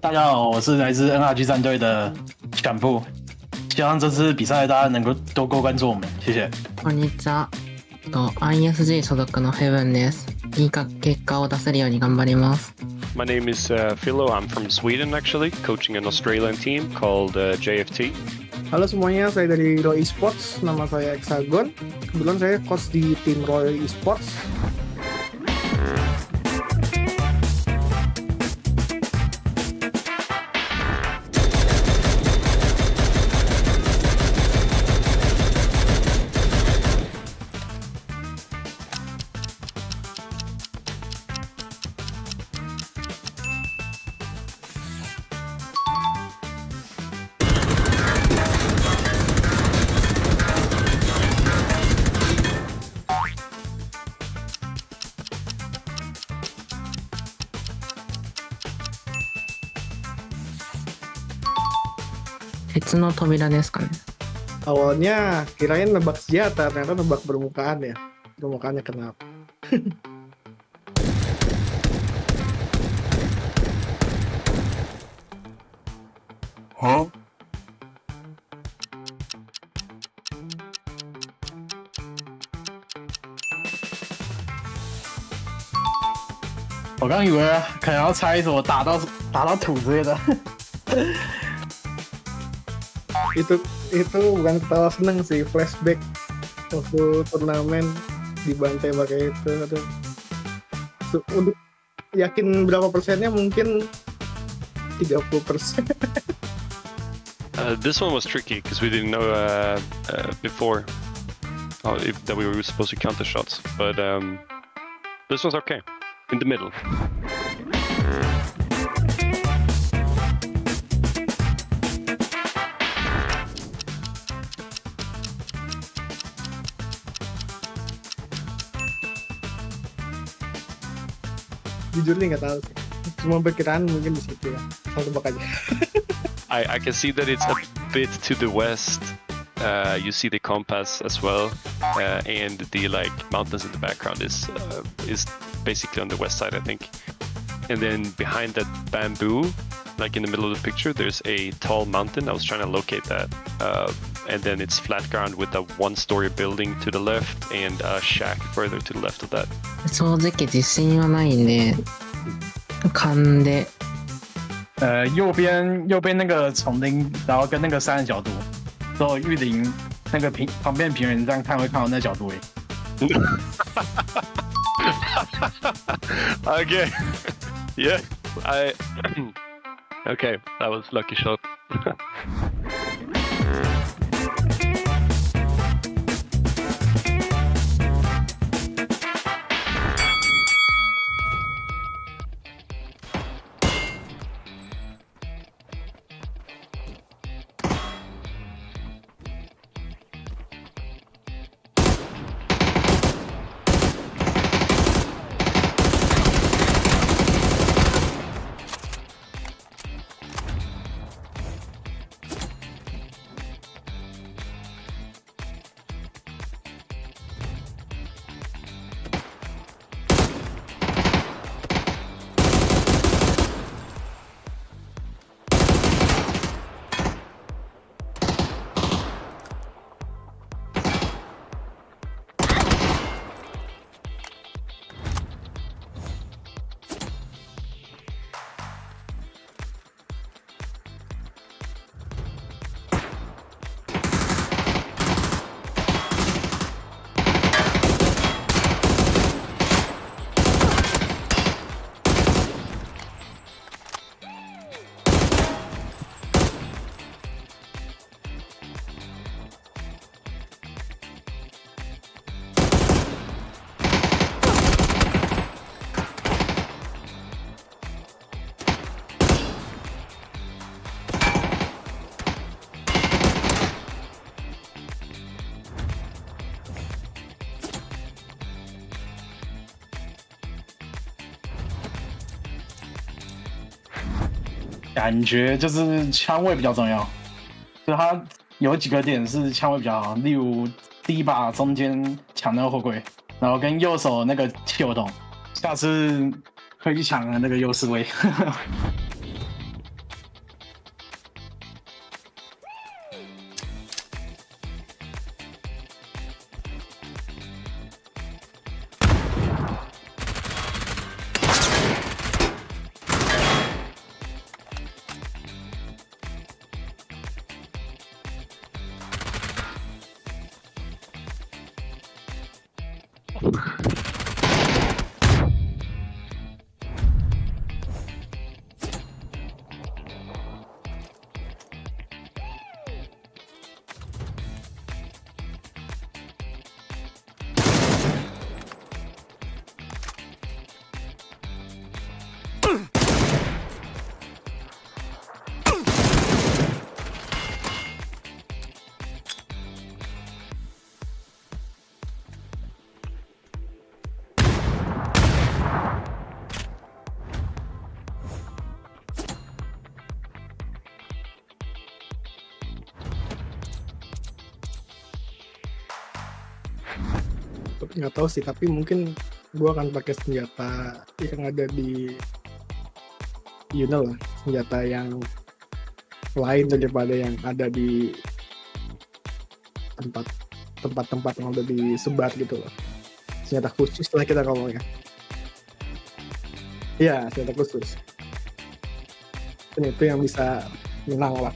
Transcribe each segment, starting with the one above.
大家好，我是来自 NRG 战隊的选部，希望这次比赛大家能够多多关注我们，谢谢。こんにちは。ISG 所属のヘブンです。いい結果を出せるように頑張ります。My name is Philo. I'm from Sweden actually, coaching an Australian team called JFT. Halo semuanya, saya dari Roy Esports. Nama saya Hexagon. Kebetulan saya coach di tim Roy Esports.鉄の扉ですかね。Awalnya kirain nebak senjata, ternyata nebak permukaan ya. Permukaannya kenapa? Huh? 我刚以为可能要猜什么打到土之类的。itu bukan ketawa seneng sih, flashback waktu turnamen dibantai pakai itu. Aduh. Untuk yakin berapa persennya mungkin 30%. This one was tricky because we didn't know before that we were supposed to counter shots, but this was okay, in the middle. Jujur nih nggak tahu sih. Cuma perkiraan mungkin di situ ya. Saya tebak aja. I can see that it's a bit to the west. You see the compass as well, and the mountains in the background is basically on the west side, I think. And then behind that bamboo, like in the middle of the picture, there's a tall mountain. I was trying to locate that. And then it's flat ground with a one-story building to the left and a shack further to the left of that. 正直自信はないんで、勘で。右边那个丛林，然后跟那个山的角度，之后玉林那个旁边平原这样看会看到那角度。Okay. Yeah. Okay, that was lucky shot.感觉就是枪位比较重要，就它有几个点是枪位比较好，例如第一把中间抢那个货柜，然后跟右手那个汽油桶，下次可以去抢那个优势位。nggak tahu sih, tapi mungkin gue akan pakai senjata yang ada di lah, senjata yang lain daripada yang ada di tempat-tempat yang udah disebar gitu loh. Senjata khusus lah kita ngomongnya. Iya, senjata khusus. Dan itu yang bisa menang lah.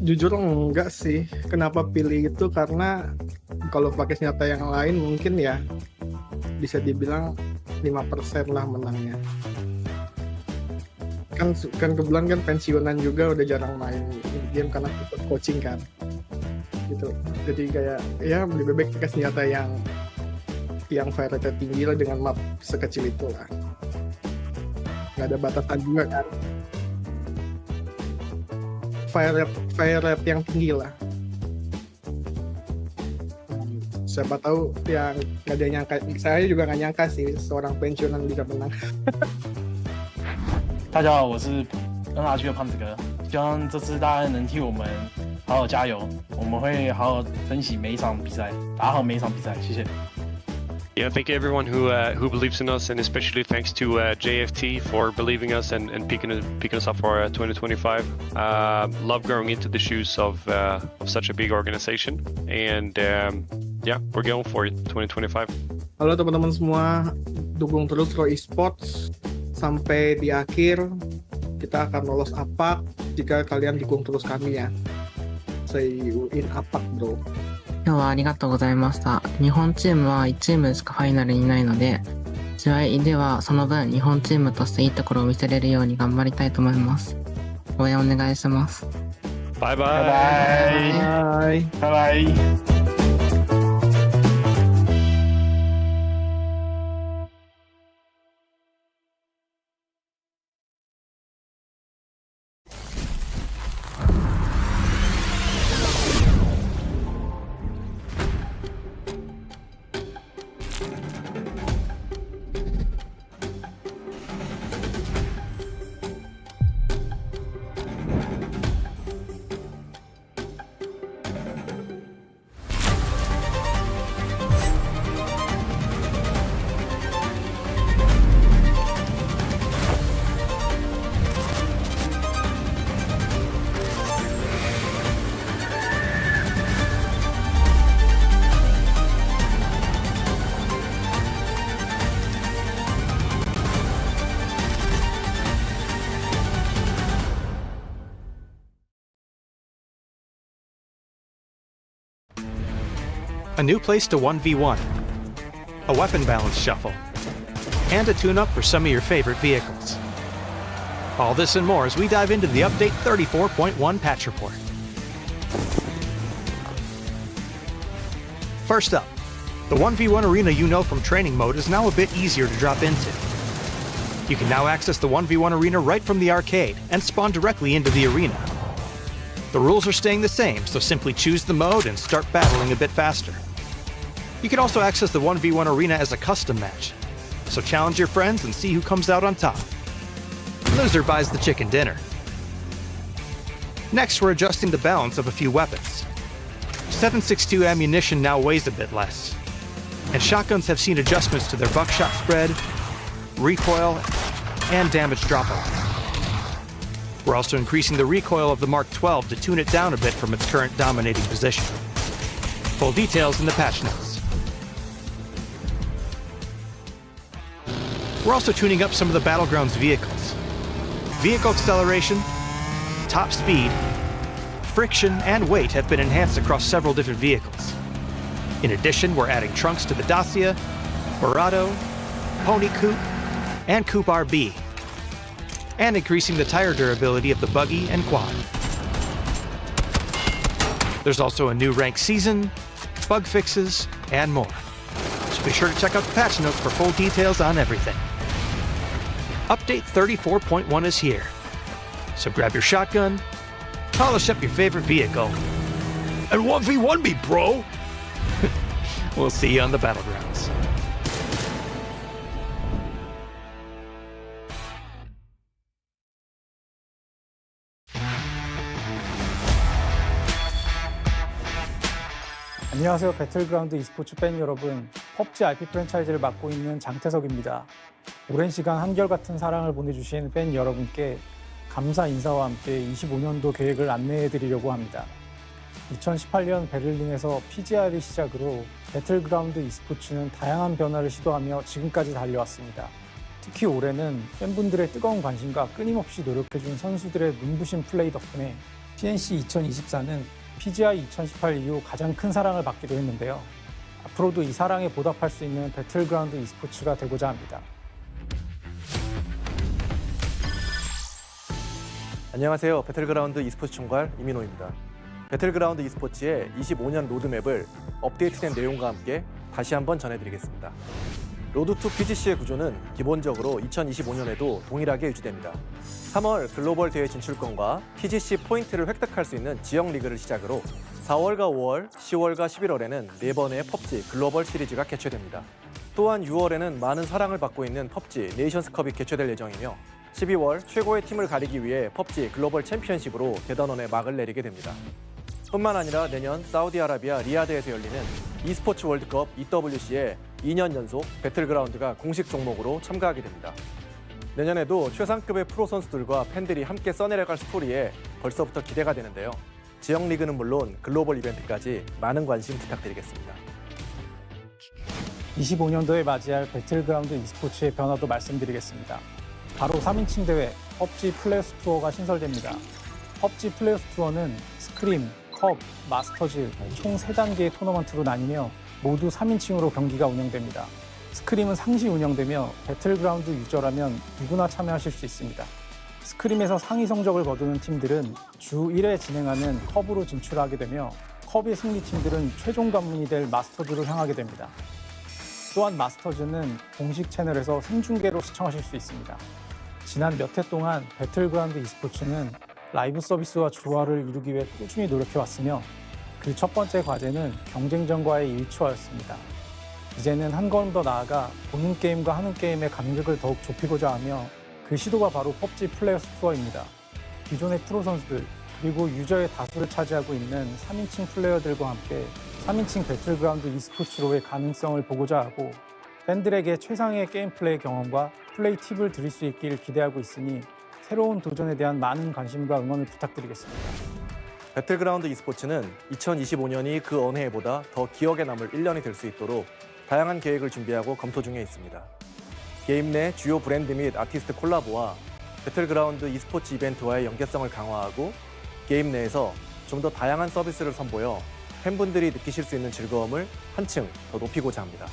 Jujur enggak sih. Kenapa pilih itu? Karena kalau pakai senjata yang lain mungkin ya bisa dibilang 5% lah menangnya. Kan kebetulan kan pensiunan juga udah jarang main game karena ikut coaching kan. Gitu. Jadi kayak ya lebih baik pakai senjata yang fire rate tinggi lah dengan map sekecil itu lah. Nggak ada batasan juga kan. Fire rate yang tinggi lah. Siapa tahu yang nggak ada nyangka, saya juga nggak nyangka sih seorang pensiunan bisa menang. 大家好，我是 NRG 的胖子哥，希望这次大家能替我们好好加油，我们会好好珍惜每一场比赛，打好每一场比赛，谢谢。 Yeah, thank you everyone who believes in us, and especially thanks to JFT for believing us and picking us up for 2025. Love growing into the shoes of such a big organization, and yeah, we're going for it 2025. Halo teman-teman semua, dukung terus Roy Esports sampai di akhir. Kita akan lolos APAC jika kalian dukung terus kami ya. See you in APAC, bro. 今日はありがとうございました。日本チームは1チームしかファイナルにいないので、試合ではその分日本チームとしていいところを見せれるように頑張りたいと思います。応援お願いします。Bye bye. 拜拜，拜拜。A new place to 1v1, a weapon balance shuffle, and a tune-up for some of your favorite vehicles. All this and more as we dive into the Update 34.1 patch report. First up, the 1v1 arena you know from training mode is now a bit easier to drop into. You can now access the 1v1 arena right from the arcade and spawn directly into the arena. The rules are staying the same, so simply choose the mode and start battling a bit faster. You can also access the 1v1 arena as a custom match, so challenge your friends and see who comes out on top. Loser buys the chicken dinner. Next, we're adjusting the balance of a few weapons. 7.62 ammunition now weighs a bit less, and shotguns have seen adjustments to their buckshot spread, recoil, and damage drop-off. We're also increasing the recoil of the Mark 12 to tune it down a bit from its current dominating position. Full details in the patch notes. We're also tuning up some of the Battlegrounds vehicles. Vehicle acceleration, top speed, friction, and weight have been enhanced across several different vehicles. In addition, we're adding trunks to the Dacia, Verado, Pony Coupe, and Coupe RB, and increasing the tire durability of the buggy and quad. There's also a new rank season, bug fixes, and more. So be sure to check out the patch notes for full details on everything. Update 34.1 is here, so grab your shotgun, polish up your favorite vehicle, and 1v1 me, bro! We'll see you on the Battlegrounds. 안녕하세요. 배틀그라운드 e스포츠 팬 여러분. PUBG IP 프랜차이즈를 맡고 있는 장태석입니다. 오랜 시간 한결같은 사랑을 보내주신 팬 여러분께 감사 인사와 함께 25년도 계획을 안내해드리려고 합니다. 2018년 베를린에서 PGR을 시작으로 배틀그라운드 e스포츠는 다양한 변화를 시도하며 지금까지 달려왔습니다. 특히 올해는 팬분들의 뜨거운 관심과 끊임없이 노력해준 선수들의 눈부신 플레이 덕분에 CNC 2024는 PGI 2018 이후 가장 큰 사랑을 받기도 했는데요. 앞으로도 이 사랑에 보답할 수 있는 배틀그라운드 e스포츠가 되고자 합니다. 안녕하세요. 배틀그라운드 e스포츠 총괄 이민호입니다. 배틀그라운드 e스포츠의 25년 로드맵을 업데이트된 내용과 함께 다시 한번 전해드리겠습니다. 로드 투 PGC의 구조는 기본적으로 2025년에도 동일하게 유지됩니다. 3월 글로벌 대회 진출권과 PGC 포인트를 획득할 수 있는 지역 리그를 시작으로 4월과 5월, 10월과 11월에는 4번의 PUBG 글로벌 시리즈가 개최됩니다. 또한 6월에는 많은 사랑을 받고 있는 PUBG 네이션스컵이 개최될 예정이며 12월 최고의 팀을 가리기 위해 PUBG 글로벌 챔피언십으로 대단원의 막을 내리게 됩니다. 뿐만 아니라 내년 사우디아라비아 리야드에서 열리는 e스포츠 월드컵 EWC에 2년 연속 배틀그라운드가 공식 종목으로 참가하게 됩니다. 내년에도 최상급의 프로 선수들과 팬들이 함께 써내려갈 스토리에 벌써부터 기대가 되는데요. 지역 리그는 물론 글로벌 이벤트까지 많은 관심 부탁드리겠습니다. 25년도에 맞이할 배틀그라운드 e스포츠의 변화도 말씀드리겠습니다. 바로 3인칭 대회 PUBG 플레이오프 투어가 신설됩니다. PUBG 플레이오프 투어는 스크림, 컵, 마스터즈 총 3단계의 토너먼트로 나뉘며 모두 3인칭으로 경기가 운영됩니다. 스크림은 상시 운영되며 배틀그라운드 유저라면 누구나 참여하실 수 있습니다. 스크림에서 상위 성적을 거두는 팀들은 주 1회 진행하는 컵으로 진출하게 되며 컵의 승리팀들은 최종 관문이 될 마스터즈로 향하게 됩니다. 또한 마스터즈는 공식 채널에서 생중계로 시청하실 수 있습니다. 지난 몇 해 동안 배틀그라운드 e스포츠는 라이브 서비스와 조화를 이루기 위해 꾸준히 노력해왔으며 그 첫 번째 과제는 경쟁전과의 일치화였습니다. 이제는 한 걸음 더 나아가 보는 게임과 하는 게임의 간극을 더욱 좁히고자 하며 그 시도가 바로 PUBG 플레이오프 투어입니다. 기존의 프로 선수들 그리고 유저의 다수를 차지하고 있는 3인칭 플레이어들과 함께 3인칭 배틀그라운드 e스포츠로의 가능성을 보고자 하고 팬들에게 최상의 게임 플레이 경험과 플레이 팁을 드릴 수 있길 기대하고 있으니 새로운 도전에 대한 많은 관심과 응원을 부탁드리겠습니다. 배틀그라운드 e스포츠는 2025년이 그 어느 해보다 더 기억에 남을 1년이 될 수 있도록 다양한 계획을 준비하고 검토 중에 있습니다. 게임 내 주요 브랜드 및 아티스트 콜라보와 배틀그라운드 e스포츠 이벤트와의 연계성을 강화하고 게임 내에서 좀 더 다양한 서비스를 선보여 팬분들이 느끼실 수 있는 즐거움을 한층 더 높이고자 합니다.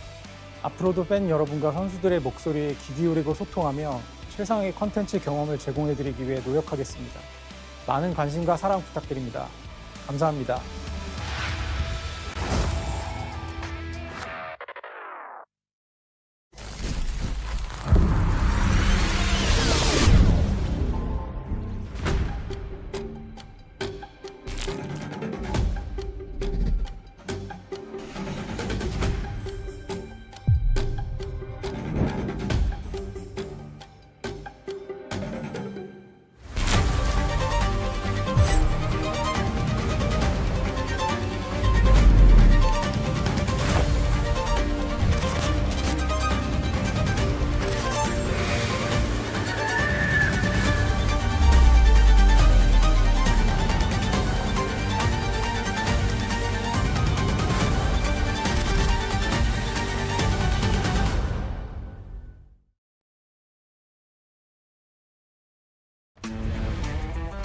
앞으로도 팬 여러분과 선수들의 목소리에 귀 기울이고 소통하며 최상의 컨텐츠 경험을 제공해드리기 위해 노력하겠습니다. 많은 관심과 사랑 부탁드립니다. 감사합니다.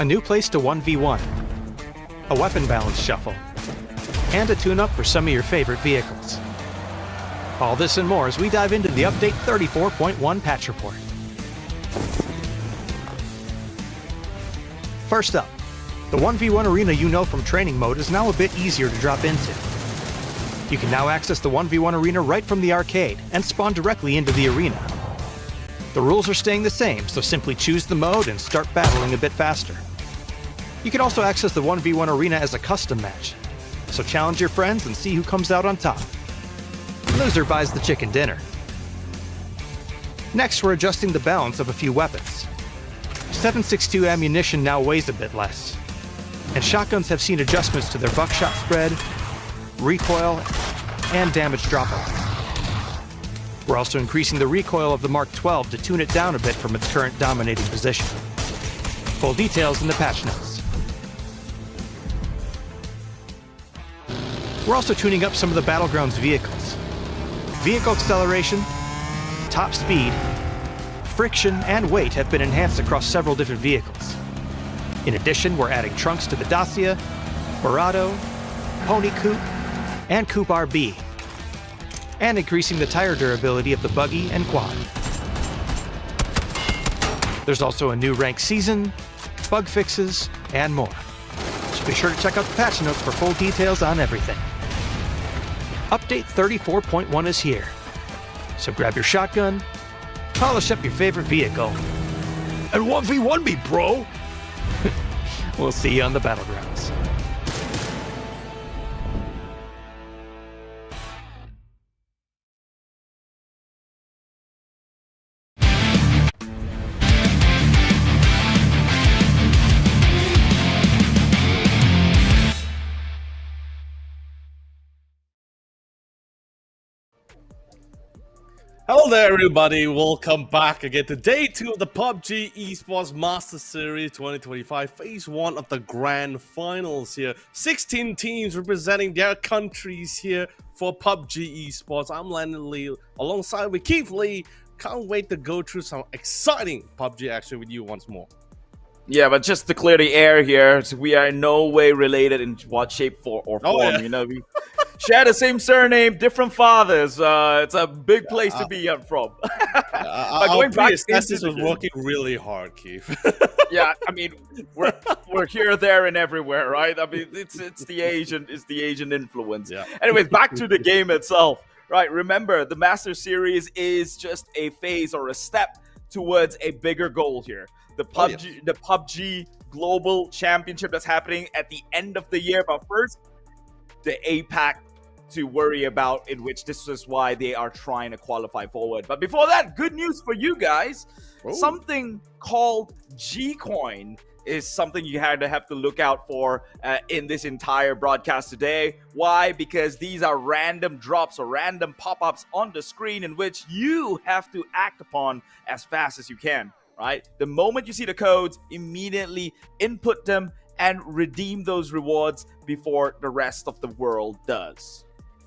a new place to 1v1, a weapon balance shuffle, and a tune-up for some of your favorite vehicles. All this and more as we dive into the Update 34.1 patch report. First up, the 1v1 arena you know from training mode is now a bit easier to drop into. You can now access the 1v1 arena right from the arcade and spawn directly into the arena. The rules are staying the same, so simply choose the mode and start battling a bit faster. You can also access the 1v1 arena as a custom match, so challenge your friends and see who comes out on top. Loser buys the chicken dinner. Next, we're adjusting the balance of a few weapons. 7.62 ammunition now weighs a bit less, and shotguns have seen adjustments to their buckshot spread, recoil, and damage drop-off. We're also increasing the recoil of the Mark 12 to tune it down a bit from its current dominating position. Full details in the patch notes. We're also tuning up some of the Battlegrounds vehicles. Vehicle acceleration, top speed, friction, and weight have been enhanced across several different vehicles. In addition, we're adding trunks to the Dacia, Barado, Pony Coupe, and Coupe RB, and increasing the tire durability of the buggy and quad. There's also a new rank season, bug fixes, and more. So be sure to check out the patch notes for full details on everything. Update 34.1 is here, so grab your shotgun, polish up your favorite vehicle, and 1v1 me, bro! We'll see you on the Battlegrounds. Hello there, everybody. Welcome back again to day 2 of the PUBG Esports Master Series 2025, phase 1 of the grand finals here. 16 teams representing their countries here for PUBG Esports. I'm Landon Lee alongside with Keith Lee. Can't wait to go through some exciting PUBG action with you once more. Yeah, but just to clear the air here, we are in no way related in what shape or form. Yeah. You know, we share the same surname, different fathers. It's a big place to be from. Our predecessors was working really hard, Keith. Yeah, I mean, we're here, there, and everywhere, right? I mean, it's the Asian influence. Yeah. Anyways, back to the game itself. Right, remember, the Master Series is just a phase or a step towards a bigger goal here. The PUBG Global Championship that's happening at the end of the year. But first, the APAC to worry about, in which this is why they are trying to qualify forward. But before that, good news for you guys. Ooh. Something called G-Coin is something you have to look out for in this entire broadcast today. Why? Because these are random drops or random pop-ups on the screen in which you have to act upon as fast as you can, right? The moment you see the codes, immediately input them and redeem those rewards before the rest of the world does.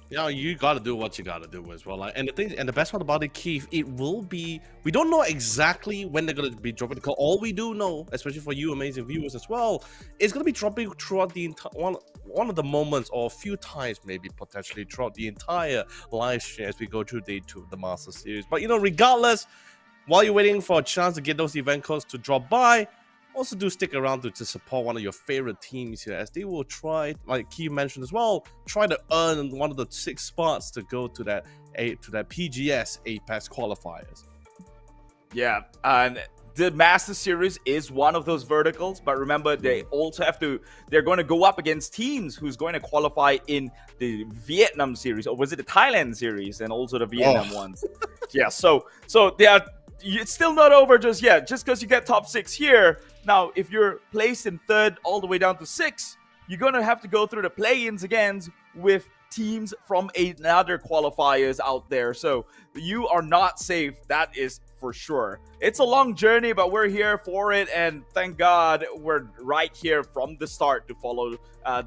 You know, you gotta do what you gotta do as well. And the best part about it, Keith, it will be, we don't know exactly when they're gonna be dropping the code. All we do know, especially for you amazing viewers as well, is gonna be dropping throughout the entire one of the moments, or a few times maybe potentially throughout the entire live stream as we go through day 2 of the Master Series. But you know, regardless, while you're waiting for a chance to get those event codes to drop by, also do stick around to support one of your favorite teams here, as they will try, like Keith mentioned as well, try to earn one of the 6 spots to go to that PGS APAC Qualifiers. Yeah, and the Master Series is one of those verticals, but remember, they also they're going to go up against teams who's going to qualify in the Vietnam Series, or was it the Thailand Series, and also the Vietnam ones. Yeah, so they are. It's still not over just yet. Just because you get top 6 here, now if you're placed in 3rd all the way down to 6, you're gonna have to go through the play-ins again with teams from another qualifiers out there. So you are not safe. That is for sure. It's a long journey, but we're here for it, and thank God we're right here from the start to follow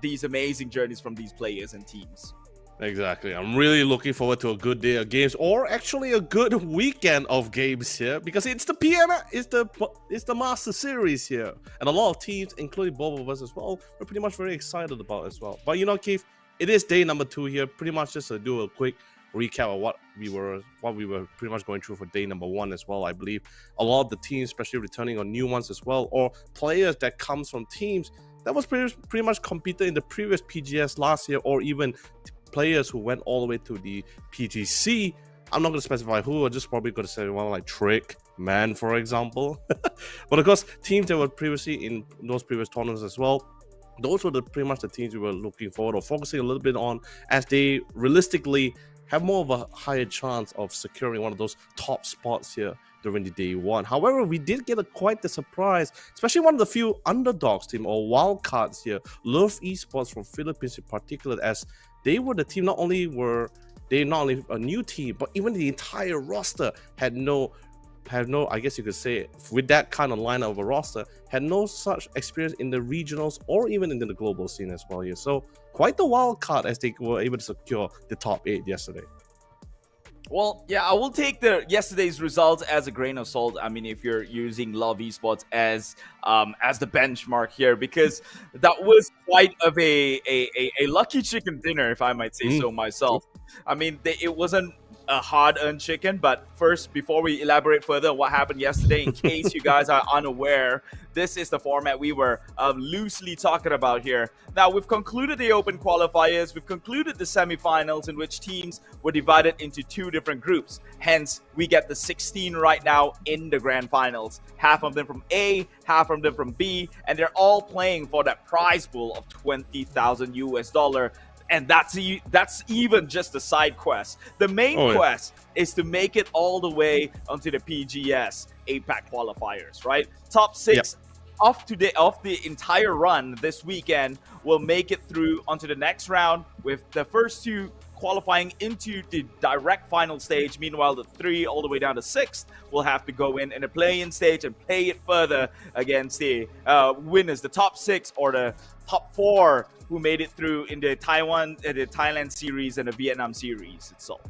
these amazing journeys from these players and teams. Exactly. I'm really looking forward to a good day of games, or actually a good weekend of games here, because it's the it's the Master Series here, and a lot of teams, including both of us as well, we're pretty much very excited about as well. But you know, Keith, it is day number 2 here. Pretty much just to do a quick recap of what we were pretty much going through for day number 1 as well. I believe a lot of the teams, especially returning on new ones as well, or players that comes from teams that was pretty much competed in the previous PGS last year, or even players who went all the way to the PGC. I'm not going to specify who, I'm just probably going to say one like Trick, Man, for example. But of course, teams that were previously in those previous tournaments as well, those were pretty much the teams we were looking forward or focusing a little bit on, as they realistically have more of a higher chance of securing one of those top spots here during the day 1. However, we did get quite the surprise, especially one of the few underdogs team or wildcards here, Love Esports from Philippines in particular, as they were the team, not only a new team, but even the entire roster had no, I guess you could say, with that kind of lineup of a roster, had no such experience in the regionals or even in the global scene as well here. So quite the wild card as they were able to secure the top 8 yesterday. Well, yeah, I will take yesterday's results as a grain of salt. I mean, if you're using Love Esports as the benchmark here, because that was quite of a lucky chicken dinner, if I might say so myself. I mean, it wasn't a hard-earned chicken, but first, before we elaborate further on what happened yesterday, in case you guys are unaware, this is the format we were loosely talking about here. Now, we've concluded the open qualifiers, we've concluded the semifinals, in which teams were divided into 2 different groups. Hence, we get the 16 right now in the grand finals. Half of them from A, half of them from B, and they're all playing for that prize pool of $20,000. And that's even just the side quest. The main quest is to make it all the way onto the PGS APAC qualifiers, right? Top 6 of the entire run this weekend will make it through onto the next round, with the first 2 qualifying into the direct final stage. Meanwhile, the 3 all the way down to 6th will have to go in a play-in stage and play it further against the winners, the top 6 or the top 4 who made it through in the Thailand series and the Vietnam series itself.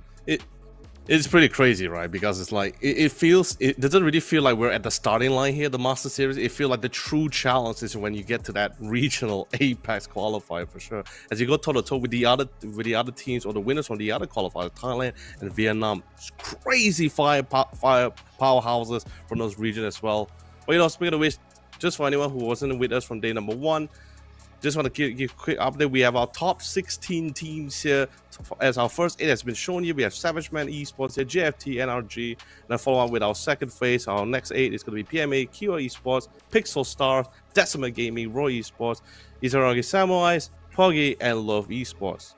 It's pretty crazy, right? Because it's like it doesn't really feel like we're at the starting line here, the Master Series. It feels like the true challenge is when you get to that regional APAC qualifier for sure. As you go toe to toe with the other teams or the winners from the other qualifiers, Thailand and Vietnam, it's crazy fire powerhouses from those regions as well. But you know, speaking of which, just for anyone who wasn't with us from day number 1, just want to give a quick update. We have our top 16 teams here. As our first 8 has been shown here, we have Savage Man Esports here, JFT, NRG. And then follow on with our second phase. Our next 8 is going to be PMA, Kyoa Esports, Pixel Stars, Decima Gaming, Roy Esports, Izaragi Samurais, Poggy, and Love Esports.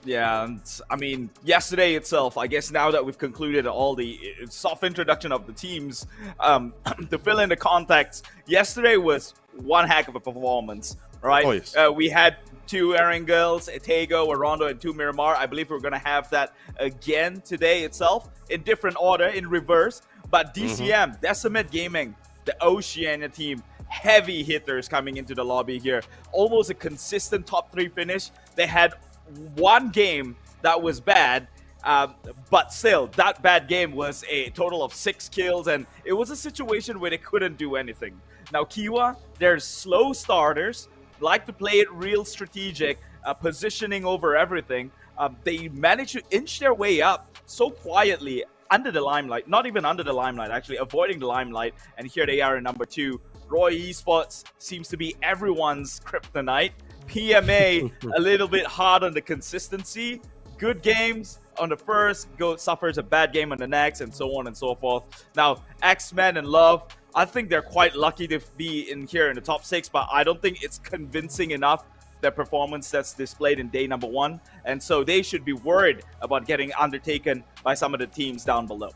Yeah, and I mean, yesterday itself, I guess now that we've concluded all the soft introduction of the teams, to fill in the context, yesterday was one heck of a performance, right? Oh, yes. We had 2 Aaron girls, Etego, Arondo, and 2 Miramar. I believe we're going to have that again today itself, in different order, in reverse. But DCM, Decimate Gaming, the Oceania team, heavy hitters coming into the lobby here. Almost a consistent top 3 finish. They had one game that was bad, but still, that bad game was a total of 6 kills, and it was a situation where they couldn't do anything. Now, Kiowa, they're slow starters, like to play it real strategic, positioning over everything. They managed to inch their way up so quietly under the limelight, not even under the limelight, actually avoiding the limelight, and here they are in number 2. Roy Esports seems to be everyone's kryptonite. PMA, a little bit hard on the consistency. Good games on the first, suffers a bad game on the next, and so on and so forth. Now, X-Men and Love, I think they're quite lucky to be in here in the top 6, but I don't think it's convincing enough, their performance that's displayed in day number 1. And so they should be worried about getting undertaken by some of the teams down below.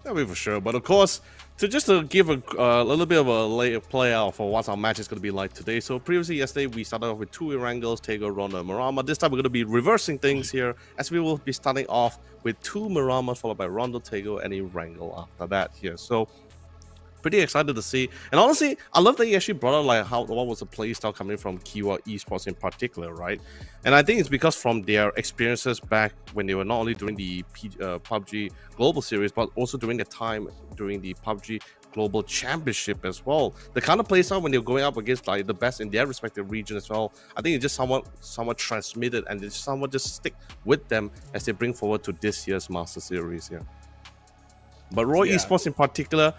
That'll be for sure. But of course, to give a little bit of a later play out for what our match is going to be like today. So previously, yesterday, we started off with 2 Erangels, Tego, Ronda, and Marama. This time, we're going to be reversing things here, as we will be starting off with 2 Maramas, followed by Rondo, Tego, and Erangel after that here. So pretty excited to see. And honestly, I love that you actually brought up like what was the play style coming from Kiwa Esports in particular, right? And I think it's because from their experiences back when they were not only doing the PUBG Global Series, but also during the time during the PUBG Global Championship as well. The kind of play style when they're going up against like the best in their respective region as well. I think it's just somewhat transmitted and it's somewhat just stick with them as they bring forward to this year's Master Series here. But Roy Esports in particular,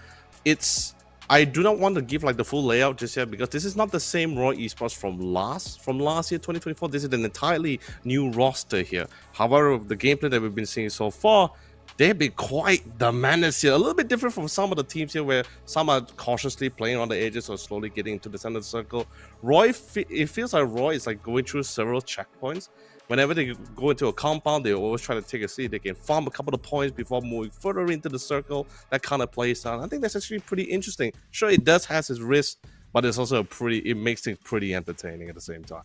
I do not want to give like the full layout just yet because this is not the same Roy Esports from last year 2024. This is an entirely new roster here. However, the gameplay that we've been seeing so far, they've been quite the menace here. A little bit different from some of the teams here where some are cautiously playing on the edges or slowly getting into the center of the circle. It feels like Roy is like going through several checkpoints. Whenever they go into a compound, they always try to take a seat. They can farm a couple of points before moving further into the circle. That kind of play style. I think that's actually pretty interesting. Sure, it does have its risks, but it's also it makes things pretty entertaining at the same time.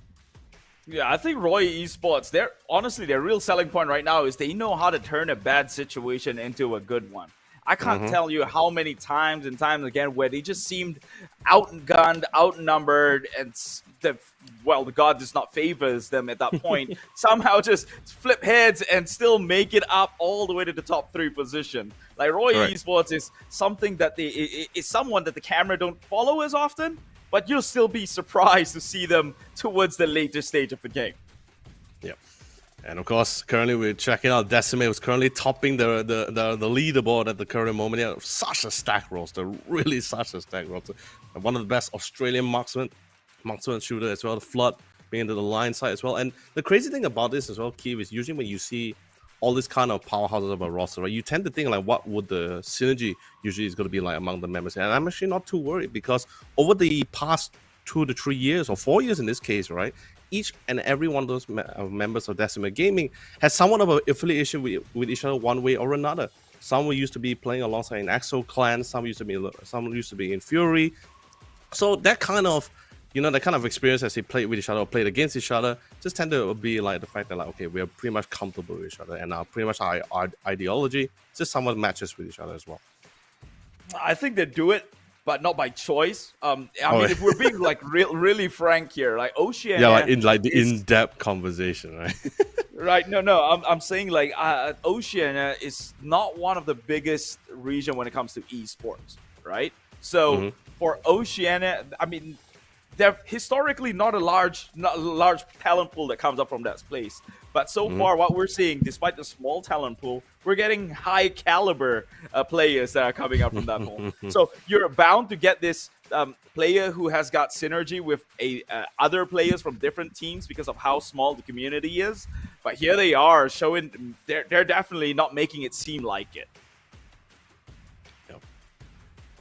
Yeah, I think Roy Esports, their real selling point right now is they know how to turn a bad situation into a good one. I can't tell you how many times and times again where they just seemed outgunned, outnumbered, and the god does not favors them at that point. Somehow just flip heads and still make it up all the way to the top 3 position. Like Roy Esports is something that is someone that the camera don't follow as often, but you'll still be surprised to see them towards the later stage of the game. Yep. And of course, currently we're checking out Decimate, who's currently topping the leaderboard at the current moment. Yeah, such a stack roster, really such a stack roster. And one of the best Australian marksman shooter as well. The Flood being into the line side as well. And the crazy thing about this as well, Keith, is usually when you see all this kind of powerhouses of a roster, right, you tend to think like what would the synergy usually is going to be like among the members. And I'm actually not too worried because over the past 2 to 3 years or 4 years in this case, right, each and every one of those members of Decimate Gaming has somewhat of an affiliation with each other one way or another. Some used to be playing alongside in Axo Clan, some used to be in Fury. So that kind of experience as they played with each other or played against each other just tend to be like the fact that like, okay, we are pretty much comfortable with each other and pretty much our ideology just somewhat matches with each other as well. I think they do it, but not by choice. I mean, if we're being like really frank here, like Oceania, the in-depth conversation, right? Right? No. I'm saying like Oceania is not one of the biggest region when it comes to esports, right? So for Oceania, I mean, they're historically not a large talent pool that comes up from that place. But so far, what we're seeing, despite the small talent pool, we're getting high caliber players that are coming up from that pool. So you're bound to get this player who has got synergy with other players from different teams because of how small the community is. But here they are showing they're definitely not making it seem like it.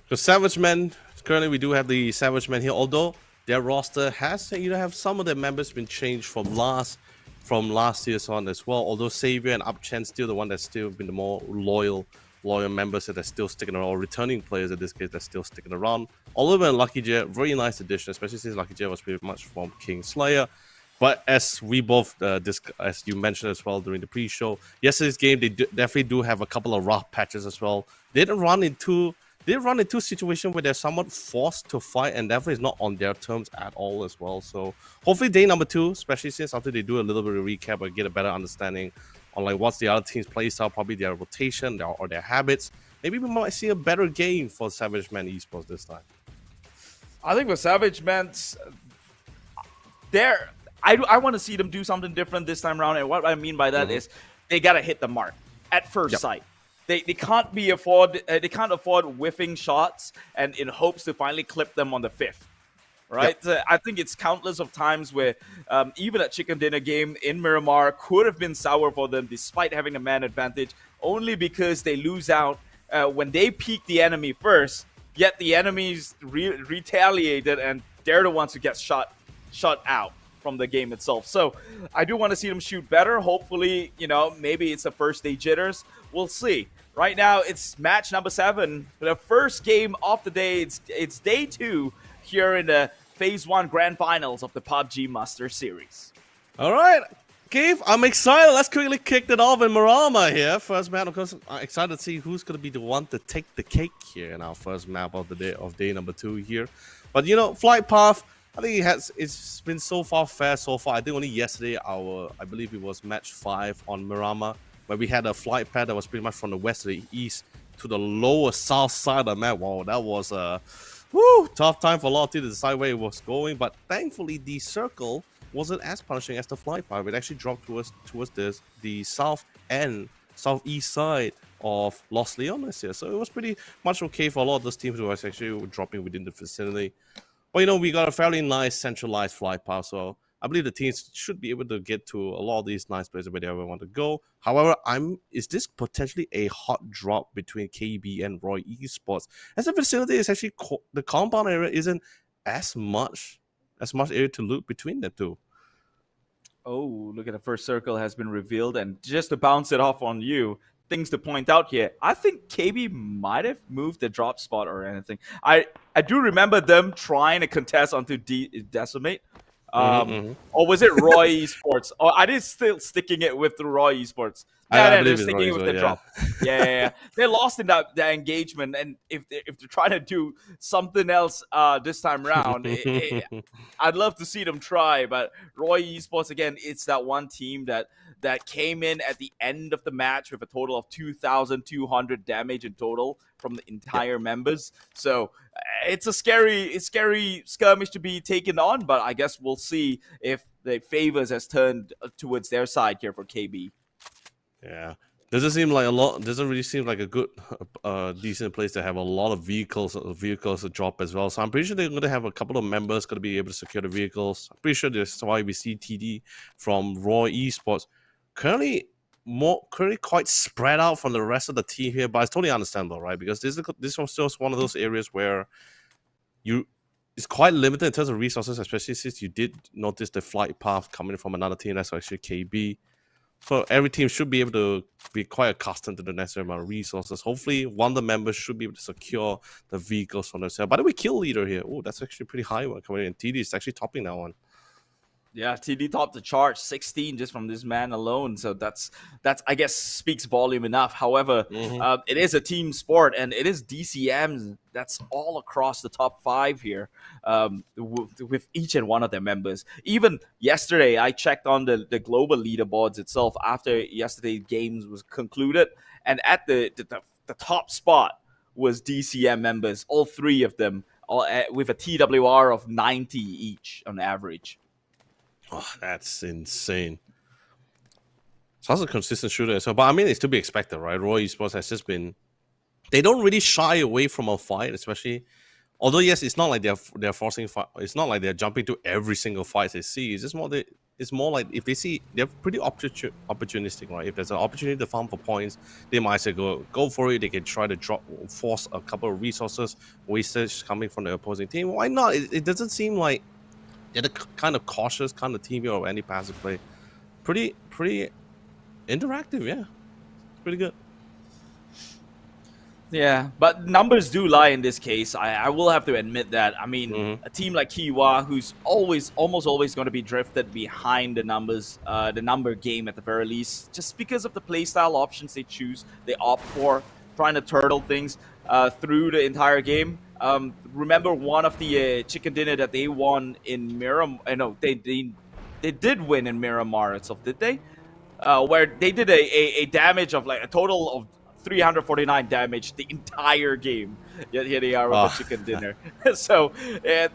So Savage Men, currently we do have the Savage Men here, although their roster has, have some of their members been changed from last year's on as well. Although Xavier and Upchen still the one that's still been the more loyal members that are still sticking around, or returning players in this case that's still sticking around. Oliver and Lucky J, very nice addition, especially since Lucky J was pretty much from King Slayer. But as we both, as you mentioned as well during the pre-show, yesterday's game, they definitely do have a couple of rough patches as well. They run into situations where they're somewhat forced to fight, and definitely is not on their terms at all as well. So hopefully day number 2, especially since after they do a little bit of recap or get a better understanding on like what's the other team's play style, probably their rotation or their habits, maybe we might see a better game for Savage Man Esports this time. I think with Savage Man, I want to see them do something different this time around, and what I mean by that is they gotta hit the mark at first sight. They can't afford whiffing shots and in hopes to finally clip them on the 5th, right? Yep. I think it's countless of times where even a chicken dinner game in Miramar could have been sour for them despite having a man advantage, only because they lose out when they peek the enemy first, yet the enemies retaliated and they're the ones who get shut out from the game itself. So I do want to see them shoot better. Hopefully, maybe it's the first day jitters. We'll see. Right now, it's match number 7. The first game of the day. It's day 2 here in the Phase 1 Grand Finals of the PUBG Master Series. All right. Gabe, I'm excited. Let's quickly kick it off in Marama here. First map, of course, I'm excited to see who's going to be the one to take the cake here in our first map of the day, of day number 2 here. But, you know, flight path, I think it's been so far fair so far. I think only yesterday, I believe it was match 5 on Marama, where we had a flight path that was pretty much from the west to the east to the lower south side of the map. Wow, that was a tough time for a lot of teams to decide where it was going. But thankfully, the circle wasn't as punishing as the flight path. It actually dropped towards the south and southeast side of Los Leones here. So it was pretty much okay for a lot of those teams who was actually dropping within the vicinity. But, you know, we got a fairly nice centralized flight path, so I believe the teams should be able to get to a lot of these nice places where they ever want to go. However, is this potentially a hot drop between KB and Roy Esports? As the vicinity is actually the compound area isn't as much area to loot between the two. Oh, look at the first circle has been revealed, and just to bounce it off on you, things to point out here. I think KB might have moved the drop spot or anything. I do remember them trying to contest onto Decimate. Or was it Roy Esports? Oh, I did still sticking it with the Roy Esports. Yeah, they're sticking it with the drop. Yeah. They lost in that engagement, and if they're trying to do something else this time around, I'd love to see them try. But Roy Esports, again, it's that one team that came in at the end of the match with a total of 2,200 damage in total from the entire members. So it's a scary skirmish to be taken on, but I guess we'll see if the favors has turned towards their side here for KB. Yeah, doesn't really seem like a good, decent place to have a lot of vehicles to drop as well. So I'm pretty sure they're going to have a couple of members going to be able to secure the vehicles. I'm pretty sure that's why we see TD from Roy Esports currently quite spread out from the rest of the team here. But it's totally understandable, right? Because this was just one of those areas where it's quite limited in terms of resources, especially since you did notice the flight path coming from another team. That's actually KB. So every team should be able to be quite accustomed to the necessary amount of resources. Hopefully, one of the members should be able to secure the vehicles from themselves. By the way, kill leader here. Oh, that's actually a pretty high one coming in. TD is actually topping that one. Yeah, TD topped the chart, 16 just from this man alone. So that's I guess speaks volume enough. However, it is a team sport, and it is DCMs that's all across the top 5 here, with each and one of their members. Even yesterday, I checked on the global leaderboards itself after yesterday's games was concluded, and at the top spot was DCM members, all 3 of them, all with a TWR of 90 each on average. Oh, that's insane. So that's a consistent shooter. So, but I mean, it's to be expected, right? Roy Esports has just been. They don't really shy away from a fight, especially. Although yes, it's not like they're forcing fight. It's not like they're jumping to every single fight they see. It's just more it's more like if they see they're pretty opportunistic, right? If there's an opportunity to farm for points, they might say go for it. They can try to force a couple of resources wastage coming from the opposing team. Why not? It doesn't seem like they're the kind of cautious kind of team here or any passive play. Pretty interactive, yeah. It's pretty good. Yeah, but numbers do lie in this case. I will have to admit that. I mean, a team like Kiwa, who's almost always going to be drifted behind the numbers, the number game at the very least, just because of the playstyle options they choose, they opt for, trying to turtle things through the entire game. Remember one of the chicken dinner that they won in Miramar? No, they did win in Miramar itself, did they? Where they did a damage of like a total of 349 damage the entire game. Yet here they are with a chicken dinner. So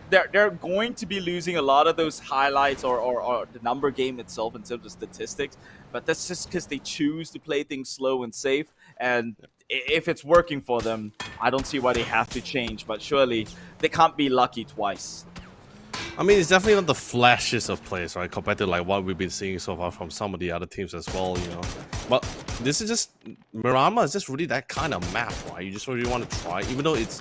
they're going to be losing a lot of those highlights or the number game itself in terms of statistics. But that's just because they choose to play things slow and safe. And if it's working for them, I don't see why they have to change. But surely they can't be lucky twice. I mean, it's definitely not the flashes of plays, right? Compared to like what we've been seeing so far from some of the other teams as well, you know. But this is just Marama is just really that kind of map, right? You just really want to try, even though it's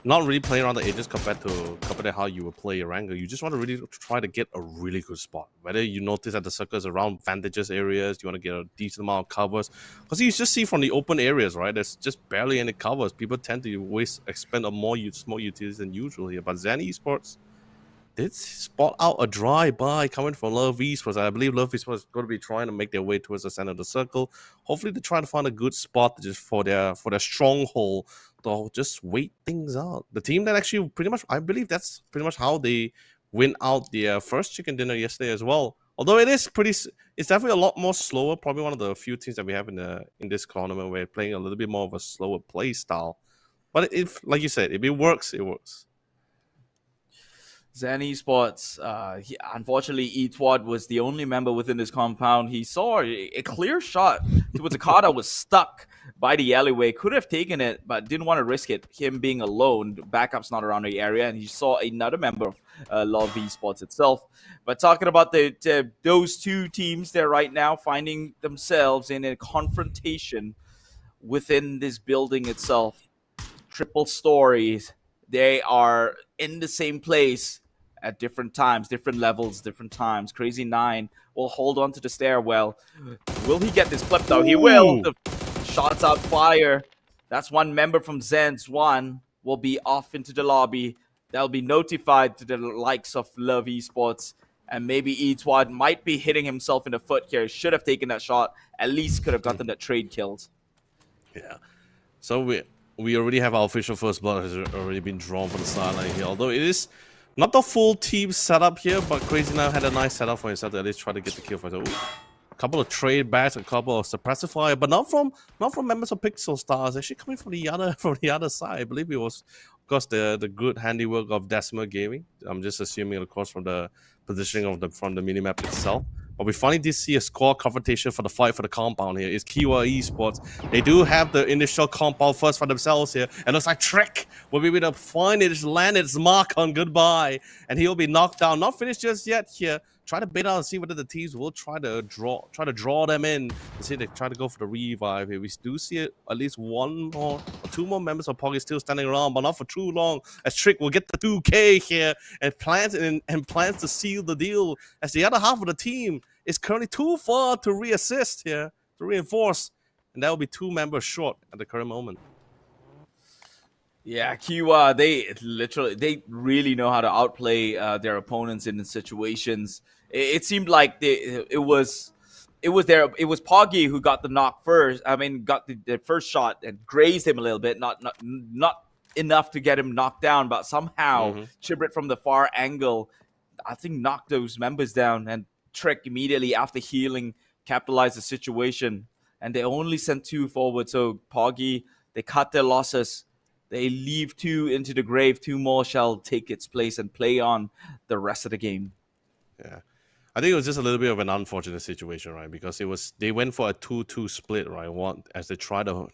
not really playing around the edges compared to how you would play your angle. You just want to really try to get a really good spot. Whether you notice that the circle is around vantageous areas, you want to get a decent amount of covers. Because you just see from the open areas, right? There's just barely any covers. People tend to expend a more small utilities than usual here. But Zen Esports, did spot out a drive-by coming from Love Esports. I believe Love Esports is going to be trying to make their way towards the center of the circle. Hopefully, they try to find a good spot just for their stronghold to just wait things out. The team that actually pretty much, I believe that's pretty much how they win out their first chicken dinner yesterday as well. Although it's definitely a lot more slower. Probably one of the few teams that we have in this tournament where playing a little bit more of a slower play style. But if, like you said, if it works, it works. Zen Esports, unfortunately, Etwad was the only member within this compound. He saw a clear shot towards a car that was stuck by the alleyway. Could have taken it, but didn't want to risk it. Him being alone, backup's not around the area, and he saw another member of Love Esports itself. But talking about those two teams there right now, finding themselves in a confrontation within this building itself. Triple stories. They are in the same place at different times, different levels, different times. Crazy 9 will hold on to the stairwell. Will he get this clip though? He will. The shots out fire. That's one member from Zen's one will be off into the lobby. They'll be notified to the likes of Love Esports. And maybe Etwad might be hitting himself in the foot here. Should have taken that shot. At least could have gotten that trade kills. Yeah. So we already have our official first blood has already been drawn from the sideline here. Although it is not the full team setup here, but Crazy Now had a nice setup for himself to at least try to get the kill for himself. A couple of trade backs, a couple of suppressor fire, but not from members of Pixel Stars. Actually coming from the other side. I believe it was, of course, the good handiwork of Decimal Gaming. I'm just assuming, of course, from the positioning of from the minimap itself. But we finally did see a squad confrontation for the fight for the compound here. It's Kiwa Esports. They do have the initial compound first for themselves here. And it looks like Trick will be able to find it, land its mark on goodbye. And he'll be knocked down. Not finished just yet here. Try to bait out and see whether the teams will try to draw them in. To see they try to go for the revive here. We do see at least one more or two more members of Poggy still standing around, but not for too long. As Trick will get the 2K here and plans to seal the deal. As the other half of the team is currently too far to reassist here, to reinforce. And that will be 2 members short at the current moment. Yeah, Kiwa, they really know how to outplay their opponents in situations. It seemed like it was Poggy who got the knock first. I mean, got the first shot and grazed him a little bit, not enough to get him knocked down, but somehow Chibrit from the far angle, I think, knocked those members down, and Trek immediately after healing capitalized the situation, and they only sent 2 forward. So Poggy, they cut their losses. They leave 2 into the grave. 2 more shall take its place and play on the rest of the game. Yeah, I think it was just a little bit of an unfortunate situation, right? Because they went for a 2-2 split, right? One as they try to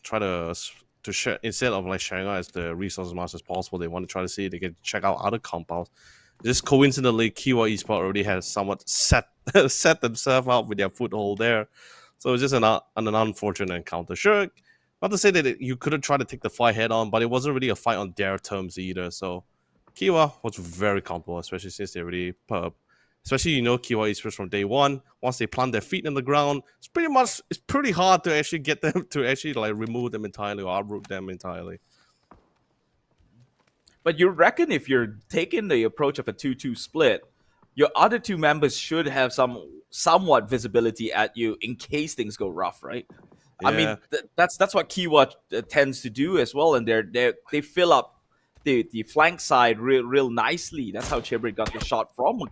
share, instead of like sharing out as the resources as much as possible, they want to try to see if they can check out other compounds. Just coincidentally, Kiwa Esports already has somewhat set themselves out with their foothold there. So it's just an unfortunate encounter. Sure, not to say that you couldn't try to take the fight head on, but it wasn't really a fight on their terms either. So Kiwa was very comfortable, especially since they already especially Kiwa Esports from day one. Once they plant their feet in the ground, it's pretty hard to actually get them to actually like remove them entirely or uproot them entirely. But you reckon if you're taking the approach of a 2-2 split, your other 2 members should have somewhat visibility at you in case things go rough, right? Yeah. I mean, that's what Kiwa tends to do as well, and they fill up the flank side real nicely. That's how Chibrit got the shot from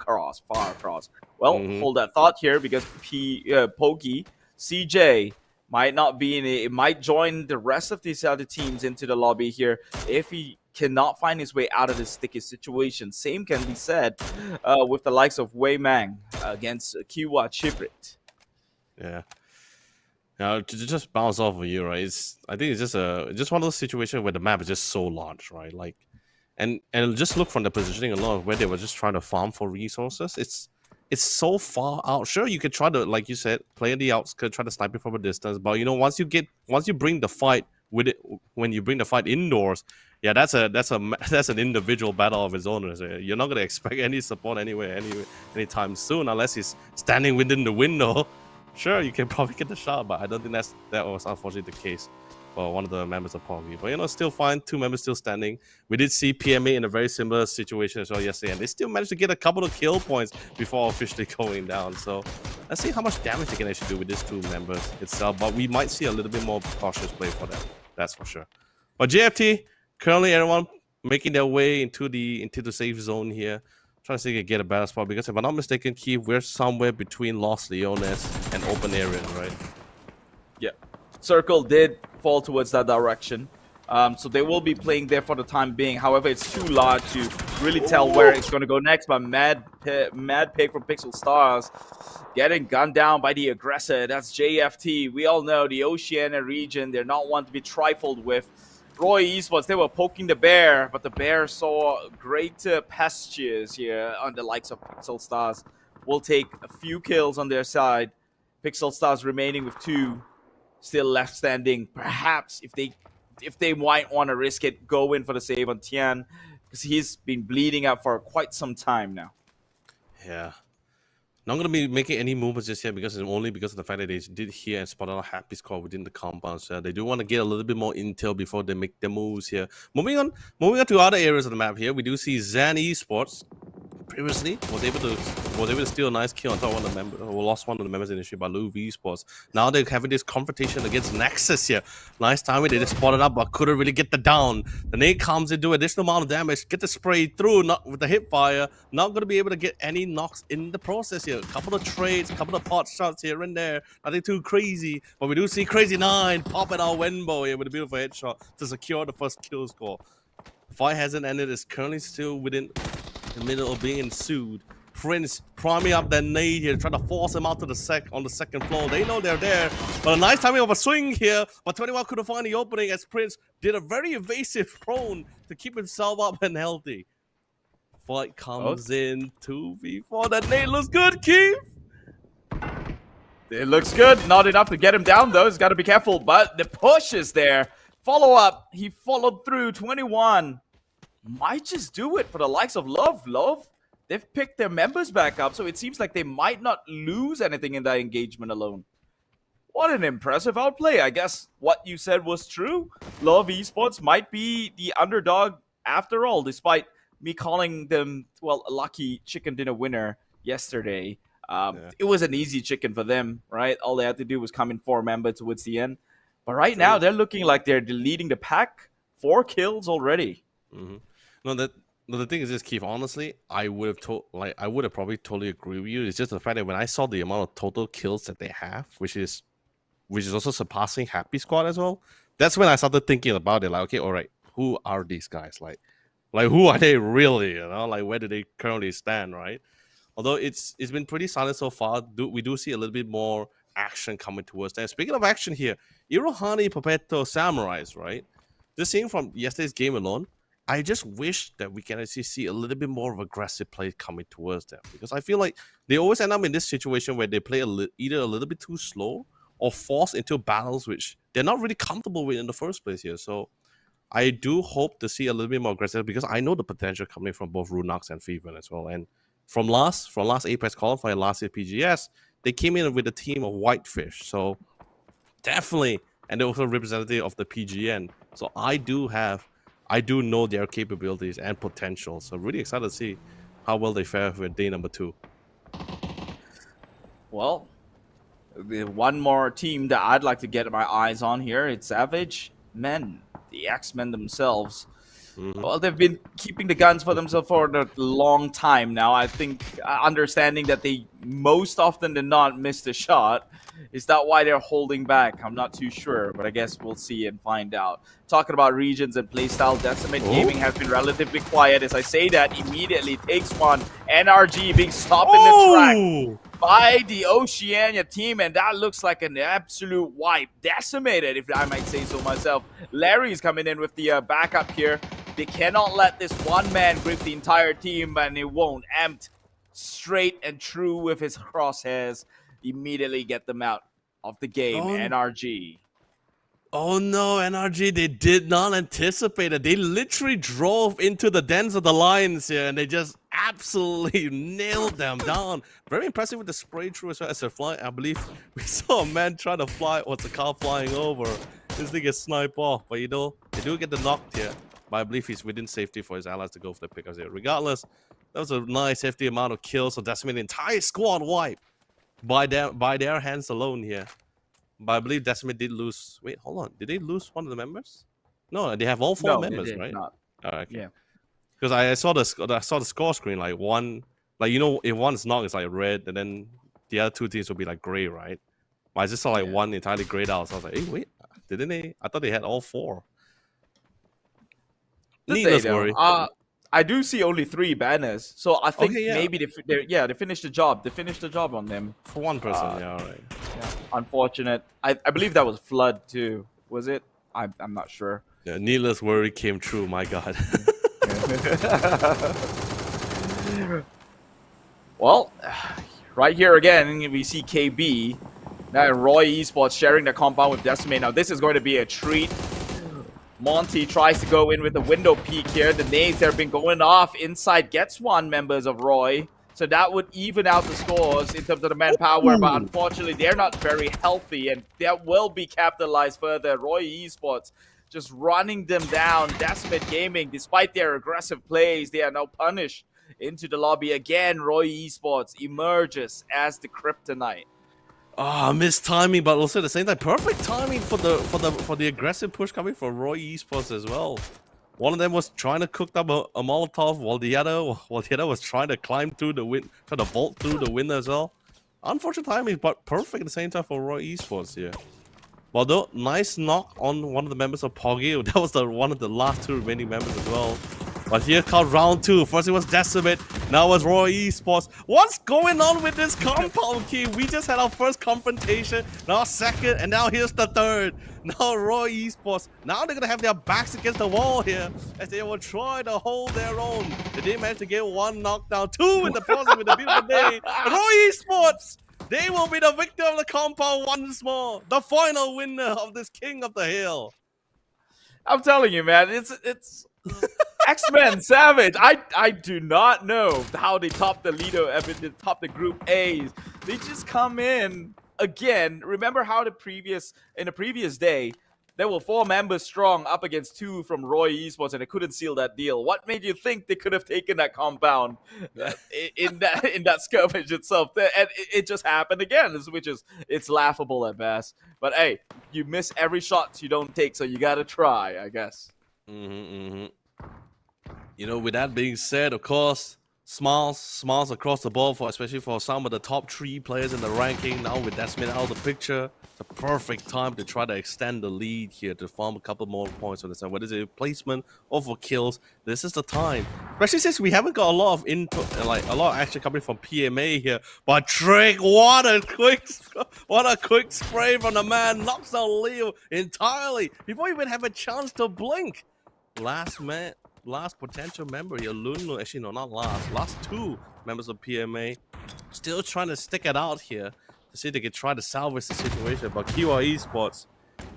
far across. Well, hold that thought here, because Pokey, CJ might not be in it. It might join the rest of these other teams into the lobby here if he cannot find his way out of this sticky situation. Same can be said with the likes of Wei Mang against Kiwa Chibrit. Yeah. Now, to just bounce off of you, right? I think it's just one of those situations where the map is just so large, right? Like, and just look from the positioning alone, where they were just trying to farm for resources. It's so far out. Sure, you could try to, like you said, play in the outskirts, try to snipe it from a distance. But once you bring the fight with it, when you bring the fight indoors, yeah, that's an individual battle of its own. You're not gonna expect any support anytime soon, unless he's standing within the window. Sure, you can probably get the shot, but I don't think that was unfortunately the case. well, one of the members of PUBG. But, you know, still fine. 2 members still standing. We did see PMA in a very similar situation as well yesterday, and they still managed to get a couple of kill points before officially going down. So let's see how much damage they can actually do with these 2 members itself. But we might see a little bit more cautious play for them. That's for sure. But JFT, currently everyone making their way into the safe zone here. Trying to see if they can get a better spot, because if I'm not mistaken, Keith, we're somewhere between Los Leones and open areas, right? Yeah. Circle did fall towards that direction. So they will be playing there for the time being. However, it's too large to really tell where it's going to go next. But Mad Pig from Pixel Stars getting gunned down by the aggressor. That's JFT. We all know the Oceania region. They're not one to be trifled with. Roy Esports, they were poking the bear, but the bear saw great pastures here on the likes of Pixel Stars. Will take a few kills on their side. Pixel Stars remaining with 2 still left standing. Perhaps if they might want to risk it, go in for the save on Tian, because he's been bleeding out for quite some time now. Yeah. Not going to be making any movements just yet, because it's only because of the fact that they did hear and spot out a happy score within the compound. So they do want to get a little bit more intel before they make their moves here. Moving on to other areas of the map here, we do see Zan Esports previously was able to steal a nice kill on top of one of the members, or lost one of the members initially by Louvre Esports. Now they're having this confrontation against Nexus here. Nice timing, they just spotted up, but couldn't really get the down. The nade comes in, do additional amount of damage, get the spray through, not with the hip fire. Not going to be able to get any knocks in the process here. A couple of trades, a couple of pot shots here and there. Nothing too crazy, but we do see Crazy 9 popping out Wenbo here with a beautiful headshot to secure the first kill score. The fight hasn't ended, it's currently still within the middle of being ensued. Prince priming up that nade here, trying to force him out to the on the second floor. They know they're there, but a nice timing of a swing here, but 21 couldn't find the opening as Prince did a very evasive prone to keep himself up and healthy. Fight comes in 2v4. That nade looks good, Keith. It looks good. Not enough to get him down, though. He's got to be careful, but the push is there. Follow up. He followed through. 21 might just do it for the likes of Love. They've picked their members back up, so it seems like they might not lose anything in that engagement alone. What an impressive outplay. I guess what you said was true. Love Esports might be the underdog after all, despite me calling them, well, a lucky chicken dinner winner yesterday. It was an easy chicken for them, right? All they had to do was come in 4 members towards the end. But right now, they're looking like they're leading the pack. 4 kills already. Mm-hmm. No, the thing is this, Keith. Honestly, I would have probably totally agree with you. It's just the fact that when I saw the amount of total kills that they have, which is also surpassing Happy Squad as well, that's when I started thinking about it. Like, okay, all right, who are these guys? Like who are they really? You know, like where do they currently stand, right? Although it's been pretty silent so far, we do see a little bit more action coming towards them. Speaking of action here, Irohani Perpetual Samurais, right? Just seeing from yesterday's game alone, I just wish that we can actually see a little bit more of aggressive play coming towards them, because I feel like they always end up in this situation where they play either a little bit too slow or forced into battles which they're not really comfortable with in the first place here. So I do hope to see a little bit more aggressive, because I know the potential coming from both Runox and Fever as well. And from last APAC Qualifier, last year PGS, they came in with a team of Whitefish. So definitely, and they're also representative of the PGN. So I do know their capabilities and potential. So really excited to see how well they fare with day number 2. Well, the one more team that I'd like to get my eyes on here, it's Savage Men, the X-Men themselves. Mm-hmm. Well, they've been keeping the guns for themselves for a long time now. I think understanding that they most often than not miss the shot. Is that why they're holding back? I'm not too sure, but I guess we'll see and find out. Talking about regions and playstyle, Decimate Gaming has been relatively quiet. As I say that, immediately takes one. NRG being stopped in the track by the Oceania team, and that looks like an absolute wipe. Decimated, if I might say so myself. Larry's coming in with the backup here. They cannot let this one man grip the entire team, and it won't. Amped straight and true with his crosshairs. Immediately get them out of the game. NRG. Oh no, NRG, they did not anticipate it. They literally drove into the dens of the lions here, and they just absolutely nailed them down. Very impressive with the spray through as well as they're flying. I believe we saw a man trying to fly, what's a car flying over, This thing gets sniped off, but you know, they do get the knock here. But I believe he's within safety for his allies to go for the pickups here. Regardless, that was a nice hefty amount of kills, so Decimate the entire squad wipe by their hands alone here. But I believe Decimate did lose. Wait, hold on. Did they lose one of the members? No, they have all four No, they members, did right? not. Okay. Yeah. Because I saw the score screen, like one, like you know, if one's knocked, it's like red, and then the other two teams will be like gray, right? But I just saw like one entirely grayed out, so I was like, hey, wait, didn't they? I thought they had all four. Needless worry. I do see only 3 banners, so I think Okay, yeah. maybe they finished the job. They finished the job on them. For one person, yeah, all right. Yeah, unfortunate. I believe that was Flood too. Was it? I'm not sure. Yeah, needless worry came true. My God. Well, right here again, we see KB. Now Roy Esports sharing the compound with Decimate. Now this is going to be a treat. Monty tries to go in with the window peek here. The nades that have been going off inside gets one members of Roy. So that would even out the scores in terms of the manpower. But unfortunately, they're not very healthy. And that will be capitalized further. Roy Esports just running them down. Decimate Gaming, despite their aggressive plays, they are now punished into the lobby again. Roy Esports emerges as the kryptonite. Missed timing, but also at the same time, perfect timing for the aggressive push coming from Roy Esports as well. One of them was trying to cook up a Molotov, while the other was trying to climb through the wind, trying to vault through the window as well. Unfortunate timing, but perfect at the same time for Roy Esports here. Well, though, nice knock on one of the members of PUBG. That was one of the last 2 remaining members as well. But here comes round 2. First it was Decimate, now it was Roy Esports. What's going on with this compound, key? We just had our first confrontation, now second, and now here's the third. Now Roy Esports, now they're gonna have their backs against the wall here as they will try to hold their own. They did manage to get 1 knockdown, 2 in the process with a beautiful day. Roy Esports, they will be the victor of the compound once more. The final winner of this King of the Hill. I'm telling you, man, it's X-Men Savage. I do not know how they top the leader, they top the group A's. They just come in again. Remember how in the previous day, there were 4 members strong up against 2 from Roy Esports, and they couldn't seal that deal. What made you think they could have taken that compound in that skirmish itself? And it just happened again, which is it's laughable at best. But hey, you miss every shot you don't take, so you gotta try, I guess. You know, with that being said, of course, smiles across the board especially for some of the top 3 players in the ranking. Now with Decimate out of the picture, it's a perfect time to try to extend the lead here to farm a couple more points on the side. Whether it's a placement or for kills, this is the time. Especially since we haven't got a lot of input, like a lot of action coming from PMA here. But Trick, what a quick spray from the man, knocks out Leo entirely before he even have a chance to blink. Last potential member here, Lunlu, actually no, not last 2 members of PMA, still trying to stick it out here to see if they can try to salvage the situation. But Kiwa Esports,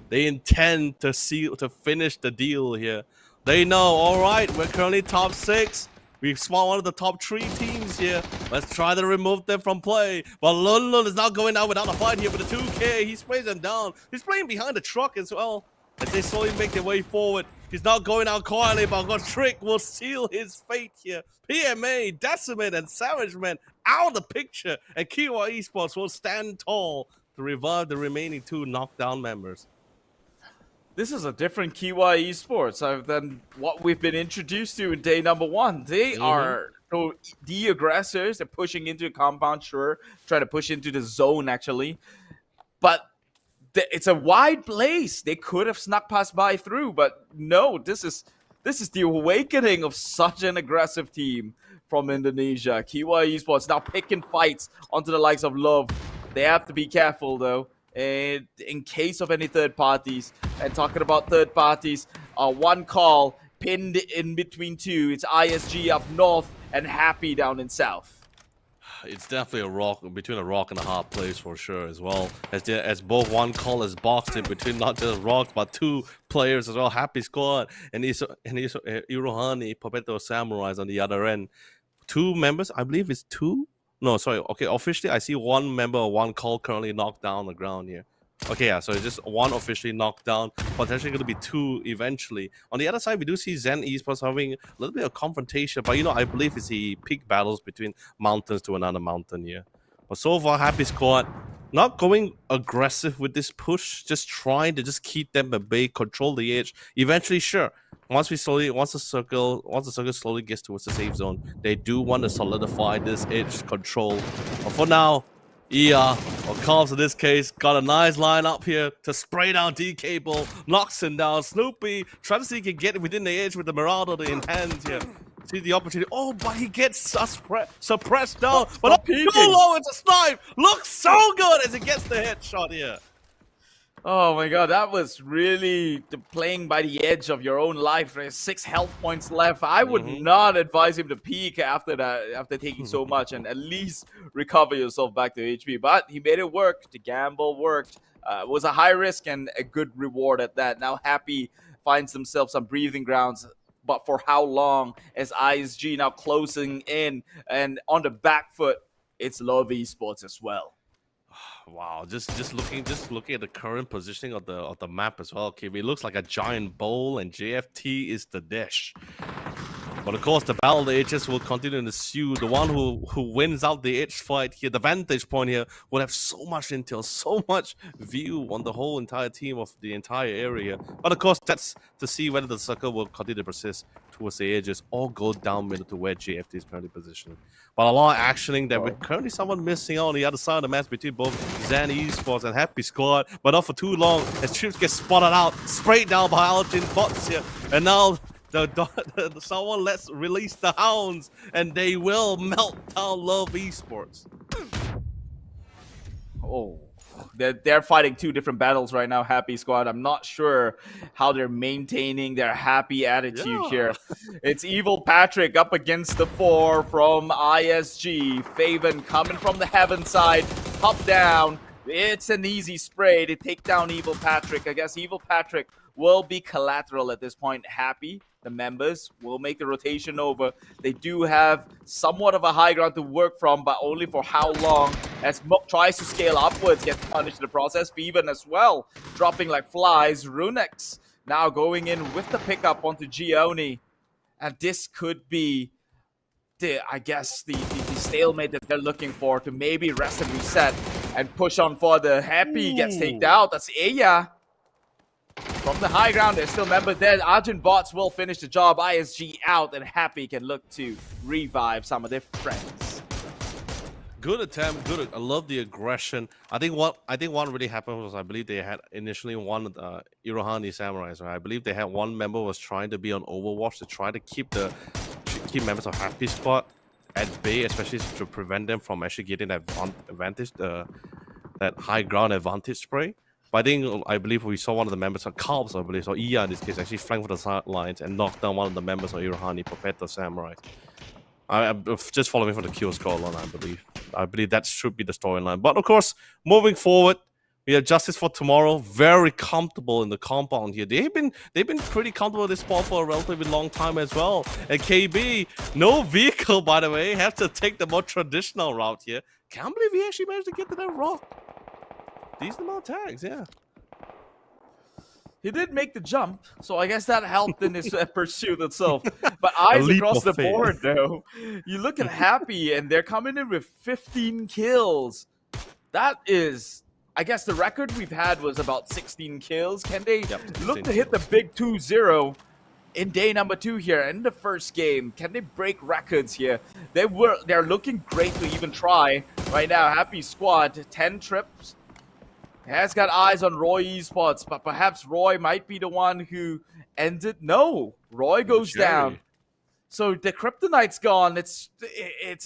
they intend to finish the deal here. They know, all right, we're currently top 6. We've spawned one of the top 3 teams here. Let's try to remove them from play. But Lunlu is not going out without a fight here with the 2K. He sprays them down. He's playing behind the truck as well as they slowly make their way forward. He's not going out quietly, but Trick will seal his fate here. PMA, Decimate, and Savage Man out of the picture, and Kiwa Esports will stand tall to revive the remaining 2 knockdown members. This is a different Kiwa Esports than what we've been introduced to in day number 1. They are the aggressors. They're pushing into a compound, sure, trying to push into the zone actually, but it's a wide place. They could have snuck past by through, but no, this is the awakening of such an aggressive team from Indonesia. Kiwa Esports now picking fights onto the likes of Love. They have to be careful though, and in case of any third parties. And talking about third parties, 1 call pinned in between 2. It's ISG up north and Happy down in south. It's definitely between a rock and a hard place for sure as well. As both 1 call is boxed in between not just rocks but 2 players as well. Happy squad and Irohani, Puppetto Samurais on the other end. 2 members, I believe it's 2. No, sorry. Okay, officially I see 1 member of 1 call currently knocked down on the ground here. Okay, yeah, so it's just one officially knocked down, potentially going to be two eventually. On the other side, we do see Zen Esports having a little bit of confrontation, but I believe it's the peak battles between mountains to another mountain here. But so far, Happy Squad not going aggressive with this push, just trying to just keep them at bay, control the edge. Eventually, sure, once the circle slowly gets towards the safe zone, they do want to solidify this edge control. But for now, ER, or Cobbs in this case, got a nice line up here to spray down D-Cable, knocks him down. Snoopy trying to see if he can get within the edge with the Marauder in hand here. See the opportunity. Oh, but he gets suppressed down. But too low, it's a snipe. Looks so good as he gets the headshot here. Oh my god, that was really playing by the edge of your own life. There's 6 health points left. I would not advise him to peek after that, after taking so much, and at least recover yourself back to HP. But he made it work. The gamble worked. It was a high risk and a good reward at that. Now Happy finds himself some breathing grounds. But for how long? As ISG now closing in and on the back foot, it's Love Esports as well. Wow, just looking at the current positioning of the map as well. Okay, it looks like a giant bowl, and JFT is the dish. But of course, the battle of the edges will continue to ensue. The one who wins out the edge fight here, the vantage point here, will have so much intel, so much view on the whole entire team of the entire area. But of course, that's to see whether the circle will continue to persist towards the edges or go down middle to where JFT is currently positioned. But a lot of actioning that we're currently somewhat missing out on the other side of the match between both Zen Esports and Happy Squad. But not for too long as troops get spotted out, sprayed down by Algin bots here. And now someone let's release the hounds and they will melt down Love Esports. Oh, they're fighting 2 different battles right now, Happy Squad. I'm not sure how they're maintaining their happy attitude here. It's Evil Patrick up against the 4 from ISG. Faven coming from the heaven side, up down. It's an easy spray to take down Evil Patrick. I guess Evil Patrick will be collateral at this point. Happy, the members, will make the rotation over. They do have somewhat of a high ground to work from, but only for how long? As Mook tries to scale upwards, gets punished in the process. Feven as well, dropping like flies. Runex now going in with the pickup onto Gioni. And this could be, the stalemate that they're looking for to maybe rest and reset and push on further. Happy gets taken out. That's Aya. From the high ground, there's still members there. Argent bots will finish the job. ISG out, and Happy can look to revive some of their friends. Good attempt. Good. I love the aggression. I think what really happened was I believe they had initially one Irohani Samurais. Right? I believe they had one member was trying to be on Overwatch to try to keep members of Happy Squad at bay, especially to prevent them from actually getting that advantage, that high ground advantage spray. But I believe we saw one of the members of Kalbs, I believe, so Iya in this case, actually flanked for the sidelines and knocked down one of the members of Irohani, Popeta Samurai. I'm just following for the kill score line, I believe. I believe that should be the storyline. But of course, moving forward, we have Justice for Tomorrow, very comfortable in the compound here. They've been pretty comfortable in this spot for a relatively long time as well. And KB, no vehicle, by the way, has to take the more traditional route here. Can't believe he actually managed to get to that rock. Decent amount of tags, yeah. He did make the jump, so I guess that helped in his pursuit itself. But eyes across the board, though. You look at Happy, and they're coming in with 15 kills. That is, I guess the record we've had was about 16 kills. Can they look to hit the big 2-0 in day number 2 here in the first game? Can they break records here? They're looking great to even try right now. Happy Squad, 10 trips. Has got eyes on Roy Esports, but perhaps Roy might be the one who ended. No, Roy goes down. So the Kryptonite's gone. It's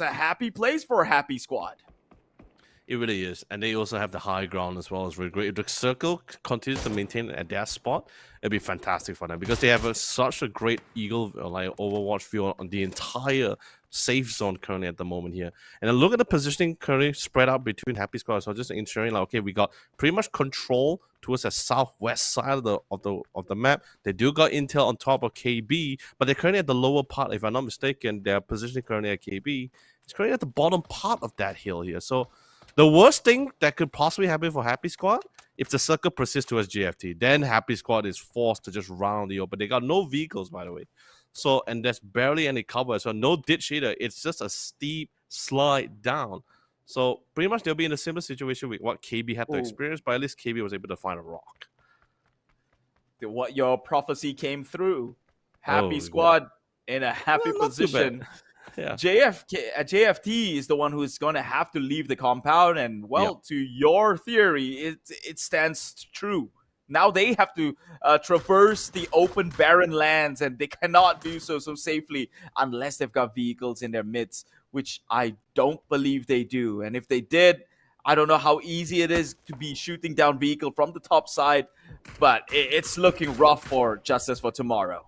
a happy place for a Happy Squad. It really is. And they also have the high ground as well as really great. If the circle continues to maintain at their spot, it'd be fantastic for them because they have such a great Eagle like Overwatch view on the entire safe zone currently at the moment here. And then look at the positioning currently spread out between Happy Squad. So just ensuring like, okay, we got pretty much control towards the southwest side of the map. They do got intel on top of KB, but they're currently at the lower part. If I'm not mistaken, their positioning currently at KB is currently at the bottom part of that hill here. So the worst thing that could possibly happen for Happy Squad if the circle persists towards JFT, then Happy Squad is forced to just round the open. They got no vehicles, by the way. So, and there's barely any cover. So no ditch either. It's just a steep slide down. So pretty much they'll be in a similar situation with what KB had to experience, but at least KB was able to find a rock. What your prophecy came through. Happy Squad in a happy position. Yeah. JFT is the one who's going to have to leave the compound, and to your theory, it stands true. Now they have to traverse the open barren lands, and they cannot do so safely unless they've got vehicles in their midst, which I don't believe they do. And if they did, I don't know how easy it is to be shooting down vehicle from the top side, but it's looking rough for Justice for Tomorrow.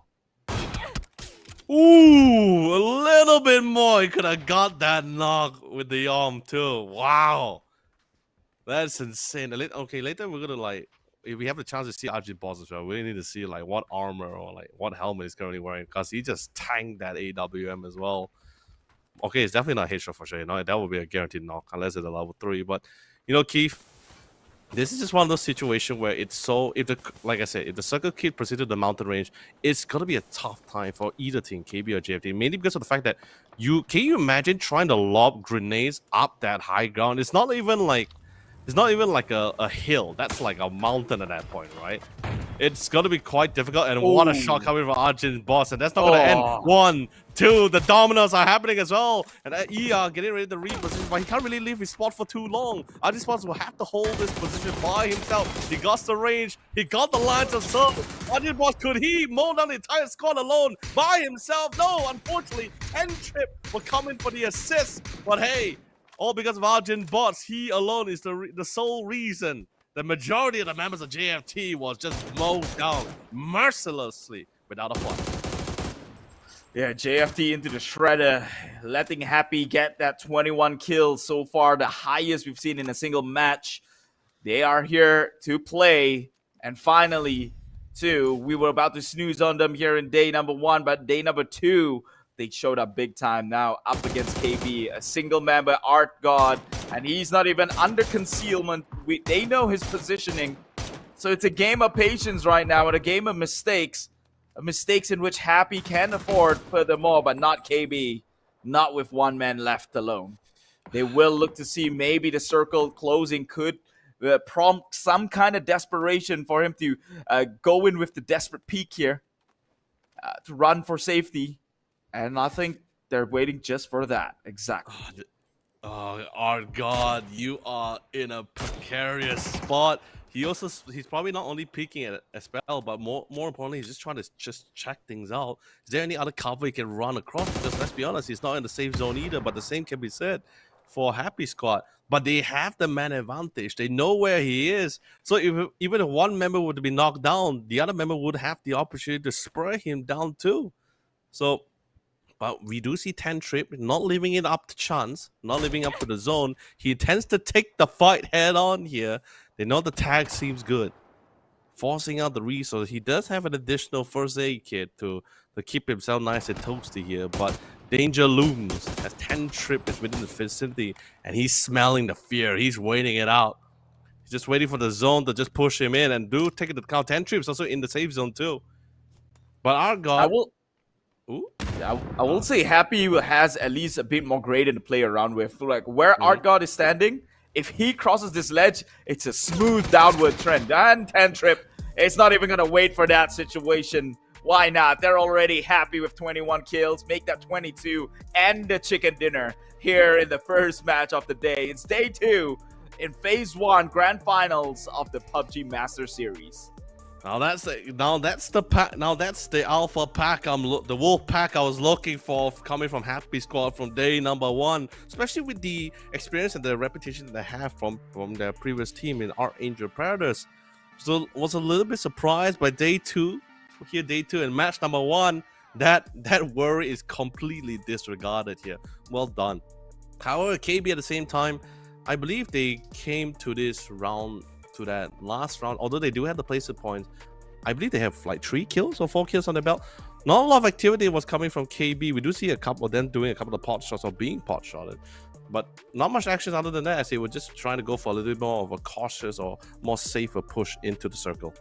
Ooh, a little bit more. He could have got that knock with the arm too. Wow. That's insane. Okay, later we're gonna like, if we have the chance to see RG boss as well, we need to see like what armor or like what helmet he's currently wearing, because he just tanked that AWM as well. Okay, it's definitely not headshot for sure. You know, that would be a guaranteed knock unless it's a level 3. But you know, Keith, this is just one of those situations where it's so, like I said, if the circle keeps proceeding to the mountain range, it's gonna be a tough time for either team, KB or JFT, mainly because of the fact that can you imagine trying to lob grenades up that high ground? It's not even like a hill. That's like a mountain at that point, right? It's gonna be quite difficult. And what a shot coming from Arjun's boss, and that's not gonna end. 1, 2, the dominoes are happening as well, and ER getting ready to reposition, but he can't really leave his spot for too long. Arjun's boss will have to hold this position by himself. He got the range, he got the lines of serve. Arjun's boss, could he mow down the entire squad alone by himself? No, unfortunately, 10 Trip will come in for the assist, but hey, all because of Arjun bots. He alone is the sole reason the majority of the members of JFT was just mowed down mercilessly without a fight. Yeah, JFT into the shredder, letting Happy get that 21 kills so far, the highest we've seen in a single match. They are here to play, and finally, we were about to snooze on them here in day number 1, but day number 2, they showed up big time now, up against KB, a single member Art God, and he's not even under concealment. They know his positioning. So it's a game of patience right now and a game of mistakes. Mistakes in which Happy can afford furthermore, but not KB, not with one man left alone. They will look to see maybe the circle closing could prompt some kind of desperation for him to go in with the desperate peak here, to run for safety. And I think they're waiting just for that. Exactly. Oh, our God, you are in a precarious spot. He's probably not only peeking at a spell, but more importantly, he's just trying to check things out. Is there any other cover he can run across? Because let's be honest, he's not in the safe zone either, but the same can be said for Happy Squad. But they have the man advantage. They know where he is. So even if one member would be knocked down, the other member would have the opportunity to spray him down too. So, but we do see 10 Trip not leaving it up to chance, not living up to the zone. He tends to take the fight head on here. They know the tag seems good, forcing out the resource. He does have an additional first aid kit to keep himself nice and toasty here, but danger looms as 10 Trip is within the vicinity, and he's smelling the fear. He's waiting it out. He's just waiting for the zone to just push him in, and do take it to count. 10 Trip's also in the safe zone too. But our God, I will say Happy has at least a bit more gradient to play around with. Like where Art God is standing, if he crosses this ledge, it's a smooth downward trend. And 10 Trip, it's not even going to wait for that situation. Why not? They're already happy with 21 kills. Make that 22 and the chicken dinner here in the first match of the day. It's day 2 in phase 1 grand finals of the PUBG Master Series. Now that's the pack. Now that's the alpha pack. The wolf pack I was looking for, coming from Happy Squad from day number 1, especially with the experience and the reputation that they have from their previous team in Archangel Predators. So was a little bit surprised by day 2. Here, day 2 and match number 1. That worry is completely disregarded here. Well done. However, KB at the same time, I believe they came to this round, to that last round, although they do have the placement points. I believe they have like 3 kills or 4 kills on their belt. Not a lot of activity was coming from KB. We do see a couple of them doing a couple of pot shots or being pot shotted, but not much action other than that, as they were just trying to go for a little bit more of a cautious or more safer push into the circle.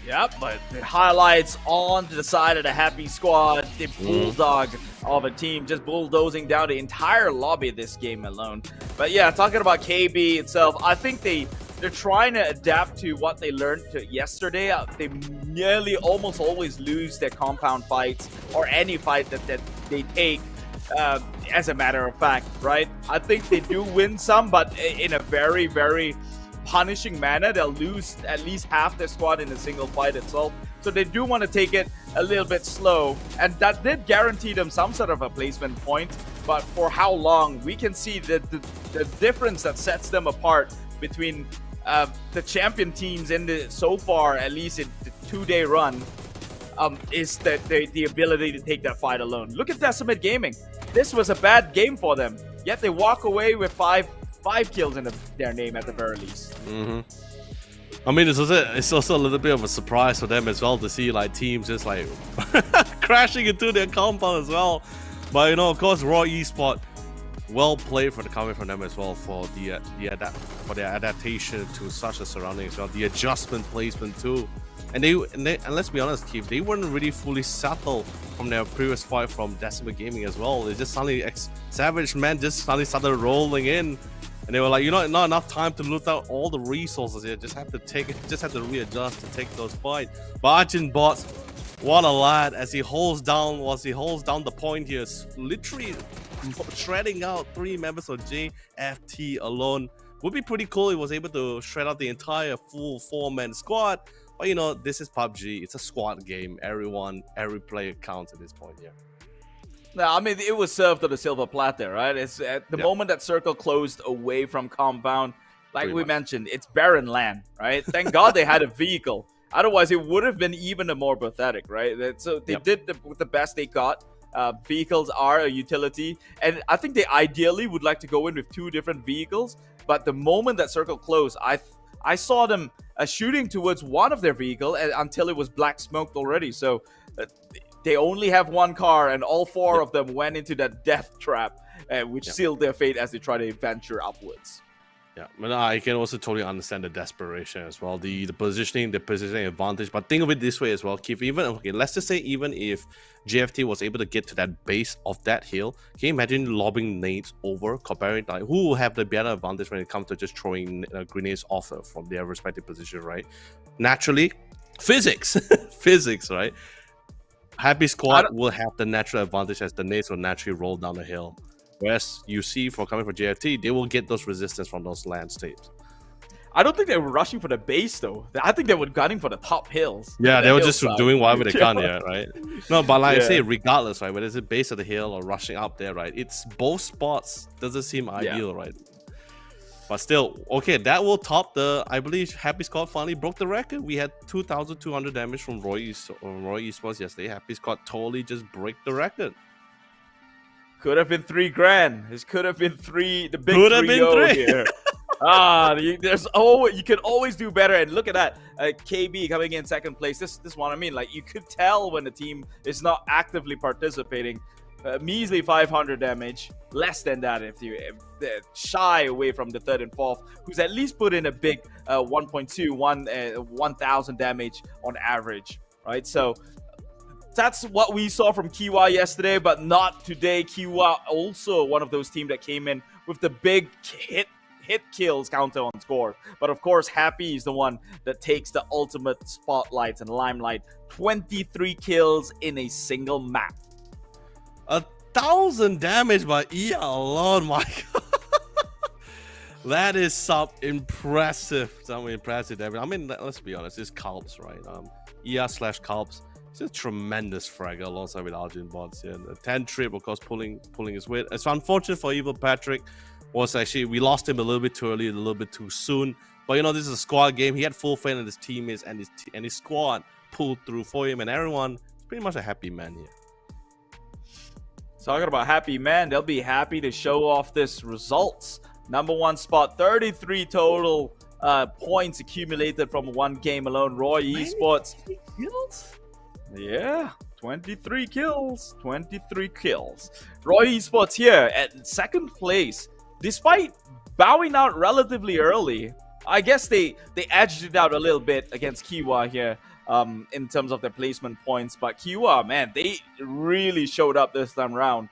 Yep, but the highlights on to the side of the Happy Squad, the bulldog of a team, just bulldozing down the entire lobby of this game alone. But yeah, talking about KB itself, I think they're trying to adapt to what they learned yesterday. They nearly almost always lose their compound fights or any fight that they take, as a matter of fact, right? I think they do win some, but in a very, very punishing manner. They'll lose at least half their squad in a single fight itself. So they do want to take it a little bit slow. And that did guarantee them some sort of a placement point. But for how long? We can see that the difference that sets them apart between the champion teams in the so far, at least in the 2-day run, is that the ability to take that fight alone. Look at Decimate Gaming. This was a bad game for them, yet they walk away with five kills in their name at the very least. I mean, it's also a little bit of a surprise for them as well to see like teams just like crashing into their compound as well. But you know, of course, Raw Esports, well played for the coming from them as well for their adaptation to such a surrounding as well, the adjustment placement too. And let's be honest, Keith, they weren't really fully settled from their previous fight from Decimate Gaming as well. They just suddenly Savage Man just suddenly started rolling in. And they were like, you know, not enough time to loot out all the resources here. Just have to readjust to take those fights. But Arjun Bots, what a lad! As he holds down the point here, literally shredding out 3 members of JFT alone. Would be pretty cool. He was able to shred out the entire full 4-man squad. But you know, this is PUBG. It's a squad game. Every player counts at this point here. No, I mean, it was served on a silver platter, right? It's at the moment that circle closed away from compound, like Pretty we much. mentioned, it's barren land, right? Thank God they had a vehicle. Otherwise, it would have been even more pathetic, right? So they did the best they got. Vehicles are a utility, and I think they ideally would like to go in with 2 different vehicles. But the moment that circle closed, I saw them shooting towards one of their vehicle until it was black smoked already. So they only have 1 car, and all 4 of them went into that death trap, which sealed their fate as they try to venture upwards. Yeah, but I can also totally understand the desperation as well, the positioning advantage. But think of it this way as well, Keith. Let's just say even if JFT was able to get to that base of that hill, can you imagine lobbing nades over, comparing like who will have the better advantage when it comes to just throwing grenades off from their respective position, right? Naturally, physics, right? Happy Squad will have the natural advantage as the nades will naturally roll down the hill. Whereas you see, for coming from JFT, they will get those resistance from those landscapes. I don't think they were rushing for the base, though. I think they were gunning for the top hills. Yeah, they were just hillside. doing whatever they can here, right? No, but like I say, regardless, right, whether it's the base of the hill or rushing up there, right, it's both spots doesn't seem ideal, right? But still, okay, that will top I believe Happy Squad finally broke the record. We had 2,200 damage from Roy Esports yesterday. Happy Squad totally just break the record. Could have been $3 grand. This could have been the big Could have been 3 here. You can always do better. And look at that, KB coming in 2nd place. This is what I mean. Like, you could tell when the team is not actively participating. Measly 500 damage, less than that if you shy away from the 3rd and 4th, who's at least put in a big 1,000 damage on average, right? So that's what we saw from Kiwa yesterday, but not today. Kiwa also one of those teams that came in with the big hit kills counter on score. But of course, Happy is the one that takes the ultimate spotlight and limelight. 23 kills in a single map. 1,000 damage by Ia alone, my God. That is some impressive damage. I mean, let's be honest, it's Kalps, right? Ia/Kalps. It's a tremendous fragger alongside with Arjun Bots here. The 10 trip, of course, pulling his weight. It's unfortunate for Evil Patrick. We lost him a little bit too early, a little bit too soon. But you know, this is a squad game. He had full faith in his teammates and his squad pulled through for him, and everyone is pretty much a happy man here. Talking about happy man, they'll be happy to show off this results. Number 1 spot, 33 total points accumulated from 1 game alone. Roy Esports. Yeah, 23 kills. 23 kills. Roy Esports here at second place. Despite bowing out relatively early, I guess they edged it out a little bit against Kiwa here in terms of their placement points. But Kiwa, man, they really showed up this time around.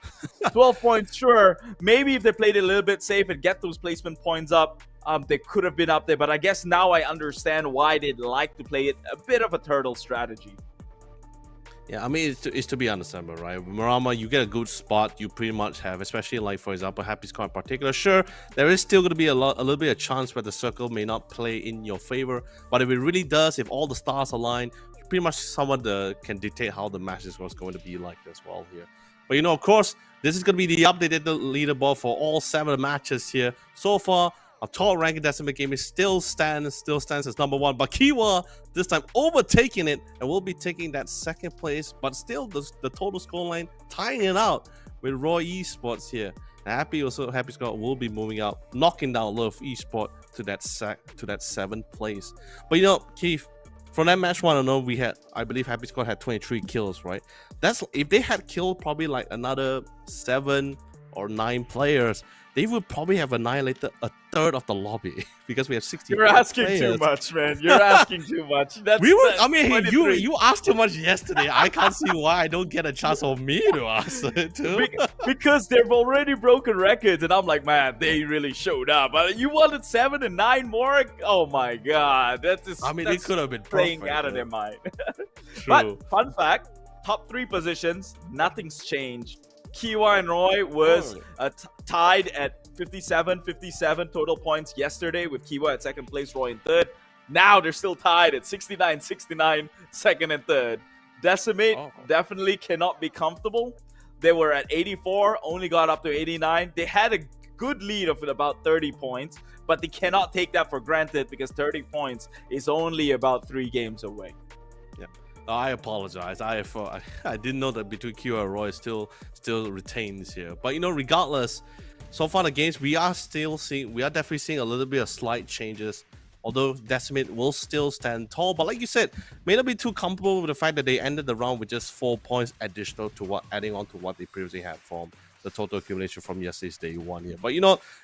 12 points, sure. Maybe if they played it a little bit safe and get those placement points up, they could have been up there. But I guess now I understand why they'd like to play it a bit of a turtle strategy. Yeah, I mean, it's to be understandable, right? Marama, you get a good spot, you pretty much have, especially like, for example, Happy Squad in particular. Sure, there is still going to be a little bit of chance where the circle may not play in your favor, but if it really does, if all the stars align, pretty much someone can dictate how the match is going to be like as well here. But of course, this is going to be the updated leaderboard for all 7 matches here. So far, our top ranking Decimate Gaming still stands as number 1, but Kiwa this time overtaking it, and will be taking that second place, but still the total scoreline tying it out with Roy Esports here. Happy Squad will be moving out, knocking down Love Esports to that 7th place. But Keith, from that match 1, I believe Happy Squad had 23 kills, right? That's if they had killed probably like another 7 or 9 players, they would probably have annihilated a third of the lobby because we have 60. You're asking too much, man. You're asking too much. You asked too much yesterday. I can't see why I don't get a chance for me to ask it too. Because they've already broken records, and I'm like, man, they really showed up. You wanted 7 and 9 more? Oh my god, they could have been playing perfect, out of their mind. True. But fun fact: top 3 positions, nothing's changed. Kiwa and Roy was tied at 57 total points yesterday, with Kiwa at second place, Roy in third. Now they're still tied at 69, second and third. Decimate definitely cannot be comfortable. They were at 84, only got up to 89. They had a good lead of about 30 points, but they cannot take that for granted because 30 points is only about 3 games away. Yeah. I apologize. I didn't know that between Q and Roy still retains here. But regardless, so far the games we are definitely seeing a little bit of slight changes. Although Decimate will still stand tall, but like you said, may not be too comfortable with the fact that they ended the round with just 4 points additional to adding on to what they previously had from the total accumulation from yesterday's day 1 here. But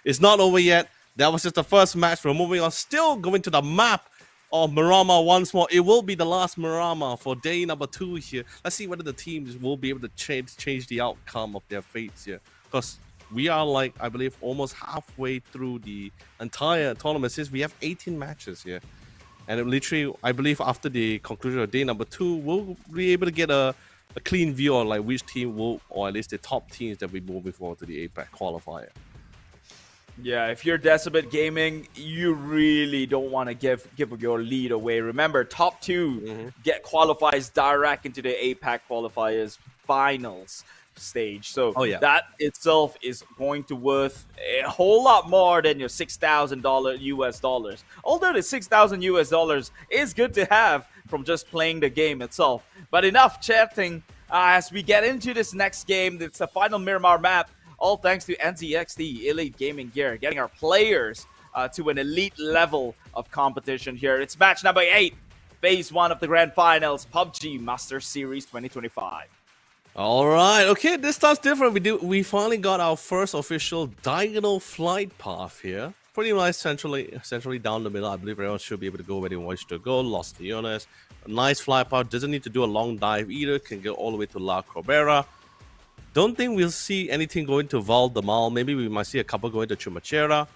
it's not over yet. That was just the first match. We're moving on, still going to the map of Marama once more. It will be the last Marama for day number 2 here. Let's see whether the teams will be able to change the outcome of their fates here. Because we are I believe, almost halfway through the entire tournament since we have 18 matches here. And it literally, I believe after the conclusion of day number 2, we'll be able to get a clean view on which team will, or at least the top teams that we move forward to the APAC qualifier. Yeah, if you're Decibel Gaming, you really don't want to give your lead away. Remember, top 2 qualifies direct into the APAC qualifiers finals stage. So that itself is going to worth a whole lot more than your $6,000 US dollars. Although the $6,000 US dollars is good to have from just playing the game itself. But enough chatting. As we get into this next game, it's the final Miramar map. All thanks to NZXT Elite Gaming Gear, getting our players to an elite level of competition here. It's match number 8, phase 1 of the grand finals, PUBG Master Series 2025. All right, okay, this time's different. We finally got our first official diagonal flight path here. Pretty nice, centrally down the middle. I believe everyone should be able to go where they want to go. Los Leones, a nice flight path. Doesn't need to do a long dive either. Can go all the way to La Cobera. Don't think we'll see anything going to Valdemal. Maybe we might see a couple going to Chumachera.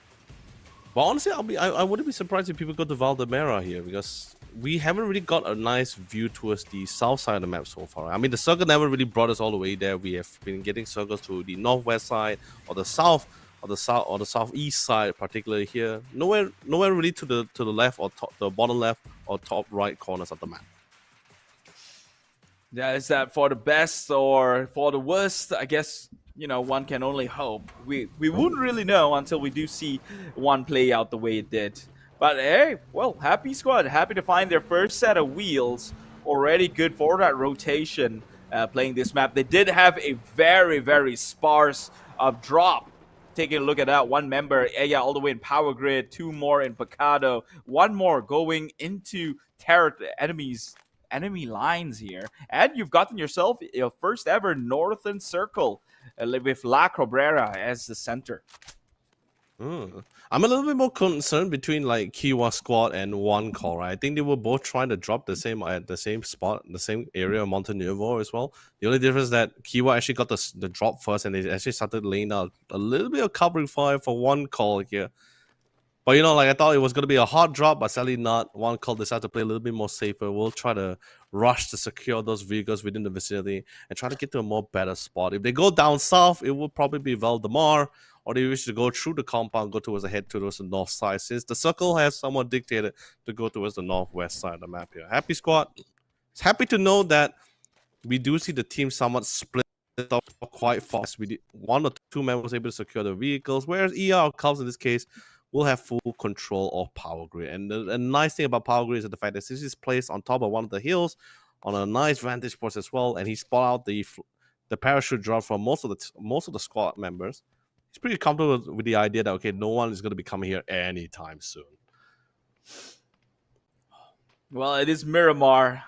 But honestly, I wouldn't be surprised if people go to Valdemera here, because we haven't really got a nice view towards the south side of the map so far. I mean, the circle never really brought us all the way there. We have been getting circles to the northwest side, or the south, or the southeast side, particularly here. Nowhere really to the left or the bottom left or top right corners of the map. Yeah, is that for the best or for the worst? I guess, one can only hope. We wouldn't really know until we do see one play out the way it did. But hey, well, Happy Squad, happy to find their first set of wheels. Already good for that rotation playing this map. They did have a very, very sparse drop. Taking a look at that, one member, all the way in Power Grid, 2 more in Picado, 1 more going into enemies enemy lines here, and you've gotten yourself your first ever Northern Circle with La Cabrera as the center. I'm a little bit more concerned between like Kiwa squad and One Call, right? I think they were both trying to drop the same at the same spot, the same area of Monte Nuevo as well. The only difference is that Kiwa actually got the drop first, and they actually started laying out a little bit of covering fire for One Call here. But you know, like I thought it was going to be a hard drop, but sadly not. One Call decided to play a little bit more safer. We'll try to rush to secure those vehicles within the vicinity and try to get to a more better spot. If they go down south, it will probably be Valdemar, or they wish to go through the compound, go towards the north side, since the circle has somewhat dictated to go towards the northwest side of the map here. Happy squad. It's happy to know that we do see the team somewhat split up quite fast. We did, 1 or 2 members able to secure the vehicles, whereas ER Cubs in this case will have full control of Power Grid. And the nice thing about Power Grid is the fact that this is placed on top of one of the hills on a nice vantage point as well, and he spot out the parachute drop from most of the squad members. He's pretty comfortable with the idea that, okay, no one is going to be coming here anytime soon. Well, it is Miramar.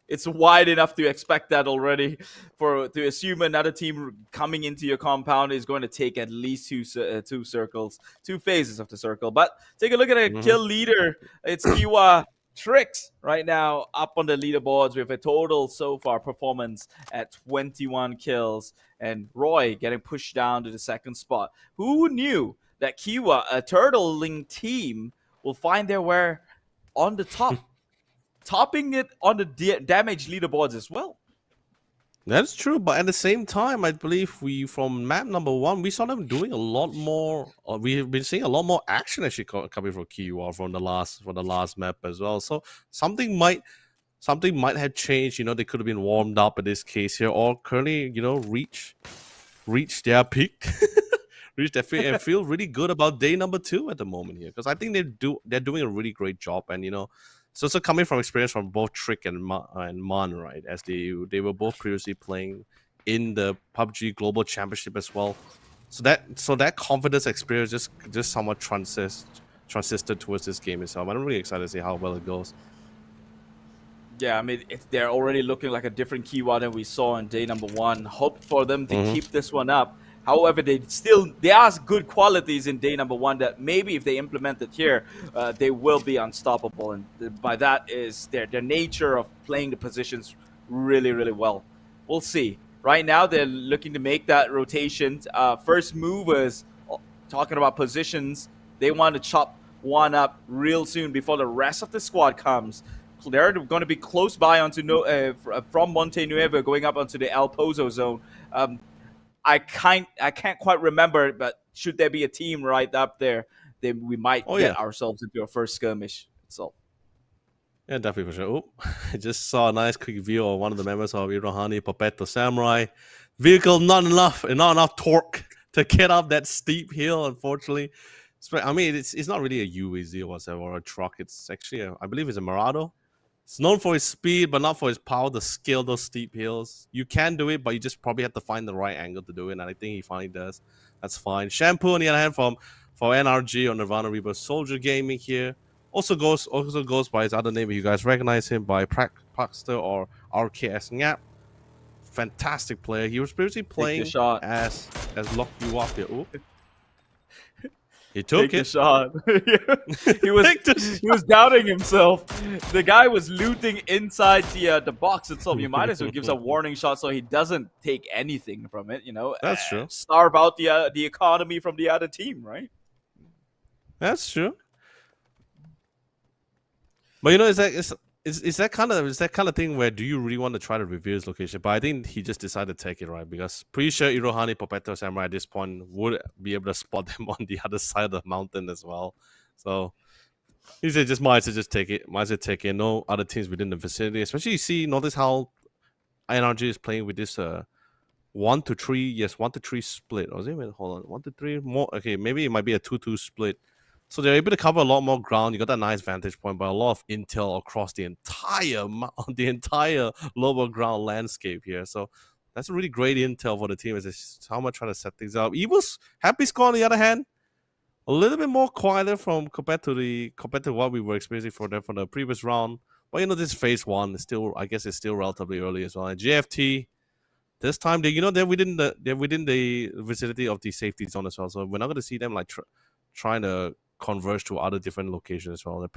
It's wide enough to expect that already. To assume another team coming into your compound is going to take at least two circles, 2 phases of the circle. But take a look at a kill leader. It's Kiwa Tricks right now up on the leaderboards with a total so far performance at 21 kills. And Roy getting pushed down to the 2nd spot. Who knew that Kiwa, a turtling team, will find their way on the top, topping it on the damage leaderboards as well? That's true, but at the same time, I believe from map number 1, we saw them doing a lot more. We've been seeing a lot more action actually coming from Kiwa from the last map as well. So something might have changed. You know, they could have been warmed up in this case here, or currently, you know, reach their peak, reach their peak, and feel really good about day number 2 at the moment here, because I think they're doing a really great job, and you know. So also coming from experience from both Trick and Man, right? As they were both previously playing in the PUBG Global Championship as well. So that confidence experience just somewhat transisted towards this game itself. I'm really excited to see how well it goes. Yeah, I mean, they're already looking like a different Kiwa than we saw on day number 1. Hope for them to keep this one up. However, there are good qualities in day number 1 that maybe if they implement it here, they will be unstoppable. And by that is their nature of playing the positions really, really well. We'll see. Right now, they're looking to make that rotation. First movers, talking about positions, they want to chop one up real soon before the rest of the squad comes. They're going to be close by from Monte Nuevo going up onto the El Pozo zone. I can't quite remember, but should there be a team right up there, then we might get ourselves into a first skirmish. So, yeah, definitely for sure. Oh, I just saw a nice quick view of one of the members of Irohani Popetto Samurai. Vehicle not enough torque to get up that steep hill, unfortunately. I mean, it's not really a UAZ or whatever, or a truck. It's actually I believe it's a Murado. It's known for its speed, but not for its power to scale those steep hills. You can do it, but you just probably have to find the right angle to do it, and I think he finally does. That's fine. Shampoo, on the other hand, for NRG or Nirvana Reaper Soldier Gaming here, also goes by his other name. You guys recognize him by Praxter or RKS Ngap. Fantastic player. He was previously playing as Lock You Up here. Ooh. He took the shot. he was doubting himself. The guy was looting inside the box itself. You might as well give some warning shot so he doesn't take anything from it. You know, that's true. Starve out the economy from the other team, right? That's true. But you know, it's that kind of thing where do you really want to try to reveal his location? But I think he just decided to take it, right? Because pretty sure Irohani Popetto Samurai at this point would be able to spot them on the other side of the mountain as well. So he said might as well just take it. Might as well take it. No other teams within the vicinity. Especially notice how NRG is playing with this 1-3. 1-3 split. Or is it? Wait, hold on. 1-3 more. Okay, maybe it might be a 2-2 split. So they're able to cover a lot more ground. You got that nice vantage point, but a lot of intel across the entire lower ground landscape here. So that's a really great intel for the team. Is how much trying to set things up. Evil's Happy Squad, on the other hand, a little bit more quieter compared to what we were experiencing for the previous round. Well, this phase 1 is still, I guess, it's still relatively early as well. And GFT, this time they're within the vicinity of the safety zone as well. So we're not going to see them like trying to converge to other different locations as well. They're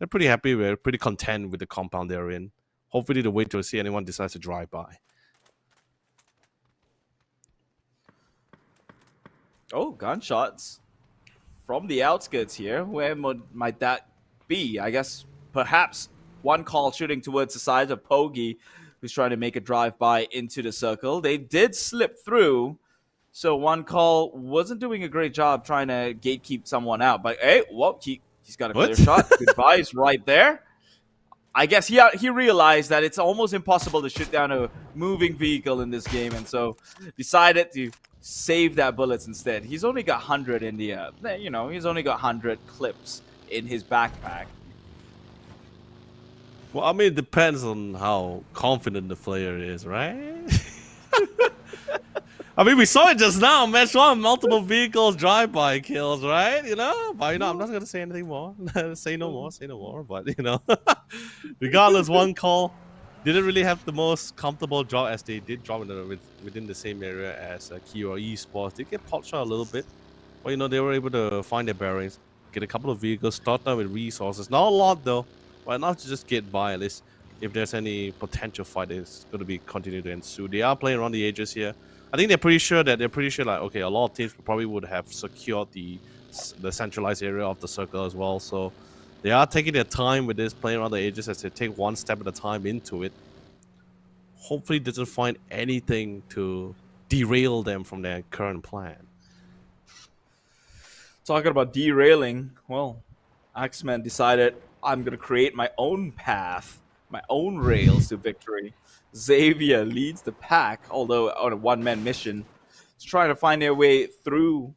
pretty happy. We're pretty content with the compound they're in. Hopefully, they wait to see anyone decides to drive by. Oh, gunshots from the outskirts here. Where might that be? I guess perhaps one call shooting towards the side of Pogi, who's trying to make a drive-by into the circle. They did slip through, so one call wasn't doing a great job trying to gatekeep someone out. But hey, whoa, he's got a clear shot. Goodbye is right there. I guess he realized that it's almost impossible to shoot down a moving vehicle in this game, and so decided to save that bullets instead. He's only got 100 in the, he's only got 100 clips in his backpack. Well, I mean, it depends on how confident the player is, right? I mean, we saw it just now. Match 1, multiple vehicles, drive-by kills, right? But I'm not gonna say anything more. Say no more. But regardless, one call didn't really have the most comfortable drop, as they did drop within the same area as Kyo Esports. They get pot shot a little bit, but they were able to find their bearings, get a couple of vehicles, start them with resources. Not a lot though, but enough to just get by at least. If there's any potential fight, it's going to be continue to ensue. They are playing around the edges here. I think they're pretty sure like, okay, a lot of teams probably would have secured the centralized area of the circle as well. So they are taking their time with this, playing around the edges as they take one step at a time into it. Hopefully doesn't find anything to derail them from their current plan. Talking about derailing, well, Axeman decided, I'm going to create my own path, my own rails to victory. Xavier leads the pack, although on a one-man mission, to try to find their way through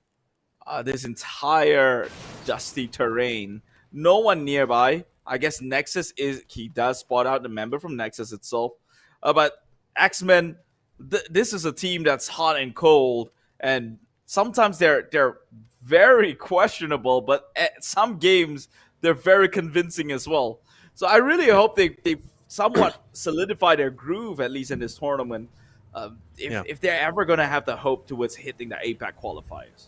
this entire dusty terrain. No one nearby. I guess Nexus he does spot out the member from Nexus itself. But X-Men, this is a team that's hot and cold, and sometimes they're very questionable, but at some games they're very convincing as well. So I really hope they somewhat solidify their groove, at least in this tournament, if they're ever going to have the hope towards hitting the APAC qualifiers.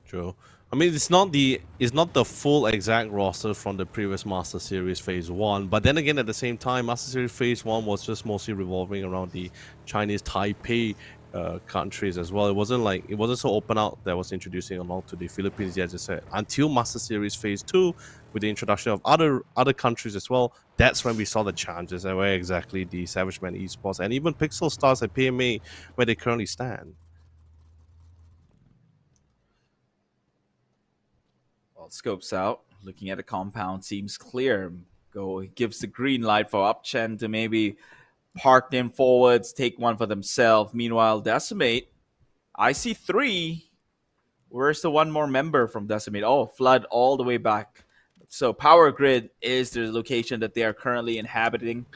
True. I mean, it's not the full exact roster from the previous Master Series Phase 1, but then again, at the same time, Master Series Phase 1 was just mostly revolving around the Chinese Taipei countries as well. It wasn't so open out that was introducing along to the Philippines, as I said, until Master Series Phase 2 with the introduction of other countries as well. That's when we saw the challenges and where exactly the Savage Man Esports and even Pixel Stars at PMA where they currently stand. Well, scopes out, looking at the compound, seems clear. Gives the green light for Upchen to maybe park them forwards, take one for themselves. Meanwhile, Decimate, I see 3. Where's the one more member from Decimate? Oh, Flood all the way back. So Power Grid is the location that they are currently inhabiting.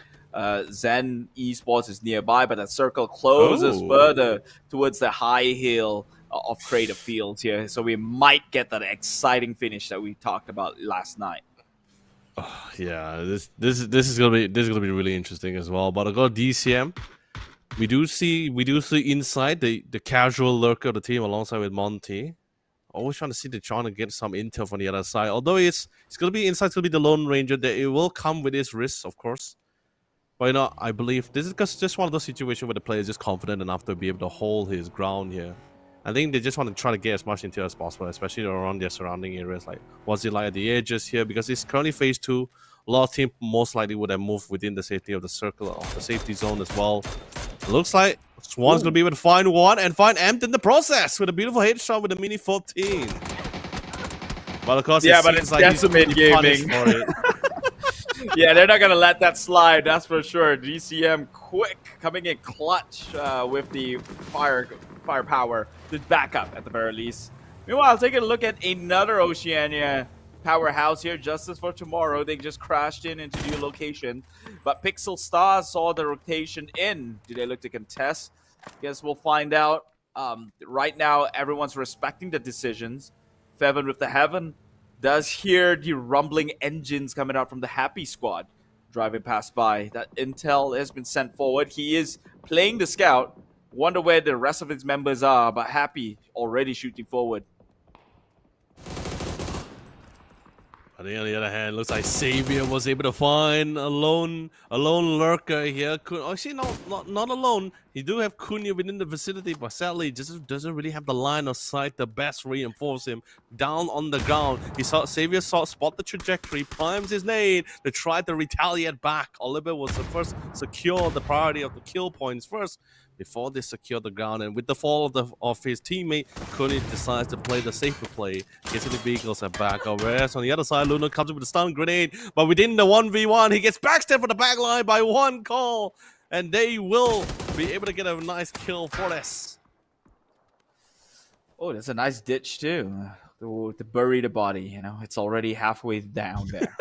Zen Esports is nearby, but that circle closes further towards the high hill of Crater Fields here. So we might get that exciting finish that we talked about last night. Yeah, this is gonna be really interesting as well. But I got DCM. We do see inside the casual lurker of the team alongside with Monty. Always trying to get some intel from the other side. Although it's gonna be inside, it's gonna be the Lone Ranger. That it will come with its risks, of course. But I believe this is just one of those situations where the player is just confident enough to be able to hold his ground here. I think they just want to try to get as much intel as possible, especially around their surrounding areas. Like, what's it like at the edges here? Because it's currently Phase 2. A lot of teams most likely would have moved within the safety of the circle, of the safety zone as well. It looks like Swan's going to be able to find one and find Amped in the process with a beautiful headshot with a Mini 14. But of course, but it's like Decimate Gaming. For it. Yeah, they're not going to let that slide, that's for sure. DCM quick, coming in clutch with the firepower to back up at the very least. Meanwhile, taking a look at another Oceania powerhouse here, Justice for Tomorrow. They just crashed into new location, but Pixel Stars saw the rotation in. Do they look to contest? Guess we'll find out. Right now, everyone's respecting the decisions. Fevan with the Heaven does hear the rumbling engines coming out from the Happy Squad. driving past by. That intel has been sent forward. He is playing the scout. Wonder where the rest of his members are, but Happy already shooting forward. I think on the other hand, looks like Xavier was able to find a lone lurker here. Actually, not alone. He do have Kunya within the vicinity, but sadly, just doesn't really have the line of sight to best reinforce him down on the ground. He saw Xavier spot the trajectory, primes his nade to try to retaliate back. Oliver was the first secure the priority of the kill points first, before they secure the ground, and with the fall of his teammate, Kunya decides to play the safer play, gets the vehicles and back over. Whereas on the other side, Luna comes in with a stun grenade, but within the 1v1, he gets backstabbed from the back line by one call, and they will be able to get a nice kill for this. Oh, that's a nice ditch too. To bury the body, you know, it's already halfway down there.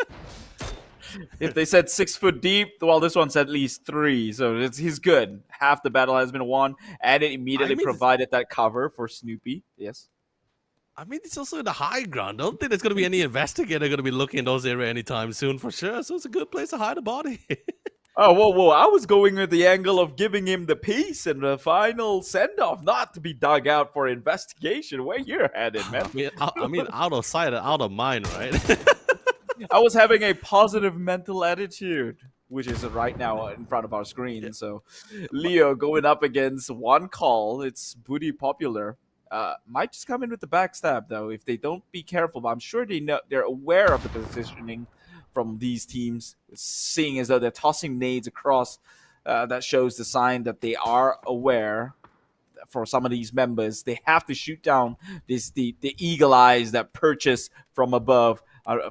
If they said 6 foot deep, well, this one's at least 3, so he's good. Half the battle has been won, and it immediately provided that cover for Snoopy. Yes. I mean, it's also in the high ground. I don't think there's going to be any investigator going to be looking in those areas anytime soon for sure, so it's a good place to hide a body. Oh, whoa. I was going with the angle of giving him the peace and the final send-off, not to be dug out for investigation. Where you're headed, man. I mean, out of sight, out of mind, right? I was having a positive mental attitude, which is right now in front of our screen. Yeah. So, Leo going up against one call. It's booty popular. Might just come in with the backstab, though, if they don't be careful. But I'm sure they're aware of the positioning from these teams, seeing as though they're tossing nades across. That shows the sign that they are aware. For some of these members, they have to shoot down the eagle eyes that purchase from above.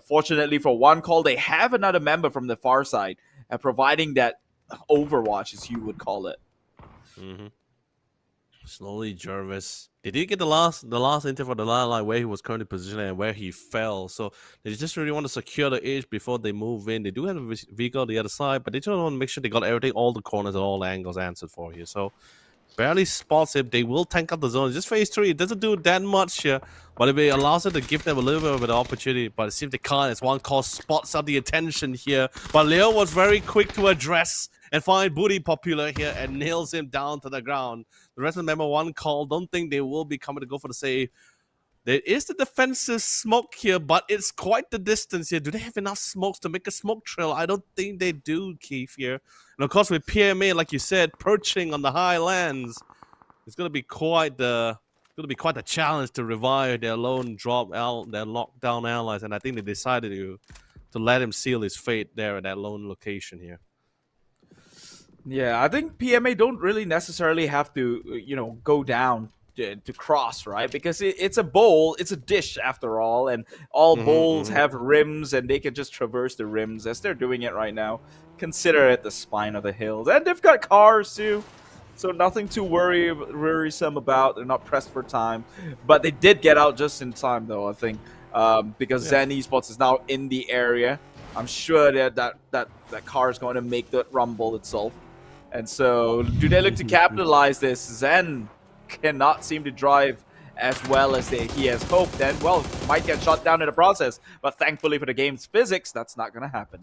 Fortunately for one call, they have another member from the far side, providing that overwatch, as you would call it. Mm-hmm. Slowly, Jervis. They did get the last intel for the line where he was currently positioned and where he fell. So they just really want to secure the edge before they move in. They do have a vehicle on the other side, but they just want to make sure they got everything, all the corners and all the angles answered for here. So barely spots it. They will tank up the zone. Just phase 3. It doesn't do that much here, but it allows it to give them a little bit of an opportunity. But it seems they can't. It's one call spots out the attention here. But Leo was very quick to address and find Booty Popular here and nails him down to the ground. The rest of the member one call. Don't think they will be coming to go for the save. There is the defensive smoke here, but it's quite the distance here. Do they have enough smokes to make a smoke trail? I don't think they do, Keith, here. And of course, with PMA, like you said, perching on the high lands, it's going to be quite the challenge to revive their lone drop out, their lockdown allies. And I think they decided to let him seal his fate there at that lone location here. Yeah, I think PMA don't really necessarily have to, go down to cross, right? Because it's a bowl, it's a dish after all, and all bowls have rims, and they can just traverse the rims as they're doing it right now. Consider it the spine of the hills, and they've got cars too, so nothing too worrisome about. They're not pressed for time, but they did get out just in time, though. I think because Zen Esports is now in the area. I'm sure that car is going to make the rumble itself, and so do they look to capitalize this? Zen cannot seem to drive as well as he has hoped, and well, might get shot down in the process, but thankfully for the game's physics, that's not going to happen.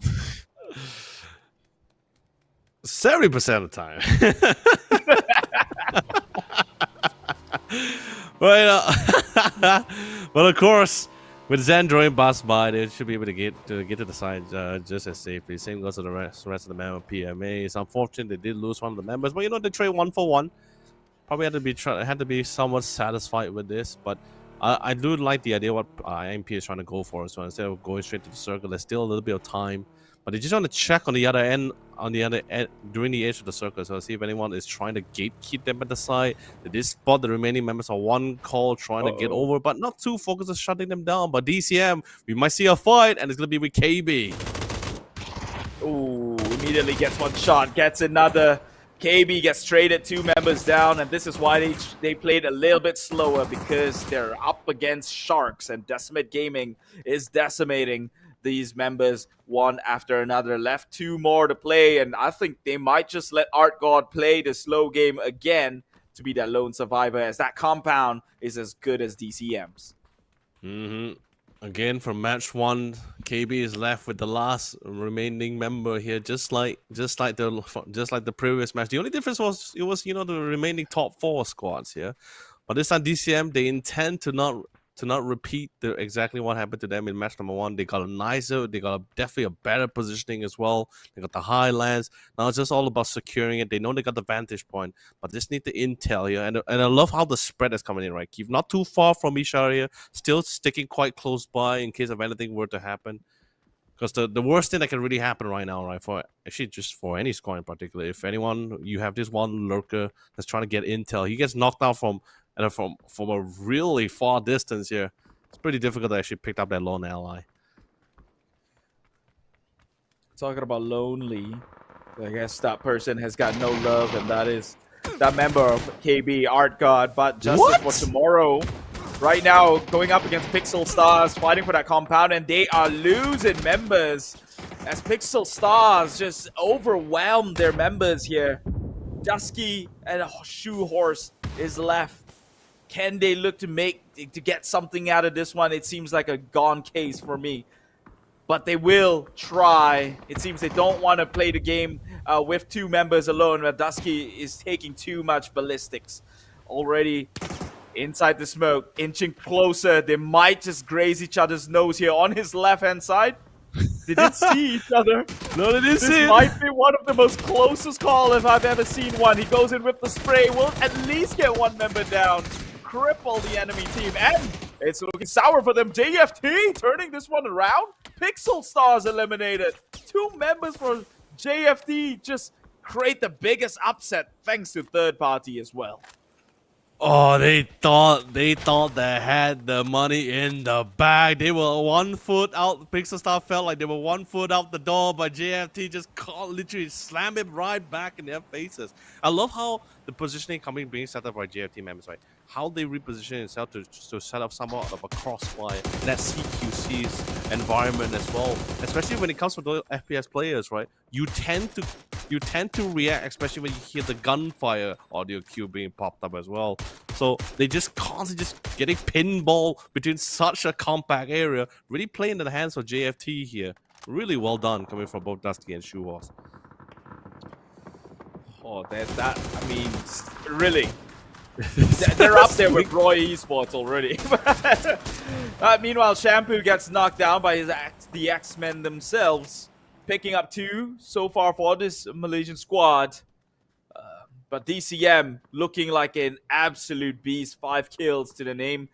70% of the time. But of course, with Zen drawing pass by, they should be able to get to the side just as safely. Same goes to the rest of the member PMA. It's unfortunate they did lose one of the members, but they trade 1 for 1. Probably had to be somewhat satisfied with this, but I do like the idea what MP is trying to go for. So instead of going straight to the circle, there's still a little bit of time, but they just want to check on the other end, during the edge of the circle, so see if anyone is trying to gatekeep them at the side. They did spot the remaining members on one call trying to get over, but not too focused on shutting them down. But DCM, we might see a fight, and it's gonna be with KB. Ooh, immediately gets one shot, gets another. KB gets traded 2 members down, and this is why they played a little bit slower, because they're up against Sharks, and Decimate Gaming is decimating these members one after another. Left 2 more to play, and I think they might just let Art God play the slow game again to be that lone survivor, as that compound is as good as DCM's. Again, from match 1, KB is left with the last remaining member here, just like the previous match. The only difference was it was the remaining top 4 squads here, but this time DCM they intend to not repeat exactly what happened to them in match number 1. They got definitely a better positioning as well. They got the highlands. Now it's just all about securing it. They know they got the vantage point, but just need the intel here. And I love how the spread is coming in, right? Keep not too far from each other here, still sticking quite close by in case of anything were to happen. Because the worst thing that can really happen right now, right, for any squad in particular, if anyone, you have this one lurker that's trying to get intel, he gets knocked out from a really far distance here. It's pretty difficult to actually pick up that lone ally. Talking about lonely, I guess that person has got no love, and that is that member of KB, Art God. But justice for tomorrow. Right now, going up against Pixel Stars, fighting for that compound, and they are losing members as Pixel Stars just overwhelm their members here. Dusky and Shoe Horse is left. Can they look to get something out of this one? It seems like a gone case for me. But they will try. It seems they don't want to play the game with 2 members alone, where Dusky is taking too much ballistics. Already inside the smoke, inching closer. They might just graze each other's nose here on his left-hand side. They didn't see each other. No, they didn't see it. This might be one of the most closest call if I've ever seen one. He goes in with the spray. Will at least get one member down. Cripple the enemy team, and it's looking sour for them. JFT turning this one around. Pixel Stars eliminated. 2 members for JFT just create the biggest upset thanks to third party as well. Oh, they thought they had the money in the bag. They were 1 foot out. Pixel Star felt like they were 1 foot out the door, but JFT just literally slammed it right back in their faces. I love how the positioning being set up by JFT members, right? How they reposition itself to set up somewhat of a crossfire in that CQC's environment as well. Especially when it comes to the FPS players, right? You tend to react, especially when you hear the gunfire audio cue being popped up as well. So they just constantly just getting pinball between such a compact area, really playing in the hands of JFT here. Really well done coming from both Dusky and Shoe Horse. Oh, I mean, really. They're up there with Roy Esports already. Meanwhile, Shampoo gets knocked down by the X-Men themselves, picking up 2 so far for this Malaysian squad. But DCM looking like an absolute beast. 5 kills to the name.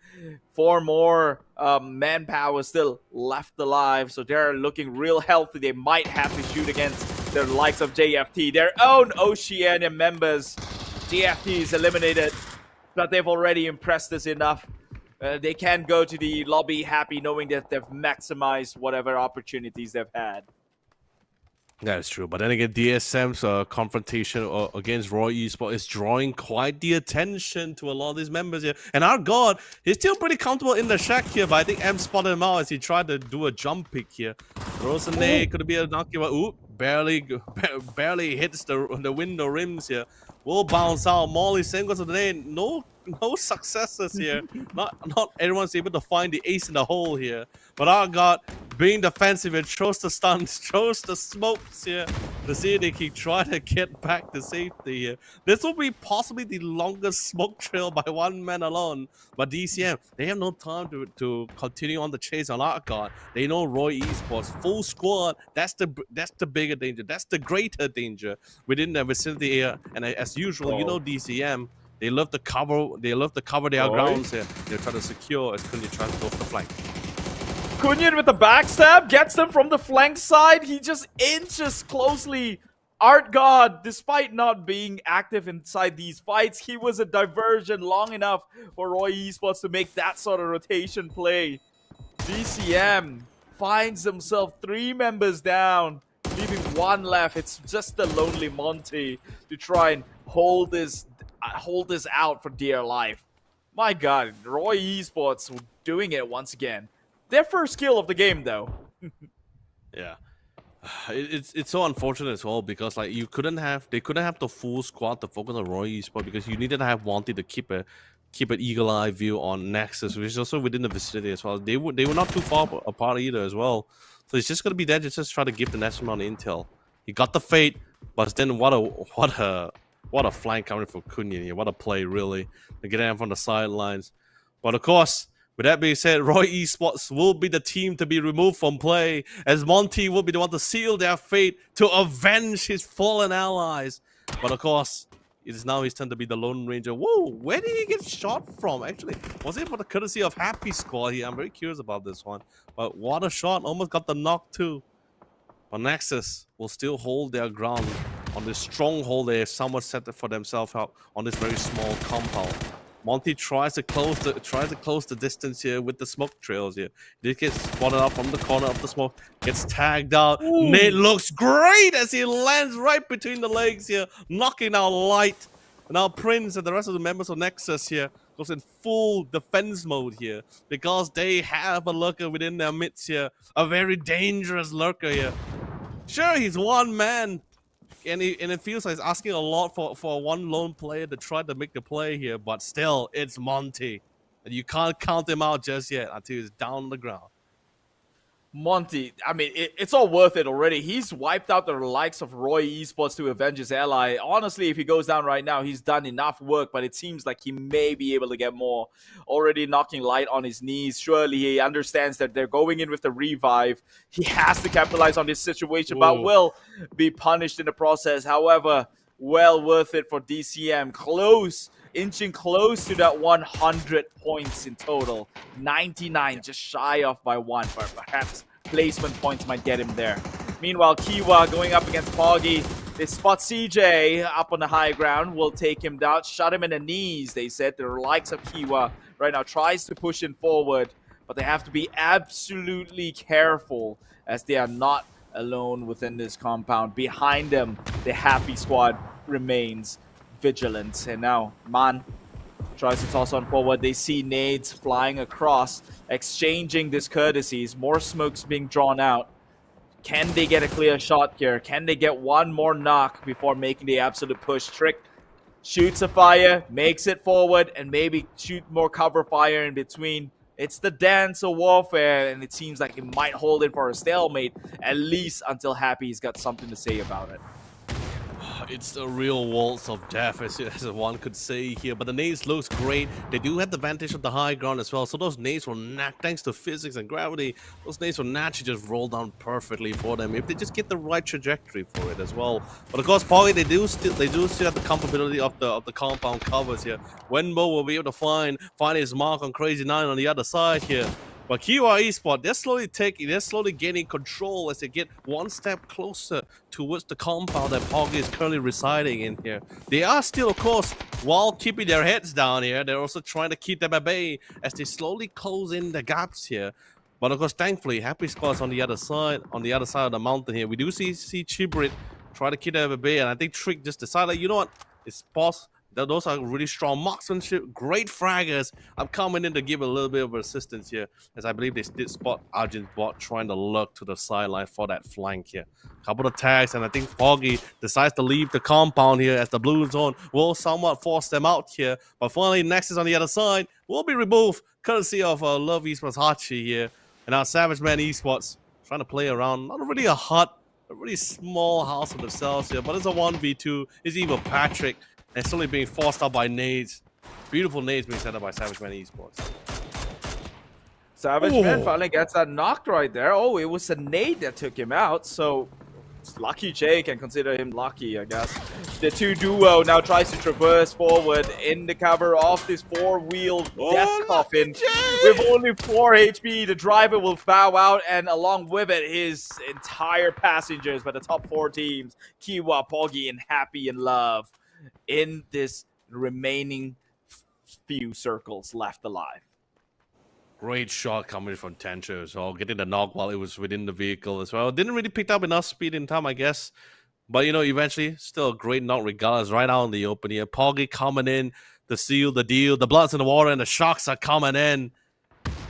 4 more manpower still left alive, so they're looking real healthy. They might have to shoot against the likes of JFT, their own Oceania members. JFT is eliminated, but they've already impressed us enough. They can go to the lobby happy knowing that they've maximized whatever opportunities they've had. That is true, but then again, DSM's confrontation against Roy Esports is drawing quite the attention to a lot of these members here. And our God, he's still pretty comfortable in the shack here, but I think M spotted him out as he tried to do a jump pick here. Throws a nade, could be a knocky, but ooh, barely hits the window rims here. Will bounce out. Molly singles of the day. No successes here. Not everyone's able to find the ace in the hole here. But our God, being defensive, it chose the stuns, chose the smokes here to see if they can try to get back to safety here. This will be possibly the longest smoke trail by 1 man alone. But DCM, they have no time to continue on the chase on our God. They know Roy Esports, full squad. That's the bigger danger. That's the greater danger within the vicinity here. And as usual, you know DCM. They love to cover their grounds here. They try to secure as Kunyan tries to go for the flank. Kunyan with the backstab gets them from the flank side. He just inches closely. Art God, despite not being active inside these fights, he was a diversion long enough for Roy Esports to make that sort of rotation play. DCM finds himself 3 members down, leaving 1 left. It's just the lonely Monty to try and hold this out for dear life. My God, Roy Esports doing it once again. Their first kill of the game, though. Yeah, it's so unfortunate as well because like they couldn't have the full squad to focus on Roy Esports because you needed to have Wanty to keep an eagle eye view on Nexus, which is also within the vicinity as well. They were not too far apart either as well. So he's just gonna be there to just try to give the next amount of intel. He got the fate, but then what a flank coming from Kunyan here. What a play, really, to get him from the sidelines. But of course, with that being said, Roy Esports will be the team to be removed from play, as Monty will be the one to seal their fate, to avenge his fallen allies. But of course, it is now his turn to be the Lone Ranger. Whoa, where did he get shot from? Actually, was it for the courtesy of Happy Squad here? I'm very curious about this one. But what a shot, almost got the knock too. But Nexus will still hold their ground on this stronghold they have somewhat set for themselves out on this very small compound. Monty tries to close the distance here with the smoke trails here. He gets spotted out from the corner of the smoke, gets tagged out. Ooh. Nate looks great as he lands right between the legs here, knocking out Light. Now Prince and the rest of the members of Nexus here goes in full defense mode here because they have a lurker within their midst here, a very dangerous lurker here. Sure, he's one man. And it feels like he's asking a lot for one lone player to try to make the play here, but still, it's Monty. And you can't count him out just yet until he's down on the ground. Monty, I mean, it's all worth it already. He's wiped out the likes of Roy Esports to avenge his ally. Honestly, if he goes down right now, he's done enough work, but it seems like he may be able to get more. Already knocking Light on his knees. Surely he understands that they're going in with the revive. He has to capitalize on this situation, but will be punished in the process. However, well worth it for DCM. Inching close to that 100 points in total. 99, just shy off by one, but perhaps placement points might get him there. Meanwhile, Kiwa going up against Poggy. They spot CJ up on the high ground, will take him down, shut him in the knees, they said. The likes of Kiwa right now tries to push him forward, but they have to be absolutely careful as they are not alone within this compound. Behind them, the Happy Squad remains vigilant. And now Man tries to toss on forward. They see nades flying across, exchanging discourtesies. More smokes being drawn out. Can they get a clear shot here? Can they get one more knock before making the absolute push? Trick shoots a fire, makes it forward, and maybe shoot more cover fire in between. It's the dance of warfare, and it seems like it might hold it for a stalemate, at least until Happy's got something to say about it. It's the real waltz of death, as one could say here. But the nades looks great. They do have the advantage of the high ground as well. So those nades will, thanks to physics and gravity, those nades will naturally just roll down perfectly for them if they just get the right trajectory for it as well. But of course, Poggy, they do still have the comfortability of the compound covers here. Wenbo will be able to find his mark on Crazy 9 on the other side here. But Kiwa Esports, they're slowly gaining control as they get one step closer towards the compound that Poggy is currently residing in here. They are still, of course, while keeping their heads down here, they're also trying to keep them at bay as they slowly close in the gaps here. But of course, thankfully, Happy Squad's on the other side of the mountain here. We do see Chibrit try to keep them at bay, and I think Trick just decided, like, you know what, it's possible. Those are really strong marksmanship, great fraggers. I'm coming in to give a little bit of assistance here, as I believe they did spot Arjun's bot trying to lurk to the sideline for that flank here. Couple of tags, and I think Foggy decides to leave the compound here as the blue zone will somewhat force them out here. But finally, Nexus on the other side will be removed, courtesy of Love Esports Hachi here. And now Savage Man Esports trying to play around, not really a hut, a really small house of themselves here, but it's a 1v2. It's even Patrick. And slowly being forced out by nades. Beautiful nades being set up by Savage Man Esports. Savage Man finally gets that knocked right there. Oh, it was a nade that took him out. So Lucky J can consider him lucky, I guess. The two duo now tries to traverse forward in the cover of this four-wheeled death coffin. With only 4 HP, the driver will bow out, and along with it, his entire passengers by the top 4 teams. Kiwa, Poggy, and Happy and Love in this remaining few circles left alive. Great shot coming from Tencho as well, getting the knock while it was within the vehicle as well. Didn't really pick up enough speed in time, I guess. But, you know, eventually, still a great knock regardless, right out in the open here. Poggy coming in to seal the deal. The blood's in the water and the sharks are coming in.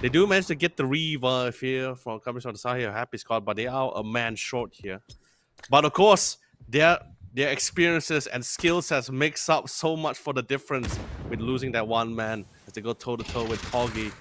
They do manage to get the revive here from coming from the side here, Happy Squad, but they are a man short here. But, of course, their experiences and skill sets makes up so much for the difference with losing that one man as they go toe-to-toe with Poggy.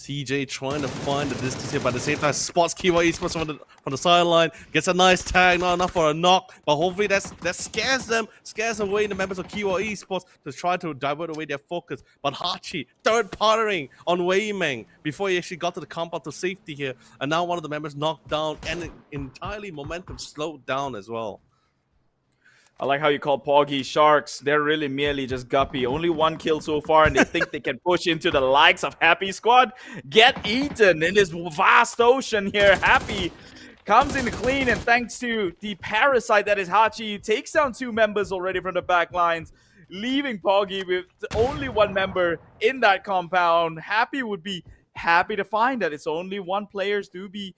CJ trying to find the distance here, but at the same time, spots Kiwa Esports from the sideline, gets a nice tag, not enough for a knock, but hopefully that scares away the members of Kiwa Esports to try to divert away their focus. But Hachi, third partnering on Wei Meng before he actually got to the compound to safety here, and now one of the members knocked down and entirely momentum slowed down as well. I like how you call Poggy Sharks. They're really merely just guppy. Only one kill so far, and they think they can push into the likes of Happy Squad. Get eaten in this vast ocean here. Happy comes in clean, and thanks to the parasite that is Hachi, takes down 2 members already from the back lines, leaving Poggy with only 1 member in that compound. Happy would be happy to find that it's only 1 player to be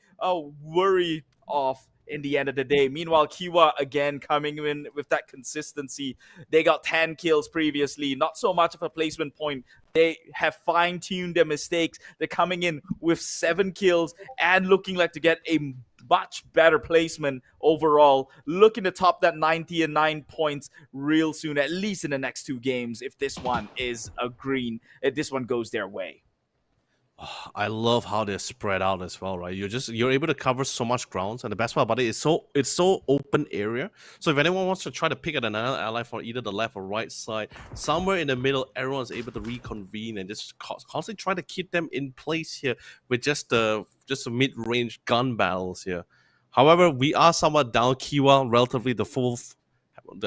worried of in the end of the day. Meanwhile, Kiwa again coming in with that consistency. They got 10 kills previously, not so much of a placement point. They have fine-tuned their mistakes. They're coming in with 7 kills and looking like to get a much better placement overall. Looking to top that 99 points real soon, at least in the next 2 games, if this one is a green, if this one goes their way. I love how they're spread out as well, right? You're able to cover so much grounds, and the best part about it is it's so open area. So if anyone wants to try to pick at another ally from either the left or right side, somewhere in the middle, everyone's able to reconvene and just constantly try to keep them in place here with just a mid-range gun battles here. However, we are somewhat down Kiwa, relatively the full,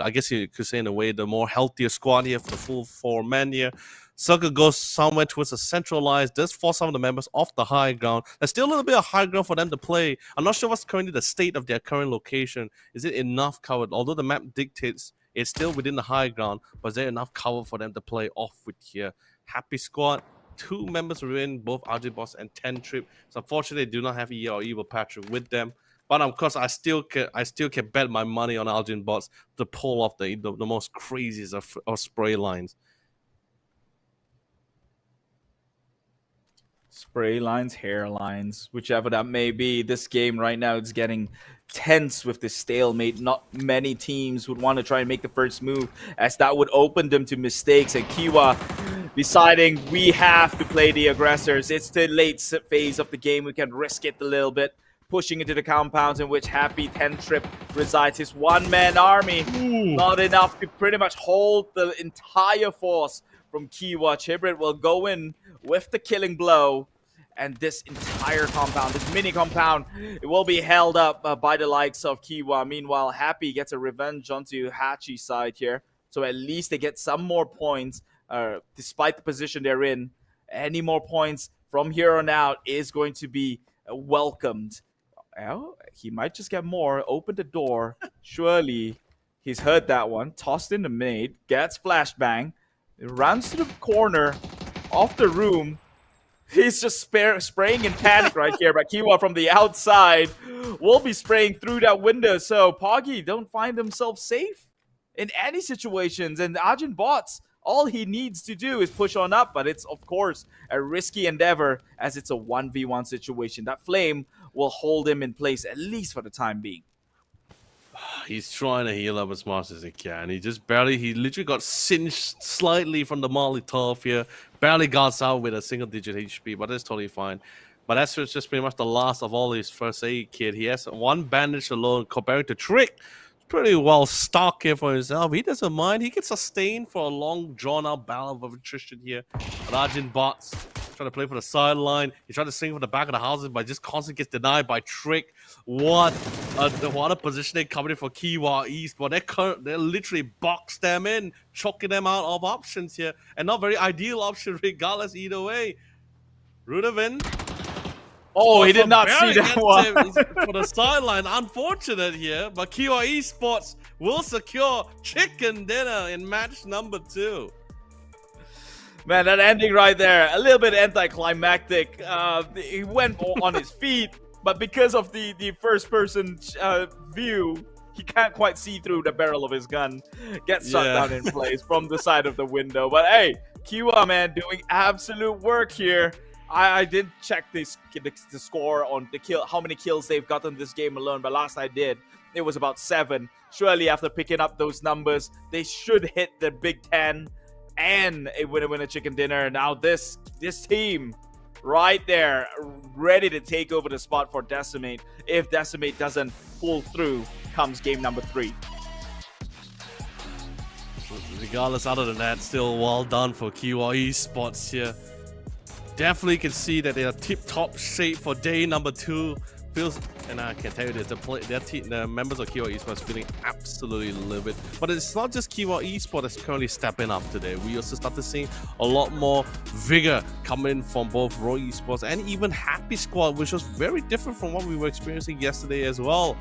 I guess you could say in a way, the more healthier squad here for the full 4 men here. Circle goes somewhere towards the centralized, does force some of the members off the high ground. There's still a little bit of high ground for them to play. I'm not sure what's currently the state of their current location. Is it enough covered? Although the map dictates it's still within the high ground, but is there enough cover for them to play off with here? Happy Squad, 2 members remain, both RJ Boss and 10 Trip. So unfortunately, they do not have EA or Evil Patrick with them. But of course, I still can bet my money on Algin Bots to pull off the most craziest of spray lines. Spray lines, hairlines, whichever that may be. This game right now is getting tense with this stalemate. Not many teams would want to try and make the first move, as that would open them to mistakes. And Kiwa deciding we have to play the aggressors. It's the late phase of the game. We can risk it a little bit. Pushing into the compounds in which Happy 10 Trip resides. His 1-man army. Not enough to pretty much hold the entire force from Kiwa. Chibrit will go in with the killing blow, and this entire compound, this mini compound, it will be held up by the likes of Kiwa. Meanwhile, Happy gets a revenge onto Hachi's side here, so at least they get some more points despite the position they're in. Any more points from here on out is going to be welcomed. Well, he might just get more. Open the door. Surely he's heard that one. Tossed in the nade, gets flashbang, runs to the corner of the room. He's just spraying in panic right here. But Kiwa from the outside will be spraying through that window. So Poggy don't find himself safe in any situations. And Ajin Bots, all he needs to do is push on up. But it's, of course, a risky endeavor as it's a 1v1 situation. That flame will hold him in place, at least for the time being. He's trying to heal up as much as he can. He literally got singed slightly from the Molotov here. Barely got out with a single-digit HP, but that's totally fine. But that's just pretty much the last of all his first aid kit. He has 1 bandage alone compared to Trick. Pretty well stocked here for himself. He doesn't mind. He can sustain for a long, drawn-out battle of attrition here. Rajin Bots trying to play for the sideline. He tried to swing for the back of the houses, but just constantly gets denied by Trick. What a positioning coming in for Kiwa East, but they literally box them in, choking them out of options here, and not very ideal option regardless either way. Rudavin. Oh, he did not see that one. For the sideline, unfortunate here, but Kiwa Esports will secure chicken dinner in match number 2. Man, that ending right there, a little bit anticlimactic. He went on his feet, but because of the first-person view, he can't quite see through the barrel of his gun. Gets shot down in place from the side of the window. But hey, Kiwa, man, doing absolute work here. I didn't check the score on how many kills they've gotten this game alone, but last I did, it was about 7. Surely after picking up those numbers, they should hit the Big 10 and a winner chicken dinner. Now this team right there, ready to take over the spot for Decimate. If Decimate doesn't pull through, comes game number 3. Regardless, other than that, still well done for Kiwa Esports here. Definitely can see that they are tip-top shape for day number 2. Feels, and I can tell you that the members of Kiwa Esports feeling absolutely livid. But it's not just Kiwa Esports that's currently stepping up today. We also started seeing a lot more vigor coming from both Raw Esports and even Happy Squad, which was very different from what we were experiencing yesterday as well.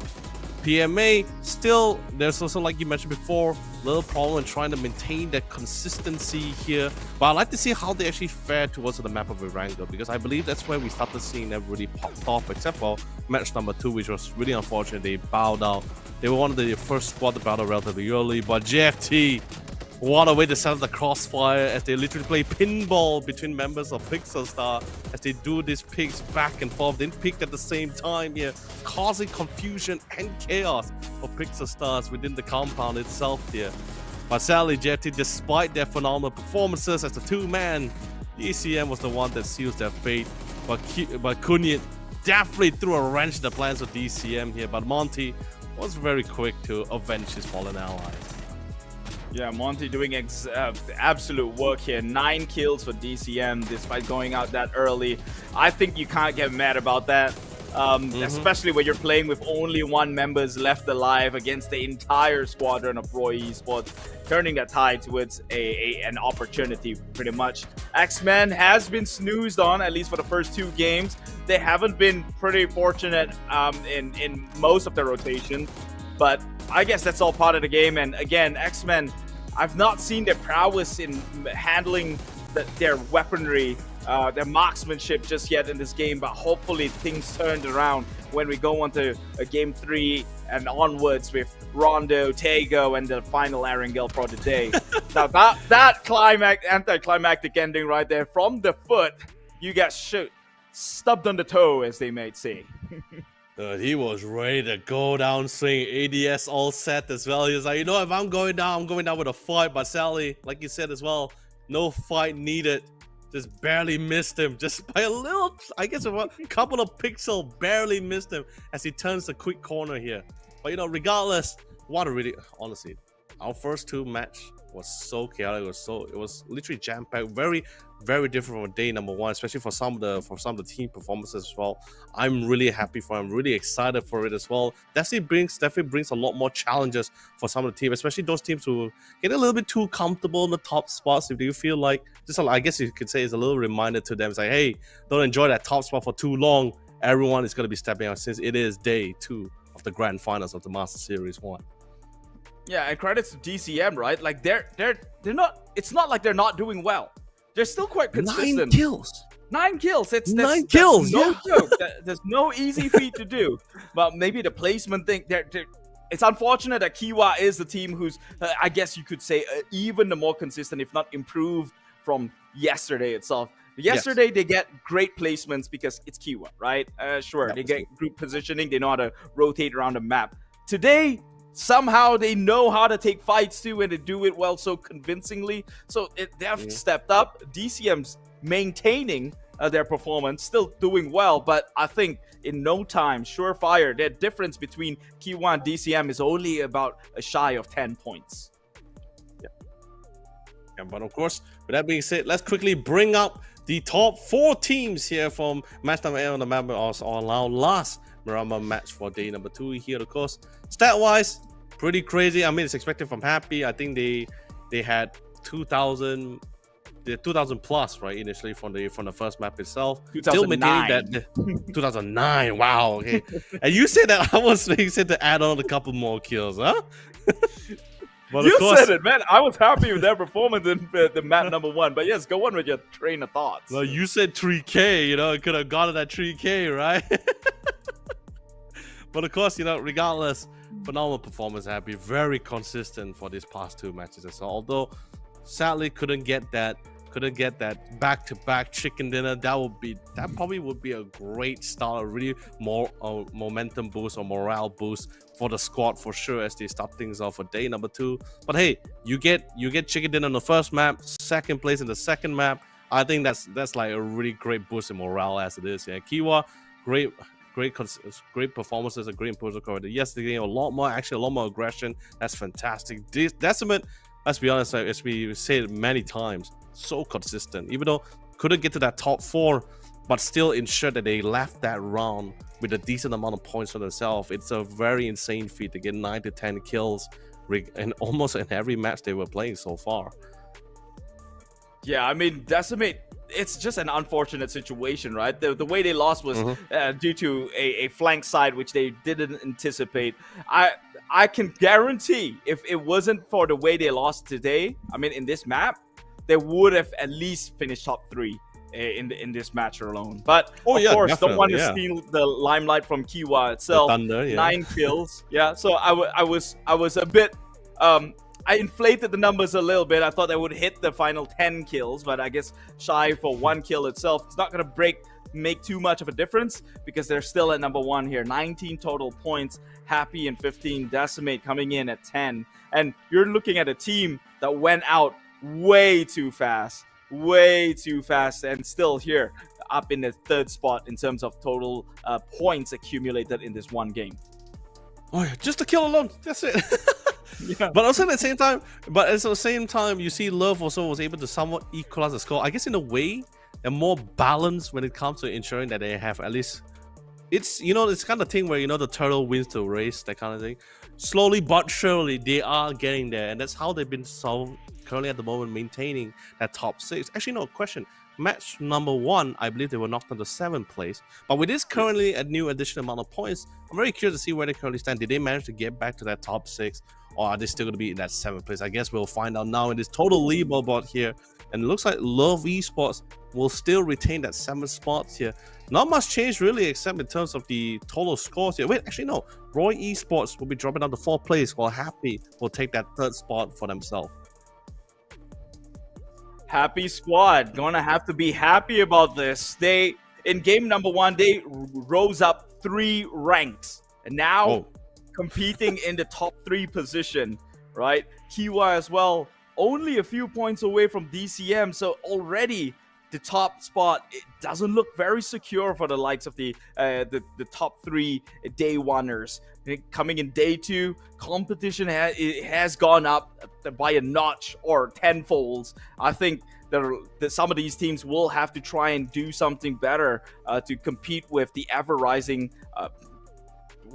PMA, still, there's also, like you mentioned before, little problem in trying to maintain that consistency here. But I'd like to see how they actually fare towards the map of Erangel, because I believe that's where we started seeing them really popped off, except for match number 2, which was really unfortunate. They bowed out. They were one of the first squad to bow out relatively early, but JFT, what a way to set up the crossfire as they literally play pinball between members of Pixel Star as they do these picks back and forth. They pick at the same time here, causing confusion and chaos for Pixel Stars within the compound itself here. But sadly, JFT, despite their phenomenal performances as a 2-man, DCM was the one that seals their fate. But Kunyit definitely threw a wrench in the plans of DCM here, but Monty was very quick to avenge his fallen allies. Yeah, Monty doing absolute work here. 9 kills for DCM despite going out that early. I think you can't get mad about that. Especially when you're playing with only 1 member left alive against the entire squadron of Roy Esports, turning that tide towards an opportunity, pretty much. X-Men has been snoozed on, at least for the first 2 games. They haven't been pretty fortunate in most of the rotation, but I guess that's all part of the game. And again, X-Men, I've not seen their prowess in handling their weaponry, their marksmanship just yet in this game, but hopefully things turned around when we go on to game 3 and onwards with Rondo, Tego, and the final Erangel for the day. Now that anticlimactic ending right there from the foot, you get stubbed on the toe, as they might say. He was ready to go down swing. ADS all set as well. He was like, you know, if I'm going down with a fight. But Sally, like you said as well, no fight needed. Just barely missed him. Just by a little, I guess a couple of pixels, barely missed him as he turns the quick corner here. But, you know, regardless, what a really, honestly, our first 2 match was so chaotic. It was literally jam-packed, very, very different from day number 1, especially for some of the team performances as well. I'm really happy for him, really excited for it as well. Definitely brings a lot more challenges for some of the teams, especially those teams who get a little bit too comfortable in the top spots. If you feel like, I guess you could say it's a little reminder to them. It's like, hey, don't enjoy that top spot for too long. Everyone is going to be stepping out since it is day 2 of the grand finals of the Master Series 1. Yeah, and credits to DCM, right? Like they're not. It's not like they're not doing well. They're still quite consistent. 9 kills. 9 kills. That's 9 kills. No joke. There's no easy feat to do. But maybe the placement thing. It's unfortunate that Kiwa is the team who's, I guess you could say, even the more consistent, if not improved from yesterday itself. Yesterday, they get great placements because it's Kiwa, right? Sure, they get group positioning. They know how to rotate around the map. Today, somehow they know how to take fights too, and they do it well so convincingly. So they have stepped up. DCM's maintaining their performance, still doing well, but I think in no time, surefire, the difference between Kiwa and DCM is only about a shy of 10 points. Yeah, but of course, with that being said, let's quickly bring up the top 4 teams here from match number 8 on the map on our last Marama match for day number 2 here. Of course, stat-wise, pretty crazy. I mean, it's expected from Happy. I think they had 2,000 plus, right, initially from the first map itself. 2009. 2009. Wow. Okay. And you said that I was said to add on a couple more kills, huh? But you said it, man. I was happy with their performance in the map number 1. But yes, go on with your train of thoughts. Well, you said 3K. You know, it could have gotten that 3K, right? But of course, you know, regardless, phenomenal performance. Happy, very consistent for these past 2 matches as well. Although, sadly, couldn't get that back-to-back chicken dinner. That probably would be a great start, a really more momentum boost or morale boost for the squad for sure as they start things off for day number 2. But hey, you get chicken dinner on the first map, second place in the second map. I think that's like a really great boost in morale as it is. Yeah, Kiwa, great performances, a great protocol. Yesterday, a lot more aggression. That's fantastic. Decimate, let's be honest, as we said many times, so consistent. Even though couldn't get to that top 4, but still ensured that they left that round with a decent amount of points for themselves. It's a very insane feat to get 9 to 10 kills in almost in every match they were playing so far. Yeah, I mean, Decimate, it's just an unfortunate situation, right? The way they lost was due to a flank side, which they didn't anticipate. I can guarantee if it wasn't for the way they lost today, I mean, in this map, they would have at least finished top 3 in this match alone. But of course, don't want to steal the limelight from Kiwa itself. Thunder, 9 kills. Yeah, so I was a bit I inflated the numbers a little bit. I thought they would hit the final 10 kills, but I guess shy for 1 kill itself. It's not going to make too much of a difference because they're still at number 1 here. 19 total points, Happy and 15, Decimate coming in at 10. And you're looking at a team that went out way too fast, and still here up in the 3rd spot in terms of total points accumulated in this one game. Oh yeah, just a kill alone, that's it. Yeah. But also at the same time, you see Love also was able to somewhat equalize the score. I guess in a way, they're more balanced when it comes to ensuring that they have at least, it's kind of thing where the turtle wins the race, that kind of thing. Slowly but surely they are getting there, and that's how they've been so currently at the moment maintaining that top 6. Actually, no question. Match number 1, I believe they were knocked down to 7th place. But with this currently a new additional amount of points, I'm very curious to see where they currently stand. Did they manage to get back to that top 6? Or are they still going to be in that 7th place? I guess we'll find out now in this total leaderboard here. And it looks like Love Esports will still retain that 7th spot here. Not much change really, except in terms of the total scores here. Wait, actually no. Roy Esports will be dropping down to 4th place, while Happy will take that 3rd spot for themselves. Happy squad, gonna have to be happy about this. They, in game number 1, they rose up 3 ranks. And now competing in the top 3 position, right? Kiwa as well, only a few points away from DCM. So already the top spot, it doesn't look very secure for the likes of the top 3 day 1ers. Coming in day 2, competition has gone up by a notch or 10-folds. I think that some of these teams will have to try and do something better to compete with the ever-rising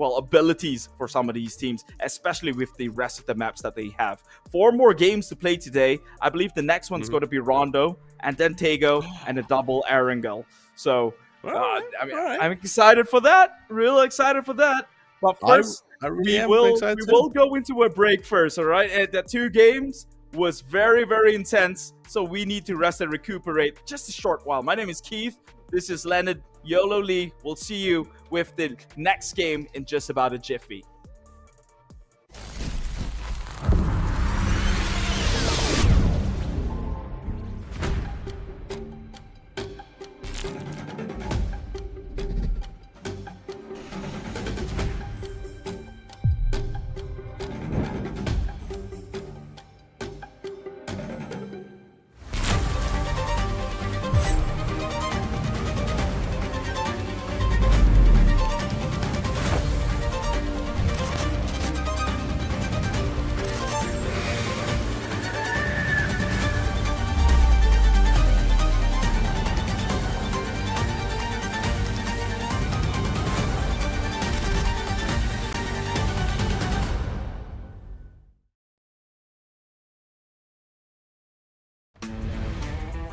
abilities for some of these teams, especially with the rest of the maps that they have. 4 more games to play today. I believe the next one's going to be Rondo, and then Tego, and a double Erangel. So, I'm excited for that. Real excited for that. But first, we will go into a break first, all right? And the 2 games was very, very intense, so we need to rest and recuperate just a short while. My name is Keith. This is Leonard YOLO Lee. We'll see you with the next game in just about a jiffy.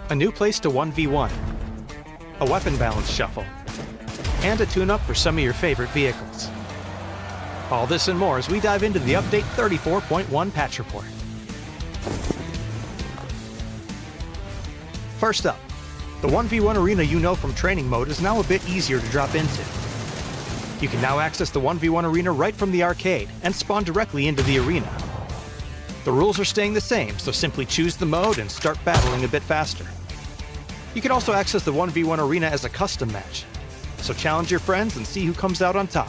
A new place to 1v1, a weapon balance shuffle, and a tune-up for some of your favorite vehicles. All this and more as we dive into the Update 34.1 patch report. First up, the 1v1 arena you know from training mode is now a bit easier to drop into. You can now access the 1v1 arena right from the arcade and spawn directly into the arena. The rules are staying the same, so simply choose the mode and start battling a bit faster. You can also access the 1v1 arena as a custom match, so challenge your friends and see who comes out on top.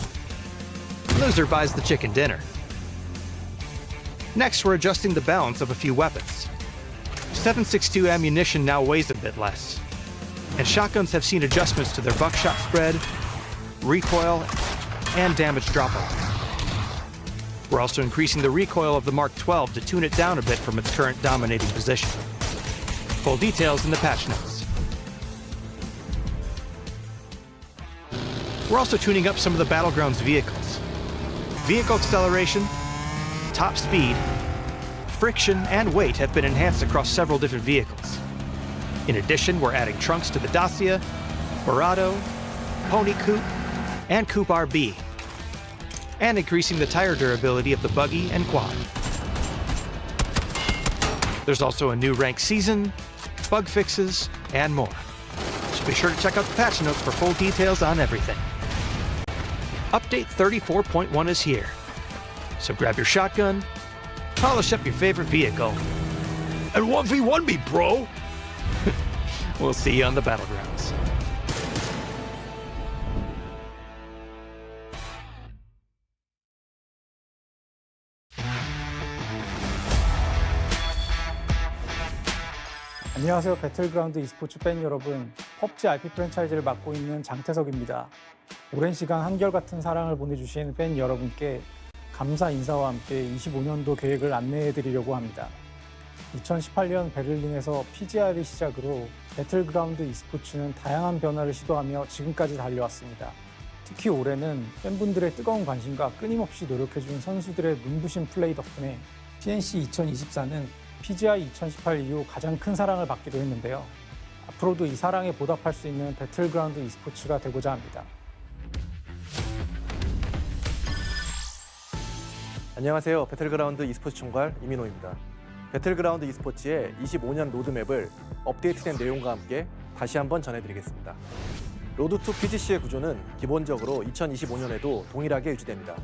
Loser buys the chicken dinner. Next, we're adjusting the balance of a few weapons. 7.62 ammunition now weighs a bit less, and shotguns have seen adjustments to their buckshot spread, recoil, and damage drop-off. We're also increasing the recoil of the Mark 12 to tune it down a bit from its current dominating position. Full details in the patch notes. We're also tuning up some of the Battlegrounds vehicles. Vehicle acceleration, top speed, friction, and weight have been enhanced across several different vehicles. In addition, we're adding trunks to the Dacia, Murado, Pony Coupe, and Coupe RB, and increasing the tire durability of the buggy and quad. There's also a new rank season, bug fixes, and more. So be sure to check out the patch notes for full details on everything. Update 34.1 is here. So grab your shotgun, polish up your favorite vehicle, and 1v1 me, bro! We'll see you on the Battlegrounds. 안녕하세요. 배틀그라운드 e스포츠 팬 여러분. PUBG RP 프랜차이즈를 맡고 있는 장태석입니다. 오랜 시간 한결같은 사랑을 보내주신 팬 여러분께 감사 인사와 함께 25년도 계획을 안내해드리려고 합니다. 2018년 베를린에서 PGR을 시작으로 배틀그라운드 e스포츠는 다양한 변화를 시도하며 지금까지 달려왔습니다. 특히 올해는 팬분들의 뜨거운 관심과 끊임없이 노력해준 선수들의 눈부신 플레이 덕분에 CNC 2024는 PGI 2018 이후 가장 큰 사랑을 받기도 했는데요. 앞으로도 이 사랑에 보답할 수 있는 배틀그라운드 e스포츠가 되고자 합니다. 안녕하세요. 배틀그라운드 e스포츠 총괄 이민호입니다. 배틀그라운드 e스포츠의 25년 로드맵을 업데이트된 내용과 함께 다시 한번 전해드리겠습니다. 로드2 PGC의 구조는 기본적으로 2025년에도 동일하게 유지됩니다.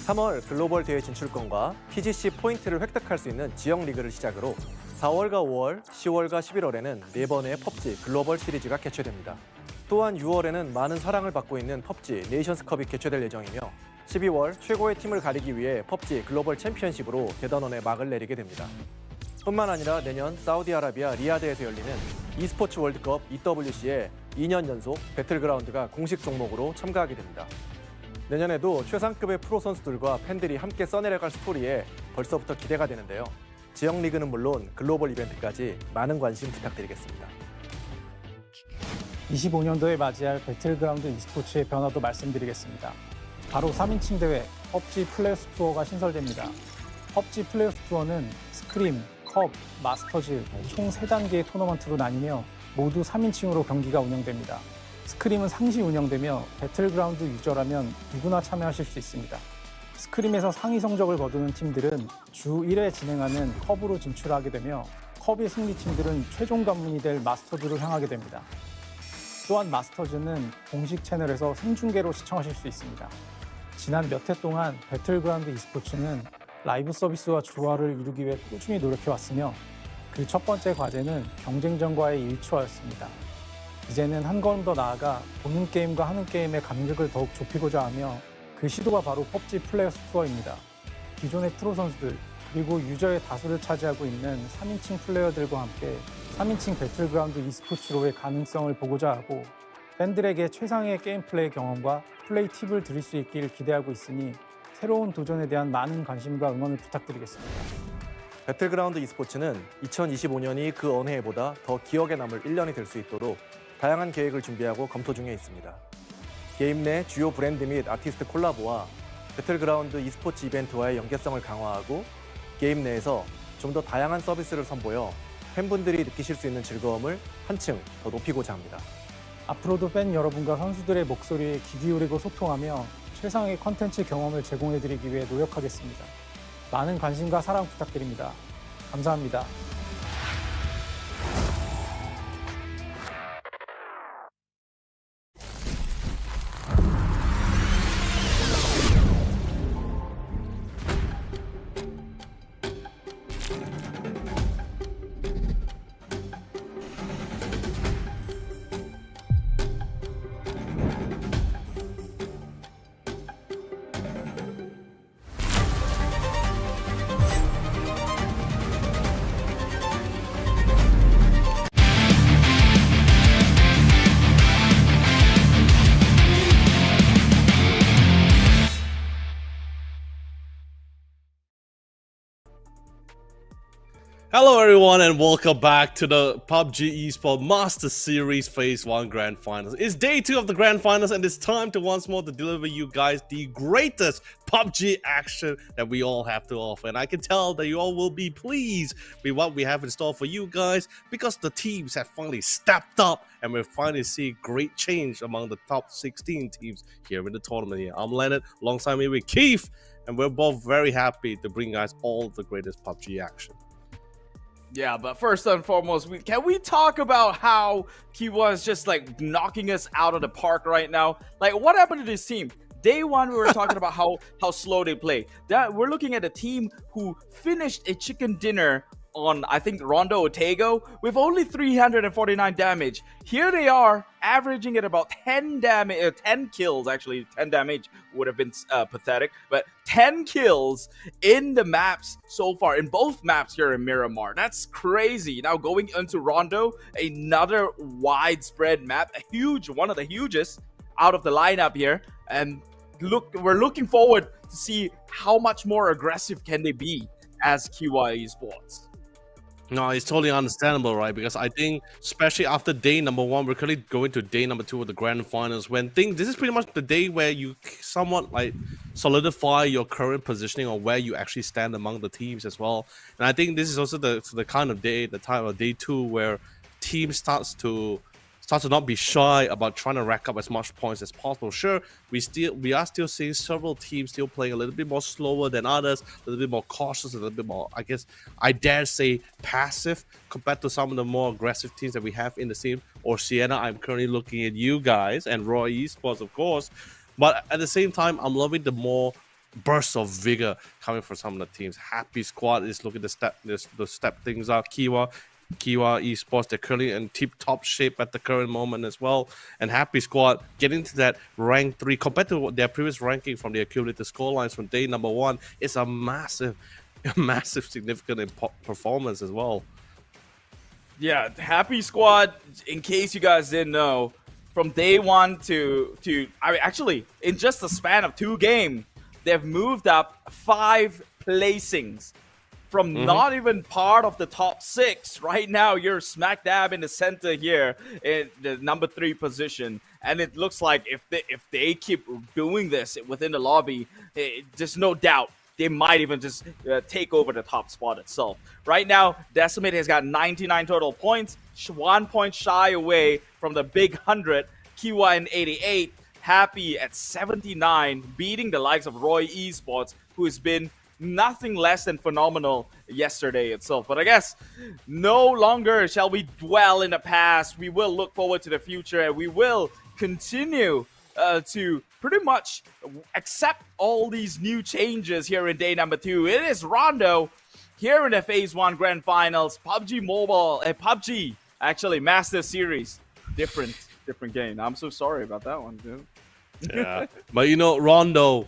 3월 글로벌 대회 진출권과 PGC 포인트를 획득할 수 있는 지역 리그를 시작으로 4월과 5월, 10월과 11월에는 4번의 PUBG 글로벌 시리즈가 개최됩니다. 또한 6월에는 많은 사랑을 받고 있는 PUBG 네이션스컵이 개최될 예정이며 12월 최고의 팀을 가리기 위해 PUBG 글로벌 챔피언십으로 대단원에 막을 내리게 됩니다. 뿐만 아니라 내년 사우디아라비아 리야드에서 열리는 e스포츠 월드컵 EWC에 2년 연속 배틀그라운드가 공식 종목으로 참가하게 됩니다. 내년에도 최상급의 프로 선수들과 팬들이 함께 써내려갈 스토리에 벌써부터 기대가 되는데요. 지역 리그는 물론 글로벌 이벤트까지 많은 관심 부탁드리겠습니다. 25년도에 맞이할 배틀그라운드 e스포츠의 변화도 말씀드리겠습니다. 바로 3인칭 대회 PUBG 플레이오프 투어가 신설됩니다. PUBG 플레이오프 투어는 스크림, 컵, 마스터즈 총 3단계의 토너먼트로 나뉘며 모두 3인칭으로 경기가 운영됩니다. 스크림은 상시 운영되며 배틀그라운드 유저라면 누구나 참여하실 수 있습니다. 스크림에서 상위 성적을 거두는 팀들은 주 1회 진행하는 컵으로 진출하게 되며 컵의 승리팀들은 최종 관문이 될 마스터즈로 향하게 됩니다. 또한 마스터즈는 공식 채널에서 생중계로 시청하실 수 있습니다. 지난 몇 해 동안 배틀그라운드 e스포츠는 라이브 서비스와 조화를 이루기 위해 꾸준히 노력해왔으며 그 첫 번째 과제는 경쟁전과의 일치화였습니다. 이제는 한 걸음 더 나아가 보는 게임과 하는 게임의 간극을 더욱 좁히고자 하며 그 시도가 바로 PUBG 플레이오프 투어입니다. 기존의 프로 선수들 그리고 유저의 다수를 차지하고 있는 3인칭 플레이어들과 함께 3인칭 배틀그라운드 e스포츠로의 가능성을 보고자 하고 팬들에게 최상의 게임 플레이 경험과 플레이 팁을 드릴 수 있기를 기대하고 있으니 새로운 도전에 대한 많은 관심과 응원을 부탁드리겠습니다. 배틀그라운드 e스포츠는 2025년이 그 어느 해보다 더 기억에 남을 1년이 될 수 있도록 다양한 계획을 준비하고 검토 중에 있습니다. 게임 내 주요 브랜드 및 아티스트 콜라보와 배틀그라운드 e스포츠 이벤트와의 연계성을 강화하고 게임 내에서 좀 더 다양한 서비스를 선보여 팬분들이 느끼실 수 있는 즐거움을 한층 더 높이고자 합니다. 앞으로도 팬 여러분과 선수들의 목소리에 귀 기울이고 소통하며 최상의 컨텐츠 경험을 제공해드리기 위해 노력하겠습니다. 많은 관심과 사랑 부탁드립니다. 감사합니다. Hello everyone and welcome back to the PUBG Esports Master Series Phase 1 Grand Finals. It's day 2 of the Grand Finals and it's time to once more to deliver you guys the greatest PUBG action that we all have to offer. And I can tell that you all will be pleased with what we have in store for you guys because the teams have finally stepped up and we're finally seeing great change among the top 16 teams here in the tournament here. I'm Leonard, alongside me with Keith, and we're both very happy to bring you guys all the greatest PUBG action. Yeah, but first and foremost, can we talk about how he was just like knocking us out of the park right now? Like, what happened to this team? Day one, we were talking about how slow they play. That we're looking at a team who finished a chicken dinner on, I think, Rondo Otago with only 349 damage. Here they are, averaging at about 10 damage, 10 kills. Actually, 10 damage would have been pathetic, but 10 kills in the maps so far, in both maps here in Miramar. That's crazy. Now going into Rondo, another widespread map, a huge, one of the hugest out of the lineup here, and we're looking forward to see how much more aggressive can they be as QY Esports. No, it's totally understandable, right? Because I think, especially after day number 1, we're currently going to day number 2 of the grand finals. This is pretty much the day where you somewhat like solidify your current positioning or where you actually stand among the teams as well. And I think this is also the kind of day, the time of day 2 where teams starts to not be shy about trying to rack up as much points as possible. Sure, we are still seeing several teams still playing a little bit more slower than others, a little bit more cautious, a little bit more, I dare say, passive compared to some of the more aggressive teams that we have in the scene. Oceania, I'm currently looking at you guys, and Roy Esports, of course. But at the same time, I'm loving the more bursts of vigor coming from some of the teams. Happy Squad is looking to step things up. Kiwa Esports, they're currently in tip-top shape at the current moment as well. And Happy Squad getting to that rank 3 compared to their previous ranking from the accumulated scorelines from day number 1 is a massive significant performance as well. Yeah, Happy Squad, in case you guys didn't know, from day 1 to I mean, actually, in just the span of 2 games, they've moved up 5 placings. From not even part of the top 6. Right now, you're smack dab in the center here in the number 3 position. And it looks like if they keep doing this within the lobby, there's no doubt they might even just take over the top spot itself. Right now, Decimate has got 99 total points, 1 point shy away from the big 100. Kiwa in 88, Happy at 79, beating the likes of Roy Esports, who has been nothing less than phenomenal yesterday itself. But I guess no longer shall we dwell in the past. We will look forward to the future, and we will continue to pretty much accept all these new changes here in day number 2. It is Rondo here in the Phase 1 Grand Finals. PUBG Mobile, PUBG, actually, Master Series. Different game. I'm so sorry about that one, dude. Yeah, but you know, Rondo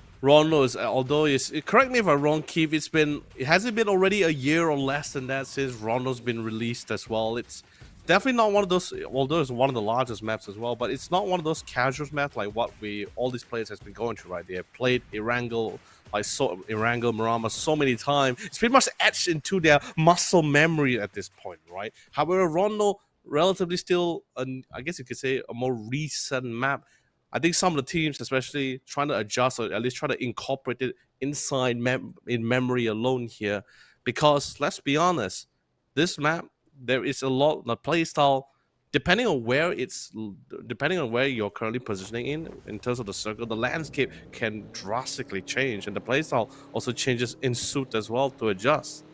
is, although correct me if I'm wrong, Keith, it hasn't been already a year or less than that since Rondo's been released as well. It's definitely not one of those, although it's one of the largest maps as well, but it's not one of those casual maps like what all these players has been going through, right? They have played Erangel, Marama so many times. It's pretty much etched into their muscle memory at this point, right? However, Rondo, relatively still, I guess you could say, a more recent map. I think some of the teams, especially trying to adjust or at least try to incorporate it inside in memory alone here, because let's be honest, this map, there is a lot the play style, depending on where you're currently positioning in terms of the circle, the landscape can drastically change, and the play style also changes in suit as well to adjust.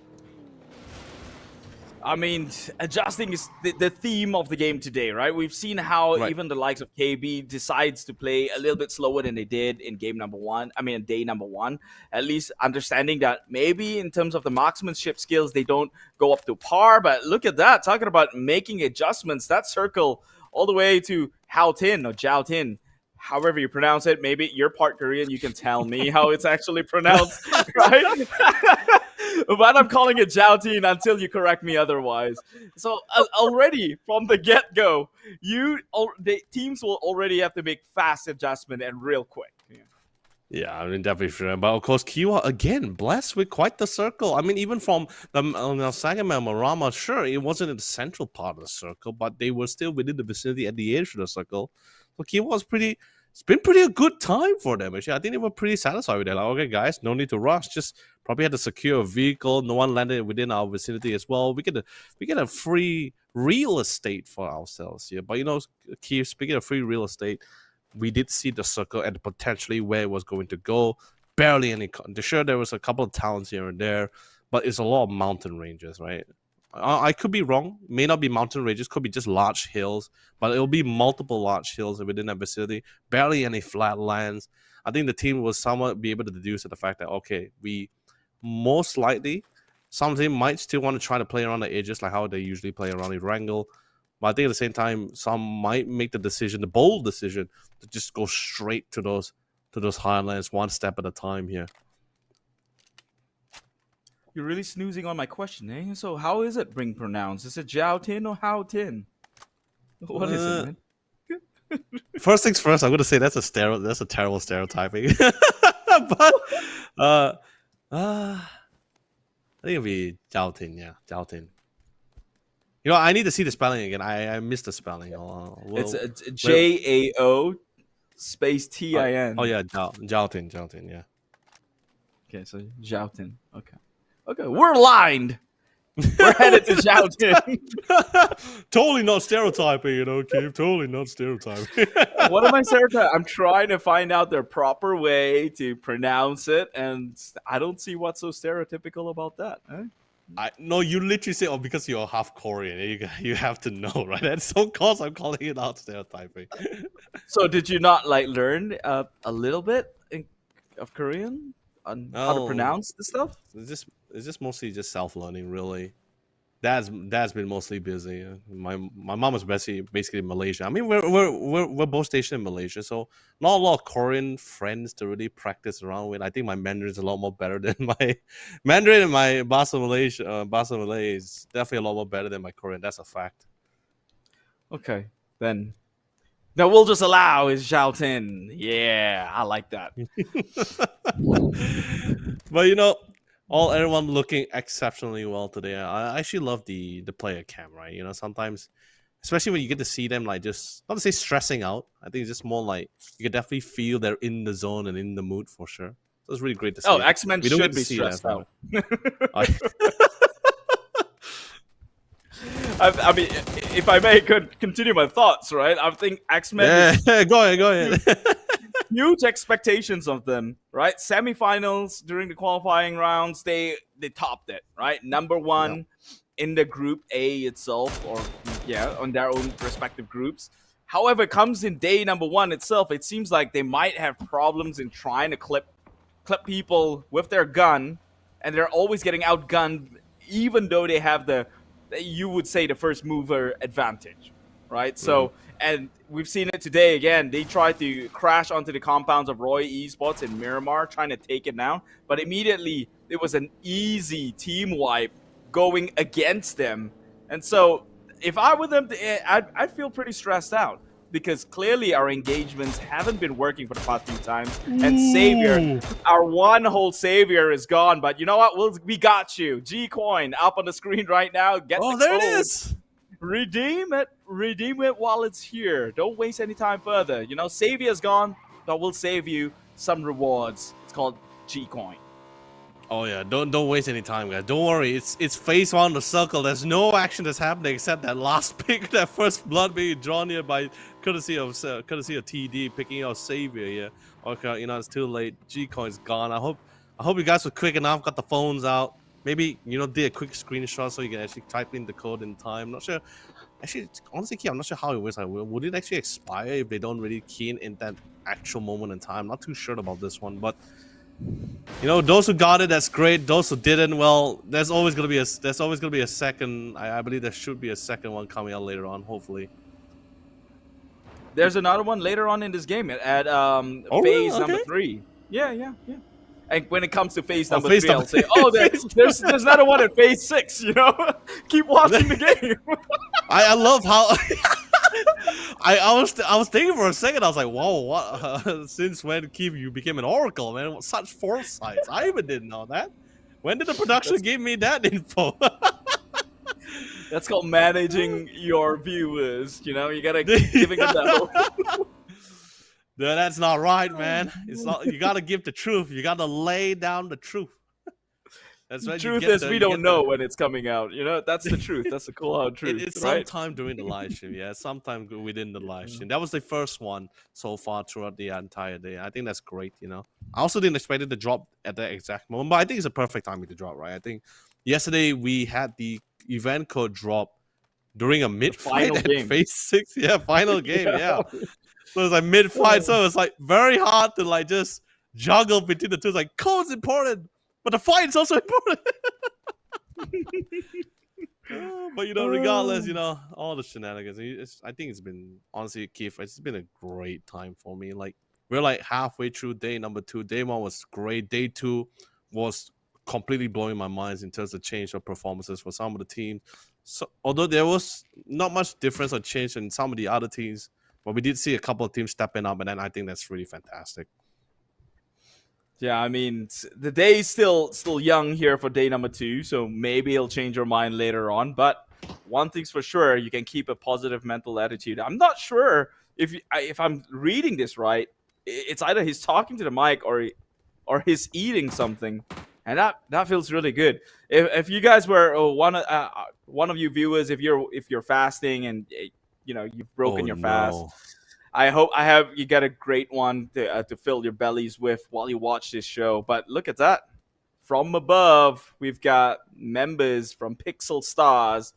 I mean, adjusting is the theme of the game today, right? We've seen how even the likes of KB decides to play a little bit slower than they did in day number 1. At least understanding that maybe in terms of the marksmanship skills, they don't go up to par. But look at that, talking about making adjustments. That circle all the way to Hao Tin or Jiao Tin, however you pronounce it. Maybe you're part Korean, you can tell me how it's actually pronounced, right? But I'm calling it Jiao Tin until you correct me otherwise. So already from the get-go, the teams will already have to make fast adjustment and real quick. Yeah. Yeah, I mean, definitely sure. But of course, Kiwa again blessed with quite the circle. I mean, even from the Sagama and Marama, sure, it wasn't in the central part of the circle, but they were still within the vicinity at the edge of the circle. So Kiwa was pretty. It's been pretty a good time for them. Actually, I think they were pretty satisfied with that. Like, okay, guys, no need to rush. Just probably had to secure a vehicle. No one landed within our vicinity as well. We get a free real estate for ourselves here. But Keith, speaking of free real estate, we did see the circle and potentially where it was going to go. Barely any. Sure, there was a couple of towns here and there, but it's a lot of mountain ranges, right? I could be wrong. May not be mountain ranges. Could be just large hills, but it'll be multiple large hills within that vicinity. Barely any flat lands. I think the team will somewhat be able to deduce the fact that, okay, we most likely, some team might still want to try to play around the edges like how they usually play around the Wrangle. But I think at the same time, some might make the bold decision, to just go straight to those highlands one step at a time here. You're really snoozing on my question, eh? So how is it being pronounced? Is it Jiao Tin or Hao Tin? What is it, man? First things first, I'm gonna say that's a terrible stereotyping. But I think it'll be Jiao Tin, yeah, Jiao Tin. I need to see the spelling again. I missed the spelling. It's JAO space TIN. Oh yeah, Jiao Tin, yeah. Okay, so Jiao Tin. Okay, we're aligned. We're headed to Jiao Tin. Totally not stereotyping, Keith. Totally not stereotyping. What am I stereotyping? I'm trying to find out the proper way to pronounce it, and I don't see what's so stereotypical about that. No, you literally say, because you're half Korean, you have to know, right? And so, of course, I'm calling it out stereotyping. So, did you not learn a little bit of Korean on how to pronounce this stuff? It's just mostly just self-learning, really. Dad's been mostly busy. My mom was basically in Malaysia. I mean, we're both stationed in Malaysia, so not a lot of Korean friends to really practice around with. I think my Mandarin is a lot more better than my Mandarin, and my Bahasa Malay is definitely a lot more better than my Korean. That's a fact. Okay, then. No, we'll just allow is Jiao Tin. Yeah, I like that. But everyone looking exceptionally well today. I actually love the player cam, right? Sometimes, especially when you get to see them just not to say stressing out. I think it's just more like you can definitely feel they're in the zone and in the mood for sure. So it's really great to see. Oh, X-Men should be stressed out. I mean, if I may continue my thoughts, right? I think X-Men. Yeah, go ahead. Huge expectations of them, right? Semifinals during the qualifying rounds, they topped it, right? Number one in the group A itself, or on their own respective groups. However, it comes in day number one itself, it seems like they might have problems in trying to clip people with their gun, and they're always getting outgunned, even though they have you would say the first mover advantage, right? So, and we've seen it today again. They tried to crash onto the compounds of Roy Esports in Miramar, trying to take it down, but immediately it was an easy team wipe going against them. And so, if I were them, I'd feel pretty stressed out, because clearly our engagements haven't been working for the past few times. And Savior, our one whole Savior is gone. But you know what? We got you. G-Coin up on the screen right now. Get the there code. It is. Redeem it while it's here. Don't waste any time further. Savior's gone, but we'll save you some rewards. It's called G-Coin. Oh yeah, don't waste any time, guys. Don't worry, it's phase one of the circle. There's no action that's happening except that last pick, that first blood being drawn here by courtesy of TD picking out Savior here. Okay, it's too late. G-Coin's gone. I hope you guys were quick enough, got the phones out. Maybe did a quick screenshot so you can actually type in the code in time. Not sure. Actually, honestly, I'm not sure how it works. Would it actually expire if they don't really key in that actual moment in time? Not too sure about this one, but. Those who got it, that's great. Those who didn't, well, there's always gonna be a second. I believe there should be a second one coming out later on, hopefully. There's another one later on in this game at phase number 3. Yeah. And when it comes to phase number 3, I'll say, there's another one at phase 6. Keep watching the game. I love how I was thinking for a second. I was like, whoa, what? Since when, Keith, you became an oracle, man? Such foresight. I even didn't know that. When did the production give me that info? That's called managing your viewers. You know, you gotta keep giving them that hope. No, that's not right, man. It's not. You gotta give the truth. You gotta lay down the truth. That's The right. truth is, we don't know when it's coming out. You know, that's the truth. That's the cool hard truth. It's right? sometime during the live stream. Yeah, sometime within the live stream. That was the first one so far throughout the entire day. I think that's great. You know, I also didn't expect it to drop at that exact moment, but I think it's a perfect timing to drop. Right. I think yesterday we had the event code drop during a mid-fight final at game. phase 6. Yeah, final game. Yeah. So it's like mid-fight, so it's like very hard to like just juggle between the two. It's like code's important, but the fight is also important. But you know, regardless, you know, all the shenanigans. I think it's been honestly, Keith, it's been a great time for me. Like we're like halfway through day number 2. Day 1 was great. Day 2 was completely blowing my mind in terms of change of performances for some of the teams. So although there was not much difference or change in some of the other teams, but we did see a couple of teams stepping up, and then I think that's really fantastic. Yeah, I mean, the day is still young here for day number 2, so maybe it'll change your mind later on. But one thing's for sure, you can keep a positive mental attitude. I'm not sure if I'm reading this right. It's either he's talking to the mic or he's eating something, and that feels really good. If you guys were one of you viewers, if you're fasting and you know you've broken your fast. I hope you get a great one to fill your bellies with while you watch this show. But look at that. From above, we've got members from Pixel Stars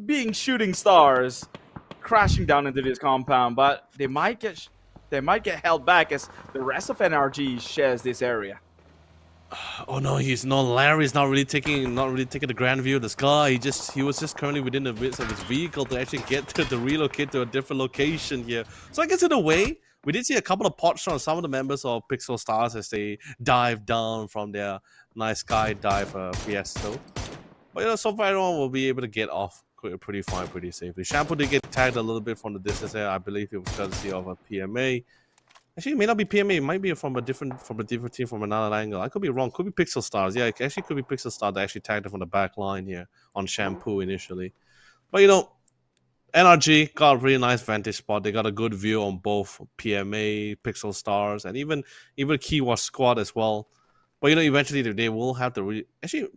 being shooting stars crashing down into this compound, but they might get held back as the rest of NRG shares this area. Oh no, Larry's not really taking the grand view of the sky. He was just currently within the midst of his vehicle to actually get to relocate to a different location here. So I guess in a way, we did see a couple of pot shots on some of the members of Pixel Stars as they dive down from their nice skydive fiesta. But you know, so far everyone will be able to get off pretty fine, pretty safely. Shampoo did get tagged a little bit from the distance there. I believe it was courtesy of a PMA. Actually, it may not be PMA. It might be from a different team from another angle. I could be wrong. Could be Pixel Stars. Yeah, it actually could be Pixel Stars that actually tagged it from the back line here on Shampoo initially. But you know, NRG got a really nice vantage spot. They got a good view on both PMA, Pixel Stars, and even Kiwa Squad as well. But you know, eventually they will have to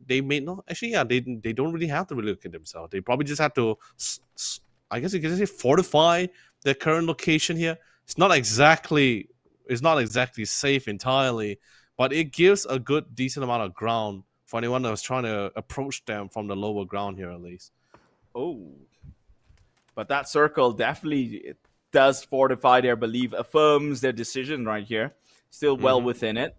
they may not. Actually, yeah, they don't really have to relocate themselves. They probably just have to, I guess you can say, fortify their current location here. It's not exactly safe entirely, but it gives a decent amount of ground for anyone that was trying to approach them from the lower ground here, at least. Oh, but that circle definitely does fortify their belief, affirms their decision right here. Still well within it.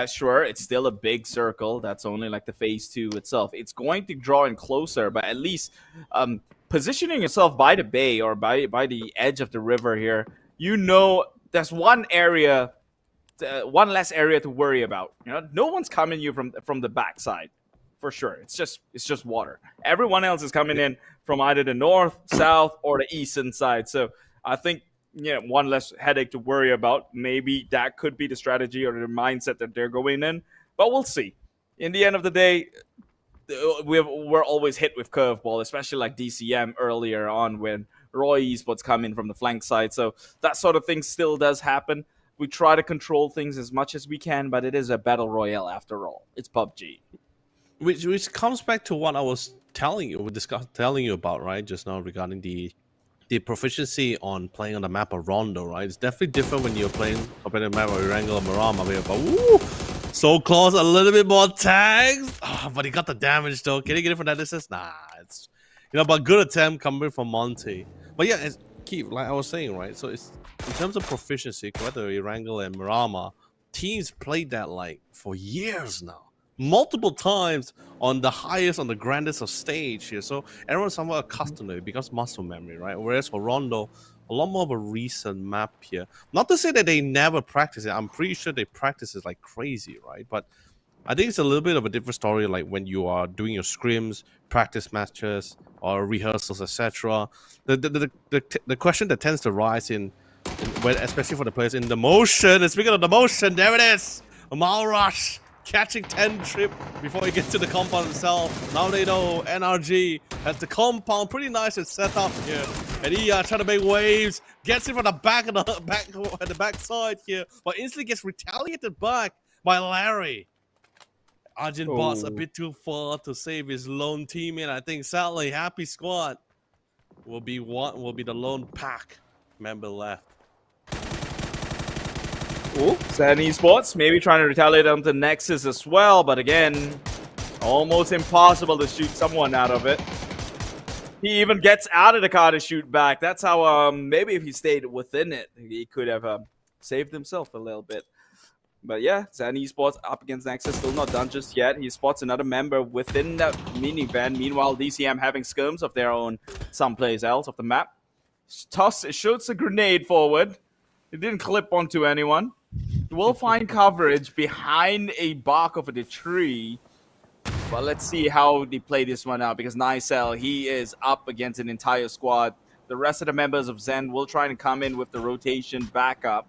Sure, it's still a big circle. That's only like the phase 2 itself. It's going to draw in closer, but at least positioning yourself by the bay or by the edge of the river here, you know, there's one less area to worry about. You know, no one's coming you from the backside, for sure. It's just water. Everyone else is coming in from either the north, south, or the eastern side. So I think, you know, one less headache to worry about. Maybe that could be the strategy or the mindset that they're going in. But we'll see. In the end of the day, we're always hit with curveball, especially like DCM earlier on when Roy Esports come in from the flank side. So that sort of thing still does happen. We try to control things as much as we can, but it is a battle royale after all. It's PUBG. Which comes back to what I was telling you about, right, just now regarding the proficiency on playing on the map of Rondo, right? It's definitely different when you're playing compared to the map of Erangel or Marama. But so close, a little bit more tags. But he got the damage though. Can he get it from that distance? Nah, it's, you know, but good attempt coming from Monty. But yeah, it's key, like I was saying, right? So it's in terms of proficiency, whether Erangel and Marama, teams played that like for years now. Multiple times on the highest, on the grandest of stage here. So everyone's somewhat accustomed to it. It becomes muscle memory, right? Whereas for Rondo, a lot more of a recent map here. Not to say that they never practice it. I'm pretty sure they practice it like crazy, right? But I think it's a little bit of a different story, like when you are doing your scrims, practice matches, or rehearsals, etc. The question that tends to rise when, especially for the players in the motion. And speaking of the motion, there it is, Mal Rush catching 10 trip before he gets to the compound himself. Now they know NRG has the compound pretty nice and set up here, and he trying to make waves, gets it from the back of the back side here, but instantly gets retaliated back by Larry. Arjun Bots a bit too far to save his lone teammate. I think sadly Happy Squad will be the lone pack member left. Ooh, Zen Esports maybe trying to retaliate onto Nexus as well, but again, almost impossible to shoot someone out of it. He even gets out of the car to shoot back. That's how maybe if he stayed within it, he could have saved himself a little bit. But yeah, Zen Esports up against Nexus, still not done just yet. He spots another member within that minivan. Meanwhile, DCM having skirms of their own someplace else of the map. Shoots a grenade forward. It didn't clip onto anyone. Will find coverage behind a bark of the tree. But let's see how they play this one out, because Nicel, he is up against an entire squad. The rest of the members of Zen will try and come in with the rotation backup.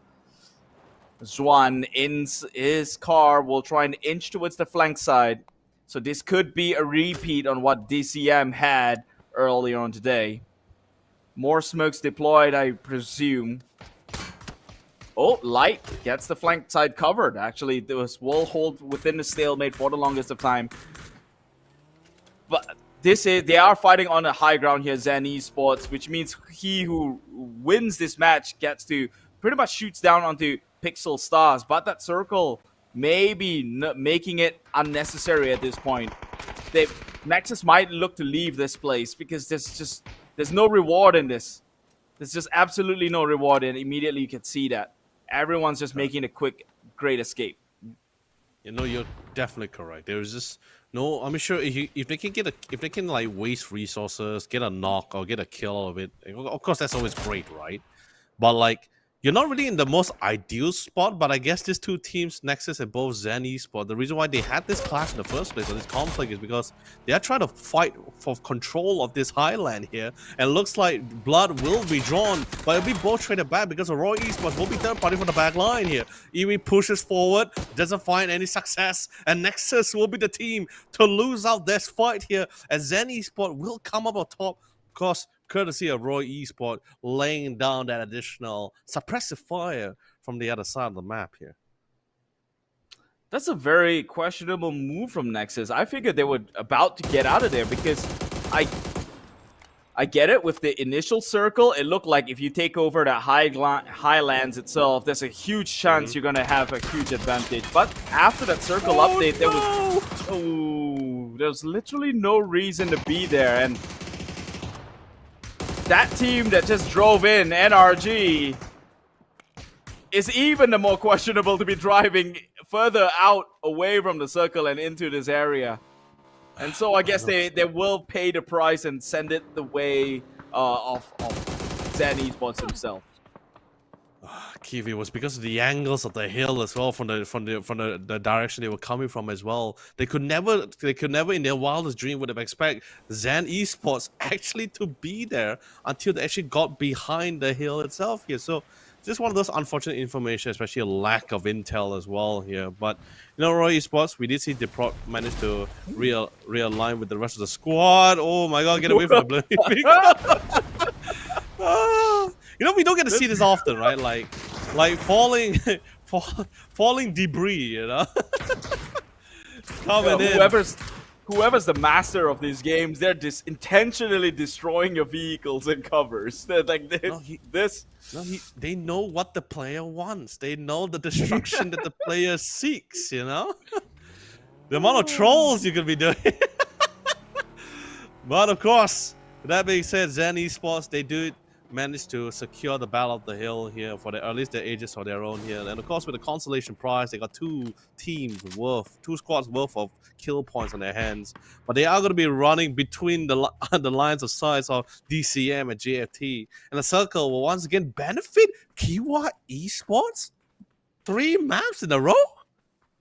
Zwan in his car will try and inch towards the flank side. So this could be a repeat on what DCM had earlier on today. More smokes deployed, I presume. Oh, Light gets the flank side covered. Actually, this will hold within the stalemate for the longest of time. But they are fighting on a high ground here, Zen Esports, which means he who wins this match gets to pretty much shoots down onto Pixel Stars. But that circle may be making it unnecessary at this point. Nexus might look to leave this place because there's no reward in this. There's just absolutely no reward, and immediately you can see that. Everyone's just making a quick, great escape. You know, you're definitely correct. There's just no. I'm sure if they can like waste resources, get a knock or get a kill of it. Of course, that's always great, right? But like, you're not really in the most ideal spot. But I guess these two teams, Nexus and both Zen Esports, the reason why they had this clash in the first place or this conflict is because they are trying to fight for control of this highland here. And it looks like blood will be drawn, but it'll be both traded back because Roy Esports will be third party from the back line here. Iwi pushes forward, doesn't find any success, and Nexus will be the team to lose out this fight here. And Zen Esports will come up on top, of course, courtesy of Roy Esports laying down that additional suppressive fire from the other side of the map here. That's a very questionable move from Nexus. I figured they were about to get out of there because I get it with the initial circle. It looked like if you take over the highlands itself, there's a huge chance you're gonna have a huge advantage. But after that circle update, there was literally no reason to be there. And that team that just drove in, NRG, is even the more questionable to be driving further out away from the circle and into this area. And so I guess they will pay the price and send it the way of Zen Esports himself. Kiwi, was because of the angles of the hill as well, from the direction they were coming from as well. They could never in their wildest dream would have expected Zen Esports actually to be there until they actually got behind the hill itself here. So just one of those unfortunate information, especially a lack of intel as well here. But you know, Roy Esports, we did see Deprot manage to realign with the rest of the squad. Oh my god, get away from the bloody you know, we don't get to see this often, right? Like falling debris, you know. Coming in. Whoever's the master of these games, they're intentionally destroying your vehicles and covers. They're like they know what the player wants. They know the destruction that the player seeks, you know. The amount of trolls you could be doing. But of course, with that being said, Zen Esports, they do managed to secure the Battle of the Hill here for at least the ages of their own here. And of course, with the consolation prize, they got two squads worth of kill points on their hands. But they are going to be running between the lines of sight of DCM and JFT. And the circle will once again benefit Kiwa Esports? 3 maps in a row?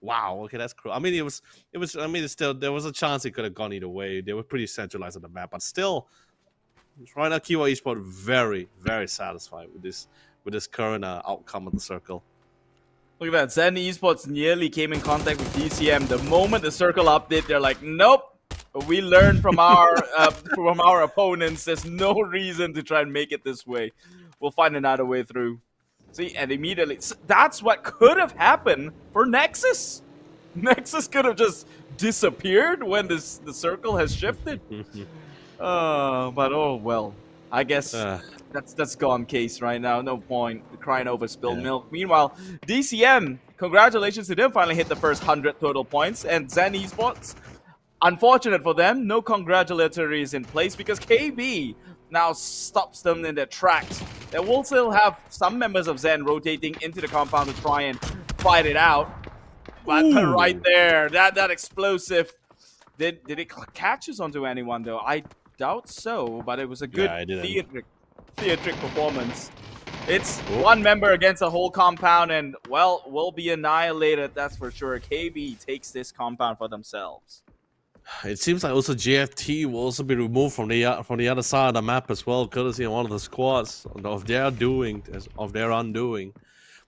Wow. Okay, that's cool. I mean, it was. I mean, it's still there was a chance it could have gone either way. They were pretty centralized on the map, but still, right now, Kiwa Esports very, very satisfied with this current outcome of the circle. Look at that. Zen Esports nearly came in contact with DCM. The moment the circle update, they're like, nope. We learned from our opponents. There's no reason to try and make it this way. We'll find another way through. See, and immediately, that's what could have happened for Nexus. Nexus could have just disappeared when the circle has shifted. But oh well. I guess that's gone case right now. No point crying over spilled milk. Meanwhile, DCM, congratulations to them, finally hit the first 100 total points. And Zen Esports, unfortunate for them, no congratulatories in place because KB now stops them in their tracks. They will still have some members of Zen rotating into the compound to try and fight it out. But right there, that explosive, did it catches onto anyone though? I doubt so, but it was a good theatric performance. It's one member against a whole compound and, well, will be annihilated, that's for sure. KB takes this compound for themselves. It seems like also JFT will also be removed from the other side of the map as well, courtesy of one of the squads of their undoing.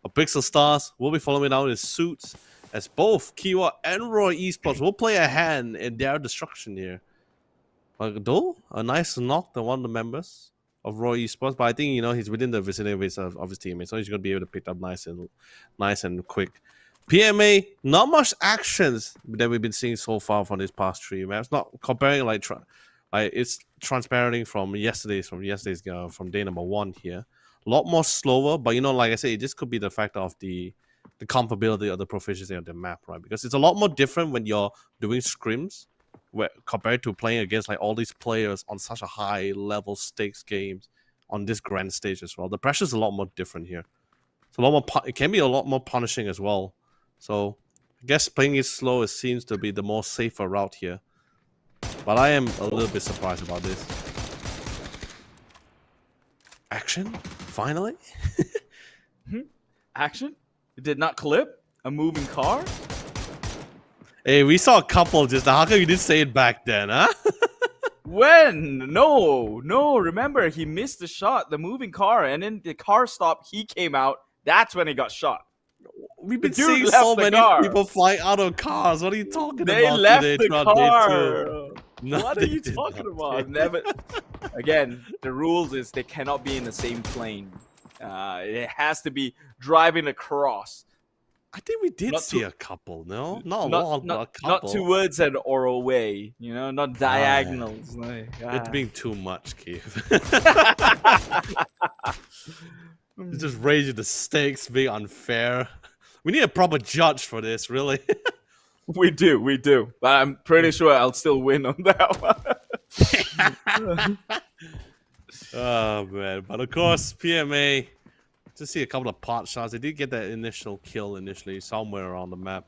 But Pixel Stars will be following out his suits as both Kiwa and Roy Esports will play a hand in their destruction here. Though a nice knock to one of the members of Roy Esports, but I think he's within the vicinity of his teammates, so he's gonna be able to pick up nice and quick. PMA, not much actions that we've been seeing so far from these past 3 maps. Not comparing it's transparenting from yesterday's from day number 1 here. A lot more slower, but like I said, it just could be the fact of the comfortability of the proficiency of the map, right? Because it's a lot more different when you're doing scrims, compared to playing against all these players on such a high level stakes games on this grand stage as well. The pressure is a lot more different here. It's a lot more. It can be a lot more punishing as well. So I guess playing it slow seems to be the more safer route here. But I am a little bit surprised about this. Action? Finally? Action? It did not clip? A moving car? Hey, we saw a couple just now. How come you didn't say it back then, huh? When? No. Remember, he missed the shot, the moving car, and then the car stopped. He came out. That's when he got shot. We've been seeing so many people flying out of cars. What are you talking about? They left today, the car. No, what are you talking about? Never. Again, the rules is they cannot be in the same plane. It has to be driving across. I think we did see a couple, no? Not a lot, but a couple. Not towards an oral way, not diagonals. It's being too much, Keith. It's just raising the stakes, being unfair. We need a proper judge for this, really. We do. But I'm pretty sure I'll still win on that one. Oh, man. But of course, PMA, just see a couple of pot shots. They did get that initial kill somewhere around the map.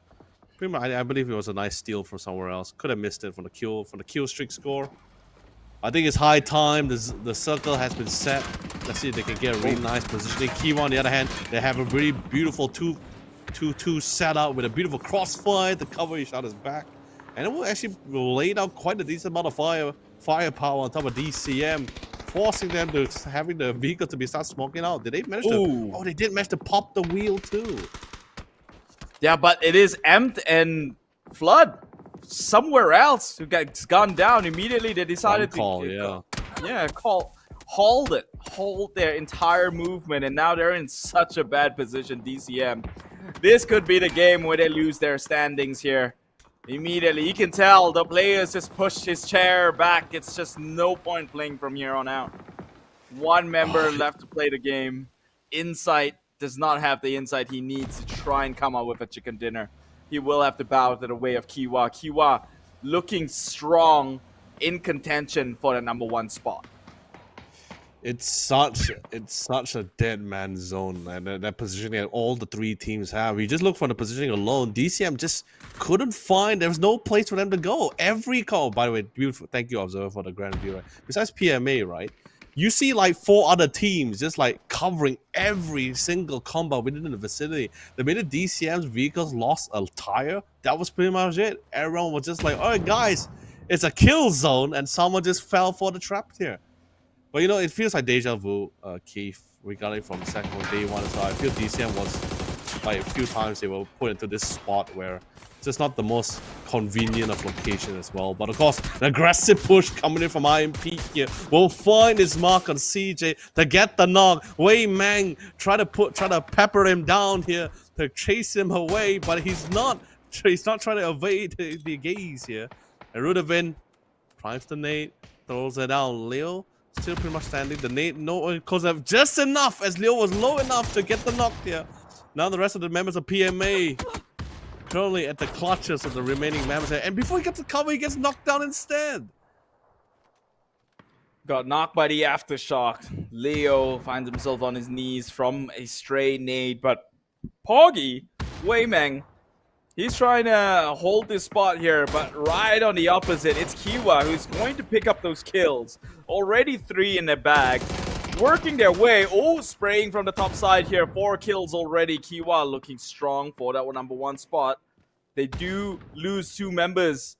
Pretty much, I believe it was a nice steal from somewhere else. Could have missed it from the kill streak score. I think it's high time. The circle has been set. Let's see if they can get a really nice positioning. Kiwa, on the other hand, they have a really beautiful 2-2 setup with a beautiful crossfire to cover each other's back. And it will actually lay down quite a decent amount of firepower on top of DCM, forcing them to having the vehicle to start smoking out. Did they manage to? Oh, they did manage to pop the wheel too. Yeah, but it is Empt and Flood somewhere else who gets gone down. Immediately they decided to hold their entire movement, and now they're in such a bad position. DCM, this could be the game where they lose their standings here. Immediately, you can tell the players just pushed his chair back. It's just no point playing from here on out. One member left to play the game. Insight does not have the insight he needs to try and come out with a chicken dinner. He will have to bow to the way of Kiwa. Kiwa looking strong in contention for the #1 spot. It's such a dead man zone, and that positioning that all the 3 teams have. You just look for the positioning alone. DCM just couldn't find. There was no place for them to go. Every call, by the way, beautiful. Thank you, Observer, for the grand view. Right? Besides PMA, right? you see like 4 other teams just like covering every single combat within the vicinity. The minute DCM's vehicles lost a tire, that was pretty much it. Everyone was just like, alright guys, it's a kill zone, and someone just fell for the trap here. But you know, it feels like deja vu, Keith, regarding from second day one as well. I feel DCM was like a few times they were put into this spot where it's just not the most convenient of location as well. But of course, an aggressive push coming in from IMP here will find his mark on CJ to get the knock. Wei Meng try to pepper him down here to chase him away, but he's not trying to evade the gaze here. And Rudavin primes the nade, throws it down. Leo still pretty much standing. The nade no goes up just enough as Leo was low enough to get the knock here. Now the rest of the members of PMA currently at the clutches of the remaining members here. And before he gets the cover, he gets knocked down instead. Got knocked by the aftershock. Leo finds himself on his knees from a stray nade, but Poggy, Wei Meng, he's trying to hold this spot here, but right on the opposite, it's Kiwa who's going to pick up those kills. Already 3 in the bag. Working their way. Oh, spraying from the top side here. 4 kills already. Kiwa looking strong for that #1 spot. They do lose 2 members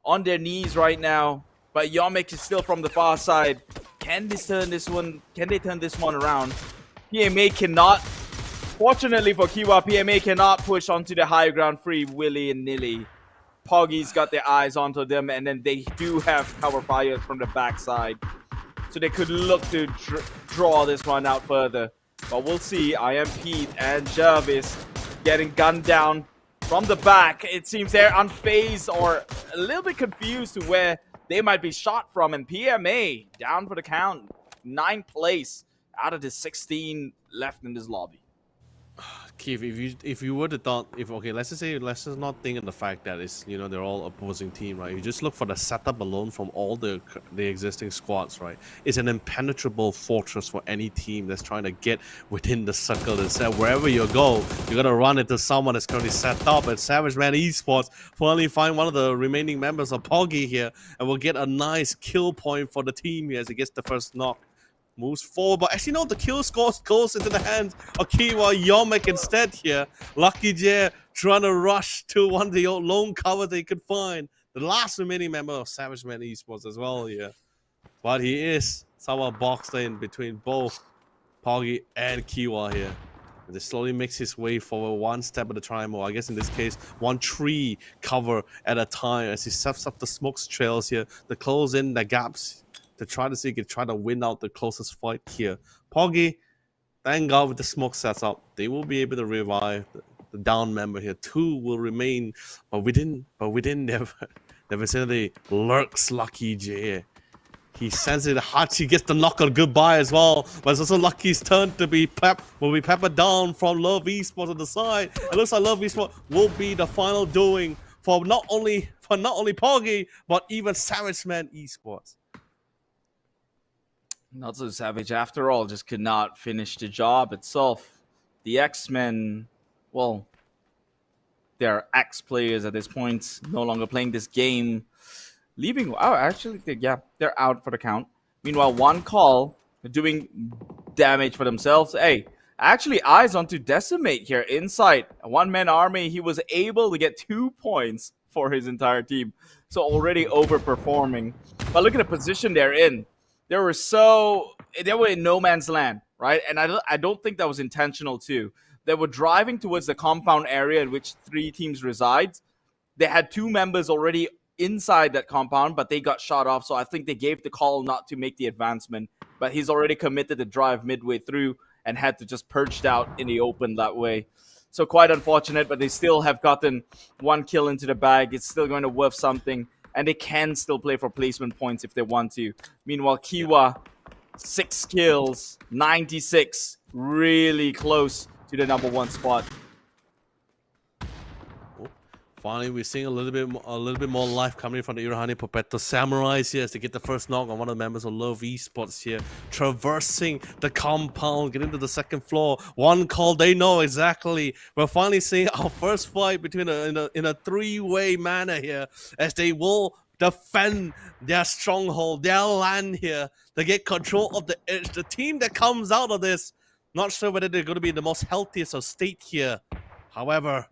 on their knees right now, but Yomek is still from the far side. Can they turn this one around? PMA cannot. Fortunately for Kiwa, PMA cannot push onto the high ground free willy and nilly. Poggy's got their eyes onto them, and then they do have cover fires from the backside. So they could look to draw this one out further. But we'll see. I am Pete and Jervis getting gunned down from the back. It seems they're unfazed or a little bit confused to where they might be shot from. And PMA down for the count. 9th place out of the 16 left in this lobby. Keith, if you were to thought, let's just not think of the fact that it's, you know, they're all opposing team, right? You just look for the setup alone from all the existing squads, right? It's an impenetrable fortress for any team that's trying to get within the circle and say wherever you go, you're gonna run into someone that's currently set up. And Savage Man Esports finally find one of the remaining members of Poggy here, and will get a nice kill point for the team here as it gets the first knock. Moves forward, but actually no, the kill score goes into the hands of Kiwa Yomek instead here. Lucky J trying to rush to one of the lone covers they could find. The last remaining member of Savage Man Esports as well here. But he is somewhat boxed in between both Poggy and Kiwa here. And he slowly makes his way forward one step at a time, or I guess in this case, 1 tree cover at a time as he sets up the smoke trails here to close in the gaps to try to see if he can try to win out the closest fight here. Poggy, thank God with the smoke sets up, they will be able to revive the down member here. 2 will remain, but within the vicinity lurks Lucky J. He sends it hard, he gets the knock on goodbye as well. But it's also Lucky's turn to be peppered down from Love Esports on the side. It looks like Love Esports will be the final doing for not only Poggy, but even Savage Man Esports. Not so savage after all, just could not finish the job itself. The X-Men, well, they're ex-players at this point, no longer playing this game. Leaving, actually, they're out for the count. Meanwhile, one call, doing damage for themselves. Hey, actually, eyes onto Decimate here inside. A one-man army, he was able to get 2 points for his entire team. So already overperforming. But look at the position they're in. They were in no man's land, right? And I don't think that was intentional too. They were driving towards the compound area in which 3 teams reside. They had 2 members already inside that compound, but they got shot off. So I think they gave the call not to make the advancement. But he's already committed to drive midway through and had to just purged out in the open that way. So quite unfortunate, but they still have gotten 1 kill into the bag. It's still going to worth something. And they can still play for placement points if they want to. Meanwhile, Kiwa, 6 kills, 96, really close to the #1 spot. Finally, we're seeing a little bit more life coming from the Irahani Popetto Samurais here as they get the first knock on one of the members of Love Esports here, traversing the compound, getting to the 2nd floor. 1 call, they know exactly. We're finally seeing our first fight between in a 3-way manner here, as they will defend their stronghold, their land here, to get control of the edge. The team that comes out of this, not sure whether they're going to be the most healthiest of state here. However,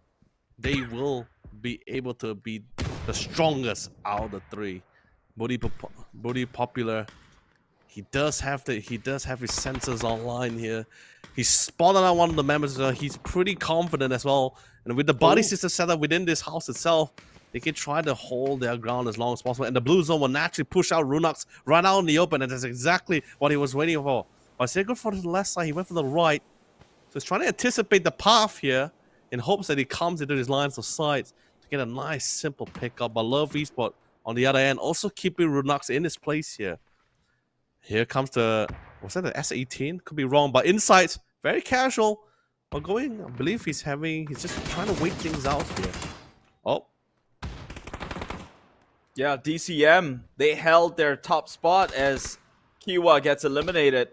they will be able to be the strongest out of the three. Bodhi Popular, he does have his sensors online here. He's spotted out one of the members. He's pretty confident as well. And with the body system set up within this house itself, they can try to hold their ground as long as possible. And the blue zone will naturally push out Runux right out in the open. And that's exactly what he was waiting for. But instead of going for the left side, he went for the right. So he's trying to anticipate the path here in hopes that he comes into his lines of sight to get a nice, simple pickup. But Love Esports on the other end, also keeping Runux in his place here. Here comes the, was that the S18? Could be wrong, but Insight, very casual. But going, I believe he's just trying to wait things out here. Oh. Yeah, DCM, they held their top spot as Kiwa gets eliminated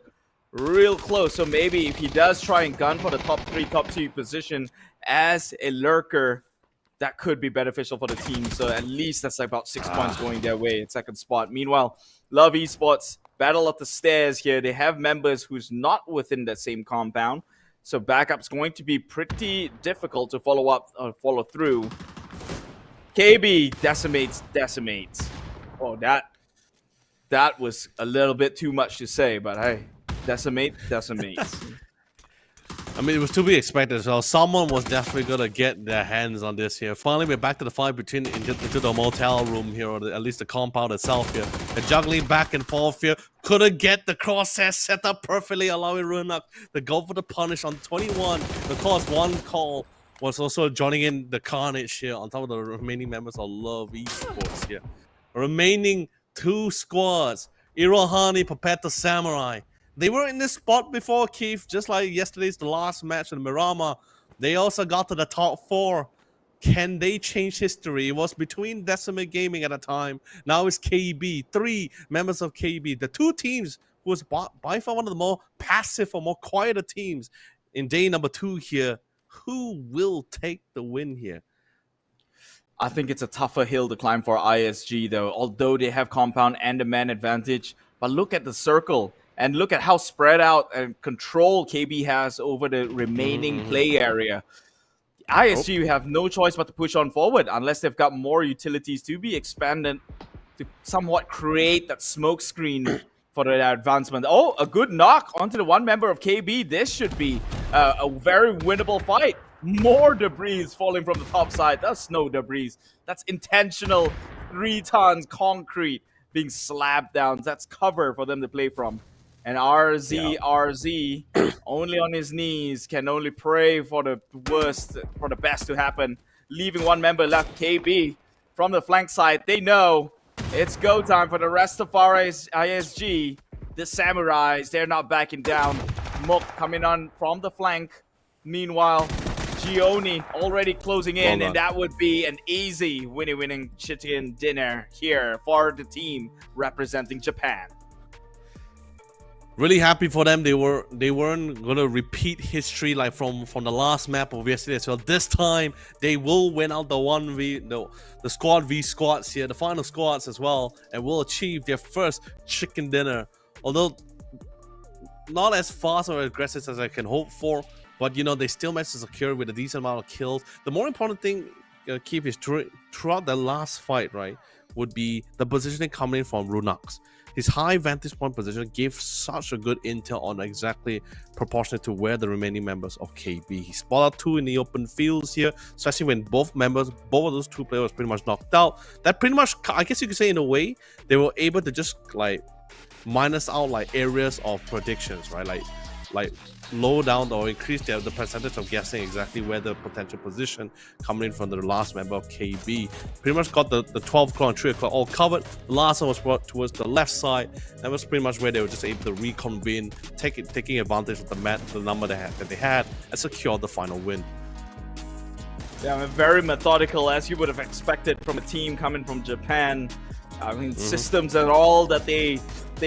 real close. So maybe if he does try and gun for the top 3, top 2 position as a lurker, that could be beneficial for the team. So at least that's like about 6 points going their way in second spot. Meanwhile, Love Esports, battle up the stairs here. They have members who's not within that same compound. So backup's going to be pretty difficult to follow through. KB decimates. Oh, that was a little bit too much to say, but hey, decimates. I mean, it was to be expected as well. Someone was definitely going to get their hands on this here. Finally, we're back to the fight into the motel room here, or at least the compound itself here. And juggling back and forth here. Couldn't get the crosshair set up perfectly, allowing Runuk to go for the punish on 21. Of course, one call was also joining in the carnage here on top of the remaining members of Love Esports here. Remaining 2 squads. Irohani, Papeta, Samurai. They were in this spot before, Keith, just like yesterday's the last match in Mirama. They also got to the top 4. Can they change history? It was between Decimate Gaming at the time. Now it's KB. 3 members of KB. The 2 teams who was by far one of the more passive or more quieter teams in day number 2 here. Who will take the win here? I think it's a tougher hill to climb for ISG, though, although they have compound and the man advantage. But look at the circle. And look at how spread out and control KB has over the remaining play area. ISG have no choice but to push on forward unless they've got more utilities to be expanded to somewhat create that smoke screen for their advancement. Oh, a good knock onto the one member of KB. This should be a very winnable fight. More debris falling from the top side. That's snow debris. That's intentional 3 tons concrete being slapped down. That's cover for them to play from. And RZ, only on his knees, can only pray for the worst, for the best to happen. Leaving one member left, KB, from the flank side. They know it's go time for the rest of our ISG. The Samurais, they're not backing down. Mok coming on from the flank. Meanwhile, Gioni already closing in, and that would be an easy winning chicken dinner here for the team representing Japan. Really happy for them. They weren't gonna repeat history like from the last map of yesterday. So this time they will win out the squad v squads here, the final squads as well, and will achieve their first chicken dinner. Although not as fast or aggressive as I can hope for, but you know, they still managed to secure with a decent amount of kills. The more important thing, Keith, is throughout the last fight, right, would be the positioning coming in from Runux. His high vantage point position gave such a good intel on exactly proportionate to where the remaining members of KB. He spotted 2 in the open fields here, especially when both of those 2 players pretty much knocked out. That pretty much, I guess you could say in a way, they were able to just like minus out like areas of predictions, right? Like low down or increase the percentage of guessing exactly where the potential position coming in from the last member of KB. Pretty much got the 12 o'clock and 3 o'clock all covered. The last one was brought towards the left side. That was pretty much where they were just able to reconvene, taking advantage of the number that they had, and secure the final win. Yeah, very methodical, as you would have expected from a team coming from Japan. I mean, systems and all that they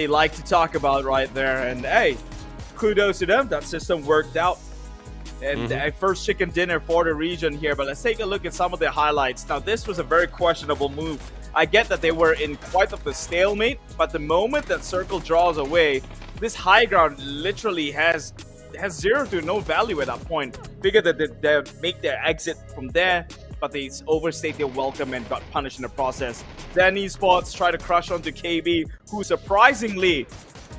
like to talk about right there. And hey, kudos to them. That system worked out. And a first chicken dinner for the region here. But let's take a look at some of the highlights. Now, this was a very questionable move. I get that they were in quite of the stalemate, but the moment that Circle draws away, this high ground literally has 0 to no value at that point. Figure that they make their exit from there, but they overstayed their welcome and got punished in the process. Then Esports try to crush onto KB, who surprisingly,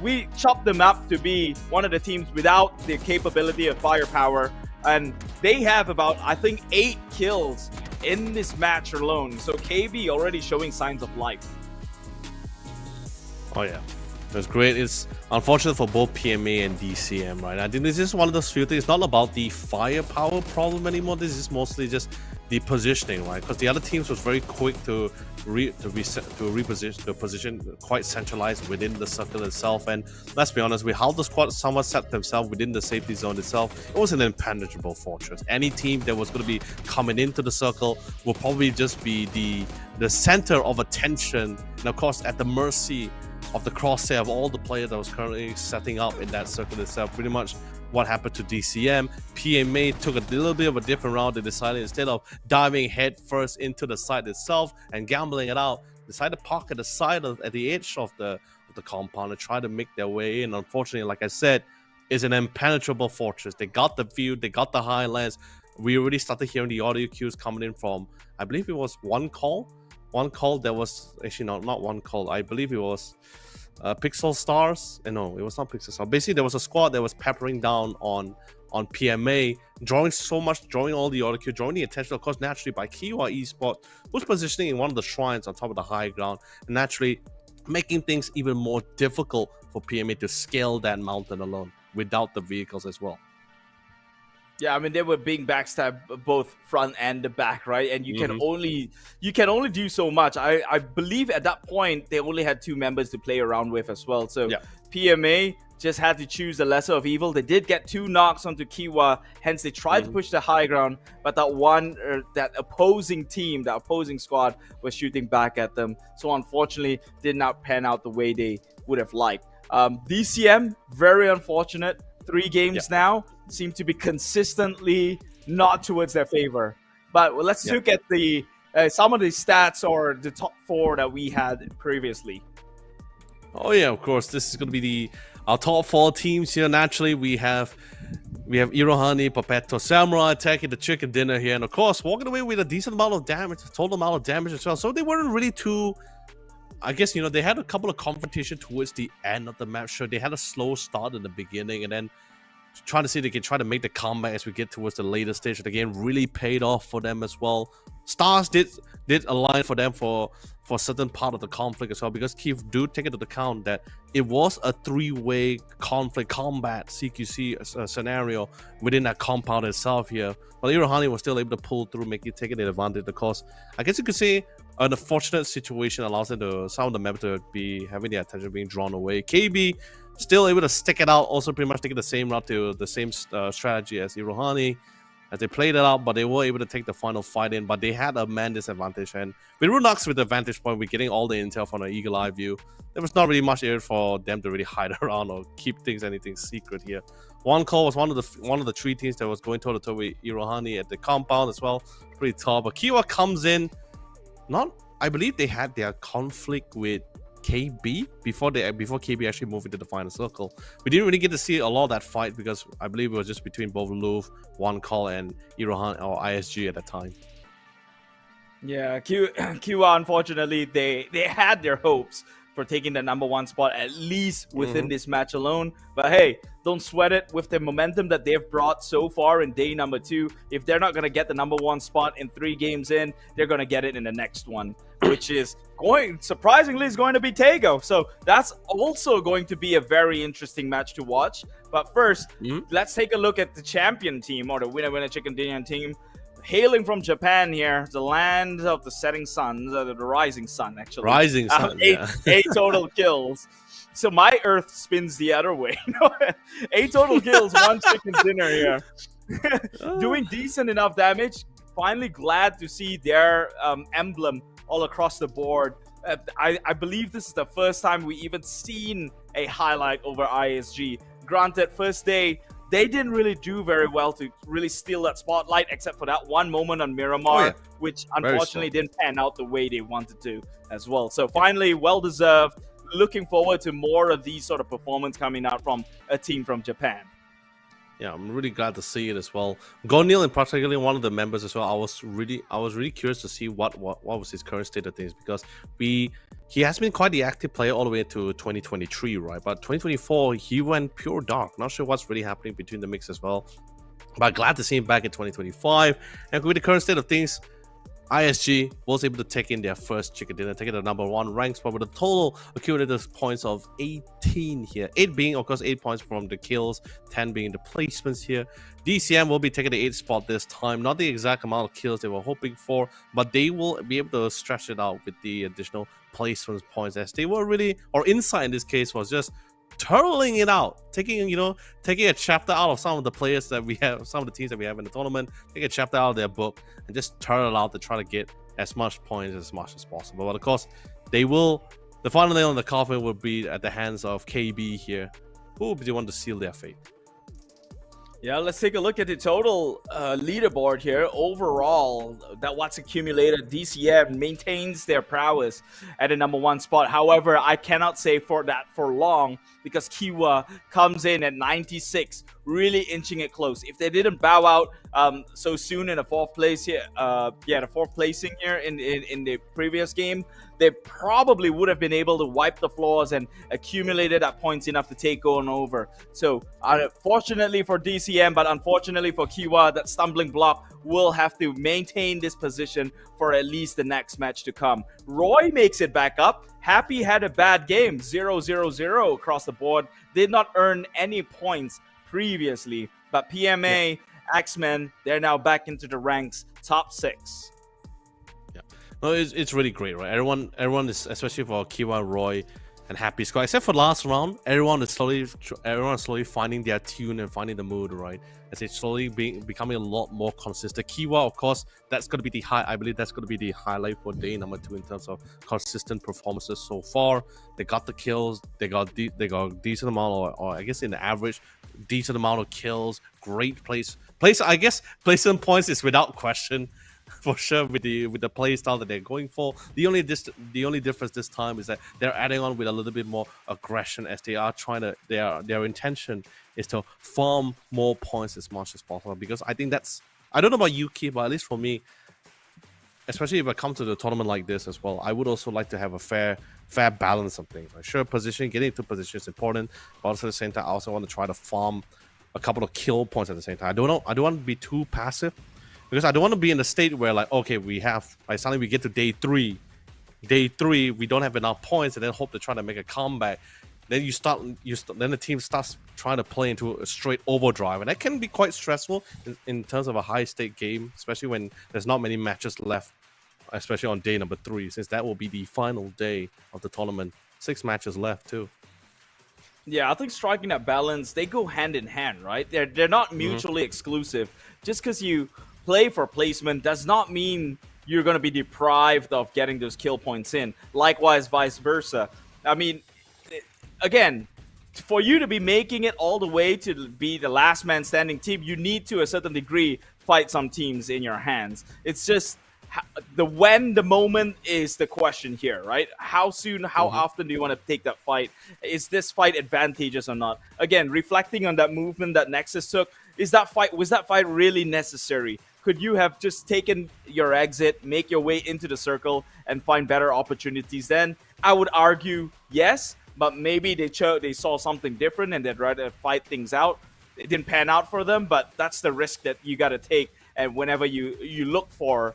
we chopped them up to be one of the teams without the capability of firepower. And they have about, I think, 8 kills in this match alone. So KB already showing signs of life. Oh yeah, that's great. It's unfortunate for both PMA and DCM, right? I think this is one of those few things. It's not about the firepower problem anymore. This is mostly just the positioning, right? Because the other teams was very quick to reposition the position quite centralized within the circle itself. And let's be honest, with how the squad somewhat set themselves within the safety zone itself, it was an impenetrable fortress. Any team that was going to be coming into the circle will probably just be the center of attention, and of course at the mercy of the crosshair of all the players that was currently setting up in that circle itself. Pretty much what happened to DCM. PMA took a little bit of a different route. They decided, instead of diving head first into the site itself and gambling it out, decided to park at the side at the edge of the compound and try to make their way in. Unfortunately, like I said, it's an impenetrable fortress. They got the view, they got the highlands. We already started hearing the audio cues coming in from, I believe it was one call that was actually not one call. I believe it was Pixel Stars. No, it was not Pixel Stars. Basically, there was a squad that was peppering down on PMA, drawing all the audio cue, drawing the attention, of course, naturally by Kiwa Esports, who's positioning in one of the shrines on top of the high ground, and naturally making things even more difficult for PMA to scale that mountain alone without the vehicles as well. Yeah, I mean, they were being backstabbed both front and the back, right? And you can only do so much. I believe at that point they only had 2 members to play around with as well. So yeah. PMA just had to choose the lesser of evil. They did get 2 knocks onto Kiwa, hence they tried to push the high ground, but that opposing team, that opposing squad was shooting back at them. So unfortunately, did not pan out the way they would have liked. DCM, very unfortunate. 3 games now seem to be consistently not towards their favor. But let's look at the some of the stats or the top 4 that we had previously. Oh yeah, of course. This is going to be our top 4 teams here. Naturally, we have Irohani, Papeto, Samurai taking the chicken dinner here, and of course walking away with a decent amount of damage, total amount of damage as well. So they weren't really too. I guess, they had a couple of confrontation towards the end of the match. Sure, they had a slow start in the beginning, and then trying to see if they can try to make the comeback as we get towards the later stage of the game really paid off for them as well. Stars did align for them for a certain part of the conflict as well, because Keith do take into account that it was a 3-way conflict combat CQC scenario within that compound itself here. But Irohani was still able to pull through, taking the advantage. Of course, I guess you could say an unfortunate situation allows some of the members to be having their attention being drawn away. KB still able to stick it out, also pretty much taking the same route to the same strategy as Irohani as they played it out, but they were able to take the final fight in, but they had a man disadvantage. And with Runox with the vantage point, we're getting all the intel from an eagle eye view. There was not really much area for them to really hide around or keep anything secret here. One call was one of the 3 teams that was going toe to toe with Irohani at the compound as well. Pretty tall, but Kiwa comes in. I believe they had their conflict with KB before KB actually moved into the final circle. We didn't really get to see a lot of that fight because I believe it was just between both Louvre, One Call, and Irohan or ISG at the time. Yeah, Kiwa, unfortunately, they had their hopes for taking the #1 spot, at least within this match alone. But hey, don't sweat it. With the momentum that they've brought so far in day number 2, if they're not going to get the #1 spot in 3 games in, they're going to get it in the next one, which is surprisingly is going to be Tego. So that's also going to be a very interesting match to watch. But first, let's take a look at the champion team, or the winner chicken dinner team. Hailing from Japan here, the land of the setting sun, the rising sun, actually. Rising sun, 8 total kills. So my Earth spins the other way. 8 total kills, 1 chicken dinner here. Doing decent enough damage. Finally glad to see their emblem all across the board. I believe this is the first time we even seen a highlight over ISG. Granted, first day, they didn't really do very well to really steal that spotlight, except for that one moment on Miramar, which unfortunately didn't pan out the way they wanted to as well. So finally, well deserved. Looking forward to more of these sort of performance coming out from a team from Japan. Yeah, I'm really glad to see it as well. Gonil, in particular, one of the members as well. I was really curious to see what was his current state of things, because he has been quite the active player all the way to 2023, right? But 2024 he went pure dark. Not sure what's really happening between the mix as well. But glad to see him back in 2025. And with the current state of things, ISG was able to take in their first chicken dinner, taking the #1 rank spot with a total accumulated points of 18 here. 8 being, of course, 8 points from the kills, 10 being the placements here. DCM will be taking the 8th spot this time. Not the exact amount of kills they were hoping for, but they will be able to stretch it out with the additional placements points, as they were really, or Insight in this case, was just turtling it out, taking a chapter out of some of the players that we have, some of the teams that we have in the tournament, take a chapter out of their book and just turtle out to try to get as much points as much as possible. But of course, the final nail in the coffin will be at the hands of KB here, who they want to seal their fate. Yeah, let's take a look at the total leaderboard here. Overall, that what's accumulated, DCM maintains their prowess at the #1 spot. However, I cannot say for long, because Kiwa comes in at 96, really inching it close. If they didn't bow out so soon in the 4th place here, the 4th placing here in the previous game, they probably would have been able to wipe the floors and accumulated at points enough to take on over. So fortunately for DCM, but unfortunately for Kiwa, that stumbling block will have to maintain this position for at least the next match to come. Roy makes it back up. Happy had a bad game, 0-0-0 across the board. Did not earn any points previously, but PMA, X-Men, they're now back into the ranks, top 6. No, it's really great, right? Everyone is, especially for Kiwa, Roy, and Happy Squad, except for last round, everyone is slowly finding their tune and finding the mood, right? As it's slowly becoming a lot more consistent. Kiwa, of course, that's going to be I believe that's going to be the highlight for day #2 in terms of consistent performances so far. They got the kills, they got decent amount, or I guess in the average, decent amount of kills. Great place. I guess placement points is without question. For sure, with the play style that they're going for. The only difference this time is that they're adding on with a little bit more aggression, as they are trying to. Their intention is to farm more points as much as possible. Because I think I don't know about you, Keith, but at least for me, especially if I come to the tournament like this as well, I would also like to have a fair balance of things. Right? Sure, getting into position is important, but also at the same time, I also want to try to farm a couple of kill points at the same time. I don't want to be too passive. Because I don't want to be in a state where, like, okay, suddenly we get to day three, we don't have enough points, and then hope to try to make a comeback. Then then the team starts trying to play into a straight overdrive, and that can be quite stressful in terms of a high-stake game, especially when there's not many matches left, especially on day #3, since that will be the final day of the tournament. 6 matches left too. Yeah, I think striking that balance, they go hand in hand, right? They're not mutually exclusive. Just because you play for placement does not mean you're going to be deprived of getting those kill points in. Likewise, vice versa. I mean, again, for you to be making it all the way to be the last man standing team, you need to a certain degree fight some teams in your hands. It's just the moment is the question here, right? How soon, how often do you want to take that fight? Is this fight advantageous or not? Again, reflecting on that movement that Nexus took, was that fight really necessary? Could you have just taken your exit, make your way into the circle, and find better opportunities then? I would argue yes, but maybe they saw something different and they'd rather fight things out. It didn't pan out for them, but that's the risk that you got to take. And whenever you look for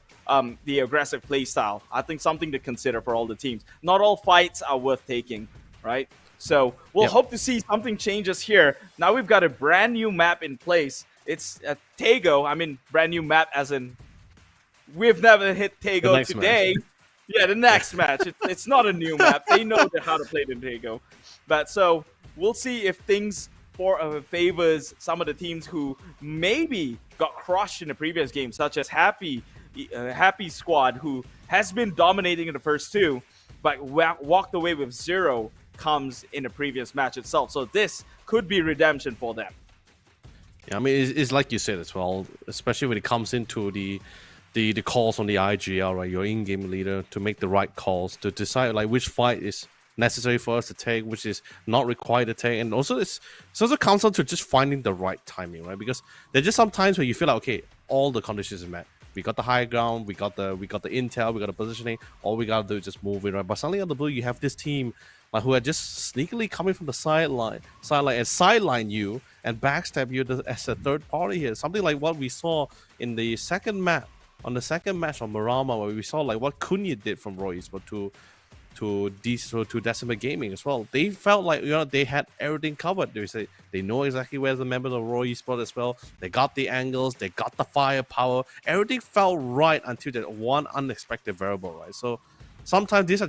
the aggressive play style, I think something to consider for all the teams. Not all fights are worth taking, right? So we'll hope to see something changes here. Now we've got a brand new map in place. It's Tago. I mean, brand new map as in we've never hit Tago today. Yeah, the next match. It's not a new map. They know how to play the Tago. But so we'll see if things favors some of the teams who maybe got crushed in the previous game, such as Happy Squad, who has been dominating in the first 2, but walked away with 0 comes in the previous match itself. So this could be redemption for them. Yeah, I mean, it's like you said as well, especially when it comes into the calls on the IGL, right? Your in-game leader to make the right calls, to decide like which fight is necessary for us to take, which is not required to take, and also it's also comes down to just finding the right timing, right? Because there's just some times where you feel like, okay, all the conditions are met. We got the high ground, we got the intel, we got the positioning. All we gotta do is just move it, right? But suddenly on the blue, you have this team like who are just sneakily coming from the sideline, and sideline you and backstab you as a third party here. Something like what we saw in the second map, on the second match on Marama, where we saw like what Kunya did from Roy Esports to Decima Gaming as well. They felt like they had everything covered. They know exactly where's the members of Roy Esports as well. They got the angles, they got the firepower. Everything felt right until that one unexpected variable, right? So sometimes these are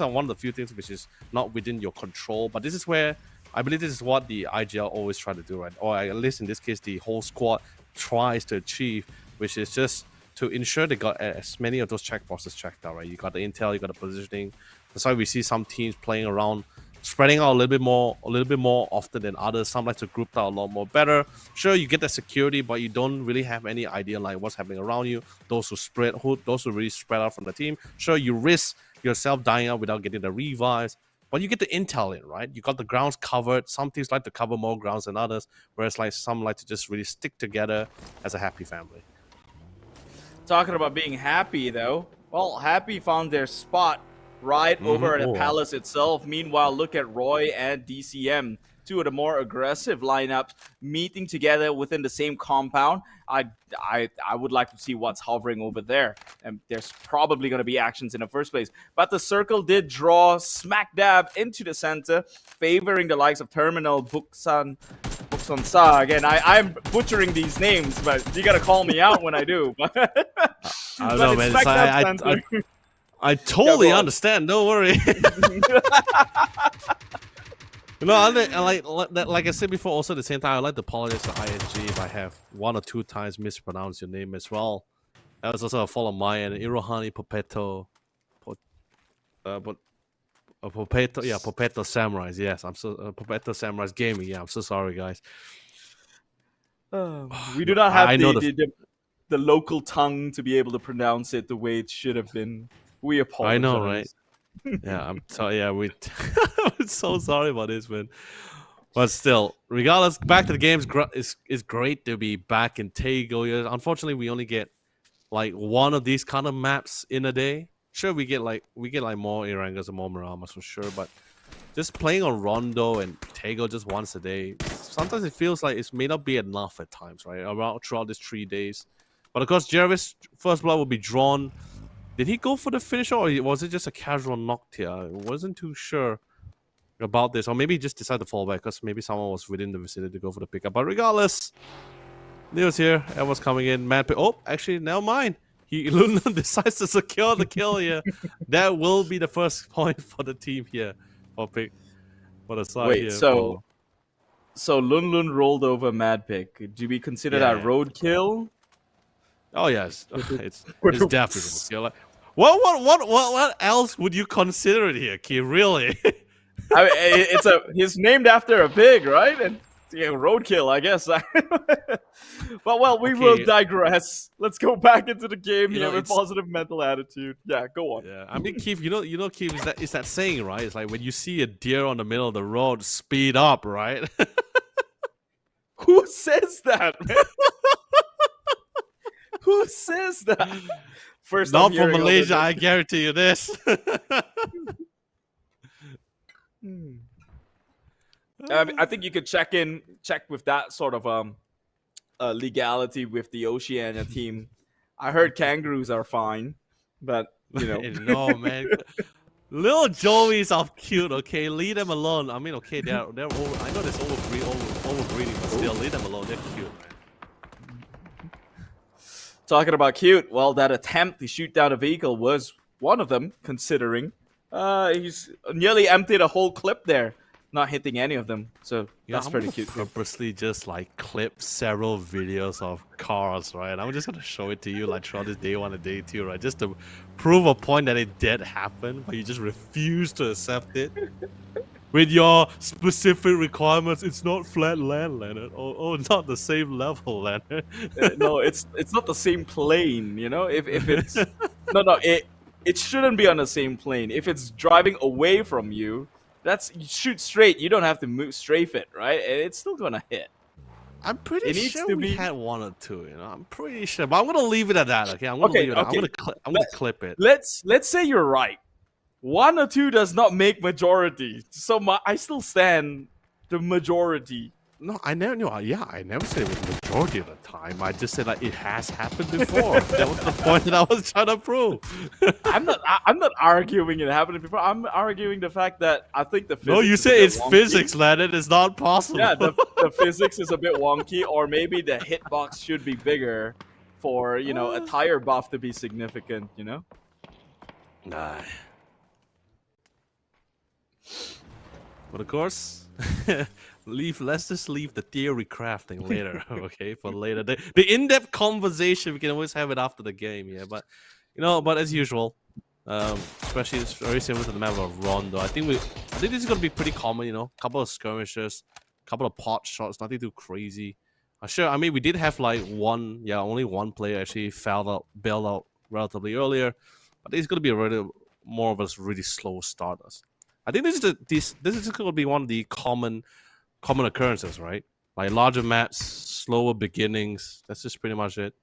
one of the few things which is not within your control. But this is where I believe this is what the IGL always try to do, right? Or at least in this case, the whole squad tries to achieve, which is just to ensure they got as many of those checkboxes checked out, right? You got the intel, you got the positioning. That's why we see some teams playing around, spreading out a little bit more often than others. Some like to group out a lot more better. Sure, you get that security, but you don't really have any idea like what's happening around you. Those who really spread out from the team. Sure, you risk yourself dying out without getting the revives, but you get the intel in, right? You got the grounds covered. Some teams like to cover more grounds than others, whereas like some like to just really stick together as a happy family. Talking about being happy, though. Well, Happy found their spot right over at the Palace itself. Meanwhile, look at Roy and DCM, two of the more aggressive lineups, meeting together within the same compound. I would like to see what's hovering over there. And there's probably going to be actions in the first place. But the circle did draw smack dab into the center, favoring the likes of Terminal, Buksan Sa. Again, I'm butchering these names, but you gotta call me out when I do. I don't know, man. I totally understand. Don't worry. Like I said before, also at the same time, I'd like to apologize to ISG if I have one or two times mispronounced your name as well. That was also a fault of mine. And Irohani Popeto, Popeto Samurais. Yes, I'm so Popeto Samurais Gaming. Yeah, I'm so sorry, guys. We do not have the local tongue to be able to pronounce it the way it should have been. We apologize. I know, right? Yeah, I'm so sorry about this, man. But still, regardless, back to the games. It's great to be back in Tago. Unfortunately, we only get like one of these kind of maps in a day. Sure, we get like more Irangas and more Miramas for sure, but just playing on Rondo and Tago just once a day, sometimes it feels like it may not be enough at times, right? Throughout these 3 days. But of course, Jervis first blood will be drawn. Did he go for the finish or was it just a casual knock here? I wasn't too sure about this, or maybe he just decided to fall back because maybe someone was within the vicinity to go for the pickup. But regardless, Neo's here. Everyone's coming in. Actually, never mind. Luna decides to secure the kill here. That will be the first point for the team here. For the side. Wait, here. So Lun rolled over Mad Pick. Do we consider that roadkill? Oh yes, it's definitely roadkill. Like, what else would you consider it here, Key? Really? I mean, he's named after a pig, right? And roadkill, I guess. But we will digress. Let's go back into the game here with positive mental attitude. Yeah, go on. Yeah, I mean, Keith, Keith, is that saying, right? It's like when you see a deer on the middle of the road, speed up, right? Who says that, man? Who says that? First, not from Malaysia, I guarantee you this. I think you could check with that sort of legality with the Oceania team. I heard kangaroos are fine, but no, man. Little Joeys are cute. Okay, leave them alone. I mean, okay, they're over. I know there's overbreeding, but still, leave them alone. They're cute, man. Talking about cute, well, that attempt to shoot down a vehicle was one of them. Considering he's nearly emptied a whole clip there, not hitting any of them. So that's pretty cute. Purposely just like clip several videos of cars, right? I'm just gonna show it to you like throughout this day 1 and day 2, right? Just to prove a point that it did happen, but you just refuse to accept it. with your specific requirements. It's not flat land, Leonard. Oh, it's not the same level, Leonard. No, it's not the same plane. You know, if it's no, it shouldn't be on the same plane. If it's driving away from you, you shoot straight. You don't have to strafe it, right? It's still gonna hit. I'm pretty It needs sure to we be- had one or two. You know, I'm pretty sure, but I'm gonna leave it at that. Okay, I'm gonna Okay, leave it. At okay. I'm gonna clip it. Let's say you're right. 1 or 2 does not make majority. So I still stand the majority. No, I never knew. Yeah, I never said it was the majority of the time. I just said like it has happened before. That was the point that I was trying to prove. I'm not arguing it happened before. I'm arguing the fact that I think the physics No, you is a say bit it's wonky. physics, Leonard. It's not possible. Yeah, the physics is a bit wonky, or maybe the hitbox should be bigger for a tire buff to be significant. Nah. But of course, let's just leave the theory crafting later, okay? For later, the in-depth conversation we can always have it after the game, yeah. But but as usual, especially it's very similar to the map of Rondo. I think this is gonna be pretty common, couple of skirmishes, couple of pot shots, nothing too crazy. Sure, I mean we did have like only one player actually bailed out relatively earlier, but it's gonna be more of a really slow starters. I think this is going to be one of the common occurrences, right? Like larger maps, slower beginnings. That's just pretty much it.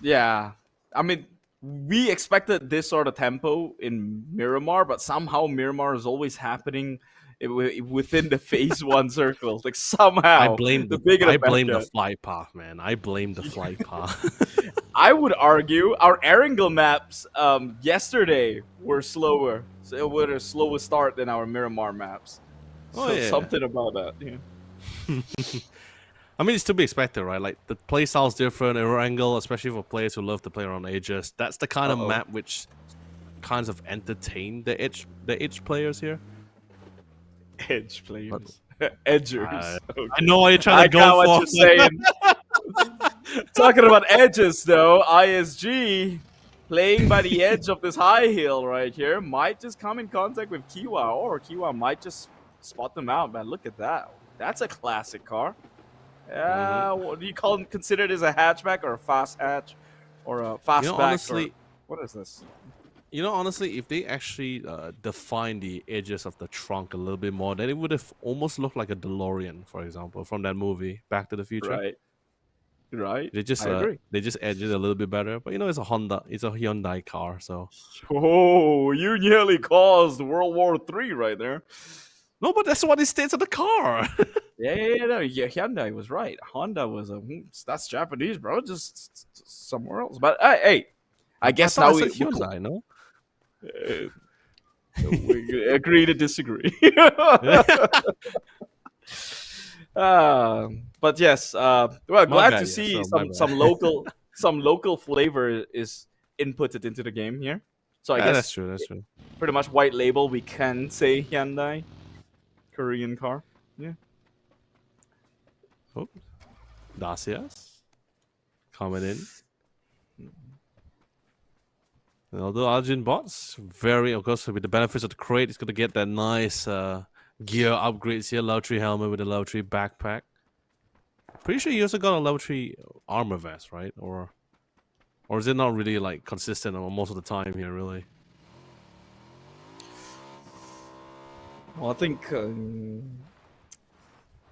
Yeah, I mean, we expected this sort of tempo in Miramar, but somehow Miramar is always happening within the phase 1 circles. Like somehow, I blame the flight path, man. I blame the flight path. I would argue our Erangel maps yesterday were slower. So it would a slower start than our Miramar maps. Oh, So yeah. something about that. Yeah. I mean, it's to be expected, right? Like the play style's different. Erangel, especially for players who love to play around edges. That's the kind of map which kinds of entertain the edge players here. Edge players. Edgers. Okay. I know what you're trying I to go got for. what you're saying. Talking about edges, though, ISG playing by the edge of this high hill right here might just come in contact with Kiwa, or Kiwa might just spot them out. Man, look at that. That's a classic car. What do you consider it as a hatchback or a fast hatch or a fastback? Honestly, what is this? Honestly, if they actually define the edges of the trunk a little bit more, then it would have almost looked like a DeLorean, for example, from that movie Back to the Future. Right. They just I agree. they just edge it a little bit better, but it's a Hyundai car, so. Oh, you nearly caused World War III right there. No, but that's what it states on the car. Yeah, Hyundai was right. Honda was that's Japanese, bro. Just somewhere else. But hey, I guess now we Hyundai, no? we agree to disagree. But yes, well, glad bad, to yeah, see so my some local flavor is inputted into the game here. So I guess that's true. That's true. pretty much white label. We can say Hyundai, Korean car. Yeah. Oh, Dacias coming in. And although Arjun bots, of course, with the benefits of the crate, it's going to get that nice gear upgrades here. Level 3 helmet with a level 3 backpack. Pretty sure you also got a level 3 armor vest, right? Or is it not really like consistent most of the time here, really? Well, I think the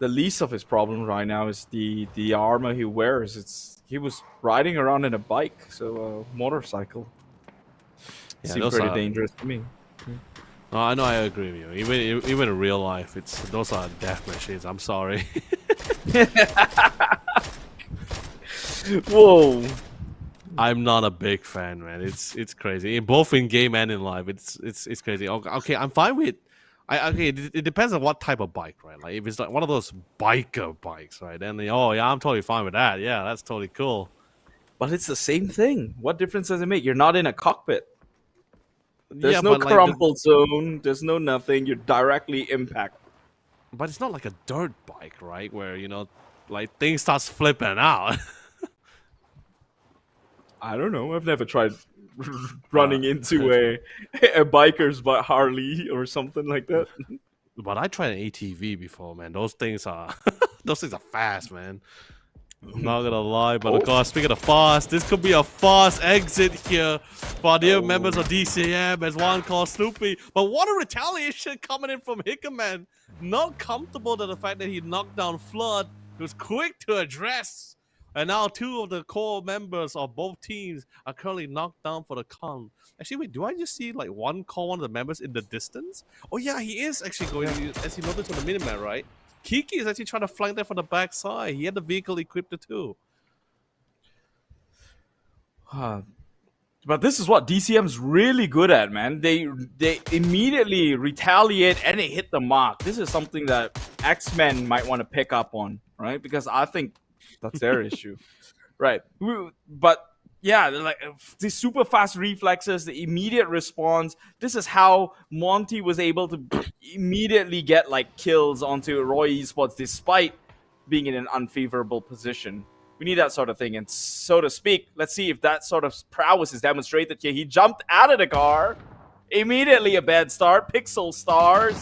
least of his problem right now is the armor he wears. He was riding around in a bike, so a motorcycle. Yeah, Seems those pretty are- dangerous to me. No, I know, I agree with you. Even in real life, those are death machines. I'm sorry. Whoa. I'm not a big fan, man. It's crazy. Both in game and in life, it's crazy. Okay, I'm fine with. It depends on what type of bike, right? Like if it's like one of those biker bikes, right? Then I'm totally fine with that. Yeah, that's totally cool. But it's the same thing. What difference does it make? You're not in a cockpit. There's Yeah, no but, like, crumple zone. There's no nothing. You're directly impact. But it's not like a dirt bike, right? Where like things starts flipping out. I don't know. I've never tried running into a biker's Harley or something like that. But I tried an ATV before, man. Those things are those things are fast, man. I'm not gonna lie, but of course, speaking of fast, this could be a fast exit here for dear members of DCM as one called Snoopy. But what a retaliation coming in from Hickerman. Not comfortable to the fact that he knocked down Flood. He was quick to address. And now two of the core members of both teams are currently knocked down for the con. Actually, wait, do I just see like one of the members in the distance? Oh yeah, he is actually going, as you noticed on the minimap, right? Kiki is actually trying to flank that from the backside. He had the vehicle equipped too. But this is what DCM's really good at, man. They immediately retaliate and they hit the mark. This is something that X-Men might want to pick up on, right? Because I think that's their issue, right? But yeah, like the super fast reflexes, the immediate response. This is how Monty was able to immediately get like kills onto Roy Esports despite being in an unfavorable position. We need that sort of thing, and so to speak, let's see if that sort of prowess is demonstrated here. He jumped out of the car, immediately a bad start. Pixel Stars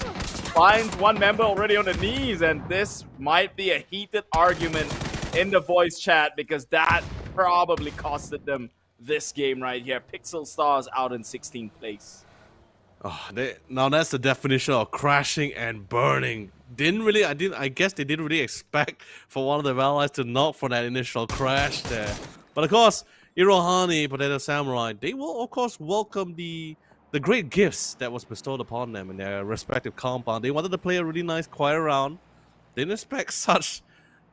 finds one member already on the knees, and this might be a heated argument in the voice chat because that probably costed them this game right here. Pixel Stars out in 16th place. Oh, now that's the definition of crashing and burning. I guess they didn't really expect for one of the allies to knock for that initial crash there. But of course, Irohani, Potato Samurai, they will of course welcome the great gifts that was bestowed upon them in their respective compound. They wanted to play a really nice, quiet round. They didn't expect such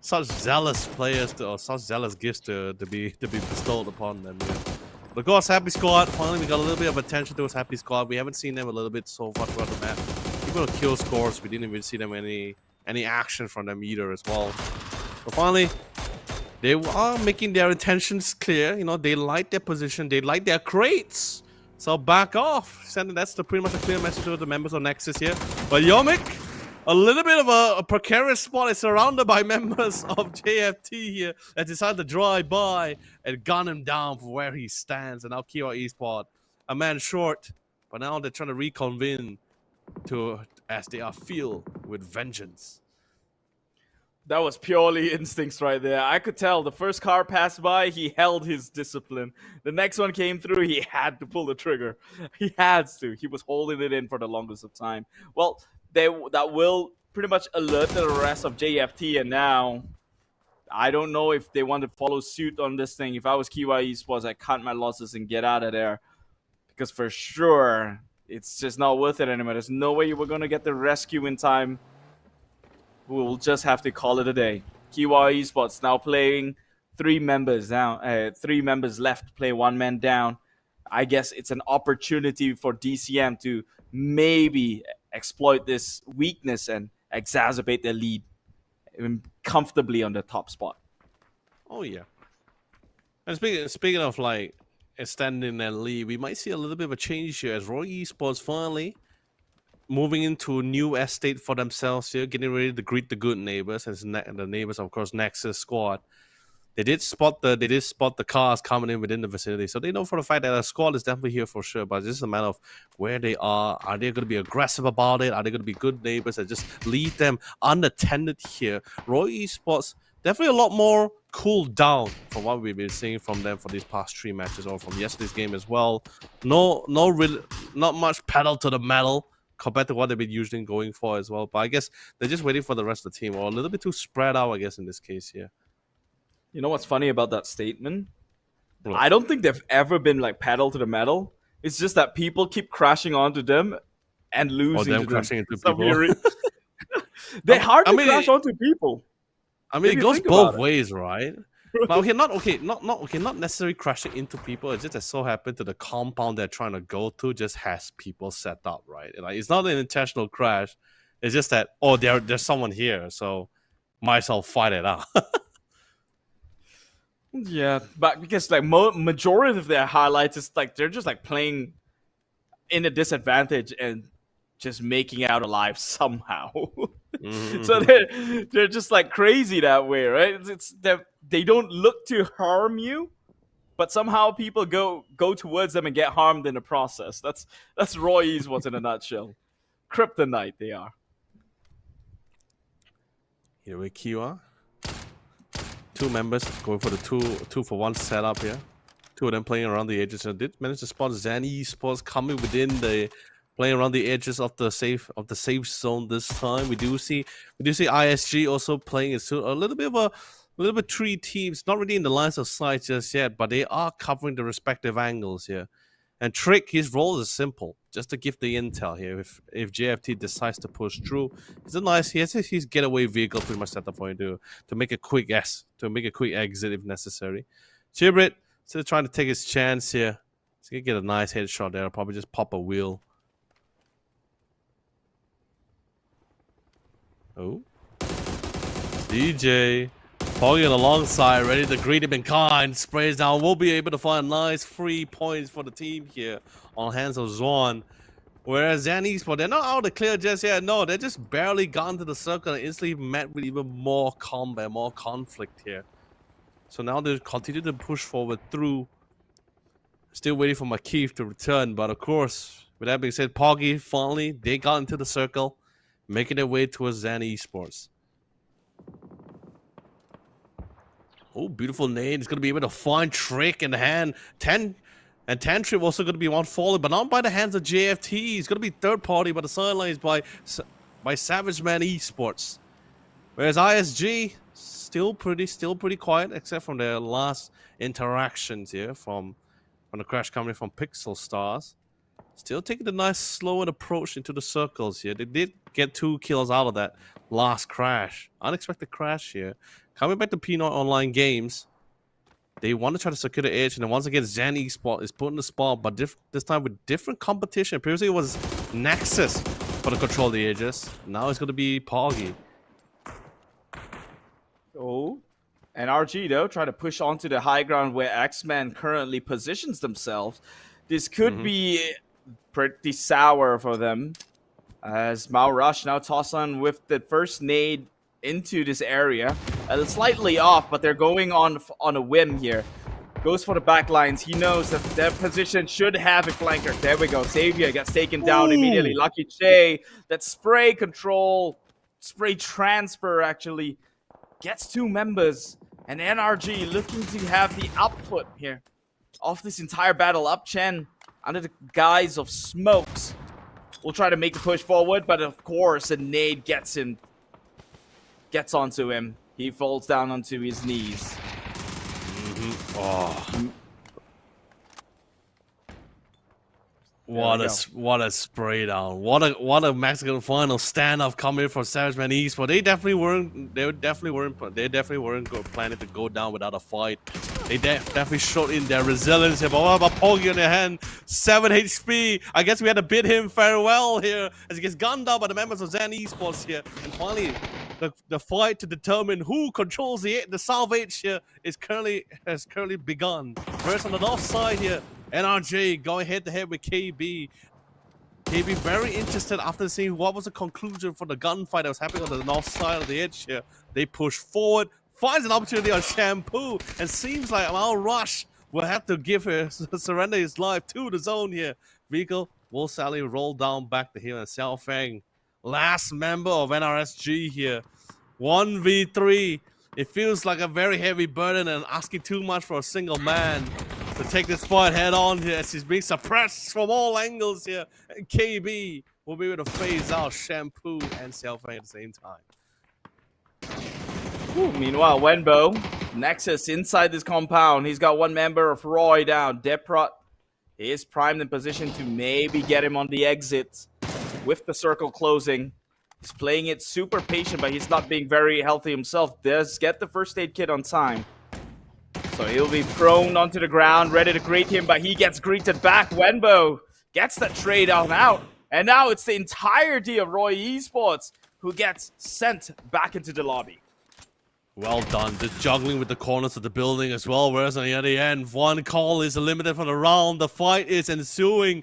zealous players or such zealous gifts to be bestowed upon them. Yeah. But of course, Happy Squad, finally we got a little bit of attention towards Happy Squad. We haven't seen them a little bit so far throughout the map. Even the kill scores, we didn't even see them any action from them either as well. But finally, they are making their intentions clear. You know, they like their position, they like their crates. So back off. That's pretty much a clear message to the members of Nexus here. But Yomik, a little bit of a precarious spot, is surrounded by members of JFT here that decided to drive by and gun him down for where he stands. And now Kiwa Esports, a man short, but now they're trying to reconvene as they are filled with vengeance. That was purely instincts right there. I could tell the first car passed by, he held his discipline. The next one came through, he had to pull the trigger. He had to. He was holding it in for the longest of time. Well, that will pretty much alert the rest of JFT, and now I don't know if they want to follow suit on this thing. If I was Kiwa Esports, I'd cut my losses and get out of there. Because for sure, it's just not worth it anymore. There's no way you were going to get the rescue in time. We'll just have to call it a day. Kiwa Esports now playing 3 members down. 3 members left to play 1 man down. I guess it's an opportunity for DCM to maybe exploit this weakness and exacerbate their lead comfortably on the top spot. Oh yeah. And speaking of like extending their lead, we might see a little bit of a change here as Roy Esports finally moving into a new estate for themselves here, getting ready to greet the good neighbors, as the neighbors, of course, Nexus squad. They did spot the cars coming in within the vicinity, so they know for the fact that a squad is definitely here for sure. But it's just a matter of where they are. Are they going to be aggressive about it? Are they going to be good neighbors and just leave them unattended here? Roy Esports definitely a lot more cooled down from what we've been seeing from them for these past 3 matches, or from yesterday's game as well. Not much pedal to the metal compared to what they've been usually going for as well. But I guess they're just waiting for the rest of the team, or a little bit too spread out, I guess, in this case here. You know what's funny about that statement? I don't think they've ever been like pedal to the metal. It's just that people keep crashing onto them and losing to them. Crashing into people. They hardly crash onto people. I mean, it goes both ways, right? Not necessarily crashing into people. It just so happened to the compound they're trying to go to just has people set up, right? Like, it's not an intentional crash. It's just that, there's someone here, so might as well fight it out. Yeah, but because like majority of their highlights is like they're just like playing in a disadvantage and just making out alive somehow. Mm-hmm. So they're just like crazy that way, right? They don't look to harm you, but somehow people go towards them and get harmed in the process. That's Roy Esports in a nutshell. Kryptonite they are. Here we Kiwa. 2 members going for the two for one setup here. 2 of them playing around the edges. And did manage to spot Zen Esports coming within the playing around the edges of the safe zone this time. We do see ISG also playing a little bit 3 teams, not really in the lines of sight just yet, but they are covering the respective angles here. And Trick, his role is simple, just to give the intel here. If JFT decides to push through, he has his getaway vehicle pretty much set up for him to make a quick exit if necessary. Chibrit still trying to take his chance here. He's gonna get a nice headshot there. Probably just pop a wheel. Oh, DJ. Poggy on the long side, ready to greet him in kind. Sprays down. We'll be able to find nice 3 points for the team here on hands of Zwan. Whereas Zen Esports, they're not out of the clear just yet. No, they just barely got into the circle and instantly met with even more combat, more conflict here. So now they continue to push forward through. Still waiting for Makif to return. But of course, with that being said, Poggy finally, they got into the circle, making their way towards Zen Esports. Oh, beautiful nade. He's going to be able to find Trick in the hand. 10 and Tantrip also going to be one falling, but not by the hands of JFT. He's going to be third party, but the sidelines by Savage Man Esports. Whereas ISG still pretty quiet, except from their last interactions here from the crash coming from Pixel Stars. Still taking the nice slow approach into the circles here. They did get 2 kills out of that last crash. Unexpected crash here. Coming back to P0 Online Games, they want to try to secure the edge, and then once again, Zen Esports is put in the spot, but this time with different competition. Previously, it was Nexus for the control of the edges. Now it's going to be Poggy. Oh, and RG though try to push onto the high ground where X-Men currently positions themselves. This could be pretty sour for them, as Mao Rush now toss on with the first nade into this area. Slightly off, but they're going on a whim here. Goes for the back lines. He knows that their position should have a flanker. There we go. Xavier gets taken down immediately. Lucky Che, that spray transfer actually gets 2 members. And NRG looking to have the output here of this entire battle. Up Chen under the guise of smokes. We'll try to make the push forward, but of course a nade gets onto him. He falls down onto his knees. Oh. What a spray down. What a Mexican final standoff coming from Savage Man Esports. They definitely weren't planning to go down without a fight. They definitely showed in their resilience here. But what about Poggy on their hand? 7 HP. I guess we had to bid him farewell here as he gets gunned down by the members of Zen Esports here. And finally, the fight to determine who controls the South Edge here has currently begun. First on the north side here, NRJ going head-to-head with KB. KB very interested after seeing what was the conclusion for the gunfight that was happening on the north side of the edge here. They push forward, finds an opportunity on Shampoo, and seems like Mao Rush will have to surrender his life to the zone here. Vehicle will sadly roll down back to here, and Xiao Feng, last member of NRSG here. 1v3. It feels like a very heavy burden and asking too much for a single man to take this fight head on here as he's being suppressed from all angles here. And KB will be able to phase out Shampoo and Xiao Feng at the same time. Ooh, meanwhile, Wenbo, Nexus inside this compound. He's got 1 member of Roy down. Deprot is primed in position to maybe get him on the exit with the circle closing. He's playing it super patient, but he's not being very healthy himself. Does get the first aid kit on time. So he'll be thrown onto the ground, ready to greet him, but he gets greeted back. Wenbo gets that trade on out. And now it's the entirety of Roy Esports who gets sent back into the lobby. Well done. Just juggling with the corners of the building as well. Whereas on the other end, 1 call is eliminated from the round. The fight is ensuing.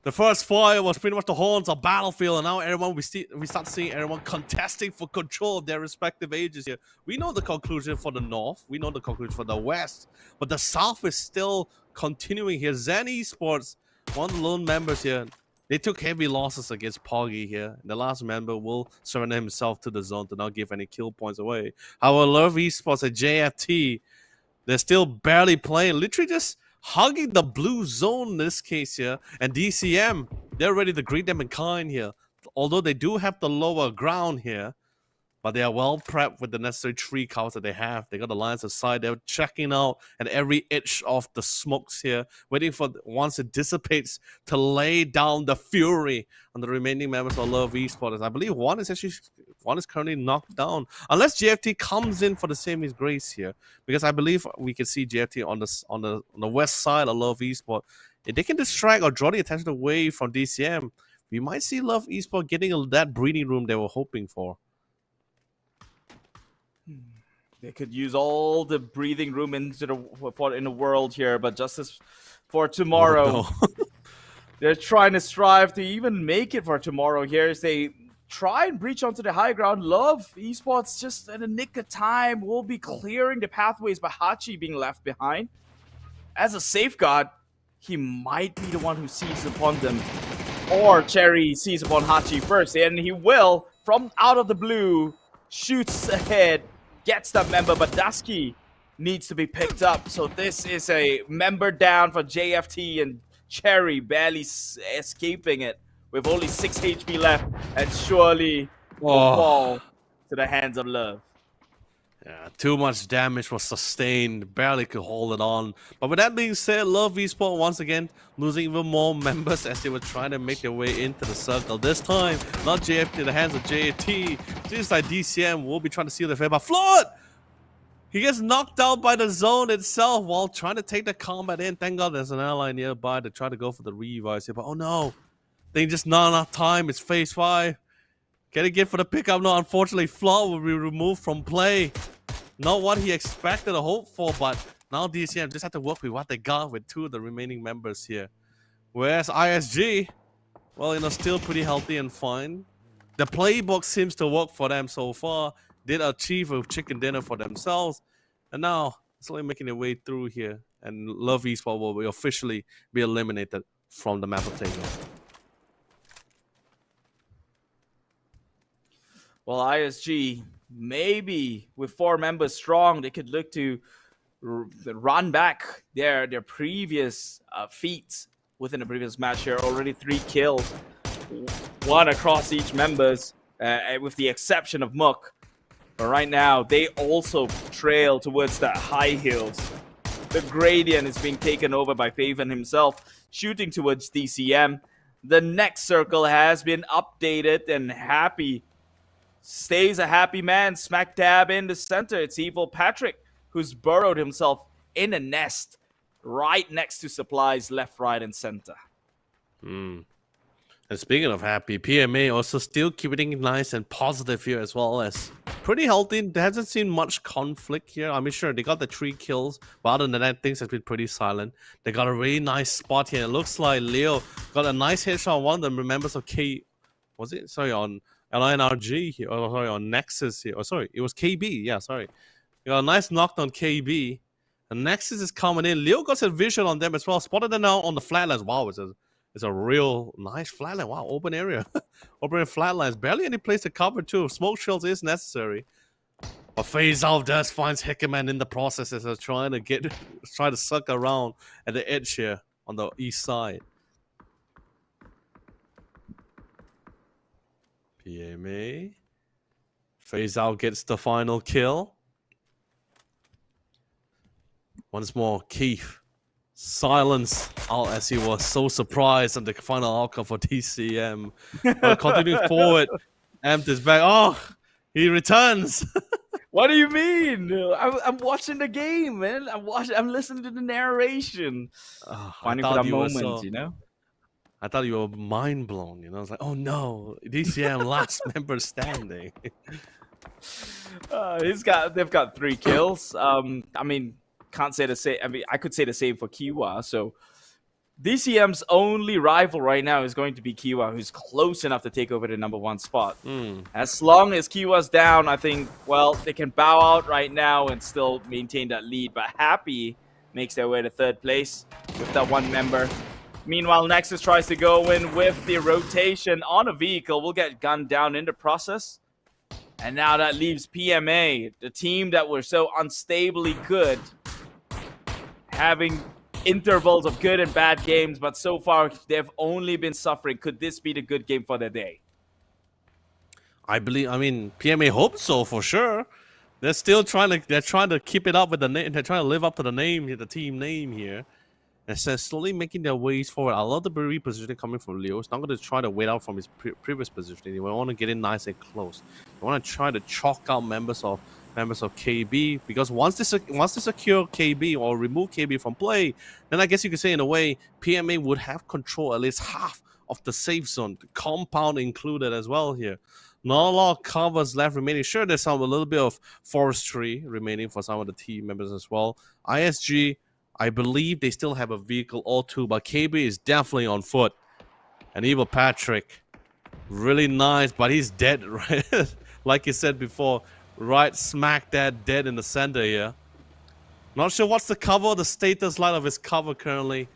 The first fire was pretty much the horns of battlefield, and now everyone we start seeing everyone contesting for control of their respective ages here. We know the conclusion for the north, we know the conclusion for the west, but the south is still continuing here. Zen Esports, one of the lone members here, they took heavy losses against Poggy here. The last member will surrender himself to the zone to not give any kill points away. However, Love Esports at JFT, they're still barely playing, literally just hugging the blue zone in this case here. And DCM, they're ready to greet them in kind here. Although they do have the lower ground here, but they are well prepped with the necessary tree covers that they have. They got the lines aside. They're checking out at every inch of the smokes here, waiting for once it dissipates to lay down the fury on the remaining members of Love Esports. I believe one is currently knocked down, unless JFT comes in for the same as Grace here, because I believe we can see JFT on the west side of Love Esports. If they can distract or draw the attention away from DCM, we might see Love Esports getting that breathing room they were hoping for. They could use all the breathing room in the world here, but just as for tomorrow, they're trying to strive to even make it for tomorrow here as they try and breach onto the high ground. Love Esports just in a nick of time will be clearing the pathways, but Hachi being left behind. As a safeguard, he might be the one who seizes upon them, or Cherry sees upon Hachi first, and he will, from out of the blue, shoots ahead, gets that member, but Dusky needs to be picked up. So this is a member down for JFT, and Cherry barely escaping it with only 6 HP left, and surely will fall to the hands of Love. Yeah, too much damage was sustained, barely could hold it on. But with that being said, Love Esports once again losing even more members as they were trying to make their way into the circle. This time, not JFT in the hands of JT. Seems like DCM will be trying to seal their fate, but Flood! He gets knocked out by the zone itself while trying to take the combat in. Thank God there's an ally nearby to try to go for the revives here, but oh no! They just not enough time, it's phase 5. Can he get for the pickup? No, unfortunately, Flood will be removed from play. Not what he expected or hoped for, but now DCM just have to work with what they got with 2 of the remaining members here. Whereas ISG, well, still pretty healthy and fine. The playbook seems to work for them so far. Did achieve a chicken dinner for themselves. And now, it's only making their way through here. And Love Esports will officially be eliminated from the map of Tango. Well, ISG, maybe with 4 members strong, they could look to run back their previous feats within the previous match here. Already 3 kills, 1 across each members, with the exception of Mook. But right now, they also trail towards the high hills. The gradient is being taken over by Faven himself, shooting towards DCM. The next circle has been updated, and Happy stays a happy man smack dab in the center. It's Evil Patrick, who's burrowed himself in a nest right next to supplies left, right, and center. And speaking of Happy, PMA also still keeping it nice and positive here as well as pretty healthy. There hasn't seen much conflict here. I mean, sure, they got the 3 kills, but other than that, things have been pretty silent. They got a really nice spot here. It looks like Leo got a nice headshot on one of the members of on LNRG here, or sorry, on Nexus here. Oh, sorry, it was KB. Yeah, sorry. You got a nice knock on KB. And Nexus is coming in. Leo got a vision on them as well. Spotted them now on the flatlands. Wow, it's a real nice flatland. Wow, open area. Open flatlands. Barely any place to cover too. Smoke shields is necessary. But Phase Out does finds Hickerman in the process as they're trying to suck around at the edge here on the east side. PMA. Phase Out gets the final kill. Once more, Keith. Silence out as he was so surprised at the final outcome for TCM. But continuing forward, Amped is back. Oh, he returns. What do you mean? I'm watching the game, man. I'm listening to the narration. Finding for that moment, you know? I thought you were mind blown, you know? I was like, oh no, DCM last member standing. They've got 3 kills. I mean, can't say the same. I mean, I could say the same for Kiwa. So DCM's only rival right now is going to be Kiwa, who's close enough to take over the #1 spot. As long as Kiwa's down, I think, well, they can bow out right now and still maintain that lead. But Happy makes their way to 3rd place with that one member. Meanwhile, Nexus tries to go in with the rotation on a vehicle. Will get gunned down in the process. And now that leaves PMA, the team that were so unstably good, having intervals of good and bad games, but so far they've only been suffering. Could this be the good game for the day? I mean, PMA hopes so for sure. They're still trying to keep it up with the name. They're trying to live up to the name, the team name here. And so slowly making their ways forward. I love the repositioning coming from Leo. He's not going to try to wait out from his previous positioning. He want to get in nice and close. They want to try to chalk out members of KB, because once they secure KB or remove KB from play, then I guess you could say in a way PMA would have control at least half of the safe zone, the compound included as well here. Not a lot of covers left remaining. Sure, there's a little bit of forestry remaining for some of the team members as well. ISG, I believe they still have a vehicle or two, but KB is definitely on foot. And Evil Patrick, really nice, but he's dead, right? Like you said before, right smack dab dead in the center here. Not sure what's the cover, the status light of his cover currently.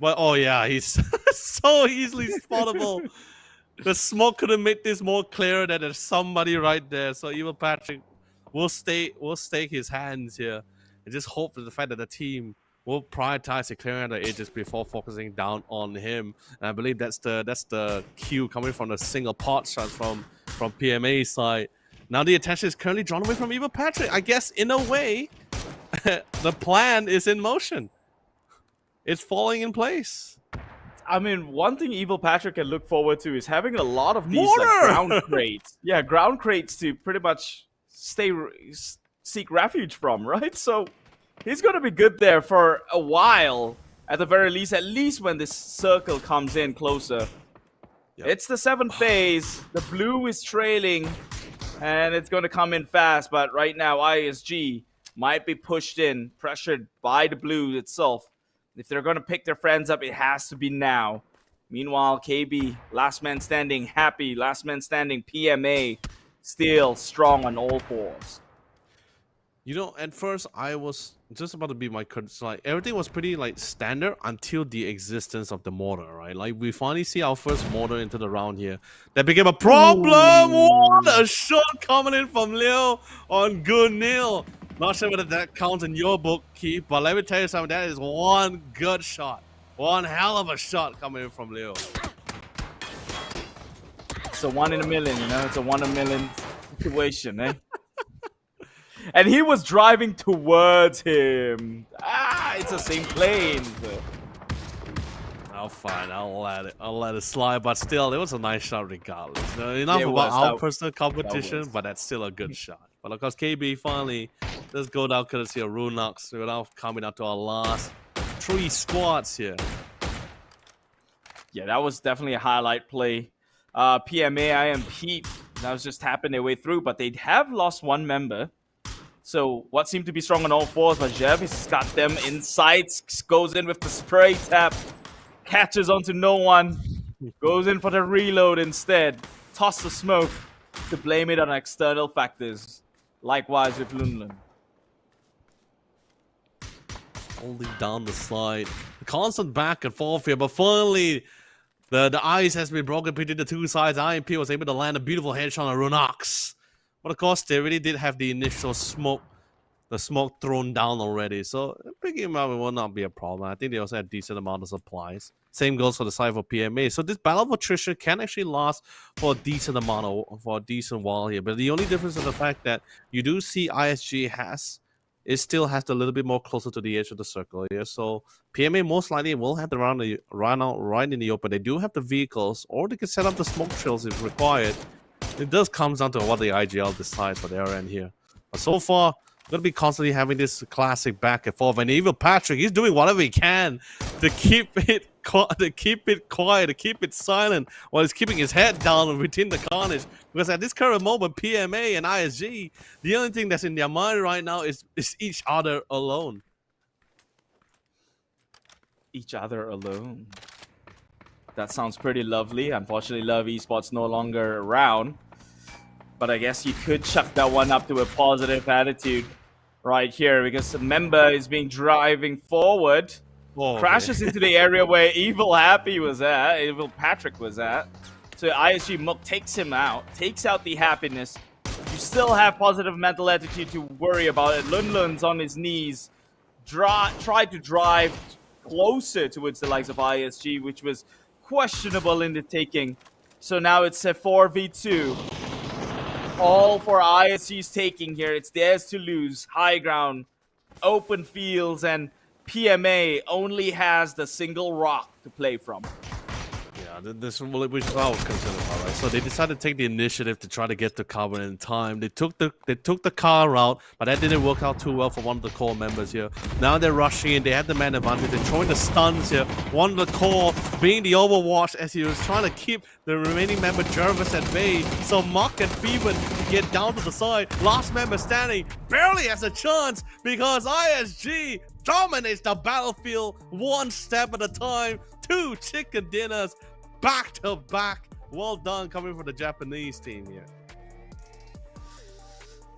But oh yeah, he's so easily spottable. The smoke couldn't make this more clear that there's somebody right there. So Evil Patrick will stake his hands here and just hope for the fact that the team will prioritize clearing the edges before focusing down on him. And I believe that's the cue coming from the single pot shot from PMA side. Now the attention is currently drawn away from Evil Patrick. I guess in a way, the plan is in motion. It's falling in place. I mean, one thing Evil Patrick can look forward to is having a lot of these like, ground crates. Yeah, ground crates to pretty much seek refuge from, right? So he's going to be good there for a while, at the very least, at least when this circle comes in closer. Yep. It's the 7th phase. The blue is trailing, and it's going to come in fast. But right now, ISG might be pushed in, pressured by the blue itself. If they're going to pick their friends up, it has to be now. Meanwhile, KB, last man standing, Happy, last man standing, PMA, still strong on all fours. You know, at first I was just about to be my like everything was pretty like standard until the existence of the mortar, right? Like we finally see our first mortar into the round here. That became a problem. What a shot coming in from Leo on Good Neil. Not sure whether that counts in your book, Keith, but let me tell you something. That is one good shot. One hell of a shot coming in from Leo. It's a 1 in a million, you know? It's a 1 in a million situation, eh? And he was driving towards him. It's the same plane. Oh, fine. I'll let it slide. But still, it was a nice shot regardless. Enough it about our that, personal competition, but that's still a good shot. But of course, KB finally does go down courtesy of Runox without coming out to our last 3 squads here. Yeah, that was definitely a highlight play. PMA, I am Pete. That was just tapping their way through, but they have lost 1 member. So what seemed to be strong on all fours, but Jevis got them in sights, goes in with the spray tap, catches onto no one, goes in for the reload instead, toss the smoke to blame it on external factors. Likewise with Lunlun. Holding down the slide. The constant back and forth here, but finally the ice has been broken between the two sides. IMP was able to land a beautiful headshot on Runox. But of course, they really did have the initial smoke, the smoke thrown down already. So picking him up will not be a problem. I think they also had decent amount of supplies. Same goes for the side for PMA. So this battle of attrition can actually last for a decent amount for a decent while here. But the only difference is the fact that you do see ISG still has a little bit more closer to the edge of the circle here. So PMA most likely will have to run out right in the open. They do have the vehicles, or they can set up the smoke trails if required. It does come down to what the IGL decides for their end here. But so far, going to be constantly having this classic back and forth. And even Patrick, he's doing whatever he can to keep it quiet, to keep it silent, while he's keeping his head down within the carnage. Because at this current moment, PMA and ISG, the only thing that's in their mind right now is each other alone. each other alone. That sounds pretty lovely. Unfortunately, Love Esports no longer around. But I guess you could chuck that one up to a positive attitude right here, because the member is being driving forward. Crashes into the area where Evil Happy was at, Evil Patrick was at. So ISG Mook takes him out, takes out the happiness. You still have positive mental attitude to worry about it. Lun Lun's on his knees, tried to drive closer towards the likes of ISG, which was questionable in the taking. So now it's a 4v2. All for ISG's taking here. It's theirs to lose. High ground, open fields, and PMA only has the single rock to play from. Yeah, this which is what I was concerned about, right? So they decided to take the initiative to try to get to cover in time. They took the car route, but that didn't work out too well for one of the core members here. Now they're rushing in. They had the man advantage. They're throwing the stuns here. One of the core being the Overwatch as he was trying to keep the remaining member Jervis at bay. So Muck and Feeban get down to the side. Last member standing barely has a chance because ISG dominates the battlefield one step at a time. 2 chicken dinners back to back. Well done coming from the Japanese team here.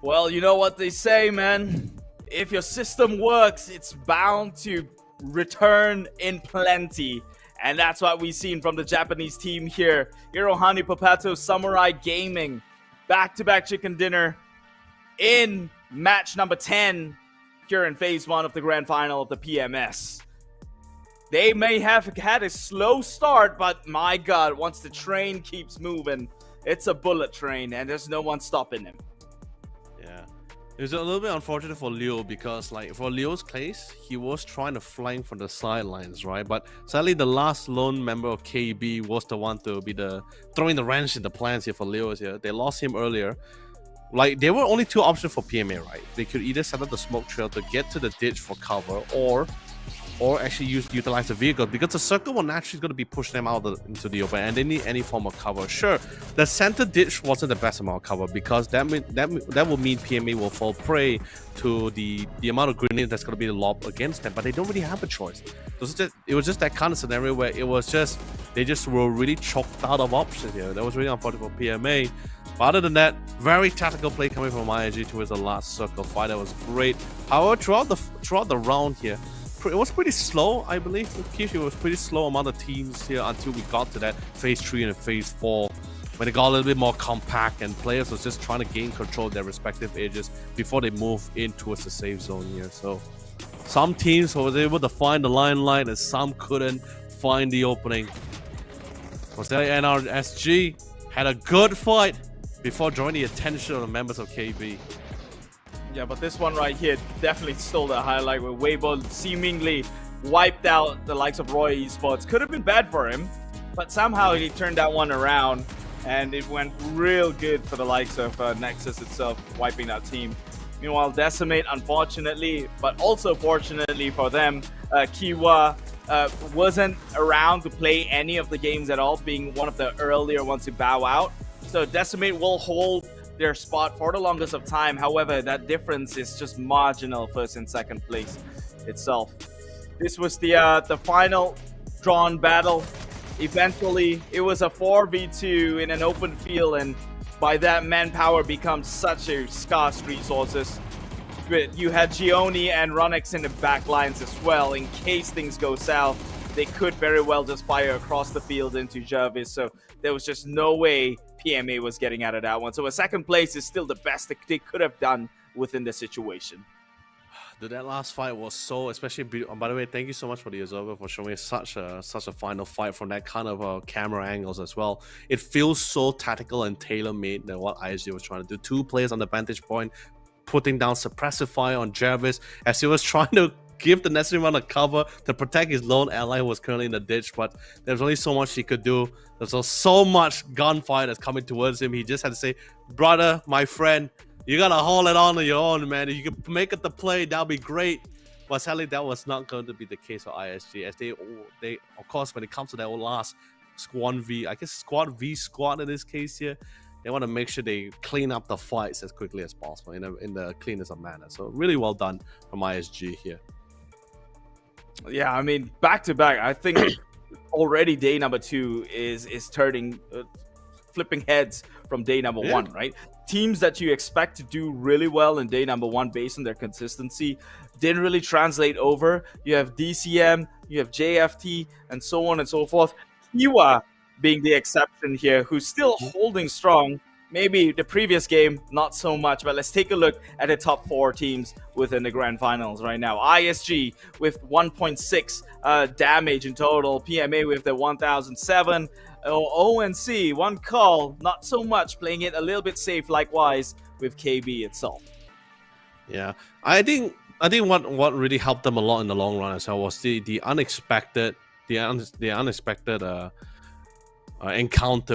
Well, you know what they say, man. If your system works, it's bound to return in plenty. And that's what we've seen from the Japanese team here. Hirohani Papato Samurai Gaming. Back-to-back chicken dinner in match number 10 here in phase 1 of the grand final of the PMS. They may have had a slow start, but my God, once the train keeps moving, it's a bullet train, and there's no one stopping him. Yeah. It was a little bit unfortunate for Leo because, like, for Leo's case, he was trying to flank from the sidelines, right? But sadly, the last lone member of KB was the one to be the throwing the wrench in the plans here for Leo's here. They lost him earlier. Like, there were only 2 options for PMA, right? They could either set up the smoke trail to get to the ditch for cover, or actually utilize the vehicle, because the circle will naturally going to be pushing them out into the open, and they need any form of cover. Sure, the center ditch wasn't the best amount of cover, because that will mean PMA will fall prey to the amount of grenade that's going to be lobbed against them, but they don't really have a choice. It was just that kind of scenario where they just were really choked out of options here. That was really unfortunate for PMA. But other than that, very tactical play coming from ISG towards the last circle fight. That was great. However, throughout the round here, it was pretty slow, I believe. It was pretty slow among the teams here until we got to that phase 3 and phase 4, when it got a little bit more compact and players was just trying to gain control of their respective edges before they move in towards the safe zone here. So some teams was able to find the line and some couldn't find the opening. Oceania and SG had a good fight before drawing the attention of the members of KB. Yeah, but this one right here definitely stole the highlight, where Weibo seemingly wiped out the likes of Roy Esports. Could have been bad for him, but somehow he turned that one around, and it went real good for the likes of Nexus itself, wiping that team. Meanwhile, Decimate, unfortunately, but also fortunately for them, Kiwa wasn't around to play any of the games at all, being one of the earlier ones to bow out. So Decimate will hold their spot for the longest of time. However, that difference is just marginal, first and second place itself. This was the final drawn battle. Eventually, it was a 4v2 in an open field, and by that, manpower becomes such a scarce resources. You had Gioni and Ronix in the back lines as well. In case things go south, they could very well just fire across the field into Jervis. So there was just no way PMA was getting out of that one. So a second place is still the best that they could have done within the situation. Dude, that last fight was so, especially, by the way, thank you so much for the Observer for showing such a final fight from that kind of camera angles as well. It feels so tactical and tailor-made than what ISG was trying to do. 2 players on the vantage point, putting down suppressive fire on Jervis as he was trying to give the necessary amount of cover to protect his lone ally who was currently in the ditch, but there's only so much he could do. There's so much gunfire that's coming towards him. He just had to say, brother, my friend, you gotta hold it on your own, man. If you can make it the play, that'll be great. But sadly, that was not going to be the case for ISG, as they of course, when it comes to that last squad v squad in this case here, they want to make sure they clean up the fights as quickly as possible in the cleanest of manner. So really well done from ISG here. Yeah, I mean, back to back. I think already day number 2 is turning, flipping heads from day number 1, right? Teams that you expect to do really well in day number 1 based on their consistency didn't really translate over. You have DCM, you have JFT, and so on and so forth. Kiwa being the exception here, who's still holding strong. Maybe the previous game, not so much, but let's take a look at the top 4 teams within the grand finals right now. ISG with 1.6 damage in total. PMA with the 1007. ONC, 1 call, not so much, playing it a little bit safe, likewise with KB itself. Yeah, I think what really helped them a lot in the long run as well was the unexpected encounter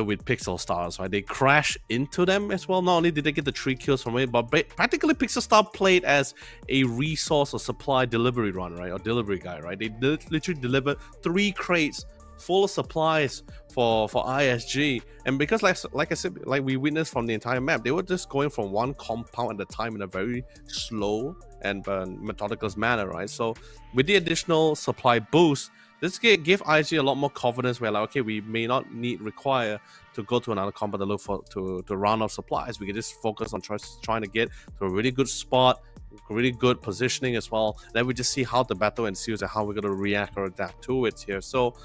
with Pixel Stars, right? They crashed into them as well. Not only did they get the 3 kills from it, but practically Pixel Star played as a resource or supply delivery run, right? Or delivery guy, right? They literally delivered 3 crates full of supplies for ISG, and because like I said, like we witnessed from the entire map, they were just going from one compound at a time in a very slow and methodical manner, right? So with the additional supply boost, this give ISG a lot more confidence. Where like, okay, we may not require to go to another compound to look for to round off supplies. We can just focus on trying to get to a really good spot, really good positioning as well. Then we just see how the battle ensues and how we're going to react or adapt to it here. So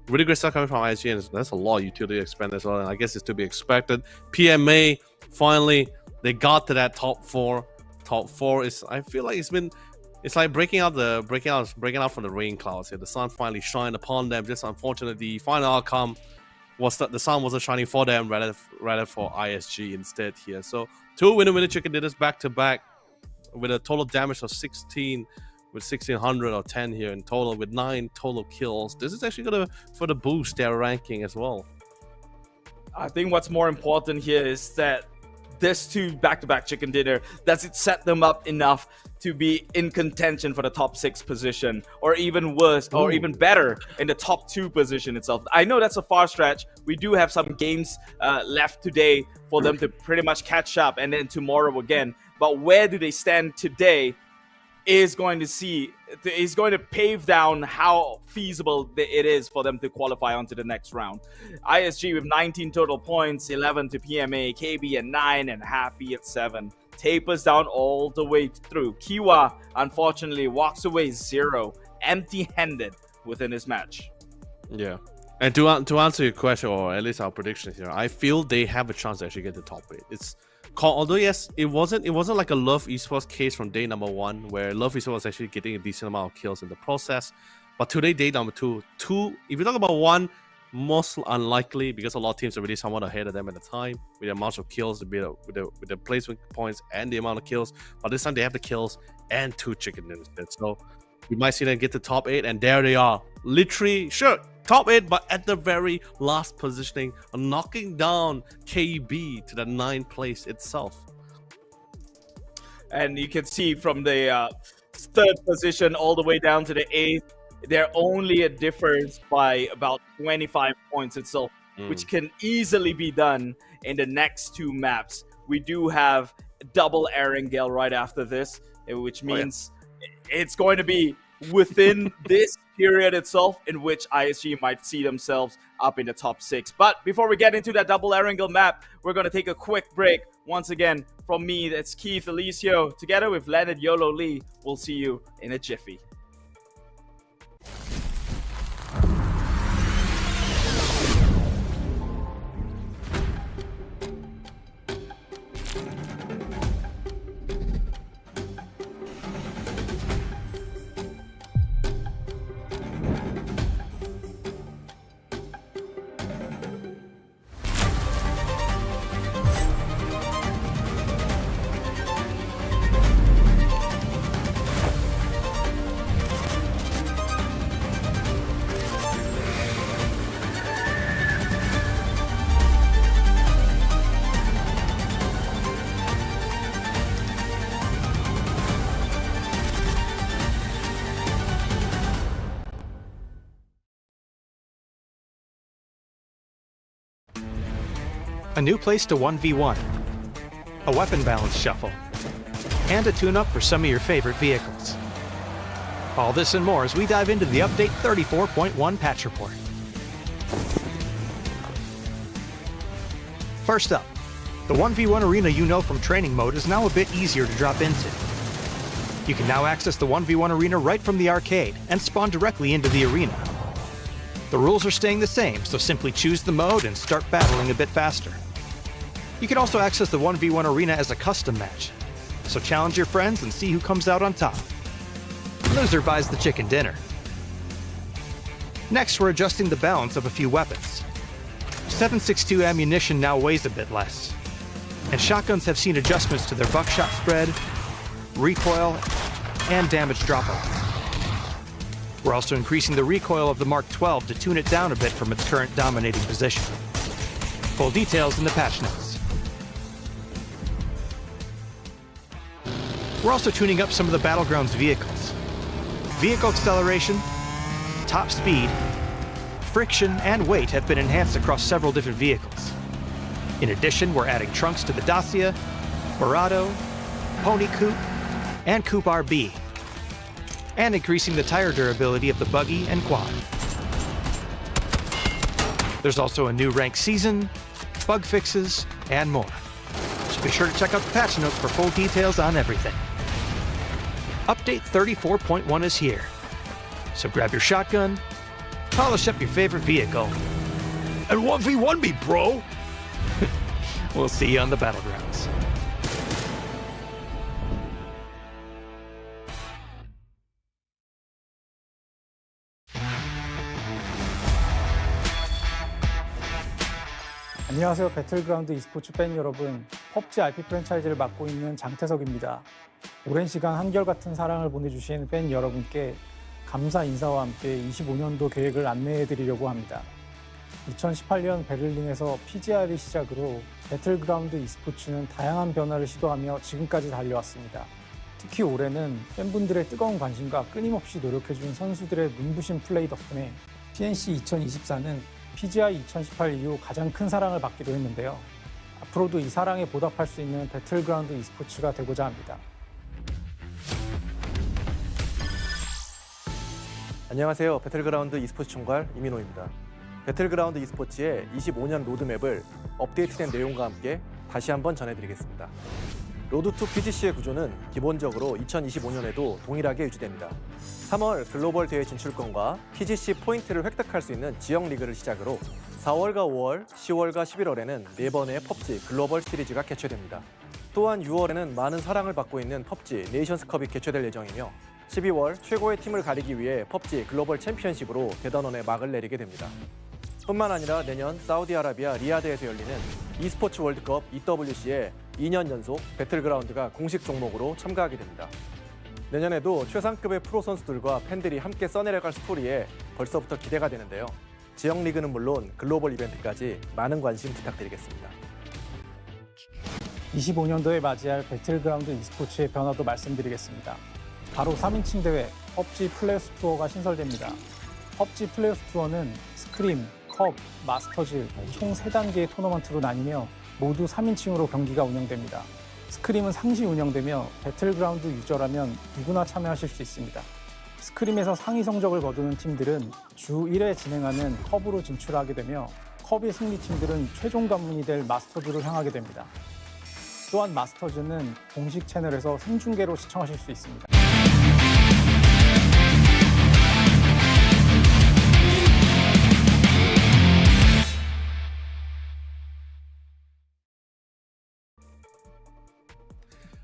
really great stuff coming from ISG, and that's a lot of utility expand as well, and I guess it's to be expected. PMA, finally, they got to that top 4. Top 4 is, I feel like it's like breaking out from the rain clouds here. The sun finally shined upon them. Just unfortunately, the final outcome was that the sun wasn't shining for them, rather for ISG instead here. So 2 winner chicken dinners back to back with a total damage of 16. With 1600 or 10 here in total, with 9 total kills. This is actually gonna further boost their ranking as well. I think what's more important here is that this 2 back-to-back chicken dinner, does it set them up enough to be in contention for the top 6 position, or even worse, or even better in the top 2 position itself? I know that's a far stretch. We do have some games left today for them to pretty much catch up, and then tomorrow again. But where do they stand today is going to pave down how feasible it is for them to qualify onto the next round. ISG with 19 total points, 11 to PMA, KB at 9, and Happy at 7. Tapers down all the way through. Kiwa, unfortunately, walks away 0, empty-handed within this match. Yeah. And to answer your question, or at least our prediction here, I feel they have a chance to actually get the top 8. Although yes, it wasn't like a Love Esports case from day number 1, where Love Esports was actually getting a decent amount of kills in the process. But today, day number 2, if you talk about 1, most unlikely, because a lot of teams are already somewhat ahead of them at the time with the amount of kills, with the placement points and the amount of kills. But this time they have the kills and 2 chicken dinners. So we might see them get to top 8, and there they are. Literally, sure, top 8, but at the very last positioning, knocking down KB to the 9th place itself. And you can see from the 3rd position all the way down to the 8th, they're only a difference by about 25 points itself, which can easily be done in the next 2 maps. We do have double Erangel right after this, which means it's going to be within this period itself in which ISG might see themselves up in the top 6. But before we get into that double Erangel map, we're going to take a quick break. Once again, from me, that's Keith Alicio, together with Leonard Yolo Lee. We'll see you in a jiffy. A new place to 1v1, a weapon balance shuffle, and a tune-up for some of your favorite vehicles. All this and more as we dive into the Update 34.1 patch report. First up, the 1v1 arena you know from training mode is now a bit easier to drop into. You can now access the 1v1 arena right from the arcade and spawn directly into the arena. The rules are staying the same, so simply choose the mode and start battling a bit faster. You can also access the 1v1 arena as a custom match, so challenge your friends and see who comes out on top. Loser buys the chicken dinner. Next, we're adjusting the balance of a few weapons. 7.62 ammunition now weighs a bit less, and shotguns have seen adjustments to their buckshot spread, recoil, and damage drop-off. We're also increasing the recoil of the Mark 12 to tune it down a bit from its current dominating position. Full details in the patch notes. We're also tuning up some of the Battlegrounds vehicles. Vehicle acceleration, top speed, friction, and weight have been enhanced across several different vehicles. In addition, we're adding trunks to the Dacia, Murado, Pony Coupe, and Coupe RB, and increasing the tire durability of the buggy and quad. There's also a new rank season, bug fixes, and more. So be sure to check out the patch notes for full details on everything. Update 34.1 is here, so grab your shotgun, polish up your favorite vehicle, and 1v1 me, bro! We'll see you on the Battlegrounds. 안녕하세요. 배틀그라운드 e스포츠 팬 여러분. PUBG RP 프랜차이즈를 맡고 있는 장태석입니다. 오랜 시간 한결같은 사랑을 보내주신 팬 여러분께 감사 인사와 함께 25년도 계획을 안내해드리려고 합니다. 2018년 베를린에서 PGR을 시작으로 배틀그라운드 e스포츠는 다양한 변화를 시도하며 지금까지 달려왔습니다. 특히 올해는 팬분들의 뜨거운 관심과 끊임없이 노력해준 선수들의 눈부신 플레이 덕분에 CNC 2024는 PGI 2018 이후 가장 큰 사랑을 받기도 했는데요. 앞으로도 이 사랑에 보답할 수 있는 배틀그라운드 e스포츠가 되고자 합니다. 안녕하세요. 배틀그라운드 e스포츠 총괄 이민호입니다. 배틀그라운드 e스포츠의 25년 로드맵을 업데이트된 내용과 함께 다시 한번 전해드리겠습니다. 로드2 PGC의 구조는 기본적으로 2025년에도 동일하게 유지됩니다. 3월 글로벌 대회 진출권과 PGC 포인트를 획득할 수 있는 지역 리그를 시작으로 4월과 5월, 10월과 11월에는 4번의 PUBG 글로벌 시리즈가 개최됩니다. 또한 6월에는 많은 사랑을 받고 있는 PUBG 네이션스컵이 개최될 예정이며 12월 최고의 팀을 가리기 위해 PUBG 글로벌 챔피언십으로 대단원의 막을 내리게 됩니다. 뿐만 아니라 내년 사우디아라비아 리야드에서 열리는 e스포츠 월드컵 EWC에 2년 연속 배틀그라운드가 공식 종목으로 참가하게 됩니다. 내년에도 최상급의 프로 선수들과 팬들이 함께 써내려갈 스토리에 벌써부터 기대가 되는데요. 지역 리그는 물론 글로벌 이벤트까지 많은 관심 부탁드리겠습니다. 25년도에 맞이할 배틀그라운드 e스포츠의 변화도 말씀드리겠습니다. 바로 3인칭 대회 PUBG 플레이오프 투어가 신설됩니다. PUBG 플레이오프 투어는 스크림, 컵, 마스터즈 총 3단계의 토너먼트로 나뉘며 모두 3인칭으로 경기가 운영됩니다. 스크림은 상시 운영되며 배틀그라운드 유저라면 누구나 참여하실 수 있습니다. 스크림에서 상위 성적을 거두는 팀들은 주 1회 진행하는 컵으로 진출하게 되며 컵의 승리팀들은 최종 관문이 될 마스터즈로 향하게 됩니다. 또한 마스터즈는 공식 채널에서 생중계로 시청하실 수 있습니다.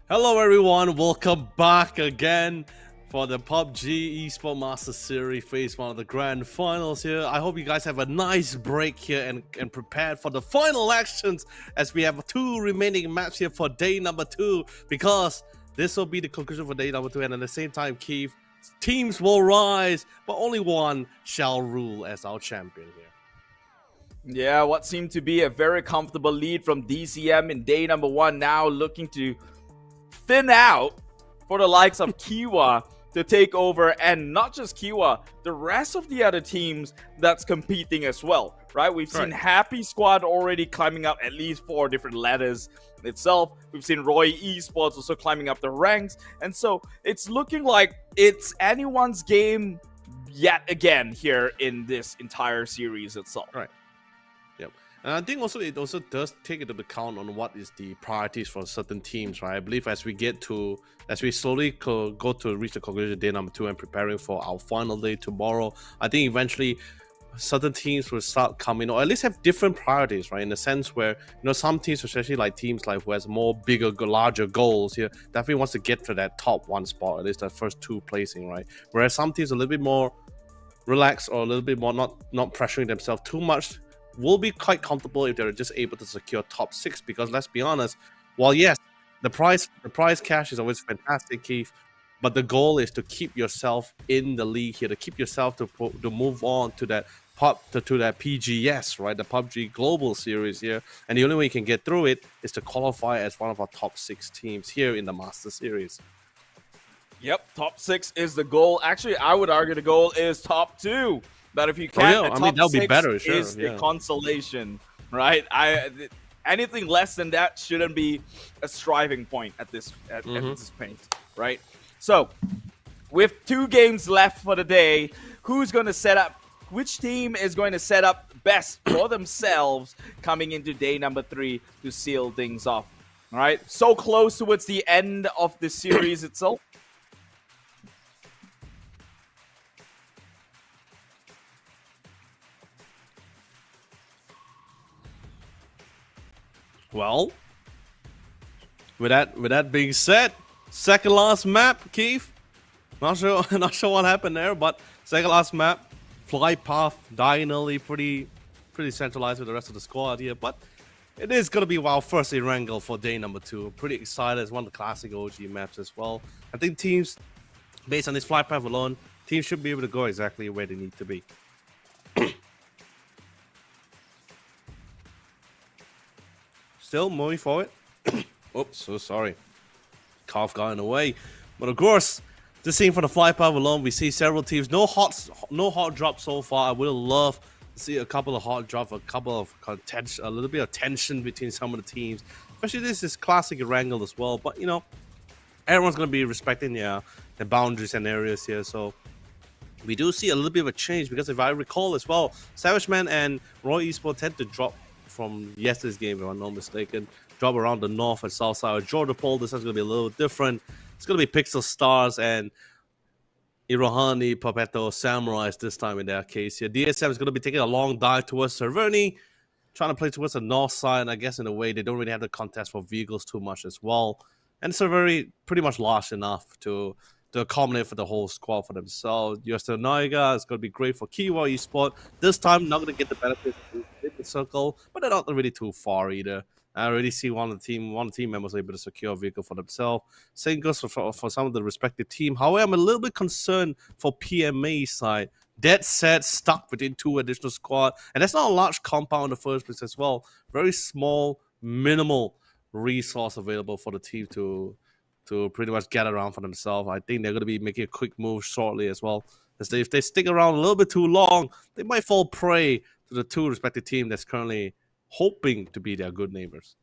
Hello everyone, welcome back again for the PUBG Esports Master Series Phase 1 of the Grand Finals here. I hope you guys have a nice break here and prepared for the final actions as we have 2 remaining maps here for day number 2, because this will be the conclusion for day number 2, and at the same time, Keith, teams will rise, but only one shall rule as our champion here. Yeah, what seemed to be a very comfortable lead from DCM in day number 1 now looking to thin out for the likes of Kiwa to take over, and not just Kiwa, the rest of the other teams that's competing as well, right? We've seen Happy Squad already climbing up at least 4 different ladders itself. We've seen Roy Esports also climbing up the ranks, and so it's looking like it's anyone's game yet again here in this entire series itself. Right. Yep. And I think also it also does take into account on what is the priorities for certain teams, right? I believe as we slowly go to reach the conclusion day number 2 and preparing for our final day tomorrow, I think eventually certain teams will start coming, or at least have different priorities, right? In the sense where, some teams, especially like teams like who has more bigger, larger goals here, definitely wants to get to that top 1 spot, at least that first 2 placing, right? Whereas some teams are a little bit more relaxed or a little bit more not pressuring themselves too much, will be quite comfortable if they're just able to secure top 6. Because let's be honest, while yes, the prize cash is always fantastic, Keith, but the goal is to keep yourself in the league here, to keep yourself to move on to that to that PGS, right? The PUBG Global Series here, and the only way you can get through it is to qualify as one of our top 6 teams here in the Master Series. Yep, top 6 is the goal. Actually, I would argue the goal is top 2. But if you can't, the top that'll 6 be better, sure, is the consolation, right? Anything less than that shouldn't be a striving point at this point, right? So, with 2 games left for the day, who's going to set up? Which team is going to set up best for themselves coming into day number 3 to seal things off? All right, so close towards the end of the series itself. Well, with that being said, second last map, Keith. Not sure what happened there, but second last map, flight path diagonally, pretty centralized with the rest of the squad here. But it is gonna be our first Erangel for day number 2. Pretty excited. It's one of the classic OG maps as well. I think teams, based on this flight path alone, teams should be able to go exactly where they need to be. Still moving forward. Oops, so sorry. Cough got in the way. But of course, just seeing from the fly path alone, we see several teams. No hot drops so far. I would love to see a couple of hot drops, a couple of contention, a little bit of tension between some of the teams. Especially this is classic Erangel as well. But everyone's gonna be respecting the boundaries and areas here. So we do see a little bit of a change, because if I recall as well, Savage Man and Roy Esports tend to drop from yesterday's game, if I'm not mistaken, drop around the north and south side of Jordan Pole. This is going to be a little different. It's going to be Pixel Stars and Irohani, Papetto, Samurais this time in their case here. DSM is going to be taking a long dive towards Cerverni, trying to play towards the north side, and I guess in a way they don't really have the contest for vehicles too much as well. And Cerverni pretty much large enough to accommodate for the whole squad for themselves. Yoster Noiga is going to be great for Kiwa Esports. This time, not going to get the benefits in the circle, but they're not really too far either. I already see one of the team members able to secure a vehicle for themselves. Same goes for some of the respective team. However, I'm a little bit concerned for PMA side. Dead set, stuck within 2 additional squad. And that's not a large compound in the first place as well. Very small, minimal resource available for the team to pretty much get around for themselves. I think they're going to be making a quick move shortly as well. If they stick around a little bit too long, they might fall prey to the 2 respective teams that's currently hoping to be their good neighbors.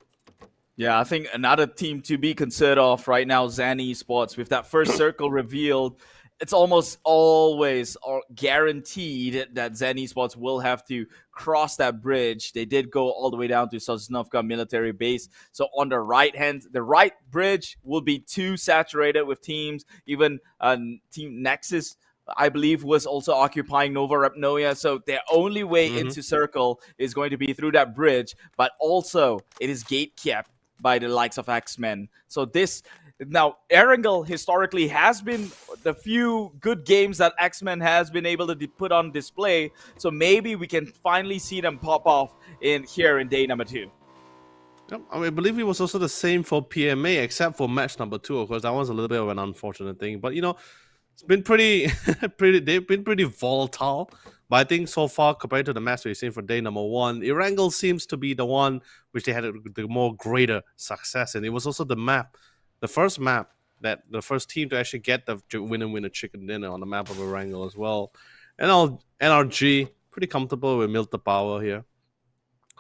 Yeah, I think another team to be considered of right now, Zen Esports, with that first circle revealed, it's almost always guaranteed that Zen Esports will have to cross that bridge. They did go all the way down to Sosnovka military base. So on the right bridge will be too saturated with teams. Even Team Nexus, I believe, was also occupying Nova Rapnoia. So their only way into circle is going to be through that bridge. But also, it is gate kept by the likes of X-Men. So now, Erangel historically has been the few good games that X-Men has been able to put on display. So maybe we can finally see them pop off here in day number 2. I believe it was also the same for PMA, except for match number 2. Of course, that was a little bit of an unfortunate thing. But, it's been they've been pretty volatile. But I think so far, compared to the match we've seen for day number 1, Erangel seems to be the one which they had the more greater success in. It was also the first map that the first team to actually get the winner chicken dinner on the map of Erangel as well. And NRG, pretty comfortable with Milta Power here.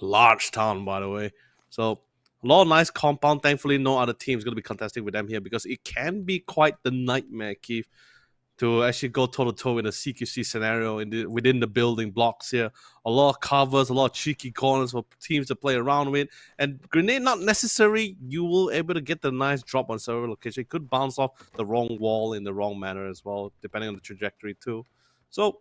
Large town, by the way. So a lot of nice compound. Thankfully, no other team is going to be contesting with them here because it can be quite the nightmare, Keith, to actually go toe-to-toe in a CQC scenario within the building blocks here. A lot of covers, a lot of cheeky corners for teams to play around with. And grenade, not necessary. You will able to get the nice drop on several locations. It could bounce off the wrong wall in the wrong manner as well, depending on the trajectory too. So,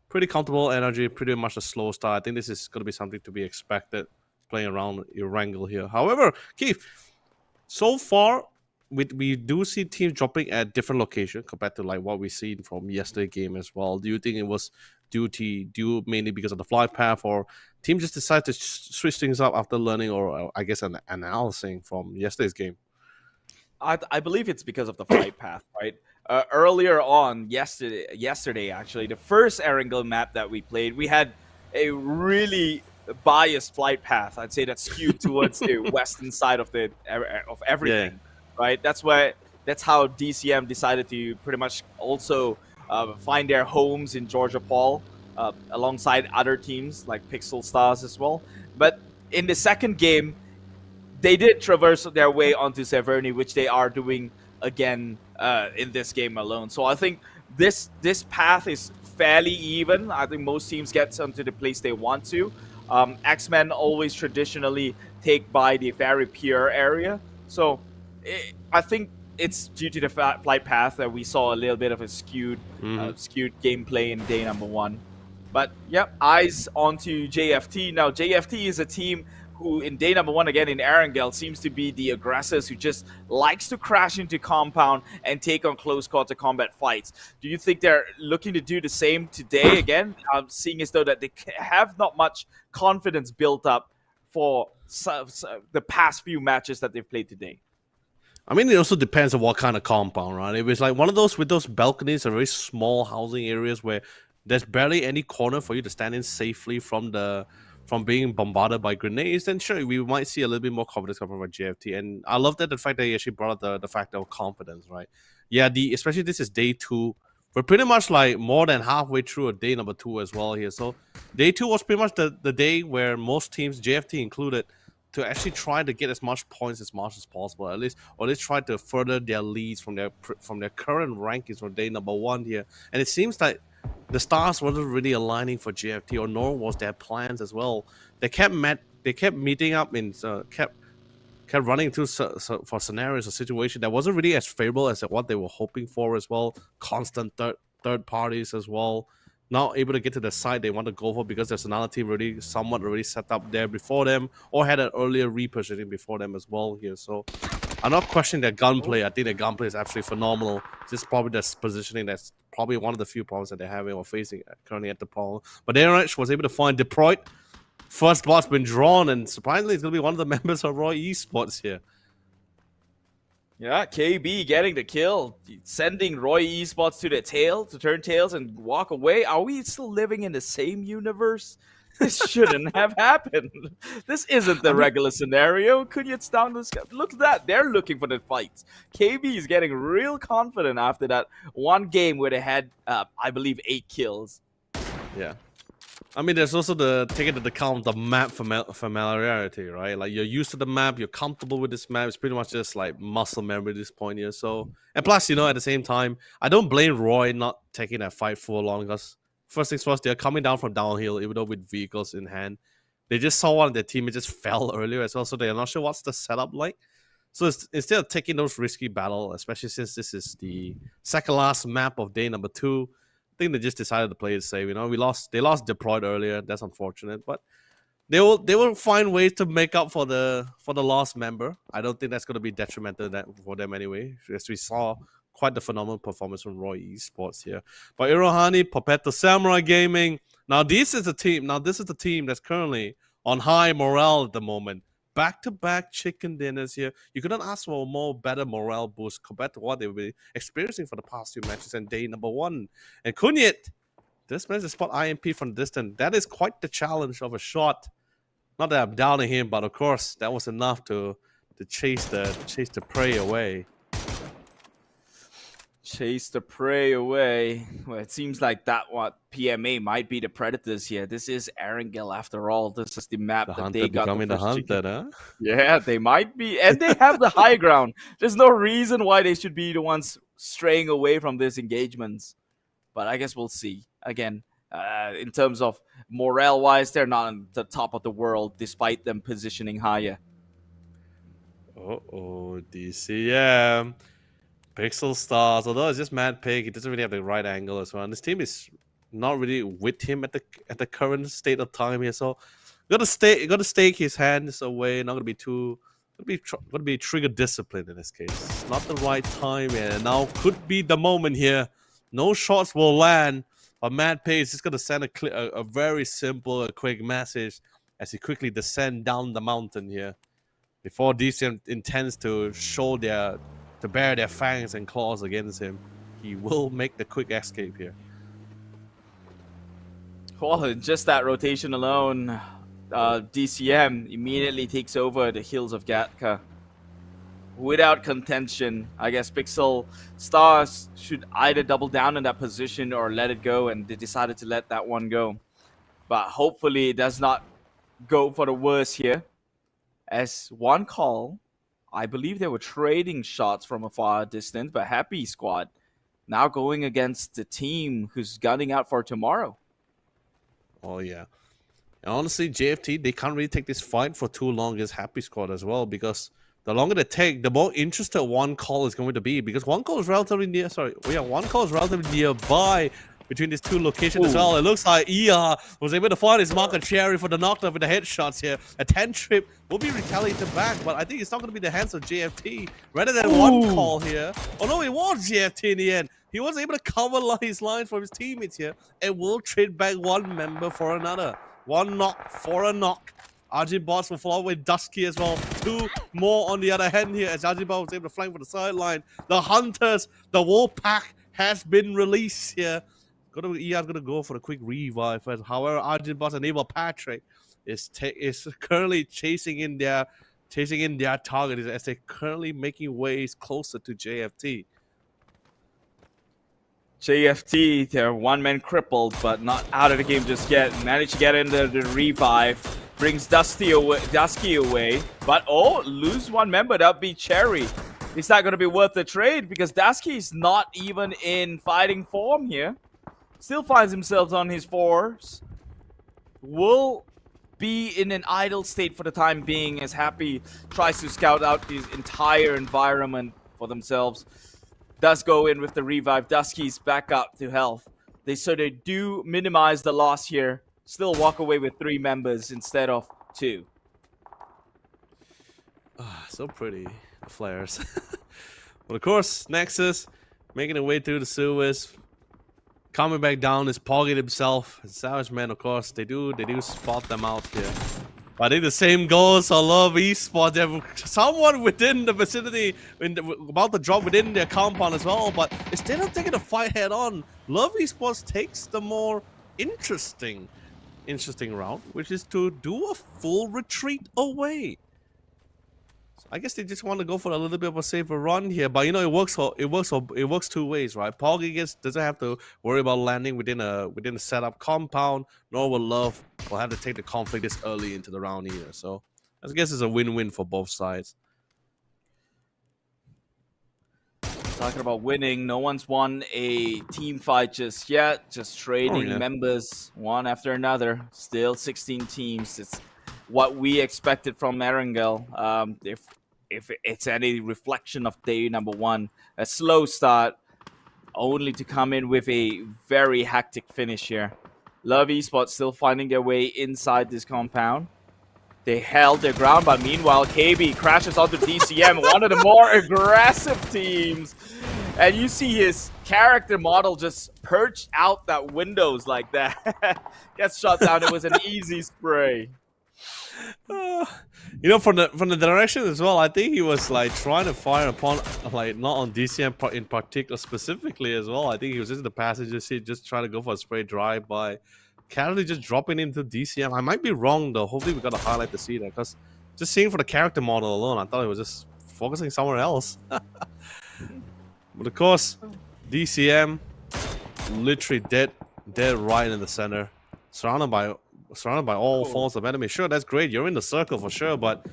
pretty comfortable energy, pretty much a slow start. I think this is going to be something to be expected, playing around Erangel here. However, Keith, so far, we do see teams dropping at different locations compared to like what we seen from yesterday's game as well. Do you think it was due mainly because of the flight path, or team just decided to switch things up after learning, or I guess an analyzing from yesterday's game? I believe it's because of the flight path, right? Earlier on, yesterday actually, the first Erangel map that we played, we had a really biased flight path. I'd say that's skewed towards the western side of everything. Yeah. Right, that's how DCM decided to pretty much also find their homes in Georgia Paul alongside other teams like Pixel Stars as well. But in the second game, they did traverse their way onto Severny, which they are doing again in this game alone. So I think this path is fairly even. I think most teams get onto the place they want to. X-Men always traditionally take by the very pure area. So I think it's due to the flight path that we saw a little bit of a skewed gameplay in day number 1. But yep, eyes onto JFT. Now JFT is a team who in day number 1 again in Erangel seems to be the aggressors who just likes to crash into compound and take on close quarter combat fights. Do you think they're looking to do the same today again? Seeing as though that they have not much confidence built up for the past few matches that they've played today. I mean, it also depends on what kind of compound, right? If it's like one of those with those balconies or very small housing areas where there's barely any corner for you to stand in safely from being bombarded by grenades, then sure, we might see a little bit more confidence coming from JFT. And I love that the fact that he actually brought up the factor of confidence, right? Yeah, especially this is day 2. We're pretty much like more than halfway through a day number 2 as well here. So day 2 was pretty much the day where most teams, JFT included, to actually try to get as much points as much as possible, or at least try to further their leads from their current rankings for day number 1 here. And it seems like the stars wasn't really aligning for JFT, or nor was their plans as well. They kept meeting up and kept running through for scenarios or situations that wasn't really as favorable as what they were hoping for as well. Constant third parties as well. Not able to get to the side they want to go for because there's another team somewhat already set up there before them, or had an earlier repositioning before them as well here. So I'm not questioning their gunplay. I think their gunplay is absolutely phenomenal. This is probably their positioning that's probably one of the few problems that they're having or facing currently at the problem. But Darren was able to find Detroit. First blood's been drawn, and surprisingly, it's going to be one of the members of Roy Esports here. Yeah, KB getting the kill, sending Roy Esports to turn tails and walk away. Are we still living in the same universe? This shouldn't have happened. This isn't the regular scenario. Kunyat's down the sky. Look at that. They're looking for the fights. KB is getting real confident after that one game where they had, I believe, 8 kills. Yeah. I mean, there's also the take into account the map familiarity, right? Like, you're used to the map, you're comfortable with this map. It's pretty much just like muscle memory at this point here. So, and plus, at the same time, I don't blame Roy not taking that fight full on, because first things first, they're coming down from downhill, even though with vehicles in hand. They just saw one of their teammates just fell earlier as well, so they're not sure what's the setup like. So instead of taking those risky battles, especially since this is the second last map of day number 2, I think they just decided to play it safe. They lost deployed earlier. That's unfortunate, but they will find ways to make up for the lost member. I don't think that's going to be detrimental for them anyway, as we saw quite the phenomenal performance from Roy Esports here. But Irohani, Popetto Samurai Gaming. Now this is the team that's currently on high morale at the moment. Back-to-back chicken dinners here. You couldn't ask for a better morale boost compared to what they've been experiencing for the past 2 matches and day number 1. And Kunyat, this man's to spot IMP from distance. That is quite the challenge of a shot. Not that I'm downing him, but of course that was enough to chase the prey away. Chase the prey away. Well, it seems like that what PMA might be the predators here. This is Erangel after all. This is the map The that hunter they got becoming the first hunter, chicken. huh? Yeah, they might be. And they have the high ground. There's no reason why they should be the ones straying away from these engagements. But I guess we'll see. Again, in terms of morale-wise, they're not on the top of the world despite them positioning higher. Uh-oh, DCM. Pixel Stars, although it's just Mad Pig, he doesn't really have the right angle as well. And this team is not really with him at the current state of time here. So gotta stake his hands away. Not gonna be too gonna be trigger discipline in this case. It's not the right time, and now could be the moment here. No shots will land, but Mad Pig is just gonna send a very simple, a quick message as he quickly descend down the mountain here. Before DCM intends to bare their fangs and claws against him, he will make the quick escape here. Well, just that rotation alone, DCM immediately takes over the hills of Gatka. Without contention, I guess Pixel Stars should either double down in that position or let it go, and they decided to let that one go. But hopefully it does not go for the worse here. As one call, I believe they were trading shots from a far distance, but Happy Squad now going against the team who's gunning out for tomorrow. Oh, yeah. And honestly, JFT, they can't really take this fight for too long as Happy Squad as well, because the longer they take, the more interested one call is going to be, because one call is relatively nearby between these two locations as well. It looks like ER was able to find his marker Cherry for the knockdown with the headshots here. A 10 trip will be retaliated back, but I think it's not going to be the hands of JFT rather than one call here. Oh no, it was JFT in the end. He was able to cover his lines from his teammates here and will trade back one member for another. One knock for a knock. RG Boss will follow with Dusky as well. Two more on the other hand here as RG Boss was able to flank for the sideline. The Hunters, the Wolf Pack has been released here. ER's gonna go for a quick revive. However, Arjun Boss and Abel Patrick is currently chasing in their target as they're currently making ways closer to JFT. JFT, they're one man crippled, but not out of the game just yet. Managed to get into the revive. Brings Dusky away. But lose one member. That'd be Cherry. It's not gonna be worth the trade because Dusky's not even in fighting form here. Still finds himself on his fours. Will be in an idle state for the time being as Happy tries to scout out his entire environment for themselves. Does go in with the revive. Dusky's back up to health. They do minimize the loss here. Still walk away with 3 members instead of 2. So pretty, the flares. But of course, Nexus making their way through the sewers. Coming back down is Poggy himself. Savage Man, of course, they do spot them out here. But I think the same goes for Love Esports. Someone within the vicinity, about to drop within their compound as well. But instead of taking the fight head on, Love Esports takes the more interesting route, which is to do a full retreat away. I guess they just want to go for a little bit of a safer run here, but you know it works two ways, right? Poggy doesn't have to worry about landing within a setup compound, nor will Love will have to take the conflict this early into the round either. So I guess it's a win-win for both sides. Talking about winning, no one's won a team fight just yet. Just trading members one after another. Still 16 teams. It's what we expected from Erangel. If it's any reflection of day number 1, a slow start, only to come in with a very hectic finish here. Love Esports still finding their way inside this compound. They held their ground, but meanwhile, KB crashes onto DCM, one of the more aggressive teams. And you see his character model just perched out that windows like that. Gets shot down. It was an easy spray. You know, from the direction as well, I think he was like trying to fire upon, like, not on DCM in particular specifically as well. I think he was just in the passenger seat, just trying to go for a spray drive-by, casually just dropping into DCM. I might be wrong though. Hopefully we got to highlight to see that, because just seeing for the character model alone, I thought he was just focusing somewhere else. But of course, DCM, literally dead right in the center, surrounded by all forms of enemy. Sure, that's great. You're in the circle for sure, but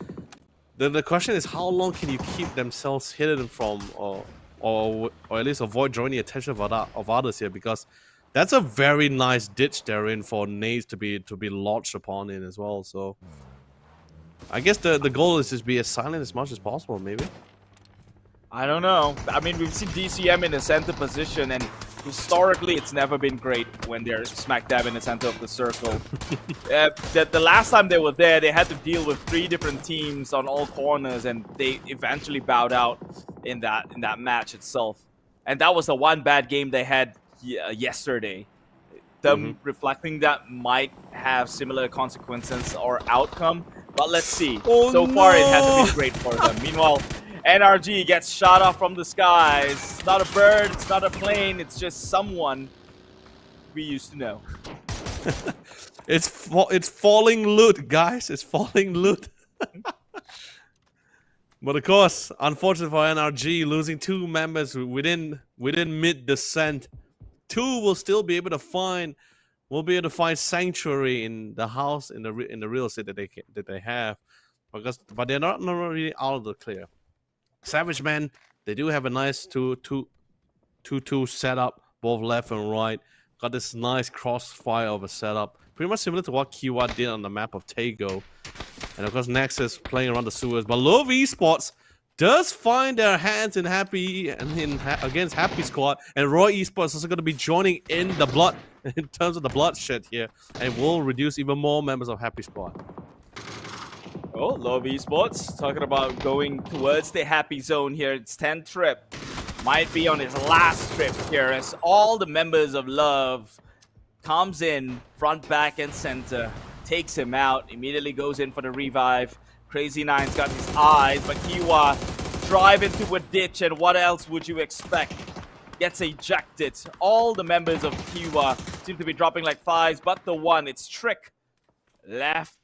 the question is, how long can you keep themselves hidden from, or at least avoid drawing the attention of others here? Because that's a very nice ditch they're in for nades to be launched upon in as well. So I guess the goal is just be as silent as much as possible, maybe. I don't know. I mean, we've seen DCM in the center position, and historically, it's never been great when they're smack dab in the center of the circle. The last time they were there, they had to deal with 3 different teams on all corners, and they eventually bowed out in that match itself. And that was the one bad game they had yesterday. Them reflecting that might have similar consequences or outcome, but let's see. So far, it hasn't been great for them. Meanwhile, NRG gets shot off from the skies. It's not a bird, it's not a plane, it's just someone we used to know. It's falling loot, guys. It's falling loot. But of course, unfortunately for NRG, losing 2 members within mid descent, 2 will still be able to find sanctuary in the house in the real estate that they have, but they're not really out of the clear. Savage Man, they do have a nice 2-2 setup, both left and right. Got this nice crossfire of a setup, pretty much similar to what Kiwa did on the map of Tago. And of course, Nexus playing around the sewers. But Love Esports does find their hands in against Happy Squad, and Roy Esports is also going to be joining in the blood in terms of the bloodshed here, and will reduce even more members of Happy Squad. Oh, Love Esports talking about going towards the happy zone here. It's 10th trip. Might be on his last trip here as all the members of Love comes in front, back, and center. Takes him out. Immediately goes in for the revive. Crazy Nine's got his eyes, but Kiwa drive into a ditch, and what else would you expect? Gets ejected. All the members of Kiwa seem to be dropping like flies, but the one, it's Trick, left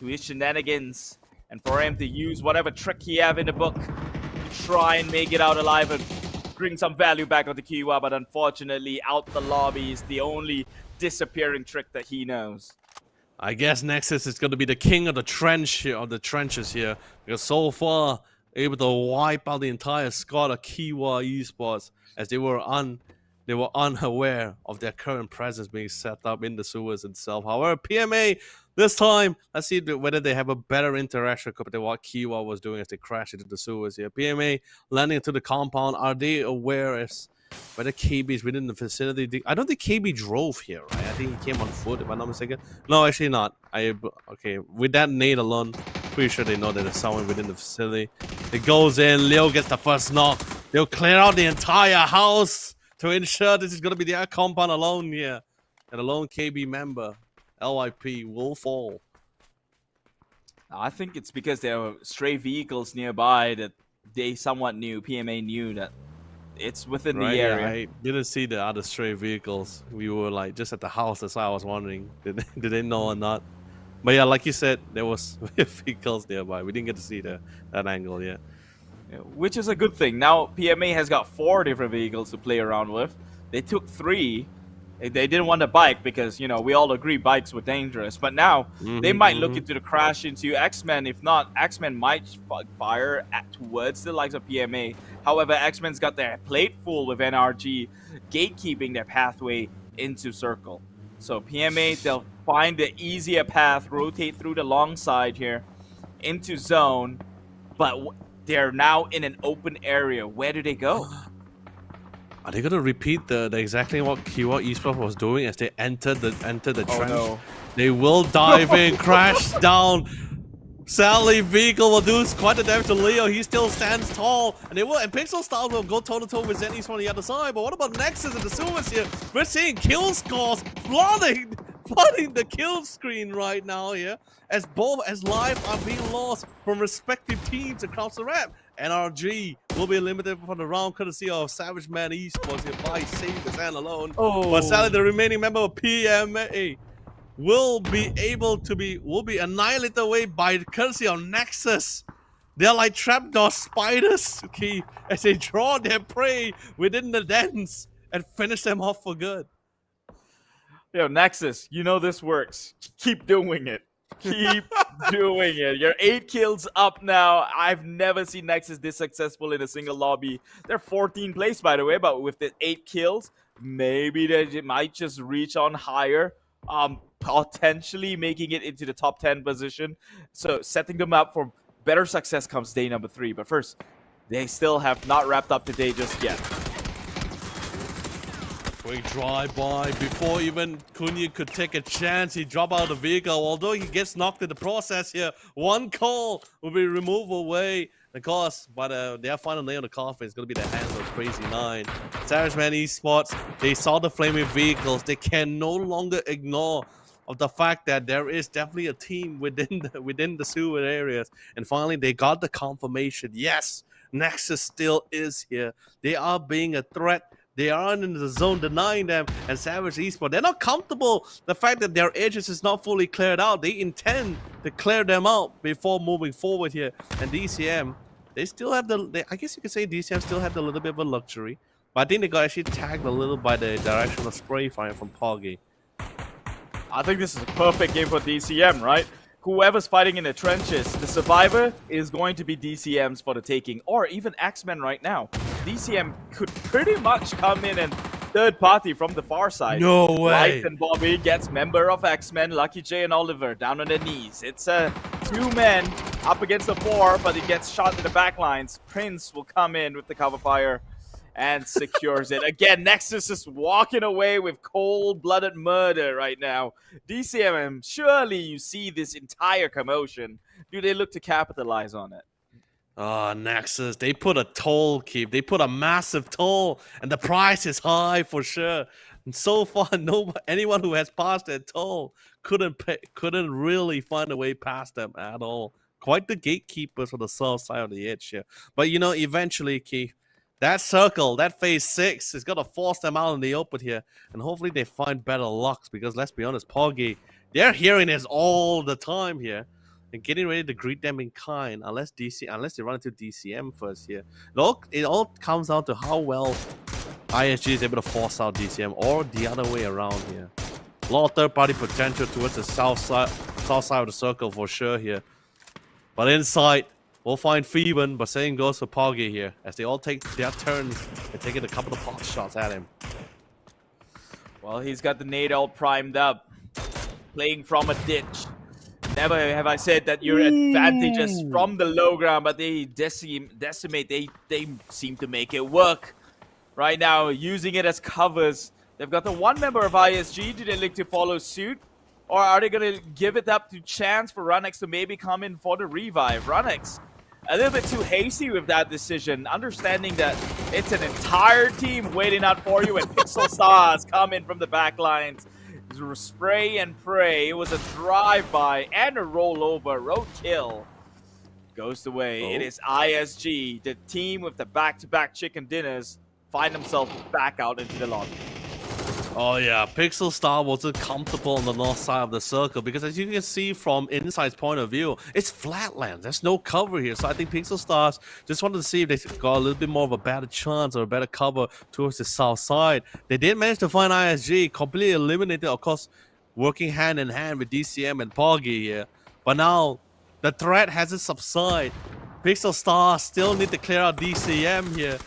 to his shenanigans, and for him to use whatever trick he have in the book to try and make it out alive and bring some value back onto Kiwa, but unfortunately out the lobby is the only disappearing trick that he knows. I guess Nexus is going to be the king of the trench here, of the trenches here, because so far able to wipe out the entire squad of Kiwa Esports as they were unaware of their current presence being set up in the sewers itself. However, PMA this time, let's see whether they have a better interaction compared to what Kiwa was doing as they crashed into the sewers here. PMA landing into the compound. Are they aware as whether KB is within the vicinity? I don't think KB drove here, right? I think he came on foot, if I'm not mistaken. No, actually not. Okay, with that nade alone, pretty sure they know that there's someone within the facility. It goes in. Leo gets the first knock. They'll clear out the entire house to ensure this is going to be their compound alone here. And a lone KB member, LYP, will fall. I think it's because there were stray vehicles nearby that they somewhat knew, PMA knew that it's within the area. I didn't see the other stray vehicles. We were like just at the house. That's why I was wondering, did they know or not? But yeah, like you said, there was vehicles nearby. We didn't get to see that angle yet. Yeah, which is a good thing. Now PMA has got 4 different vehicles to play around with. They took 3. They didn't want a bike because, you know, we all agree bikes were dangerous. But now they might look into the crash into X-Men. If not, X-Men might fire towards the likes of PMA. However, X-Men's got their plate full with NRG gatekeeping their pathway into circle. So PMA, they'll find the easier path, rotate through the long side here into zone. But they're now in an open area. Where do they go? Are they gonna repeat the exactly what Kiwa Esports was doing as they entered the trench? No. They will dive in, crash down. Sally vehicle will do quite the damage to Leo. He still stands tall, and Pixel Style will go toe to toe with Zenith on the other side. But what about Nexus and the Sewers here? We're seeing kill scores flooding the kill screen right now here, as lives are being lost from respective teams across the map. NRG will be limited for the round courtesy of Savage Man Esports here by saving the stand alone. But sadly, the remaining member of PMA will be annihilated away by courtesy of Nexus. They're like trapdoor spiders, okay, as they draw their prey within the dens and finish them off for good. Yo, Nexus, you know this works. Keep doing it. Keep doing it. You're 8 kills up now. I've never seen Nexus this successful in a single lobby. They're 14th place, by the way, but with the 8 kills, maybe they might just reach on higher. Potentially making it into the top 10 position. So setting them up for better success comes day number 3. But first, they still have not wrapped up the day just yet. Quick drive-by before even Kunyi could take a chance. He dropped out of the vehicle. Although he gets knocked in the process here, one call will be removed away. Of course, but their final nail on the coffin is going to be the hands of Crazy 9. Savage Man Esports, they saw the flaming vehicles. They can no longer ignore of the fact that there is definitely a team within the sewer areas. And finally, they got the confirmation. Yes, Nexus still is here. They are being a threat. They are in the zone, denying them, and Savage Esports, they're not comfortable. The fact that their edges is not fully cleared out, they intend to clear them out before moving forward here. And DCM, they still have I guess you could say DCM still have a little bit of a luxury, but I think they got actually tagged a little by the direction of spray fire from Poggy. I think this is a perfect game for DCM, right? Whoever's fighting in the trenches, the survivor is going to be DCM's for the taking, or even X-Men right now. DCM could pretty much come in and third party from the far side. No way. Light and Bobby gets member of X-Men, Lucky J and Oliver down on their knees. It's 2 men up against the 4, but he gets shot in the back lines. Prince will come in with the cover fire and secures it. Again, Nexus is walking away with cold-blooded murder right now. DCM, surely you see this entire commotion. Do they look to capitalize on it? Nexus, they put a toll, Keep. They put a massive toll, and the price is high for sure. And so far, anyone who has passed that toll couldn't really find a way past them at all. Quite the gatekeepers for the south side of the edge here. But you know, eventually, Keith, that circle, that phase 6 is gonna force them out in the open here, and hopefully they find better lucks. Because let's be honest, Poggy, they're hearing this all the time here. And getting ready to greet them in kind, unless they run into DCM first here. It all comes down to how well ISG is able to force out DCM, or the other way around here. A lot of third-party potential towards the south side of the circle for sure here. But inside, we'll find Phoeben, but same goes for Poggy here, as they all take their turns and taking a couple of pot shots at him. Well, he's got the nade all primed up, playing from a ditch. Never have I said that your advantage is from the low ground, but they decimate. They seem to make it work right now, using it as covers. They've got the 1 member of ISG. Do they look to follow suit? Or are they going to give it up to chance for Runx to maybe come in for the revive? Runx, a little bit too hasty with that decision, understanding that it's an entire team waiting out for you, and Pixel Stars come in from the back lines. Spray and pray. It was a drive-by and a rollover. Roadkill goes the way. It is ISG, the team with the back-to-back chicken dinners, find themselves back out into the lobby. Oh yeah, Pixel Star wasn't comfortable on the north side of the circle because, as you can see from Inside's point of view, it's flatland. There's no cover here. So I think Pixel Stars just wanted to see if they got a little bit more of a better chance or a better cover towards the south side. They did manage to find ISG, completely eliminated, of course, working hand in hand with DCM and Poggy here. But now the threat hasn't subsided. Pixel Stars still need to clear out DCM here.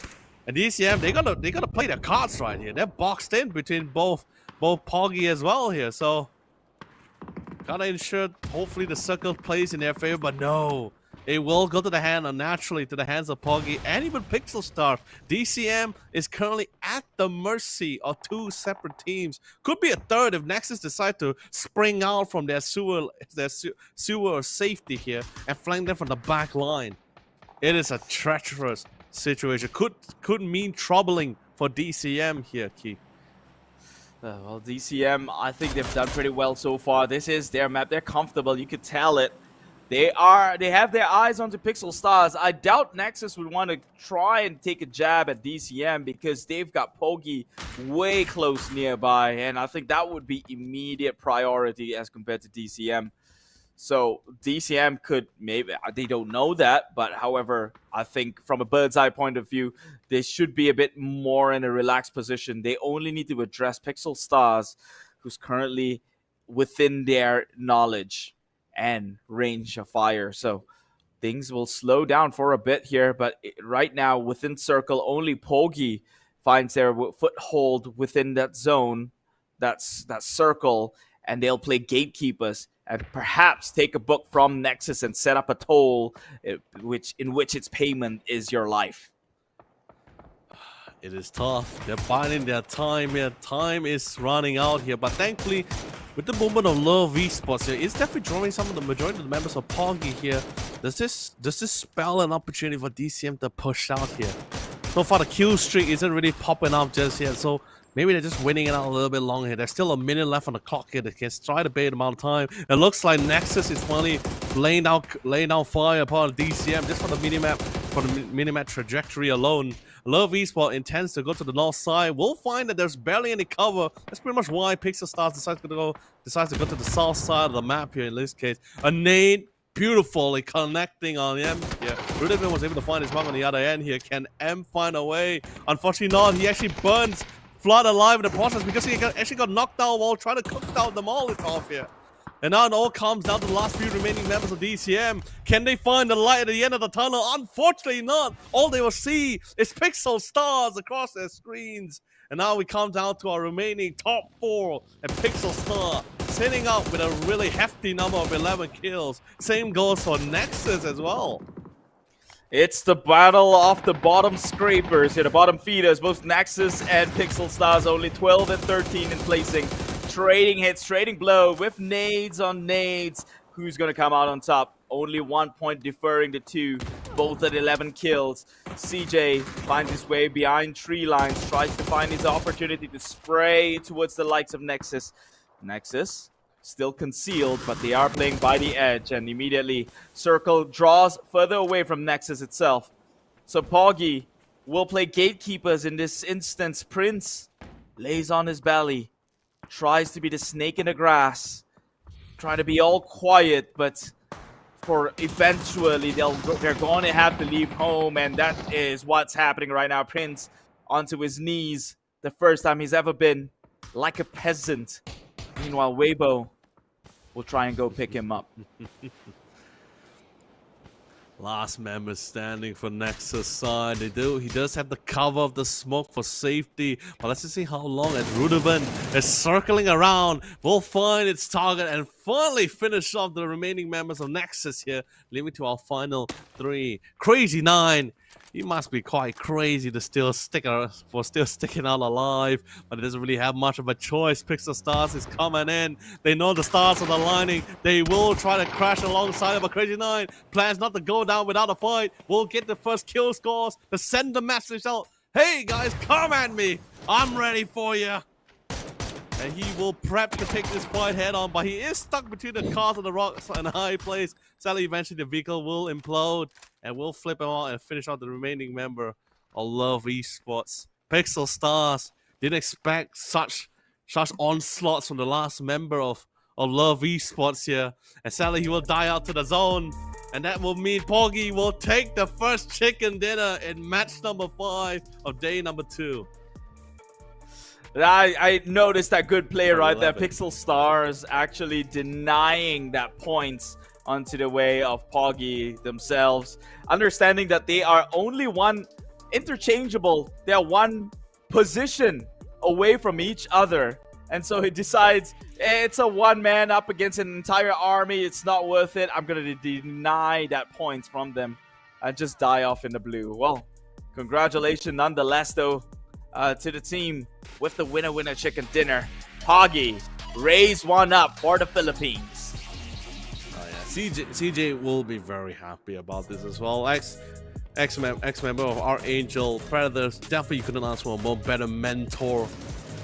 And DCM, they gotta play their cards right here. They're boxed in between both Poggy as well here. So gotta ensure hopefully the circle plays in their favor, but no. It will go to the hand unnaturally to the hands of Poggy and even Pixel Star. DCM is currently at the mercy of 2 separate teams. Could be a third if Nexus decide to spring out from their sewer safety here and flank them from the back line. It is a treacherous situation. Could mean troubling for DCM here, Keith. Well, DCM, I think they've done pretty well so far. This is their map. They're comfortable. You could tell it. They have their eyes onto Pixel Stars. I doubt Nexus would want to try and take a jab at DCM because they've got Poggy way close nearby, and I think that would be immediate priority as compared to DCM. So DCM could maybe, they don't know that, but however, I think from a bird's eye point of view, they should be a bit more in a relaxed position. They only need to address Pixel Stars, who's currently within their knowledge and range of fire. So things will slow down for a bit here, but right now within circle, only Pogi finds their foothold within that zone, that circle, and they'll play gatekeepers and perhaps take a book from Nexus and set up a toll in which its payment is your life. It is tough. They're biding their time here. Time is running out here, but thankfully, with the movement of Love Esports here, it's definitely drawing some of the majority of the members of Pogi here. Does this spell an opportunity for DCM to push out here? So far, the kill streak isn't really popping up just yet, so maybe they're just winning it out a little bit longer here. There's still a minute left on the clock here. They can try to bait the amount of time. It looks like Nexus is finally laying down fire upon DCM just for the minimap trajectory alone. Love Esports intends to go to the north side. We'll find that there's barely any cover. That's pretty much why Pixel Stars decides to go to the south side of the map here in this case. A nade beautifully connecting on M here. Rudiman was able to find his mark on the other end here. Can M find a way? Unfortunately not. He actually burns Flood alive in the process because he actually got knocked out while trying to cook down the Molotov here. And now it all comes down to the last few remaining members of DCM. Can they find the light at the end of the tunnel? Unfortunately not. All they will see is Pixel Stars across their screens. And now we come down to our remaining top 4. And Pixel Star sitting up with a really hefty number of 11 kills. Same goes for Nexus as well. It's the battle of the bottom scrapers here, the bottom feeders. Both Nexus and Pixel Stars only 12 and 13 in placing. Trading hits, trading blow with nades on nades. Who's going to come out on top? Only 1 point deferring the two, both at 11 kills. CJ finds his way behind tree lines, tries to find his opportunity to spray towards the likes of Nexus. Nexus still concealed, but they are playing by the edge, and immediately Circle draws further away from Nexus itself. So Pogi will play gatekeepers in this instance. Prince lays on his belly, tries to be the snake in the grass, trying to be all quiet, but for eventually they're going to have to leave home, and that is what's happening right now. Prince onto his knees, the first time he's ever been, like a peasant. Meanwhile, Weibo will try and go pick him up. Last member standing for Nexus side. He does have the cover of the smoke for safety, but let's just see how long as Rudiman is circling around. Will find its target and finally finish off the remaining members of Nexus here, leading to our final 3. Crazy 9. He must be quite crazy to still sticking out alive, but it doesn't really have much of a choice. Pixel Stars is coming in. They know the stars are aligning. They will try to crash alongside of a Crazy 9. Plans not to go down without a fight. We'll get the first kill scores to send the message out. Hey guys, come at me. I'm ready for you. And he will prep to take this fight head on, but he is stuck between the cars and the rocks in a high place. Sadly, eventually the vehicle will implode, and we'll flip him out and finish out the remaining member of Love Esports. Pixel Stars didn't expect such onslaughts from the last member of Love Esports here. And sadly, he will die out to the zone. And that will mean Pogi will take the first chicken dinner in match number 5 of day number 2. I noticed that good play right there. Pixel Stars actually denying that points onto the way of Pogi themselves. Understanding that they are only one interchangeable. They are one position away from each other. And so he decides, it's a one man up against an entire army. It's not worth it. I'm going to deny that points from them and just die off in the blue. Well, congratulations nonetheless, though, to the team with the winner chicken dinner. Pogi raise one up for the Philippines. Oh yeah, CJ will be very happy about this as well. Ex-member of Archangel Predators. Definitely you couldn't ask for a more better mentor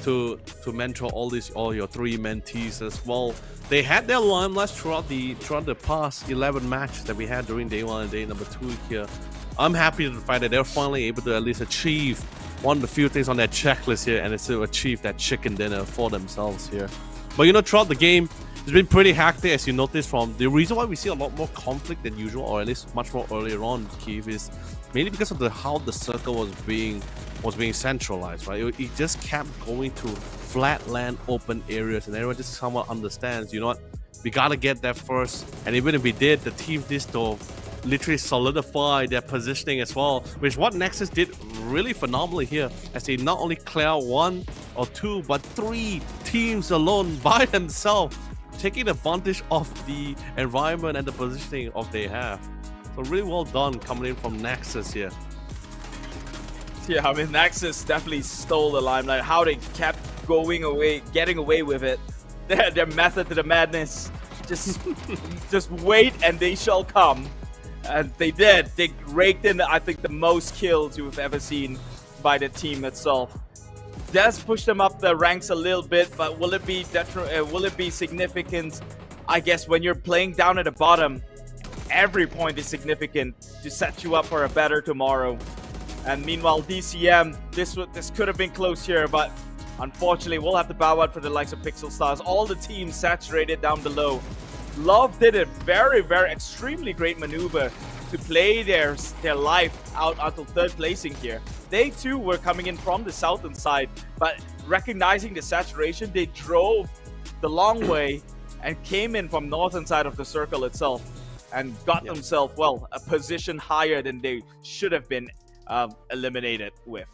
to mentor all your 3 mentees as well. They had their limelight throughout the past 11 matches that we had during day 1 and day number 2 here. I'm happy to find that they're finally able to at least achieve one of the few things on their checklist here, and it's to achieve that chicken dinner for themselves here. But you know, throughout the game, It's been pretty hectic, as you notice from the reason why we see a lot more conflict than usual, or at least much more earlier on, Keith, is mainly because of how the circle was being centralized, right? It just kept going to flat land, open areas, and everyone just somewhat understands, you know what, we gotta get there first. And even if we did, the team needs to literally solidify their positioning as well, which what Nexus did really phenomenally here, as they not only clear 1 or 2 but 3 teams alone by themselves, taking advantage of the environment and the positioning of they have. So really well done coming in from Nexus here. Yeah, I mean, Nexus definitely stole the limelight. How they kept getting away with it. Their method to the madness. Just wait and they shall come. And they did. They raked in, I think, the most kills you've ever seen by the team itself. Does push them up the ranks a little bit, but will it be significant? I guess when you're playing down at the bottom, every point is significant to set you up for a better tomorrow. And meanwhile, DCM, this could have been close here, but unfortunately, we'll have to bow out for the likes of Pixel Stars. All the teams saturated down below. Love did a very, very extremely great maneuver to play their life out until third placing here. They too were coming in from the southern side, but recognizing the saturation, they drove the long way and came in from northern side of the circle itself and got themselves, well, a position higher than they should have been eliminated with.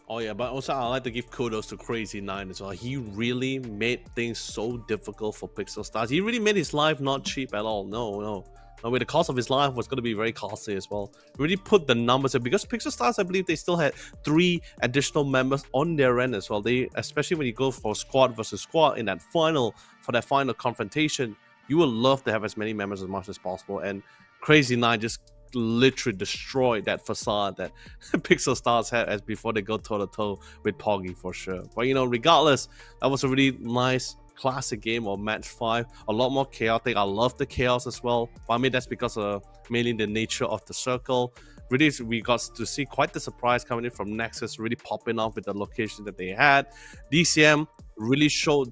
Oh yeah, but also I like to give kudos to Crazy 9 as well. He really made things so difficult for Pixel Stars. He really made his life not cheap at all. No. I mean, the cost of his life was going to be very costly as well. Really put the numbers in, because Pixel Stars, I believe they still had 3 additional members on their end as well. They, especially when you go for squad versus squad in that final, for that final confrontation, you would love to have as many members as much as possible. And Crazy 9 just literally destroyed that facade that Pixel Stars had as before they go toe-to-toe with Poggy for sure. But you know, regardless, that was a really nice classic game of match 5, a lot more chaotic. I love the chaos as well, but I mean that's because of mainly the nature of the circle. Really, we got to see quite the surprise coming in from Nexus, really popping off with the location that they had. DCM really showed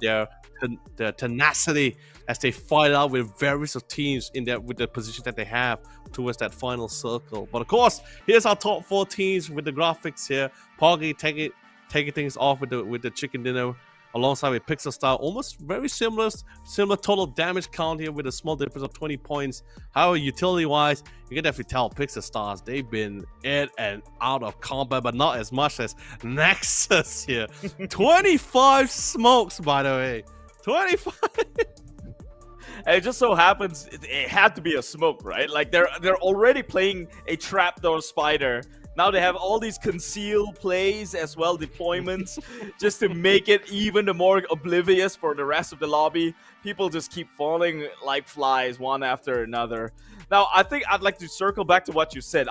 their tenacity as they fight out with various of teams in there with the position that they have towards that final circle. But of course, here's our top 4 teams with the graphics here. Poggy taking things off with the chicken dinner, alongside with Pixel Star, almost very similar total damage count here with a small difference of 20 points. However, utility-wise, you can definitely tell Pixel Stars, they've been in and out of combat, but not as much as Nexus here. 25 smokes, by the way. 25. And it just so happens it had to be a smoke, right? Like they're already playing a trapdoor spider. Now they have all these concealed plays as well, deployments, just to make it even more oblivious for the rest of the lobby. People just keep falling like flies, one after another. Now, I think I'd like to circle back to what you said.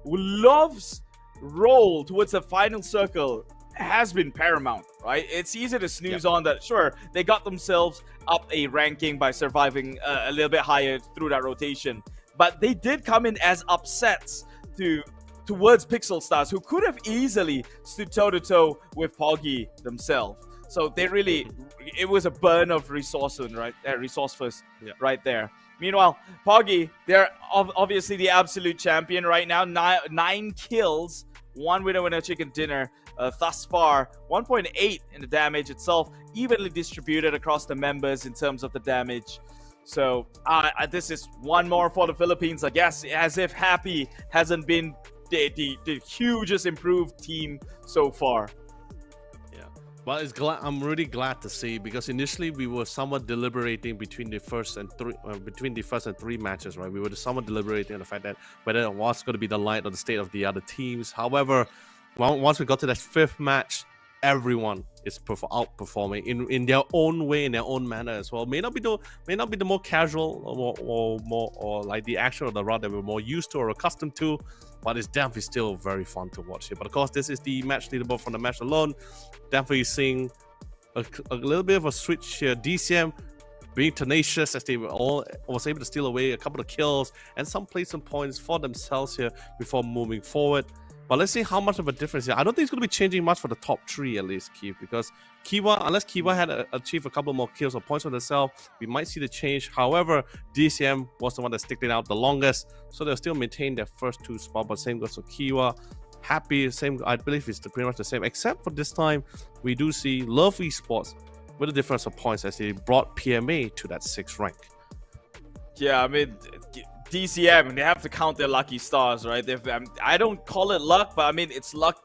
Love's role towards the final circle has been paramount, right? It's easy to snooze on that. Sure, they got themselves up a ranking by surviving a little bit higher through that rotation. But they did come in as upsets towards Pixel Stars, who could have easily stood toe-to-toe with Poggy themselves. So they really, it was a burn of resourcefulness right there. Meanwhile, Poggy, they're obviously the absolute champion right now. 9 kills, 1 winner chicken dinner thus far. 1.8 in the damage itself, evenly distributed across the members in terms of the damage. So this is one more for the Philippines, I guess, as if Happy hasn't been the hugest improved team so far. Yeah, well, I'm really glad to see, because initially we were somewhat deliberating between the first and 3 matches, right? We were somewhat deliberating on the fact that whether it was going to be the light or the state of the other teams. However, once we got to that 5th match, everyone is outperforming in their own way, in their own manner as well. May not be the more casual or like the action or the route that we're more used to or accustomed to, but it's definitely still very fun to watch here. But of course, this is the match leaderboard from the match alone. Definitely seeing a little bit of a switch here. DCM being tenacious as they was able to steal away a couple of kills and some placement points for themselves here before moving forward. But let's see how much of a difference. I don't think it's going to be changing much for the top 3 at least, Keith, because unless Kiwa had achieved a couple more kills or points for themselves, we might see the change. However, DCM was the one that sticked it out the longest, so they'll still maintain their first 2 spots. But same goes for Kiwa. Happy, same. I believe it's pretty much the same, except for this time we do see Love Esports with a difference of points as they brought PMA to that 6th rank. Yeah, I mean, DCM, they have to count their lucky stars, right? I don't call it luck, but I mean, it's luck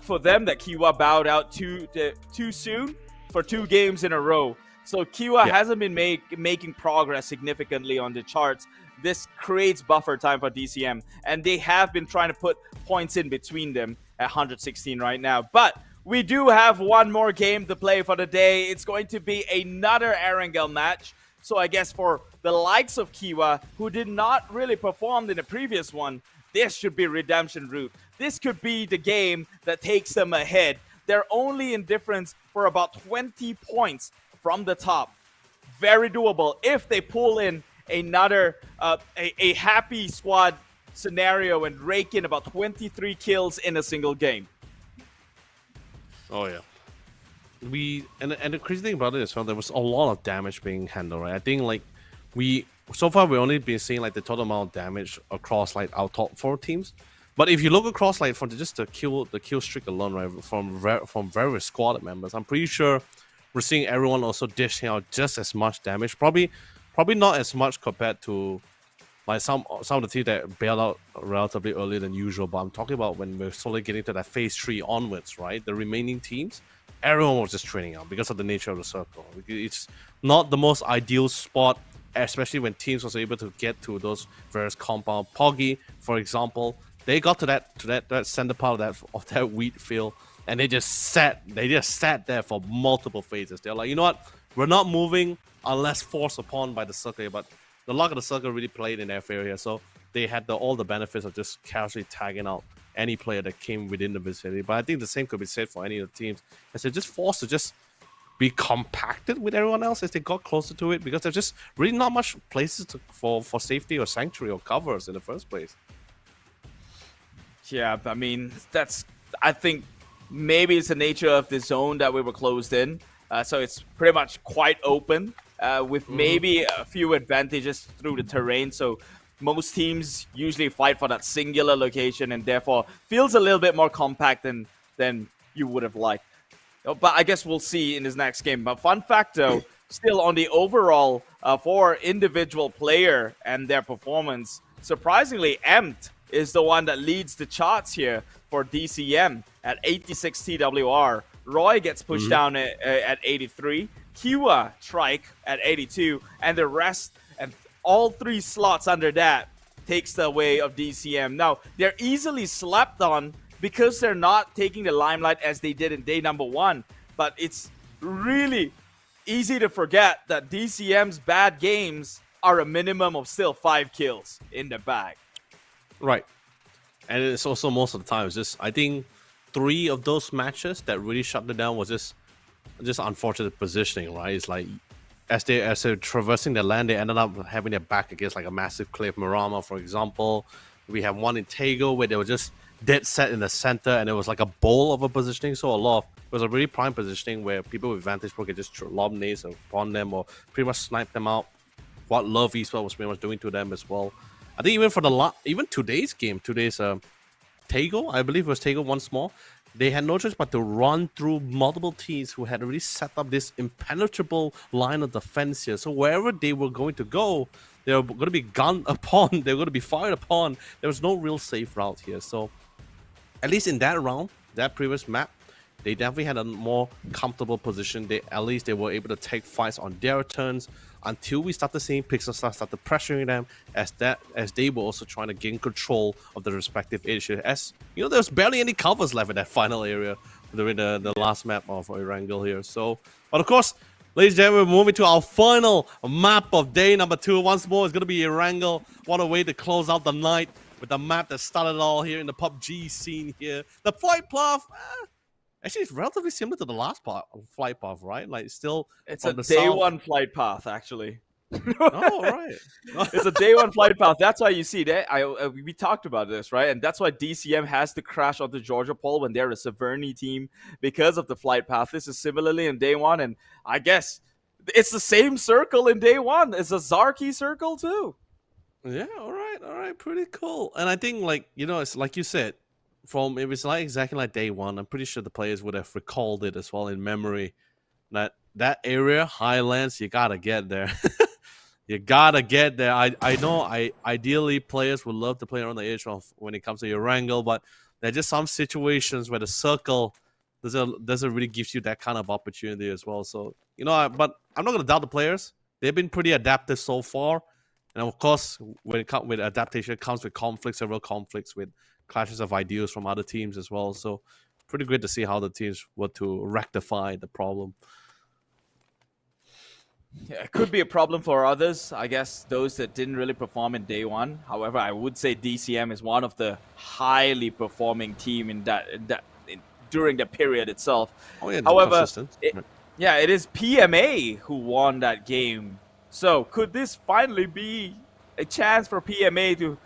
for them that Kiwa bowed out too soon for 2 games in a row. So Kiwa hasn't been making progress significantly on the charts. This creates buffer time for DCM, and they have been trying to put points in between them at 116 right now. But we do have one more game to play for the day. It's going to be another Erangel match. So I guess for the likes of Kiwa, who did not really perform in the previous one, this should be redemption route. This could be the game that takes them ahead. They're only in difference for about 20 points from the top. Very doable if they pull in another a happy squad scenario and rake in about 23 kills in a single game. Oh yeah. And the crazy thing about it as well, there was a lot of damage being handled, right? I think like so far we've only been seeing like the total amount of damage across like our top 4 teams. But if you look across like from just the kill streak alone, right, from various squad members, I'm pretty sure we're seeing everyone also dishing out just as much damage. Probably not as much compared to like some of the teams that bailed out relatively earlier than usual. But I'm talking about when we're slowly getting to that phase 3 onwards, right? The remaining teams, everyone was just training out because of the nature of the circle. It's not the most ideal spot, especially when teams was able to get to those various compound. PUBG, for example, they got to that center part of that wheat field, and they just sat there for multiple phases. They're like, you know what, we're not moving unless forced upon by the circle. But the luck of the circle really played in their favor here, so they had all the benefits of just casually tagging out any player that came within the vicinity. But I think the same could be said for any of the teams, as they're just forced to just be compacted with everyone else as they got closer to it, because there's just really not much places for safety or sanctuary or covers in the first place. Yeah, I mean, I think maybe it's the nature of the zone that we were closed in. So it's pretty much quite open with maybe a few advantages through the terrain. So most teams usually fight for that singular location, and therefore feels a little bit more compact than you would have liked. But I guess we'll see in this next game. But fun fact though, still on the overall for individual player and their performance, surprisingly, Empt is the one that leads the charts here for DCM at 86 TWR. Roy gets pushed down at 83. Kiwa Trike at 82. And the rest, and all 3 slots under that, takes the way of DCM. Now, they're easily slept on because they're not taking the limelight as they did in day number 1. But it's really easy to forget that DCM's bad games are a minimum of still 5 kills in the bag. Right. And it's also most of the time, it's just, I think 3 of those matches that really shut them down was just unfortunate positioning, right? It's like as they're traversing the land, they ended up having their back against like a massive cliff. Marama, for example. We have one in Tego where they were just dead set in the center, and it was like a bowl of a positioning. So it was a really prime positioning where people with vantage point could just lob nades upon them or pretty much snipe them out. What Love Esports was pretty much doing to them as well. I think even for today's game, Tego, I believe it was Tego once more, they had no choice but to run through multiple teams who had already set up this impenetrable line of defense here. So wherever they were going to go, they were going to be gunned upon, they were going to be fired upon. There was no real safe route here. So at least in that round, that previous map, they definitely had a more comfortable position. At least they were able to take fights on their turns until we started seeing Pixelstar started pressuring them as they were also trying to gain control of the respective areas. As you know, there's barely any covers left in that final area during the last map of Erangel here. So, but of course, ladies and gentlemen, we're moving to our final map of day number 2. Once more, it's going to be Erangel. What a way to close out the night with the map that started it all here in the PUBG scene here. The flight path, actually, it's relatively similar to the last flight path, right? Like, it's a day 1 flight path, actually. Oh, right. It's a day one flight path. That's why you see that we talked about this, right? And that's why DCM has to crash onto Georgia Pole when they're a Severny team because of the flight path. This is similarly in day one, and I guess it's the same circle in day one. It's a Zarky circle too. Yeah, all right, pretty cool. And I think, like, it's like you said, it was like exactly like day one. I'm pretty sure the players would have recalled it as well in memory. That area, Highlands, you gotta get there. You gotta get there. I know. Ideally players would love to play around the edge of when it comes to your wrangle, but there are just some situations where the circle doesn't really give you that kind of opportunity as well. So but I'm not gonna doubt the players. They've been pretty adaptive so far. And of course, when it comes with adaptation, it comes with several conflicts with clashes of ideas from other teams as well. So pretty great to see how the teams were to rectify the problem. Yeah, it could be a problem for others. I guess those that didn't really perform in day one. However, I would say DCM is one of the highly performing team during the period itself. Oh yeah, however, consistent. it is PMA who won that game. So could this finally be a chance for PMA to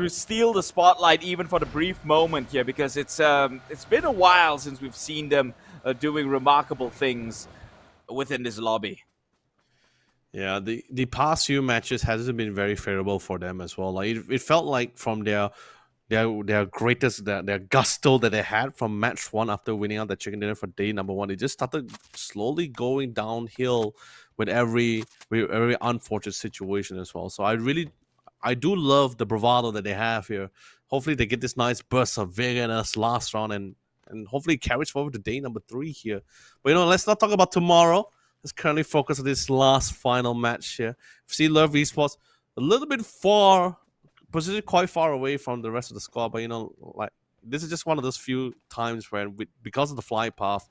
steal the spotlight even for the brief moment here? Because it's been a while since we've seen them doing remarkable things within this lobby. Yeah, the past few matches hasn't been very favorable for them as well. Like it felt like from their greatest their gusto that they had from match one after winning out the chicken dinner for day number one, it just started slowly going downhill with every unfortunate situation as well. So I do love the bravado that they have here. Hopefully they get this nice burst of vigor in this last round and hopefully carries forward to day number 3 here. But let's not talk about tomorrow. Let's currently focus on this last final match here. FC Love Esports a little bit positioned quite far away from the rest of the squad, but like this is just one of those few times where because of the flight path,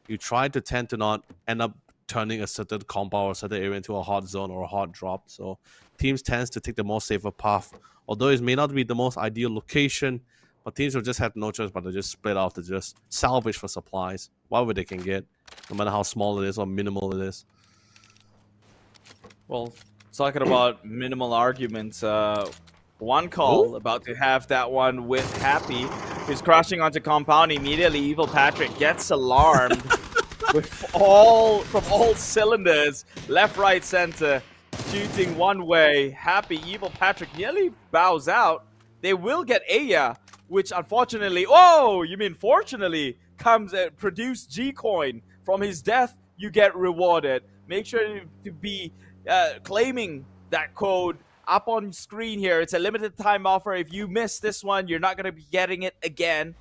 you tend to not end up turning a certain compound or a certain area into a hot zone or a hot drop. So teams tends to take the most safer path, although it may not be the most ideal location, but teams will just have no choice but to just split off to just salvage for supplies, whatever they can get, no matter how small it is or minimal it is. Well, talking about minimal arguments, one call about to have that one with Happy, who's crashing onto compound immediately. Evil Patrick gets alarmed from all cylinders, left, right, center, shooting one way. Happy, Evil Patrick nearly bows out. They will get Aya, which unfortunately, fortunately, comes and produce G-Coin. From his death, you get rewarded. Make sure to be claiming that code up on screen here. It's a limited time offer. If you miss this one, you're not going to be getting it again.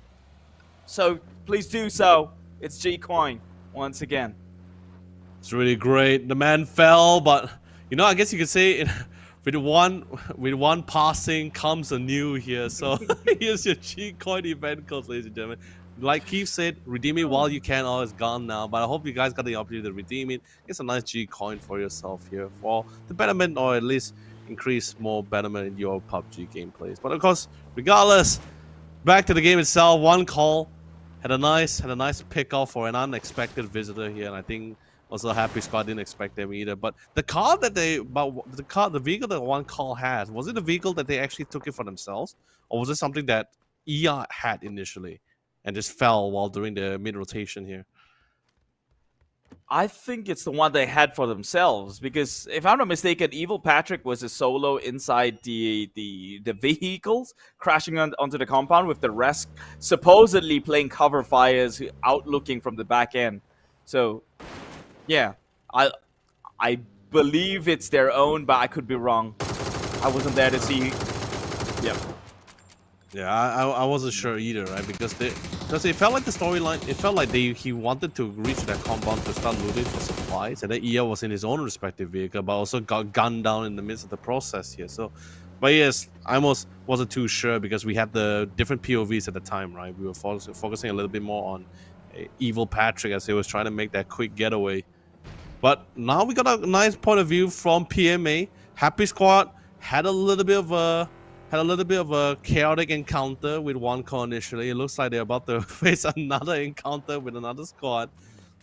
So please do so. It's G-Coin once again. It's really great. The man fell, but I guess you could say with one passing comes a new here. So here's your G-Coin event codes, ladies and gentlemen. Like Keith said, redeem it while you can. Oh, it's gone now. But I hope you guys got the opportunity to redeem it. Get some nice G-Coin for yourself here for the betterment, or at least increase more betterment in your PUBG gameplays. But of course, regardless, back to the game itself. One call had a nice pick-off for an unexpected visitor here, and I think also Happy Squad didn't expect them either. But the vehicle that one call had, was it a vehicle that they actually took it for themselves, or was it something that EA had initially and just fell while doing the mid-rotation here? I think it's the one they had for themselves, because if I'm not mistaken, Evil Patrick was a solo inside the vehicles, crashing onto the compound with the rest supposedly playing cover fires, out looking from the back end. So, yeah, I believe it's their own, but I could be wrong. I wasn't there to see. Yep. Yeah, I wasn't sure either, right? Because it felt like the storyline. It felt like he wanted to reach that compound to start looting for supplies, and then EA was in his own respective vehicle, but also got gunned down in the midst of the process here. So, but yes, I almost wasn't too sure because we had the different POVs at the time, right? We were focusing a little bit more on Evil Patrick as he was trying to make that quick getaway. But now we got a nice point of view from PMA. Happy Squad had a little bit of a chaotic encounter with one call initially. It looks like they're about to face another encounter with another squad.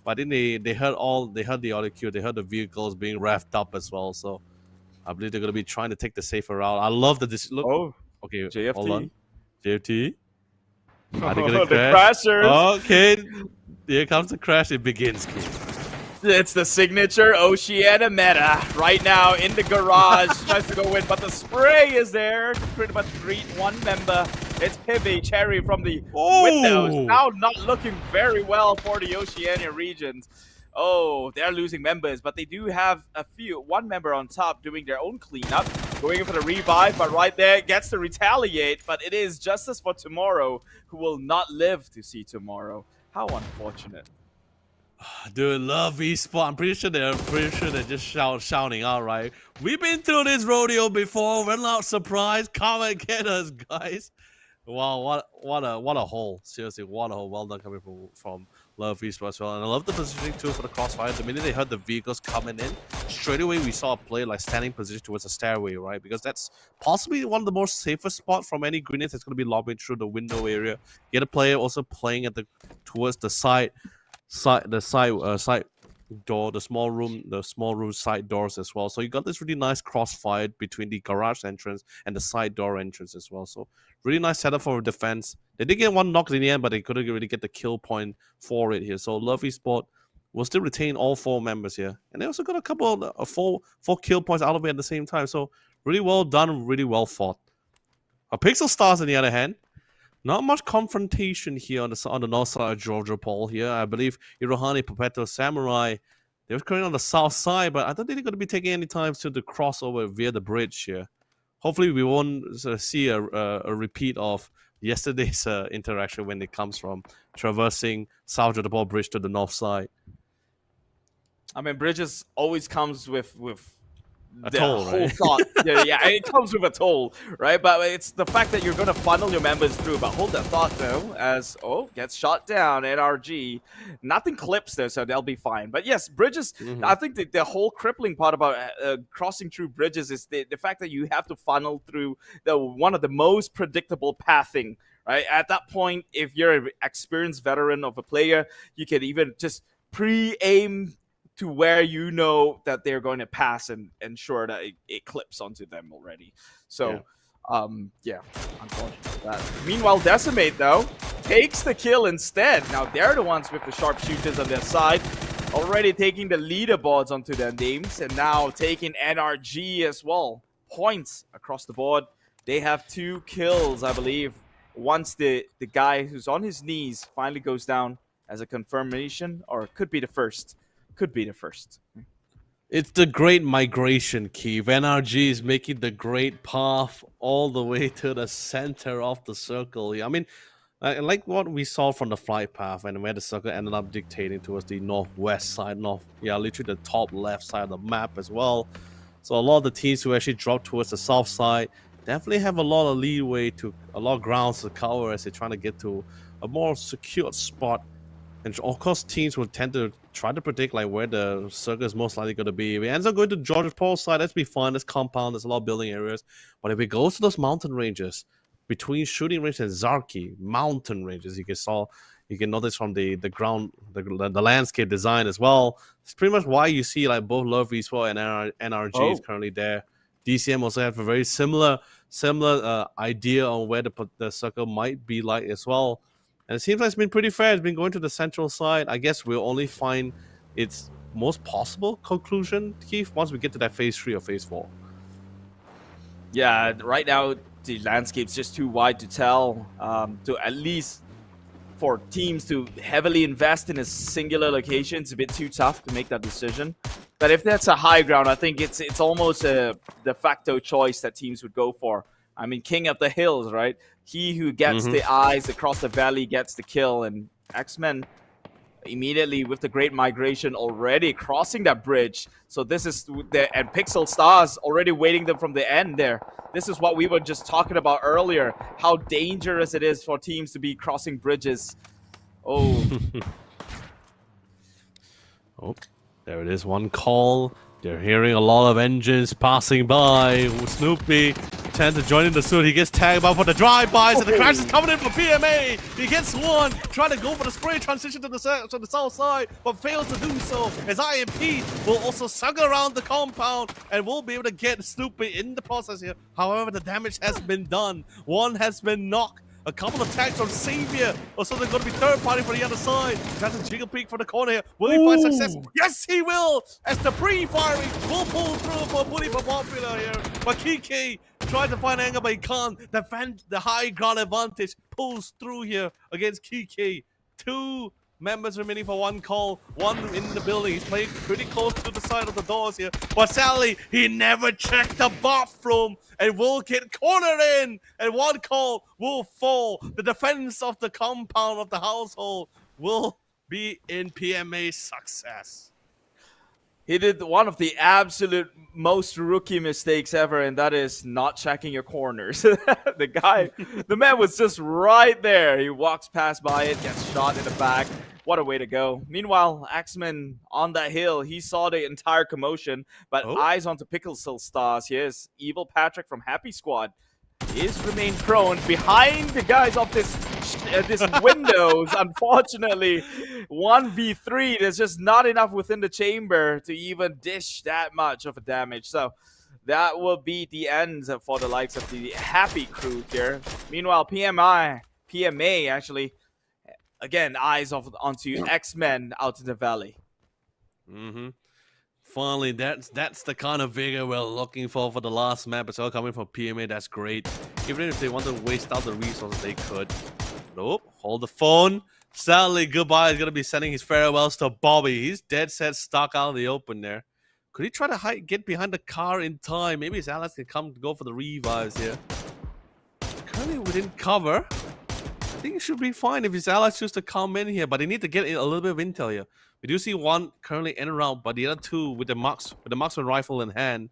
But I think they heard the audio cue. They heard the vehicles being revved up as well. So I believe they're going to be trying to take the safer route. I love that this look. Oh, Okay, JFT. hold on. JFT. Are they Oh, gonna the crash? crashers. Okay, here comes the crash. It begins, kid. It's the signature Oceania meta right now in the garage. Tries to go in, but the spray is there to pretty much greet one member. It's Pibby Cherry from the windows. Now not looking very well for the Oceania regions. Oh, they're losing members, but they do have one member on top doing their own cleanup, going in for the revive, but right there gets to retaliate. But it is Justice for Tomorrow who will not live to see tomorrow. How unfortunate. Dude, love esports. I'm pretty sure they're just shouting out, right? We've been through this rodeo before. We're not surprised. Come and get us, guys. Wow, what a hole. Seriously, what a hole. Well done coming from Love Esports as well. And I love the positioning too for the crossfire. The minute they heard the vehicles coming in, straight away we saw a player like standing position towards the stairway, right? Because that's possibly one of the most safest spots from any grenades that's going to be lobbing through the window area. Get a player also playing at towards the side door, the small room side doors as well. So you got this really nice crossfire between the garage entrance and the side door entrance as well. So really nice setup for defense. They did get one knock in the end, but they couldn't really get the kill point for it here. So Love Esports will still retain all 4 members here, and they also got a couple of four kill points out of it at the same time. So really well done, really well fought. Pixel Stars on the other hand, not much confrontation here on the north side of Georgia Paul here. I believe Irohani, Perpetual Samurai, they were currently on the south side, but I don't think they're going to be taking any time to the crossover via the bridge here. Hopefully we won't see a repeat of yesterday's interaction when it comes from traversing South Georgia Paul Bridge to the north side. I mean, bridges always comes with A the toll, whole right? thought. Yeah, it comes with a toll, right? But it's the fact that you're going to funnel your members through. But hold that thought, though, as, gets shot down at RG. Nothing clips there, so they'll be fine. But yes, bridges, I think the whole crippling part about crossing through bridges is the fact that you have to funnel through one of the most predictable pathing, right? At that point, if you're an experienced veteran of a player, you can even just pre-aim to where you know that they're going to pass and ensure that it clips onto them already. So, unfortunate for that. Meanwhile, Decimate, though, takes the kill instead. Now, they're the ones with the sharpshooters on their side, already taking the leaderboards onto their names, and now taking NRG as well. Points across the board. They have 2 kills, I believe, once the guy who's on his knees finally goes down as a confirmation, or it could be the first. Could be the first. It's the great migration, Keith. NRG is making the great path all the way to the center of the circle. I mean, like what we saw from the flight path and where the circle ended up dictating towards the northwest side, literally the top left side of the map as well. So a lot of the teams who actually drop towards the south side definitely have a lot of leeway a lot of grounds to cover as they're trying to get to a more secured spot. And of course, teams will tend to try to predict like where the circle is most likely going to be. If it ends up going to Georgia Paul's side, that's be fun. There's compound, there's a lot of building areas. But if it goes to those mountain ranges, between shooting range and Zarki, mountain ranges, you can notice from the ground, the landscape design as well. It's pretty much why you see like both Love Esports and NRG is currently there. DCM also have a very similar idea on where the circle might be like as well. And it seems like it's been pretty fair. It's been going to the central side. I guess we'll only find its most possible conclusion, Keith, once we get to that phase 3 or phase 4. Yeah, right now the landscape's just too wide to tell. To at least for teams to heavily invest in a singular location, it's a bit too tough to make that decision. But if that's a high ground, I think it's almost a de facto choice that teams would go for. I mean, King of the Hills, right? He who gets the eyes across the valley gets the kill. And X-Men immediately with the Great Migration already crossing that bridge. So this is and Pixel Stars already waiting them from the end there. This is what we were just talking about earlier, how dangerous it is for teams to be crossing bridges. Oh. There it is, one call. They're hearing a lot of engines passing by. Snoopy pretend to join in the suit. He gets tagged out for the drive-bys, and the crash is coming in for PMA. He gets one, trying to go for the spray transition to the south side, but fails to do so. As IMP will also sug around the compound and will be able to get Snoopy in the process here. However, the damage has been done. One has been knocked. A couple of tags from Savior. Also, they're going to be third party for the other side. Tries to jiggle peek for the corner here. Will he find success? Yes, he will. As the pre-firing will pull through for Bully for Popular here. But Kiki tries to find angle, but he can't. The high ground advantage pulls through here against Kiki. Two members remaining for one call. One in the building. He's playing pretty close to the side of the doors here. But sadly, he never checked the bathroom and will get cornered in. And one call will fall. The defense of the compound of the household will be in PMA's success. He did one of the absolute most rookie mistakes ever, and that is not checking your corners. The man was just right there. He walks past by it, gets shot in the back. What a way to go. Meanwhile, Axeman on that hill, he saw the entire commotion, but eyes onto Pickle Stars. Here's Evil Patrick from Happy Squad. Is remain prone behind the guys of this windows. Unfortunately, 1v3. There's just not enough within the chamber to even dish that much of a damage. So that will be the end for the likes of the Happy crew here. Meanwhile, PMA actually, again, eyes onto X-Men out in the valley. Finally, that's the kind of vigor we're looking for the last map. It's all coming from PMA. That's great. Even if they want to waste out the resources, they could. Nope. Hold the phone. Sadly, Goodbye is going to be sending his farewells to Bobby. He's dead set stuck out in the open there. Could he try to get behind the car in time? Maybe his allies can come to go for the revives here. Currently within cover. I think it should be fine if his allies choose to come in here, but they need to get a little bit of intel here. We do see one currently in around, but the other two with the marksman rifle in hand,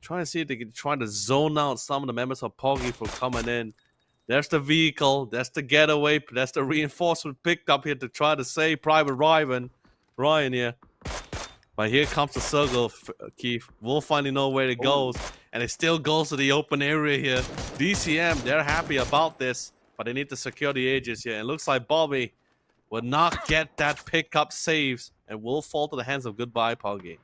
trying to see if they can try to zone out some of the members of Poggy for coming in. There's the vehicle, that's the getaway, that's the reinforcement picked up here to try to save Private Ryan here. But here comes the circle, Keith. We'll finally know where it goes, and it still goes to the open area here. DCM, they're happy about this, but they need to secure the edges here. It looks like Bobby will not get that pickup saves and will fall to the hands of Goodbye Poggy.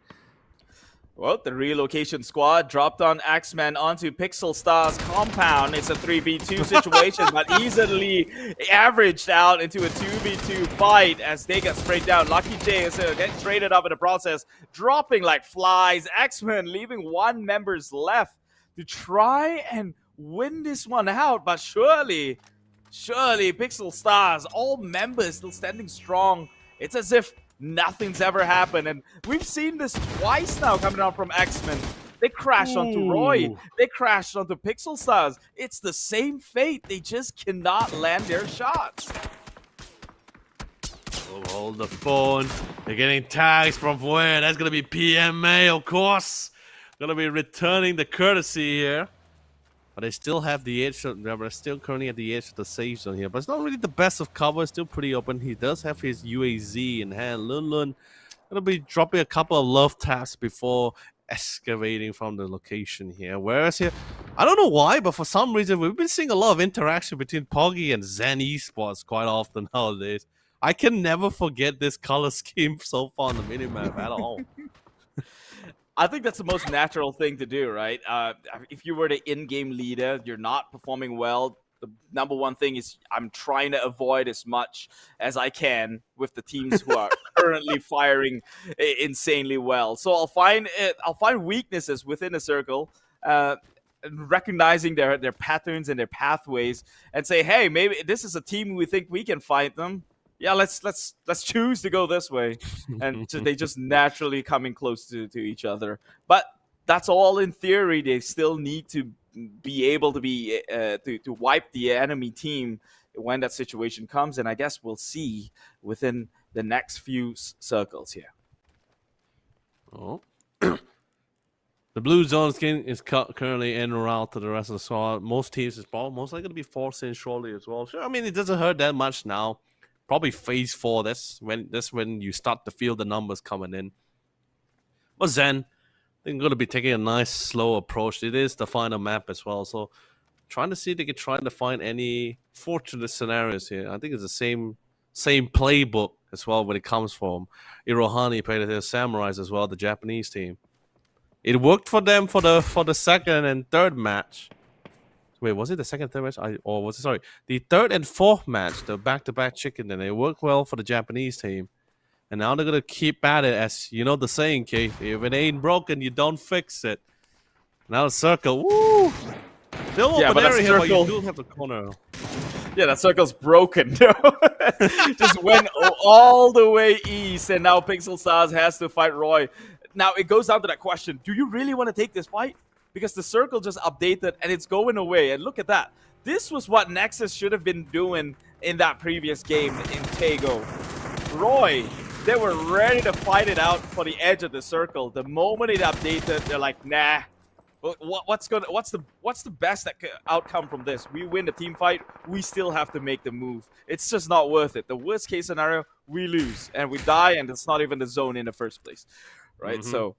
Well, the relocation squad dropped on Axeman onto Pixel Star's compound. It's a 3v2 situation, but easily averaged out into a 2v2 fight as they get sprayed down. Lucky J is getting traded up in the process, dropping like flies. Axeman leaving one member's left to try and win this one out, but surely Pixel Stars, all members still standing strong. It's as if nothing's ever happened, and we've seen this twice now coming out from X-Men. They crashed onto Roy, they crashed onto Pixel Stars. It's the same fate, they just cannot land their shots. Hold the phone. They're getting tags from where? That's gonna be PMA, of course. Gonna be returning the courtesy here. But they still have the edge. They're still currently at the edge of the safe zone here. But it's not really the best of cover. It's still pretty open. He does have his UAZ in hand. Lun gonna be dropping a couple of love taps before excavating from the location here. Whereas here, I don't know why, but for some reason we've been seeing a lot of interaction between Poggy and Zen Esports quite often nowadays. I can never forget this color scheme so far on the minimap at all. I think that's the most natural thing to do, right? If you were the in-game leader, you're not performing well. The number one thing is I'm trying to avoid as much as I can with the teams who are currently firing insanely well. So I'll find weaknesses within a circle, recognizing their patterns and their pathways, and say, hey, maybe this is a team we think we can fight them. Yeah, let's choose to go this way, and so they just naturally coming close to each other. But that's all in theory. They still need to be able to be to wipe the enemy team when that situation comes, and I guess we'll see within the next few circles here. Oh, the blue zone is currently en route to the rest of the squad. Most teams is most likely going to be forced in shortly as well. Sure, I mean it doesn't hurt that much now. Probably phase 4. That's when you start to feel the numbers coming in. But Zen, they're going to be taking a nice slow approach. It is the final map as well, so trying to see if they can try to find any fortunate scenarios here. I think it's the same playbook as well when it comes from Irohani played the Samurais as well, the Japanese team. It worked for them for the second and third match. Wait, was it the second and third match? The third and fourth match, the back-to-back chicken, and it worked well for the Japanese team. And now they're gonna keep at it, as you know the saying, Keith. If it ain't broken, you don't fix it. Now the circle, woo! Still open area here, but you do have the corner. Yeah, that circle's broken. Just went all the way east, and now Pixel Stars has to fight Roy. Now it goes down to that question: do you really want to take this fight? Because the circle just updated and it's going away. And look at that. This was what Nexus should have been doing in that previous game in Tego. Roy, they were ready to fight it out for the edge of the circle. The moment it updated, they're like, nah. What's the best outcome from this? We win the team fight, we still have to make the move. It's just not worth it. The worst case scenario, we lose and we die, and it's not even the zone in the first place, right? So,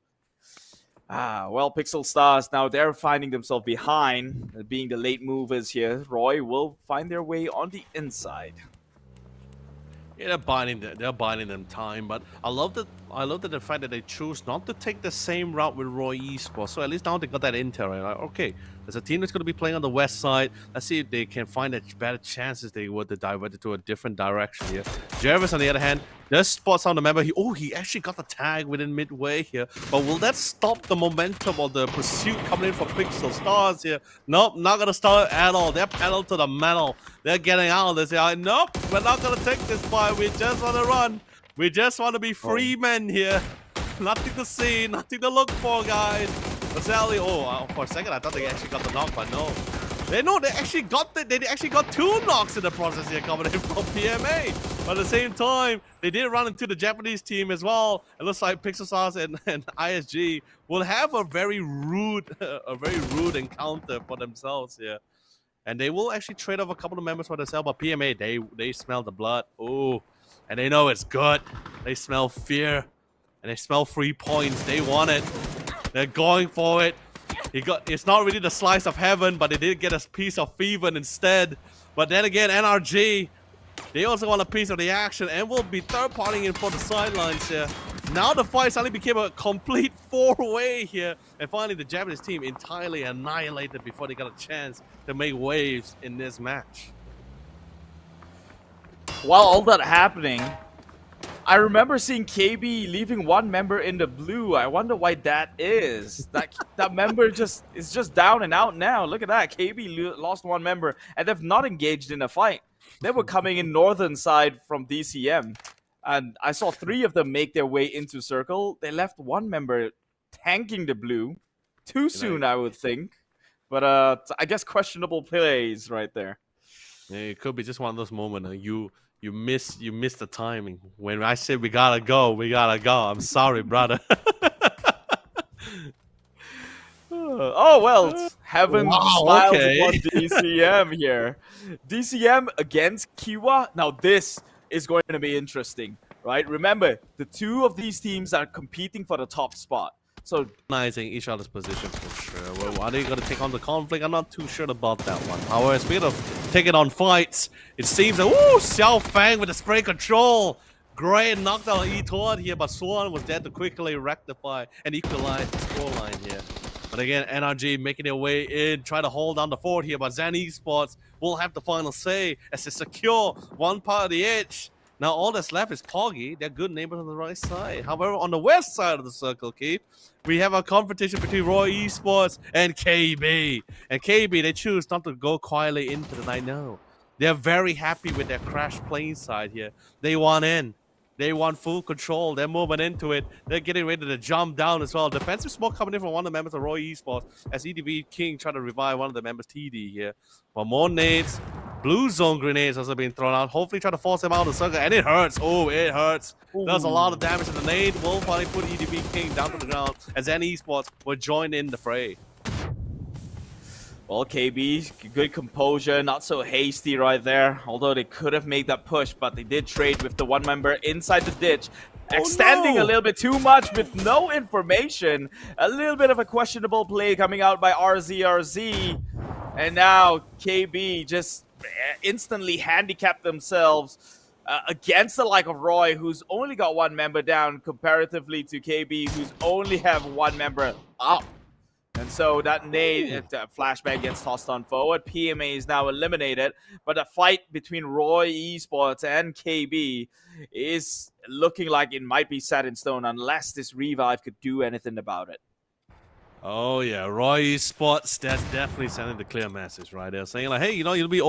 well, Pixel Stars now they're finding themselves behind, being the late movers here. Roy will find their way on the inside. Yeah, they're buying them time, but I love the fact that they choose not to take the same route with Roy Esports. So at least now they got that intel, right? Like, okay, there's a team that's going to be playing on the west side. Let's see if they can find a better chances they were to divert it to a different direction here. Jervis, on the other hand, just spots on the member. He actually got the tag within midway here. But will that stop the momentum of the pursuit coming in from Pixel Stars here? Nope, not going to start at all. They're pedal to the metal. They're getting out of this. They're like, nope, we're not going to take this fight. We just want to run. We just want to be free men here. Nothing to see, nothing to look for, guys. But sadly, for a second, I thought they actually got the knock, but no. They actually got 2 knocks in the process here coming in from PMA. But at the same time, they did run into the Japanese team as well. It looks like Pixel Stars and ISG will have a very rude encounter for themselves here. And they will actually trade off a couple of members for themselves, but PMA, they smell the blood. Oh, and they know it's good. They smell fear, and they smell 3 points. They want it. They're going for it. It's not really the slice of heaven, but they did get a piece of fever instead. But then again, NRG, they also want a piece of the action and will be third-partying in for the sidelines here. Now the fight suddenly became a complete 4-way here. And finally, the Japanese team entirely annihilated before they got a chance to make waves in this match. While all that happening, I remember seeing KB leaving one member in the blue. I wonder why that is. That member is just down and out now. Look at that. KB lost one member, and they've not engaged in a fight. They were coming in northern side from DCM, and I saw 3 of them make their way into circle. They left one member tanking the blue. Too soon, I would think. But I guess questionable plays right there. Yeah, it could be just one of those moments. You miss the timing. When I said we gotta go, we gotta go. I'm sorry, brother. Oh, well, heaven smiles upon DCM here. DCM against Kiwa. Now, this is going to be interesting, right? Remember, the 2 of these teams are competing for the top spot. So, recognizing each other's position for sure. Well, are they going to take on the conflict? I'm not too sure about that one. However, speaking of taking on fights, it seems that, Xiao Fang with the spray control. Great knockdown on E-Tord here, but Swan was there to quickly rectify and equalize the scoreline here. But again, NRG making their way in, try to hold down the fort here, but Zen Esports will have the final say as they secure one part of the edge. Now all that's left is Poggy. They're good neighbors on the right side. However, on the west side of the circle, Keith, we have a competition between Roy Esports and KB. And KB, they choose not to go quietly into the night now. They're very happy with their crash plane side here. They want in. They want full control. They're moving into it. They're getting ready to jump down as well. Defensive smoke coming in from one of the members of Roy Esports as EDV King trying to revive one of the members, TD here. But more nades. Blue zone grenades also being thrown out. Hopefully try to force him out of the circle. And it hurts. Oh, it hurts. Does a lot of damage. And the nade will finally put EDV King down to the ground as Zen Esports will join in the fray. Well, KB, good composure, not so hasty right there. Although they could have made that push, but they did trade with the one member inside the ditch. extending no. a little bit too much with no information. A little bit of a questionable play coming out by RZRZ. And now KB just instantly handicapped themselves against the like of Roy, who's only got one member down comparatively to KB, who's only have one member up. And so that nade flashbang gets tossed on forward. PMA is now eliminated, but the fight between Roy Esports and KB is looking like it might be set in stone unless this revive could do anything about it. Oh yeah, Roy Esports, that's definitely sending the clear message right there, saying like, hey, you know, you'll be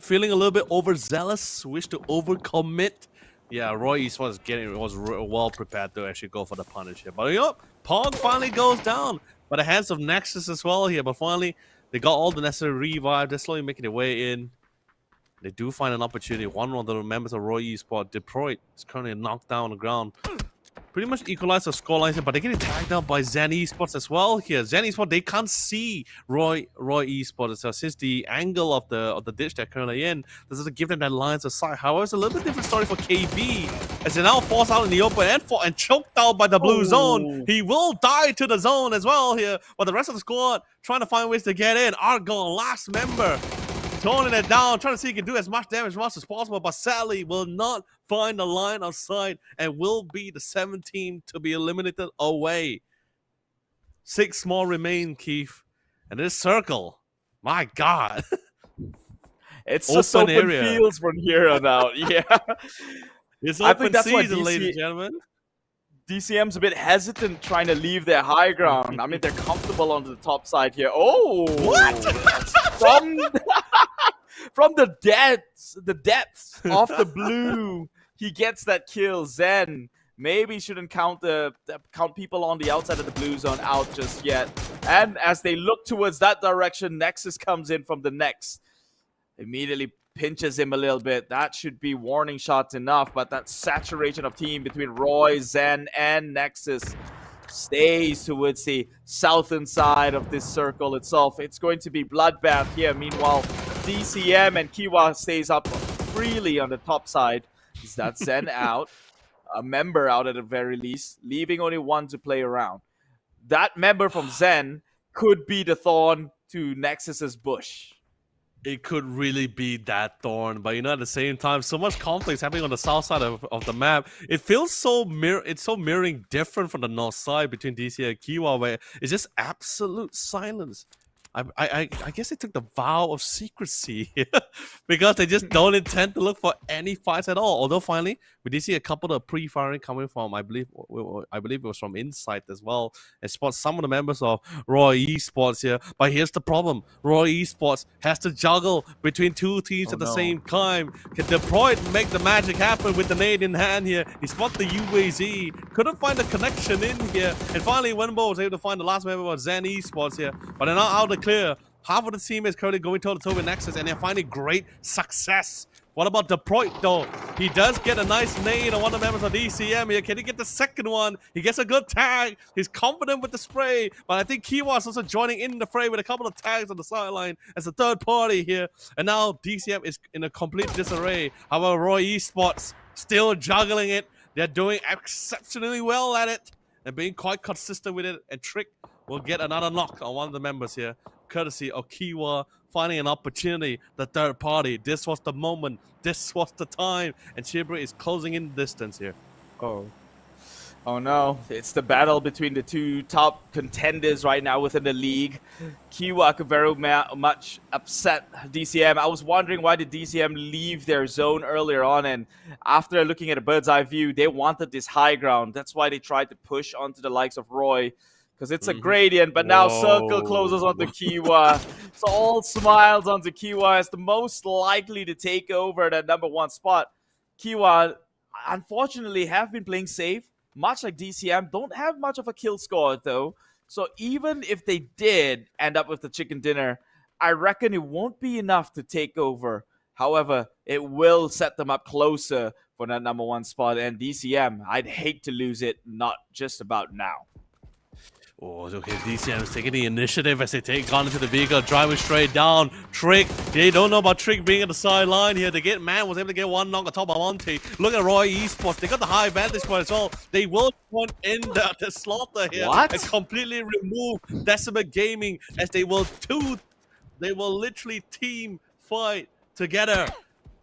feeling a little bit overzealous, wish to overcommit. Yeah, Roy Esports was well prepared to actually go for the punish here. But you know, Pog finally goes down by the hands of Nexus as well here. But finally, they got all the necessary revive. They're slowly making their way in. They do find an opportunity. One of the members of Roy Esports, Detroit, is currently knocked down on the ground. Pretty much equalize the scorelines here, but they're getting tagged out by Zen Esports as well here. Zen Esports, they can't see Roy Esports. So since the angle of the ditch they're currently in, this doesn't give them that lines of sight. However, it's a little bit different story for KB, as they now forced out in the open and choked out by the blue zone. He will die to the zone as well here, but the rest of the squad trying to find ways to get in. Argon, last member, toning it down, trying to see if he can do as much damage as possible, but sadly will not find the line of sight and will be the 7th team to be eliminated away. 6 more remain, Keith. And this circle, my God. It's just open area. fields from here on out. Yeah. It's I open think that's why season, ladies and gentlemen. DCM's a bit hesitant trying to leave their high ground. I mean, they're comfortable on the top side here. Oh! What? From the depths of the blue, he gets that kill. Zen maybe shouldn't count people on the outside of the blue zone out just yet. And as they look towards that direction, Nexus comes in from the next. Immediately pinches him a little bit. That should be warning shots enough, but that saturation of team between Roy, Zen, and Nexus stays towards the southern side of this circle itself. It's going to be bloodbath here. Meanwhile, DCM and Kiwa stays up freely on the top side. Is that Zen out? A member out at the very least, leaving only one to play around. That member from Zen could be the thorn to Nexus's bush. It could really be that thorn, but you know, at the same time, so much conflict happening on the south side of the map. It feels so mirroring different from the north side between DC and Kiwa, where it's just absolute silence. I guess they took the vow of secrecy because they just don't intend to look for any fights at all. Although finally, we did see a couple of pre-firing coming from, I believe it was from inside as well, and spot some of the members of Roy Esports here. But here's the problem: Roy Esports has to juggle between 2 teams at the same time. Can Detroit make the magic happen with the nade in hand here? He spot the UAZ, couldn't find the connection in here, and finally Wenbo was able to find the last member of Zen Esports here, but they're not out of the clear. Half of the team is currently going toe-to-toe with Nexus, and they're finding great success. What about Detroit, though? He does get a nice nade on one of the members of DCM here. Can he get the second one? He gets a good tag. He's confident with the spray, but I think Kiwa's also joining in the fray with a couple of tags on the sideline as a third party here. And now DCM is in a complete disarray. However, Roy Esports still juggling it. They're doing exceptionally well at it and being quite consistent with it. And Trick will get another knock on one of the members here, courtesy of Kiwa finding an opportunity, the third party. This was the moment. This was the time. And Chibri is closing in distance here. Oh no, it's the battle between the 2 top contenders right now within the league. Kiwa could very much upset DCM. I was wondering why did DCM leave their zone earlier on, and after looking at a bird's eye view, they wanted this high ground. That's why they tried to push onto the likes of Roy, because it's a gradient, but now Circle closes onto Kiwa. So all smiles onto Kiwa as the most likely to take over that #1 spot. Kiwa, unfortunately, have been playing safe, much like DCM. Don't have much of a kill score, though. So even if they did end up with the chicken dinner, I reckon it won't be enough to take over. However, it will set them up closer for that #1 spot. And DCM, I'd hate to lose it, not just about now. Oh, okay, DCM is taking the initiative as they take on into the vehicle, driving straight down. Trick, they don't know about Trick being at the sideline here. They get, man was able to get one knock on top of Monty. Look at Roy Esports, they got the high vantage point as well. They will point in the slaughter here and completely remove Decimate Gaming as they will literally team fight together.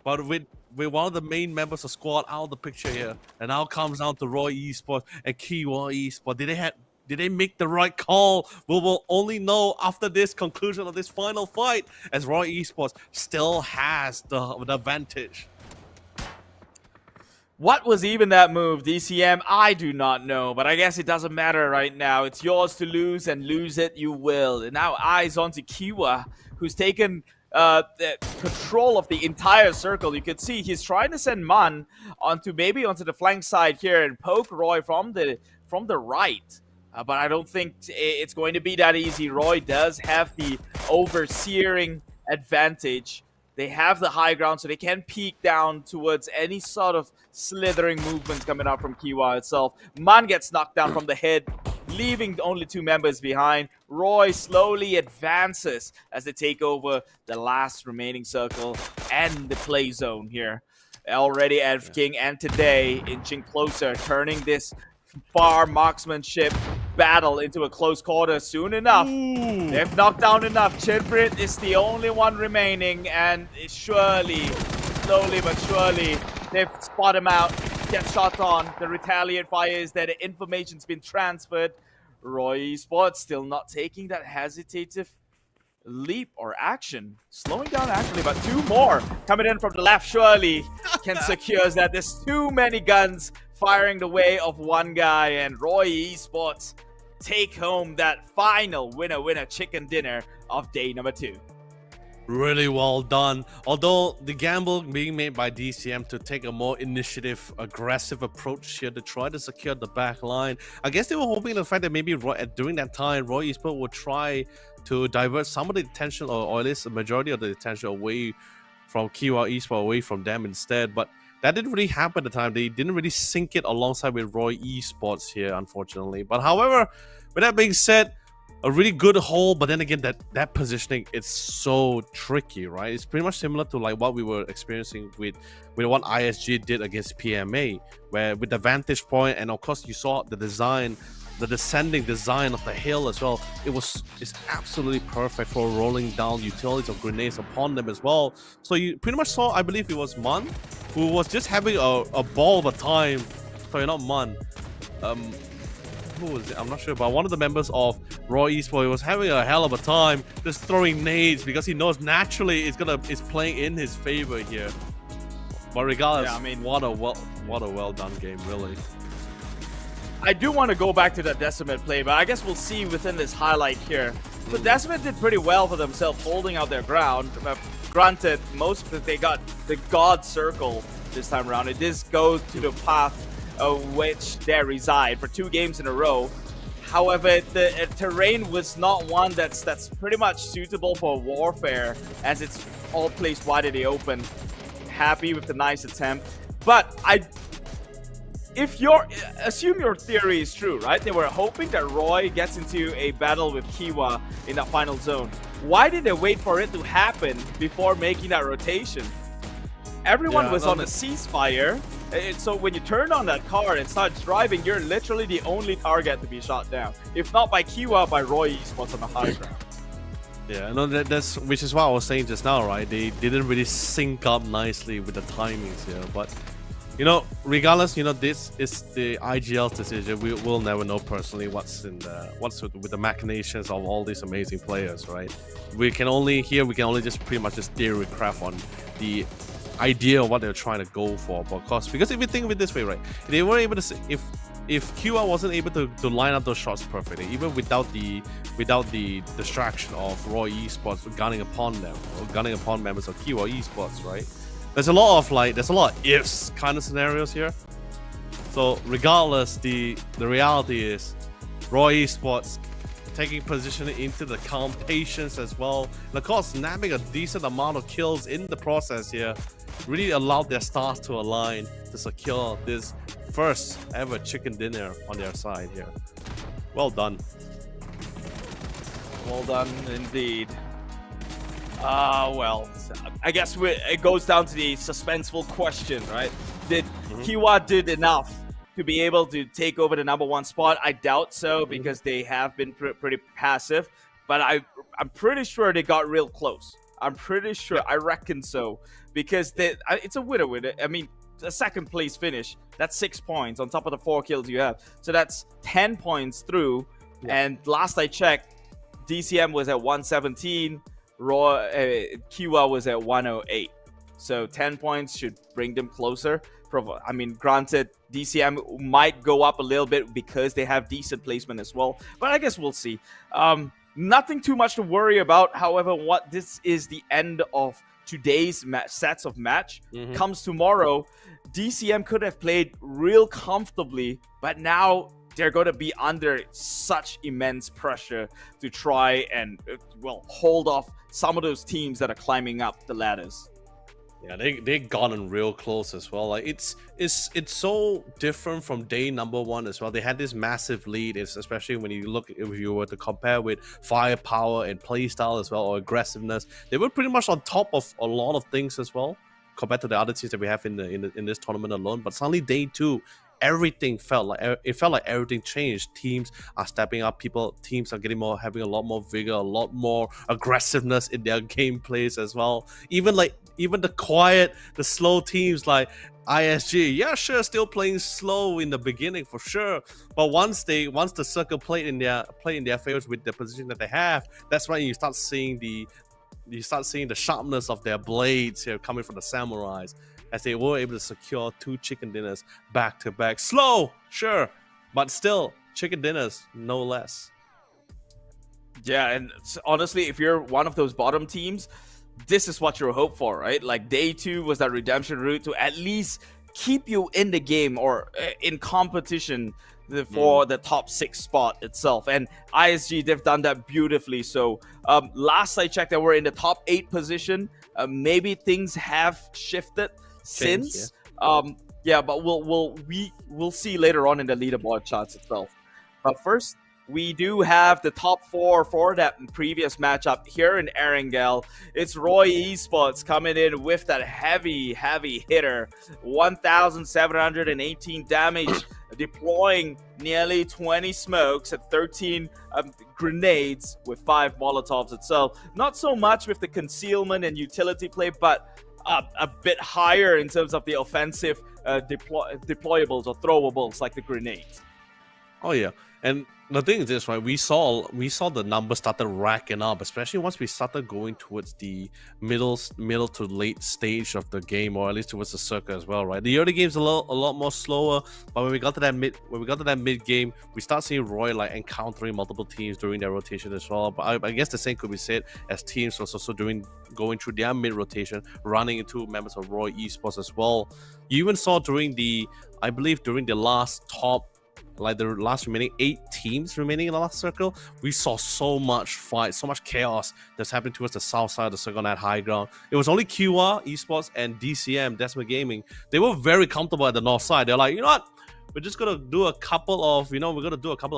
But with one of the main members of squad out of the picture here, and now comes down to Roy Esports and Kiwa Esports. Did they make the right call? We will only know after this conclusion of this final fight, as Roy Esports still has the advantage. What was even that move, DCM? I do not know, but I guess it doesn't matter right now. It's yours to lose, and lose it you will. And now eyes onto Kiwa, who's taken the control of the entire circle. You could see he's trying to send Man onto the flank side here and poke Roy from the right. But I don't think it's going to be that easy. Roy does have the overseering advantage. They have the high ground, so they can peek down towards any sort of slithering movements coming out from Kiwa itself. Man gets knocked down from the head, leaving only 2 members behind. Roy slowly advances as they take over the last remaining circle and the play zone here. Already Elf King and Today inching closer, turning this far marksmanship battle into a close quarter soon enough. They've knocked down enough. Chinbrit is the only one remaining, and surely, slowly but surely, they've spot him out, get shot on. The retaliate fire is there. The information's been transferred. Roy Esports still not taking that hesitative leap or action. Slowing down actually, but 2 more coming in from the left surely can secure that. There's too many guns firing the way of one guy, and Roy Esports take home that final winner chicken dinner of day number 2. Really well done. Although the gamble being made by DCM to take a more initiative, aggressive approach here to try to secure the back line. I guess they were hoping the fact that maybe during that time, Roy Esports would try to divert some of the attention, or at least a majority of the attention away from Kiwa Esports, away from them instead. But that didn't really happen at the time. They didn't really sync it alongside with Roy Esports here, unfortunately. But however, with that being said, a really good hold, but then again, that positioning, it's so tricky, right? It's pretty much similar to like what we were experiencing with what ISG did against PMA, where with the vantage point, and of course you saw the design, the descending design of the hill as well. It's absolutely perfect for rolling down utilities or grenades upon them as well. So you pretty much saw, I believe it was Man, who was just having a ball of a time. Sorry, not Man. Who was it? I'm not sure, but one of the members of Roy Esports was having a hell of a time just throwing nades because he knows naturally it's playing in his favor here. But regardless, yeah, I mean, what a well done game, really. I do want to go back to that Decimate play, but I guess we'll see within this highlight here. So Decimate did pretty well for themselves, holding out their ground. Granted, most of it, they got the God Circle this time around. It does go to the path which they reside for 2 games in a row. However, the terrain was not one that's pretty much suitable for warfare, as it's all placed wide in the open. Happy with the nice attempt, but assume your theory is true, right? They were hoping that Roy gets into a battle with Kiwa in that final zone. Why did they wait for it to happen before making that rotation? Everyone was on a ceasefire. So when you turn on that car and start driving, you're literally the only target to be shot down. If not by Kiwa, by Roy Esports on the high ground. Yeah, no, that's which is what I was saying just now, right? They didn't really sync up nicely with the timings here. But, you know, regardless, you know, this is the IGL's decision. We will never know personally what's with the machinations of all these amazing players, right? We can only just pretty much just theory craft on the idea of what they're trying to go for, because if you think of it this way, right, they weren't able to, if QR wasn't able to line up those shots perfectly, even without the distraction of Roy Esports gunning upon them or gunning upon members of QR Esports, right, there's a lot of ifs kind of scenarios here. So regardless, the reality is Roy Esports taking position into the count, patience as well, and of course nabbing a decent amount of kills in the process here really allowed their stars to align to secure this first ever chicken dinner on their side here. Well done. Well done indeed. Well, I guess it goes down to the suspenseful question, right? Did Kiwa did enough to be able to take over the #1 spot? I doubt so, because they have been pretty passive. But I'm pretty sure they got real close. I'm pretty sure. I reckon so, because it's a winner. I mean, a second place finish. That's 6 points on top of the 4 kills you have. So that's 10 points through. Yeah. And last I checked, DCM was at 117. Kiwa was at 108. So 10 points should bring them closer. I mean, granted, DCM might go up a little bit because they have decent placement as well. But I guess we'll see. Nothing too much to worry about. However, this is the end of today's sets of match. Comes tomorrow, DCM could have played real comfortably, but now they're going to be under such immense pressure to try and, hold off some of those teams that are climbing up the ladders. Yeah, they gotten real close as well. Like it's so different from day #1 as well. They had this massive lead, especially when you look, if you were to compare with firepower and playstyle as well, or aggressiveness. They were pretty much on top of a lot of things as well, compared to the other teams that we have in this tournament alone. But suddenly day 2, everything felt like everything changed. Teams are stepping up. Teams are having a lot more vigor, a lot more aggressiveness in their gameplays as well. Even the slow teams like ISG, yeah, sure, still playing slow in the beginning for sure. But once the circle played in their favors with the position that they have, that's when you start seeing the sharpness of their blades here coming from the samurais, as they were able to secure 2 chicken dinners back to back. Slow, sure, but still chicken dinners no less. Yeah, and honestly, if you're one of those bottom teams, this is what you hope for, right? Like day 2 was that redemption route to at least keep you in the game or in competition for the top 6 spot itself. And ISG, they've done that beautifully. So last I checked, they were in the top 8 position. Maybe things have shifted since. Yeah, but we'll see later on in the leaderboard charts itself. But first, we do have the top 4 for that previous matchup here in Erangel. It's Roy Esports coming in with that heavy hitter, 1,718 damage, deploying nearly 20 smokes at 13 grenades with 5 Molotovs itself. Not so much with the concealment and utility play, but a bit higher in terms of the offensive deployables or throwables like the grenades. Oh yeah, and the thing is this, right? We saw the numbers started racking up, especially once we started going towards the middle to late stage of the game, or at least towards the circle as well, right? The early game's a lot more slower, but when we got to that mid game, we start seeing Roy like encountering multiple teams during their rotation as well. But I guess the same could be said as teams was also going through their mid rotation, running into members of Roy Esports as well. You even saw during the last the last remaining 8 teams remaining in the last circle, we saw so much fight, so much chaos that's happening towards the south side of the circle on that high ground. It was only QR, Esports, and DCM, Decimal Gaming. They were very comfortable at the north side. They're like, you know what? We're just gonna do a couple of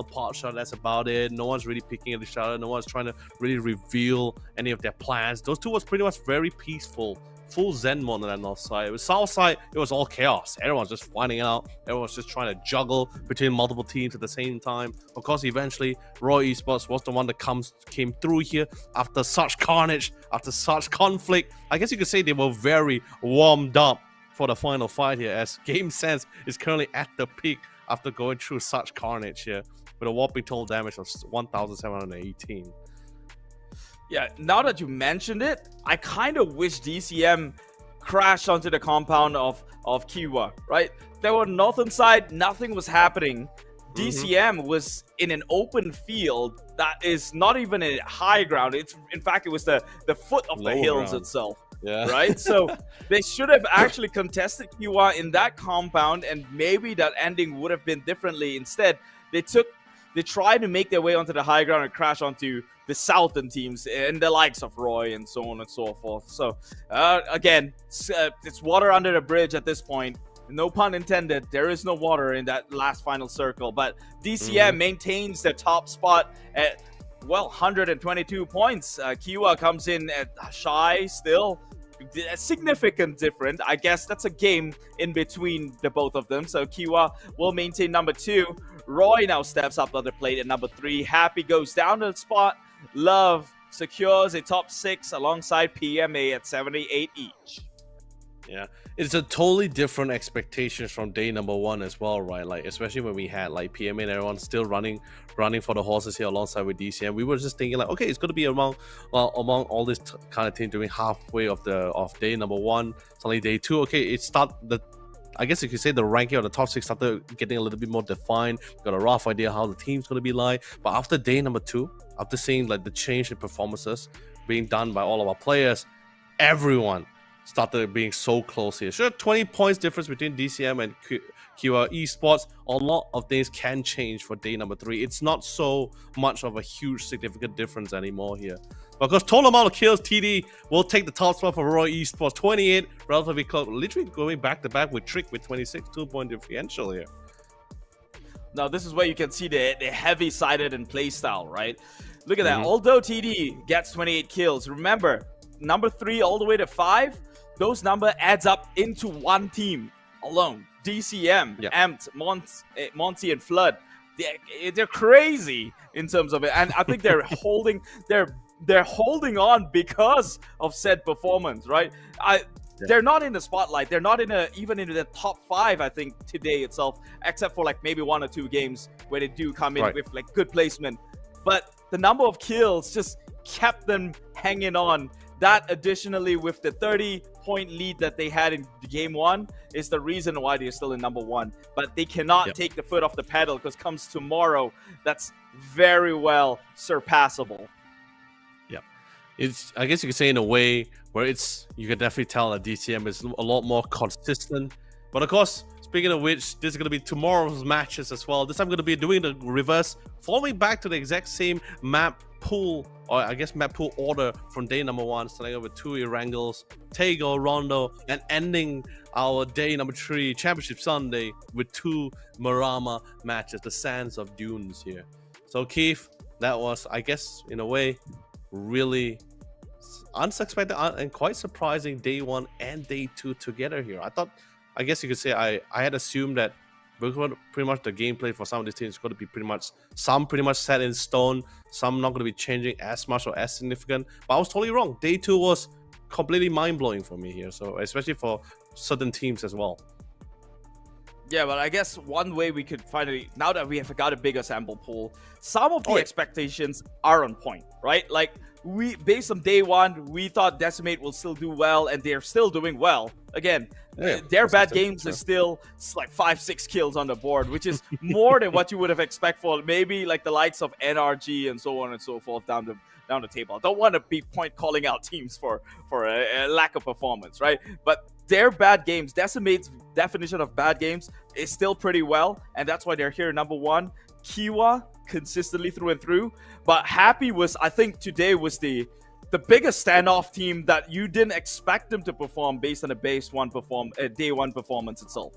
pot shots. That's about it. No one's really picking at each other. No one's trying to really reveal any of their plans. Those 2 was pretty much very peaceful. Full Zen mode on that north side. It was south side, it was all chaos. Everyone's just finding out. Everyone's just trying to juggle between multiple teams at the same time. Of course, eventually, Roy Esports was the one that came through here after such carnage, after such conflict. I guess you could say they were very warmed up for the final fight here, as Game Sense is currently at the peak after going through such carnage here with a whopping total damage of 1,718. Yeah, now that you mentioned it, I kind of wish DCM crashed onto the compound of Kiwa, right? They were northern side, nothing was happening. DCM was in an open field that is not even a high ground. In fact, it was the foot of the hills itself. Yeah. Right? So they should have actually contested Kiwa in that compound, and maybe that ending would have been differently. Instead, they tried to make their way onto the high ground and crash onto the southern teams and the likes of Roy and so on and so forth. So again, it's water under the bridge at this point. No pun intended. There is no water in that last final circle. But DCM maintains their top spot at well, 122 points. Kiwa comes in at shy still. A significant difference. I guess that's a game in between the both of them. So Kiwa will maintain number 2. Roy now steps up on the plate at number 3. Happy goes down to the spot. Love secures a top 6 alongside PMA at 78 each. Yeah, it's a totally different expectations from day number 1 as well, right? Like, especially when we had like PMA and everyone still running for the horses here alongside with DCM. We were just thinking like, okay, it's going to be among all this kind of thing during halfway of day number 1. Suddenly day 2, okay, I guess you could say the ranking of the top 6 started getting a little bit more defined. We got a rough idea how the team's going to be like. But after day number 2, after seeing like the change in performances being done by all of our players, everyone started being so close here. Sure, 20 points difference between DCM and Kiwa Esports. A lot of things can change for day number 3. It's not so much of a huge significant difference anymore here. Because total amount of kills, TD will take the top spot for Roy Esports. 28, relatively close. Literally going back to back with Trick with 26, 2-point differential here. Now, this is where you can see the heavy-sided and play style, right? Look at that. Although TD gets 28 kills, remember, number 3 all the way to 5, those number adds up into one team alone. DCM, Amped, Monty, and Flood. They're crazy in terms of it, and I think they're holding on because of said performance, right? They're not in the spotlight. They're not even in the top 5, I think, today itself, except for like maybe 1 or 2 games where they do come in with like good placement. But the number of kills just kept them hanging on. That additionally with the 30-point lead that they had in game 1 is the reason why they're still in number 1. But they cannot take the foot off the pedal, because comes tomorrow, that's very well surpassable. Yeah, it's, I guess you could say in a way where you can definitely tell that DCM is a lot more consistent. But of course, speaking of which, this is going to be tomorrow's matches as well. This time I'm going to be doing the reverse, falling back to the exact same map pool, or I guess map pool order from day number 1, starting over 2 Erangels, Tego, Rondo, and ending our day number 3 Championship Sunday with 2 Marama matches, the Sands of Dunes here. So Keith, that was, I guess, in a way, really unexpected and quite surprising day 1 and day 2 together here. I guess you could say I had assumed that pretty much the gameplay for some of these teams is going to be pretty much set in stone, some not going to be changing as much or as significant. But I was totally wrong. Day 2 was completely mind-blowing for me here, so especially for certain teams as well. Yeah, but I guess one way we could finally, now that we have got a bigger sample pool, some of the expectations are on point, right? Like, based on day 1, we thought Decimate will still do well, and they're still doing well. Again, their bad games are still like 5-6 kills on the board, which is more than what you would have expected for maybe like the likes of NRG and so on and so forth down the table. I don't want to be calling out teams for a lack of performance, right? But their bad games, Decimate's definition of bad games is still pretty well, and that's why they're here number 1. Kiwa consistently through and through, but Happy was, I think today was the biggest standoff team that you didn't expect them to perform based on the day 1 performance itself.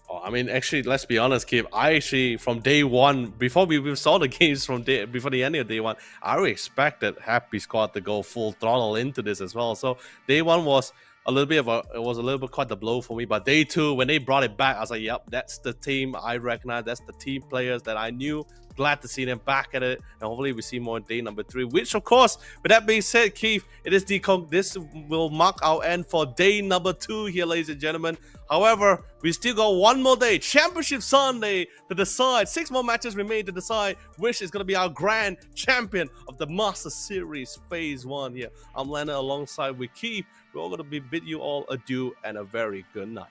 Oh, I mean, actually, let's be honest, Kip. I actually, from day 1, before we saw the games before the end of day 1, I already expected Happy Squad to go full throttle into this as well. So day 1 was a little bit quite the blow for me. But day 2, when they brought it back, I was like, yep, that's the team I recognize. That's the team players that I knew. Glad to see them back at it, and hopefully we see more in day number 3. Which, of course, with that being said, Keith, this will mark our end for day number 2 here, ladies and gentlemen. However, we still got one more day, Championship Sunday, to decide. 6 more matches remain to decide which is going to be our grand champion of the Master Series Phase 1 here. I'm Leonard alongside with Keith. We're all going to bid you all adieu and a very good night.